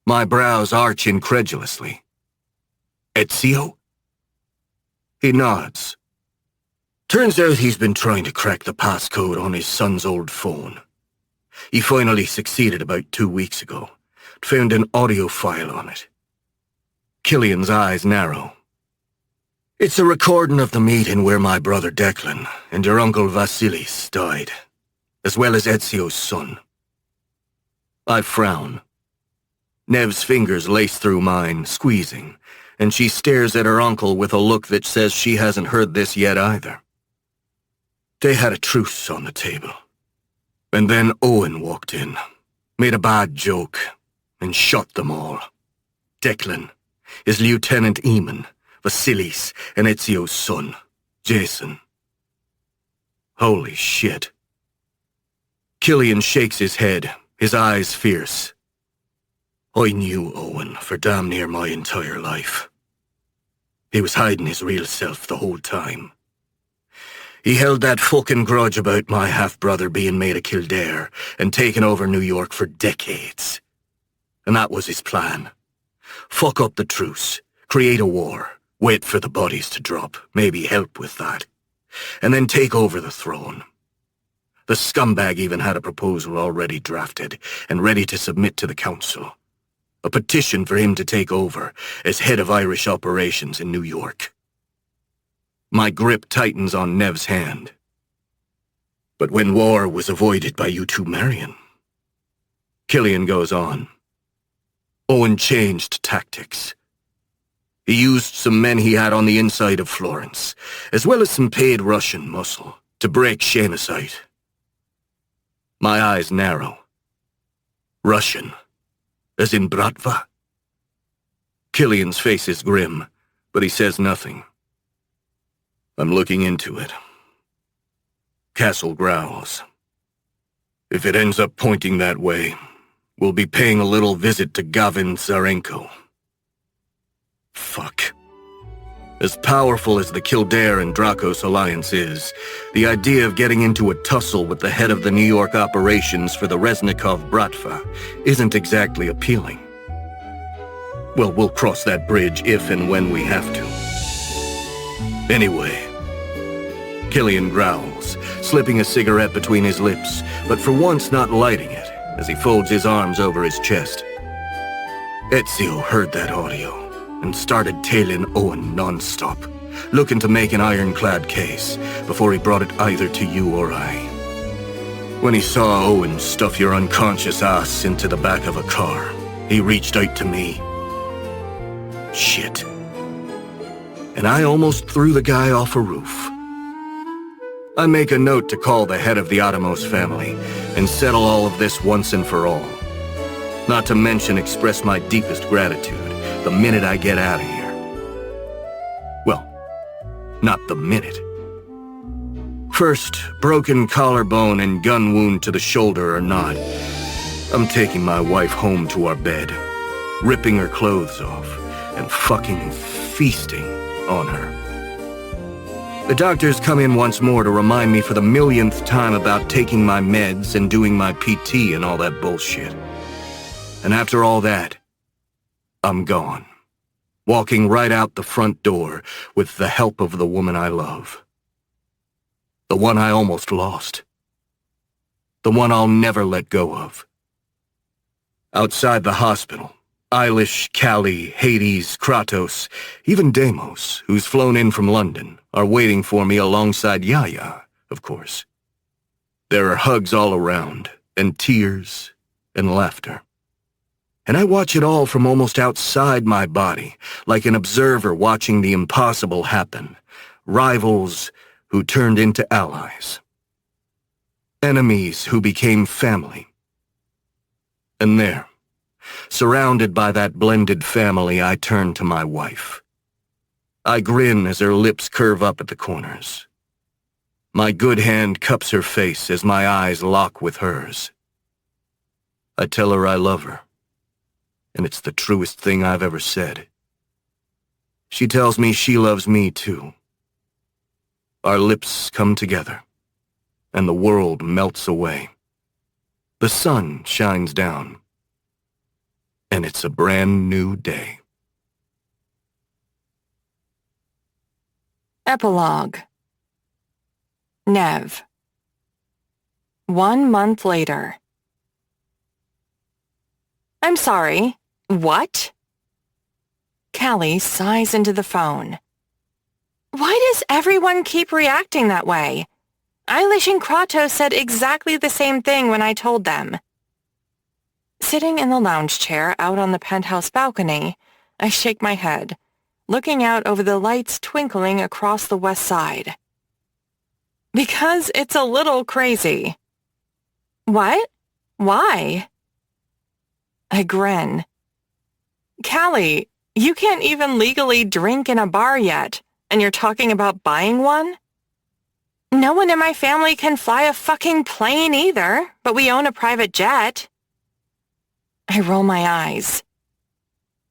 My brows arch incredulously. Ezio? He nods. Turns out he's been trying to crack the passcode on his son's old phone. He finally succeeded about 2 weeks ago. Found an audio file on it. Killian's eyes narrow. It's a recording of the meeting where my brother Declan and your uncle Vasilis died, as well as Ezio's son. I frown. Nev's fingers lace through mine, squeezing, and she stares at her uncle with a look that says she hasn't heard this yet either. They had a truce on the table. And then Owen walked in, made a bad joke, and shot them all. Declan, his Lieutenant Eamon, Vasilis, and Ezio's son, Jason. Holy shit. Killian shakes his head, his eyes fierce. I knew Owen for damn near my entire life. He was hiding his real self the whole time. He held that fucking grudge about my half-brother being made a Kildare and taking over New York for decades. And that was his plan. Fuck up the truce, create a war, wait for the bodies to drop, maybe help with that, and then take over the throne. The scumbag even had a proposal already drafted and ready to submit to the council. A petition for him to take over as head of Irish operations in New York. My grip tightens on Nev's hand. But when war was avoided by you two marrying, Killian goes on. Owen changed tactics. He used some men he had on the inside of Florence, as well as some paid Russian muscle, to break Seamus out. My eyes narrow. Russian, as in Bratva? Killian's face is grim, but he says nothing. I'm looking into it. Castle growls. If it ends up pointing that way, we'll be paying a little visit to Gavin Zarenko. Fuck. As powerful as the Kildare and Dracos alliance is, the idea of getting into a tussle with the head of the New York operations for the Reznikov Bratva isn't exactly appealing. Well, we'll cross that bridge if and when we have to. Anyway, Killian growls, slipping a cigarette between his lips, but for once not lighting it, as he folds his arms over his chest. Ezio heard that audio and started tailing Owen non-stop, looking to make an ironclad case before he brought it either to you or I. When he saw Owen stuff your unconscious ass into the back of a car, he reached out to me. Shit. And I almost threw the guy off a roof. I make a note to call the head of the Atomos family and settle all of this once and for all. Not to mention express my deepest gratitude the minute I get out of here. Well, not the minute. First, broken collarbone and gun wound to the shoulder or not, I'm taking my wife home to our bed, ripping her clothes off, and fucking feasting on her. The doctors come in once more to remind me for the millionth time about taking my meds and doing my PT and all that bullshit. And after all that, I'm gone, walking right out the front door with the help of the woman I love. The one I almost lost. The one I'll never let go of. Outside the hospital, Eilish, Callie, Hades, Kratos, even Deimos, who's flown in from London, are waiting for me alongside Yaya, of course. There are hugs all around, and tears, and laughter. And I watch it all from almost outside my body, like an observer watching the impossible happen. Rivals who turned into allies. Enemies who became family. And there, surrounded by that blended family, I turn to my wife. I grin as her lips curve up at the corners. My good hand cups her face as my eyes lock with hers. I tell her I love her, and it's the truest thing I've ever said. She tells me she loves me too. Our lips come together, and the world melts away. The sun shines down, and it's a brand new day. Epilogue. Nev. 1 month later. I'm sorry. What? Callie sighs into the phone. Why does everyone keep reacting that way? Eilish and Kratos said exactly the same thing when I told them. Sitting in the lounge chair out on the penthouse balcony, I shake my head, looking out over the lights twinkling across the west side. Because it's a little crazy. What? Why? I grin. Callie, you can't even legally drink in a bar yet, and you're talking about buying one? No one in my family can fly a fucking plane either, but we own a private jet. I roll my eyes.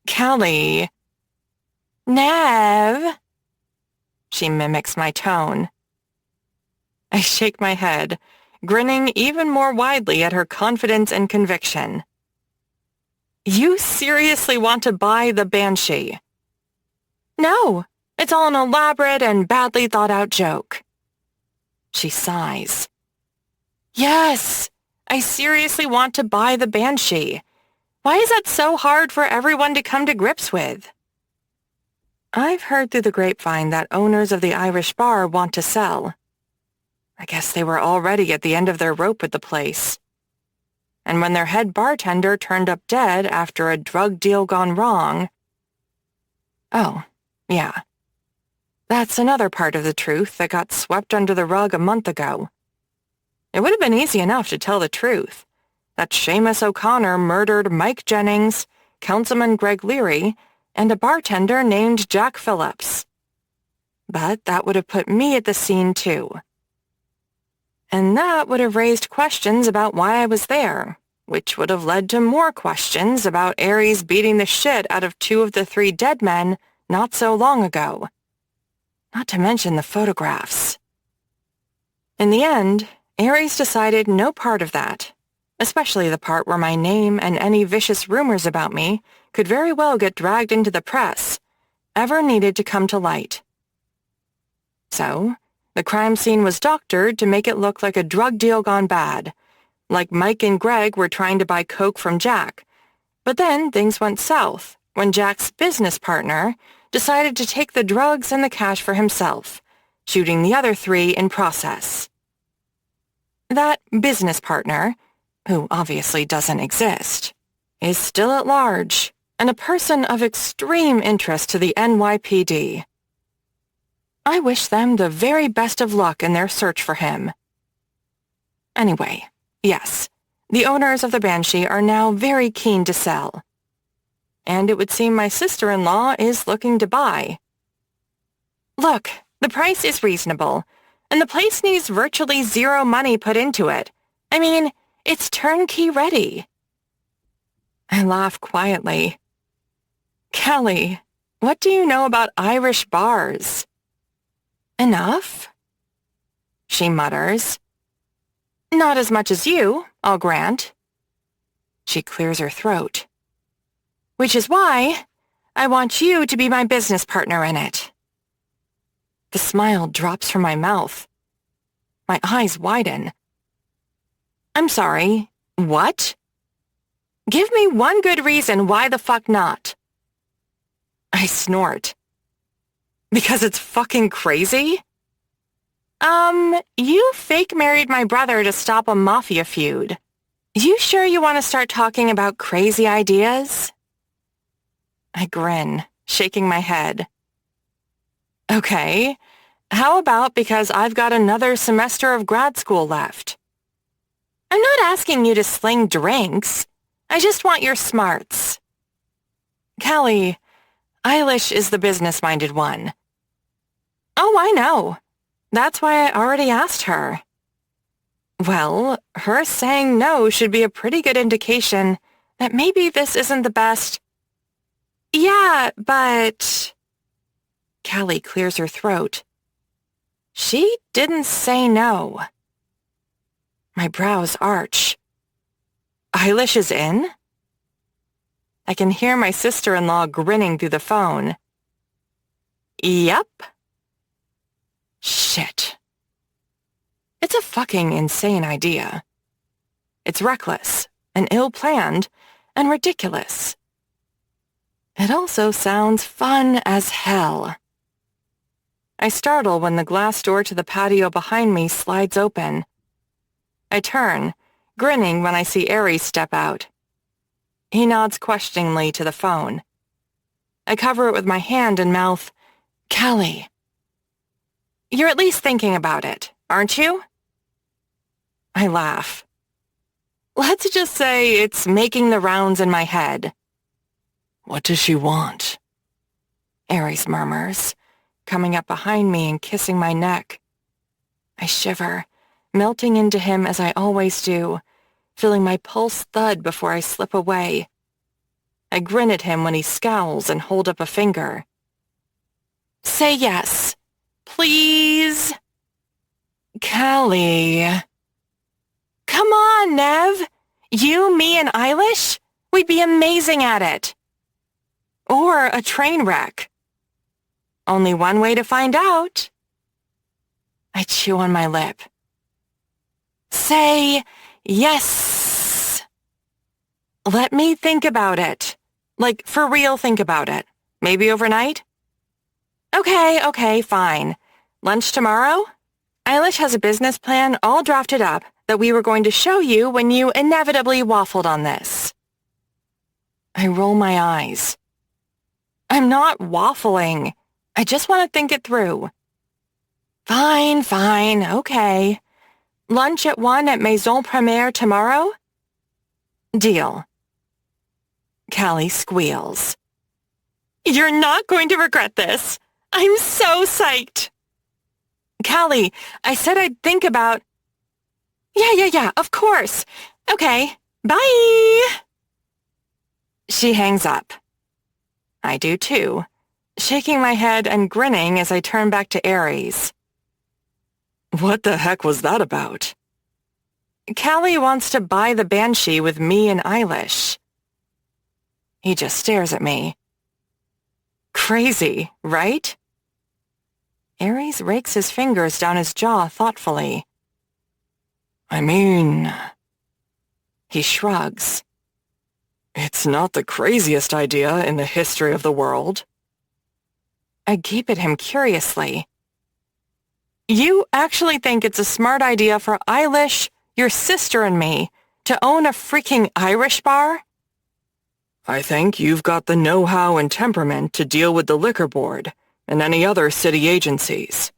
Callie. Nev. She mimics my tone. I shake my head, grinning even more widely at her confidence and conviction. You seriously want to buy the Banshee? No, it's all an elaborate and badly thought-out joke. She sighs. Yes, I seriously want to buy the Banshee. Why is that so hard for everyone to come to grips with? I've heard through the grapevine that owners of the Irish bar want to sell. I guess they were already at the end of their rope at the place. And when their head bartender turned up dead after a drug deal gone wrong... Oh, yeah. That's another part of the truth that got swept under the rug a month ago. It would have been easy enough to tell the truth. That Seamus O'Connor murdered Mike Jennings, Councilman Greg Leary, and a bartender named Jack Phillips. But that would have put me at the scene too. And that would have raised questions about why I was there, which would have led to more questions about Ares beating the shit out of 2 of the 3 dead men not so long ago. Not to mention the photographs. In the end, Ares decided no part of that, especially the part where my name and any vicious rumors about me could very well get dragged into the press, ever needed to come to light. So, the crime scene was doctored to make it look like a drug deal gone bad, like Mike and Greg were trying to buy coke from Jack. But then things went south when Jack's business partner decided to take the drugs and the cash for himself, shooting the other 3 in process. That business partner, who obviously doesn't exist, is still at large and a person of extreme interest to the NYPD. I wish them the very best of luck in their search for him. Anyway, yes, the owners of the Banshee are now very keen to sell. And it would seem my sister-in-law is looking to buy. Look, the price is reasonable, and the place needs virtually 0 money put into it. I mean, it's turnkey ready. I laugh quietly. Callie, what do you know about Irish bars? Enough? She mutters. Not as much as you, I'll grant. She clears her throat. Which is why I want you to be my business partner in it. The smile drops from my mouth. My eyes widen. I'm sorry, what? Give me one good reason why the fuck not. I snort. Because it's fucking crazy? You fake married my brother to stop a mafia feud. You sure you want to start talking about crazy ideas? I grin, shaking my head. Okay, how about because I've got another semester of grad school left? I'm not asking you to sling drinks. I just want your smarts. Callie, Eilish is the business-minded one. Oh, I know. That's why I already asked her. Well, her saying no should be a pretty good indication that maybe this isn't the best. Yeah, but... Callie clears her throat. She didn't say no. My brows arch. Eilish is in? I can hear my sister-in-law grinning through the phone. Yep. Shit. It's a fucking insane idea. It's reckless and ill-planned and ridiculous. It also sounds fun as hell. I startle when the glass door to the patio behind me slides open. I turn, grinning when I see Ares step out. He nods questioningly to the phone. I cover it with my hand and mouth, "Callie." "You're at least thinking about it, aren't you?" I laugh. Let's just say it's making the rounds in my head. "What does she want?" Ares murmurs, coming up behind me and kissing my neck. I shiver, melting into him as I always do, feeling my pulse thud before I slip away. I grin at him when he scowls and hold up a finger. "Say yes, please." "Callie." "Come on, Nev. You, me, and Eilish? We'd be amazing at it." "Or a train wreck." "Only one way to find out." I chew on my lip. "Say yes." "Let me think about it. Like, for real think about it. Maybe overnight?" Okay, fine. Lunch tomorrow?" Eilish has a business plan all drafted up that we were going to show you when you inevitably waffled on this. I roll my eyes. I'm not waffling. I just want to think it through. Fine, okay. Lunch at 1 at Maison Premiere tomorrow? Deal. Callie squeals. "You're not going to regret this. I'm so psyched." "Callie, I said I'd think about..." Yeah, of course. Okay, bye." She hangs up. I do too, shaking my head and grinning as I turn back to Ares. "What the heck was that about?" "Callie wants to buy the Banshee with me and Eilish." He just stares at me. Crazy, right? Ares rakes his fingers down his jaw thoughtfully. "I mean..." He shrugs. "It's not the craziest idea in the history of the world." I gape at him curiously. "You actually think it's a smart idea for Eilish, your sister, and me to own a freaking Irish bar?" "I think you've got the know-how and temperament to deal with the liquor board and any other city agencies.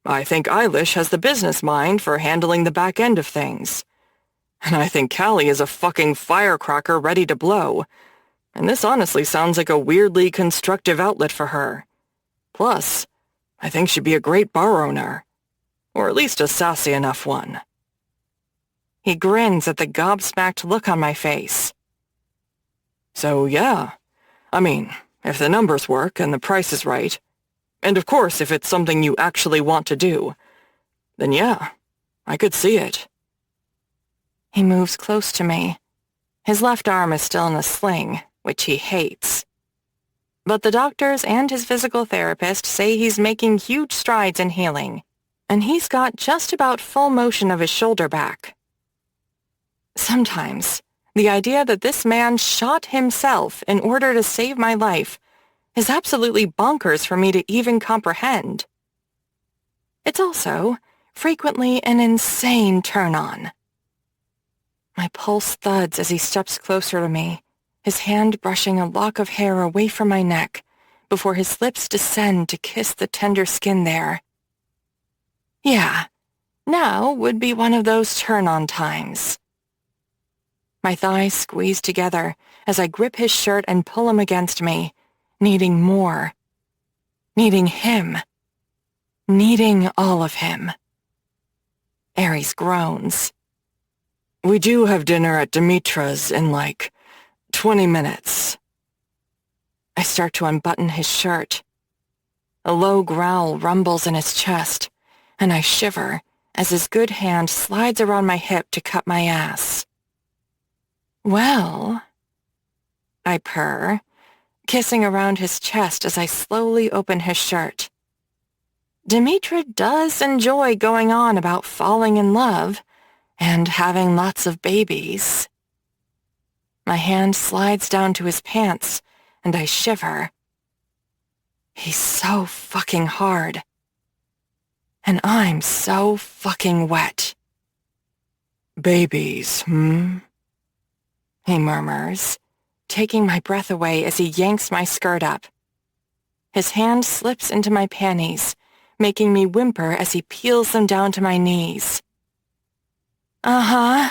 I think Eilish has the business mind for handling the back end of things. And I think Callie is a fucking firecracker ready to blow. And this honestly sounds like a weirdly constructive outlet for her. Plus, I think she'd be a great bar owner. Or at least a sassy enough one." He grins at the gobsmacked look on my face. "So yeah, I mean, if the numbers work and the price is right, and of course if it's something you actually want to do, then yeah, I could see it." He moves close to me. His left arm is still in a sling, which he hates. But the doctors and his physical therapist say he's making huge strides in healing, and he's got just about full motion of his shoulder back. Sometimes, the idea that this man shot himself in order to save my life is absolutely bonkers for me to even comprehend. It's also frequently an insane turn-on. My pulse thuds as he steps closer to me, his hand brushing a lock of hair away from my neck before his lips descend to kiss the tender skin there. Yeah, now would be one of those turn-on times. My thighs squeeze together as I grip his shirt and pull him against me, needing more. Needing him. Needing all of him. Ares groans. "We do have dinner at Dimitra's in 20 minutes. I start to unbutton his shirt. A low growl rumbles in his chest, and I shiver as his good hand slides around my hip to cut my ass. "Well," I purr, kissing around his chest as I slowly open his shirt. Dimitra does enjoy going on about falling in love and having lots of babies. My hand slides down to his pants, and I shiver. He's so fucking hard. And I'm so fucking wet. Babies, hmm? He murmurs, taking my breath away as he yanks my skirt up. His hand slips into my panties, making me whimper as he peels them down to my knees. Uh-huh.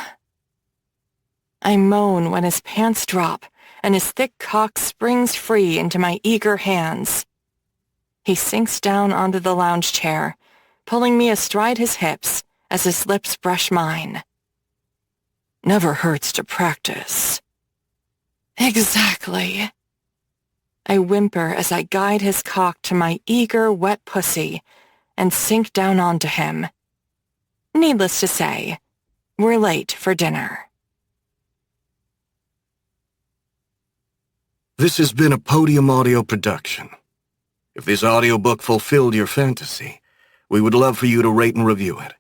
I moan when his pants drop and his thick cock springs free into my eager hands. He sinks down onto the lounge chair, pulling me astride his hips as his lips brush mine. Never hurts to practice. Exactly. I whimper as I guide his cock to my eager, wet pussy and sink down onto him. Needless to say, we're late for dinner. This has been a Podium Audio production. If this audiobook fulfilled your fantasy, we would love for you to rate and review it.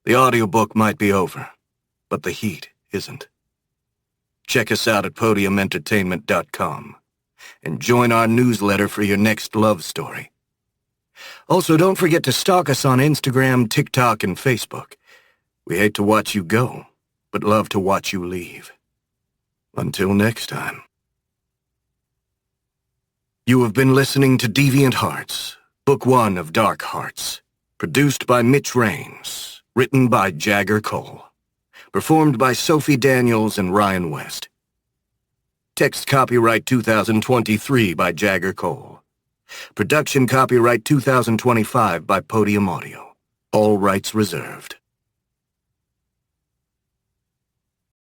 The audiobook might be over, but the heat isn't. Check us out at podiumentertainment.com and join our newsletter for your next love story. Also, don't forget to stalk us on Instagram, TikTok, and Facebook. We hate to watch you go, but love to watch you leave. Until next time. You have been listening to Deviant Hearts, Book 1 of Dark Hearts, produced by Mitch Raines, written by Jagger Cole, performed by Sophie Daniels and Ryan West. Text copyright 2023 by Jagger Cole. Production copyright 2025 by Podium Audio. All rights reserved.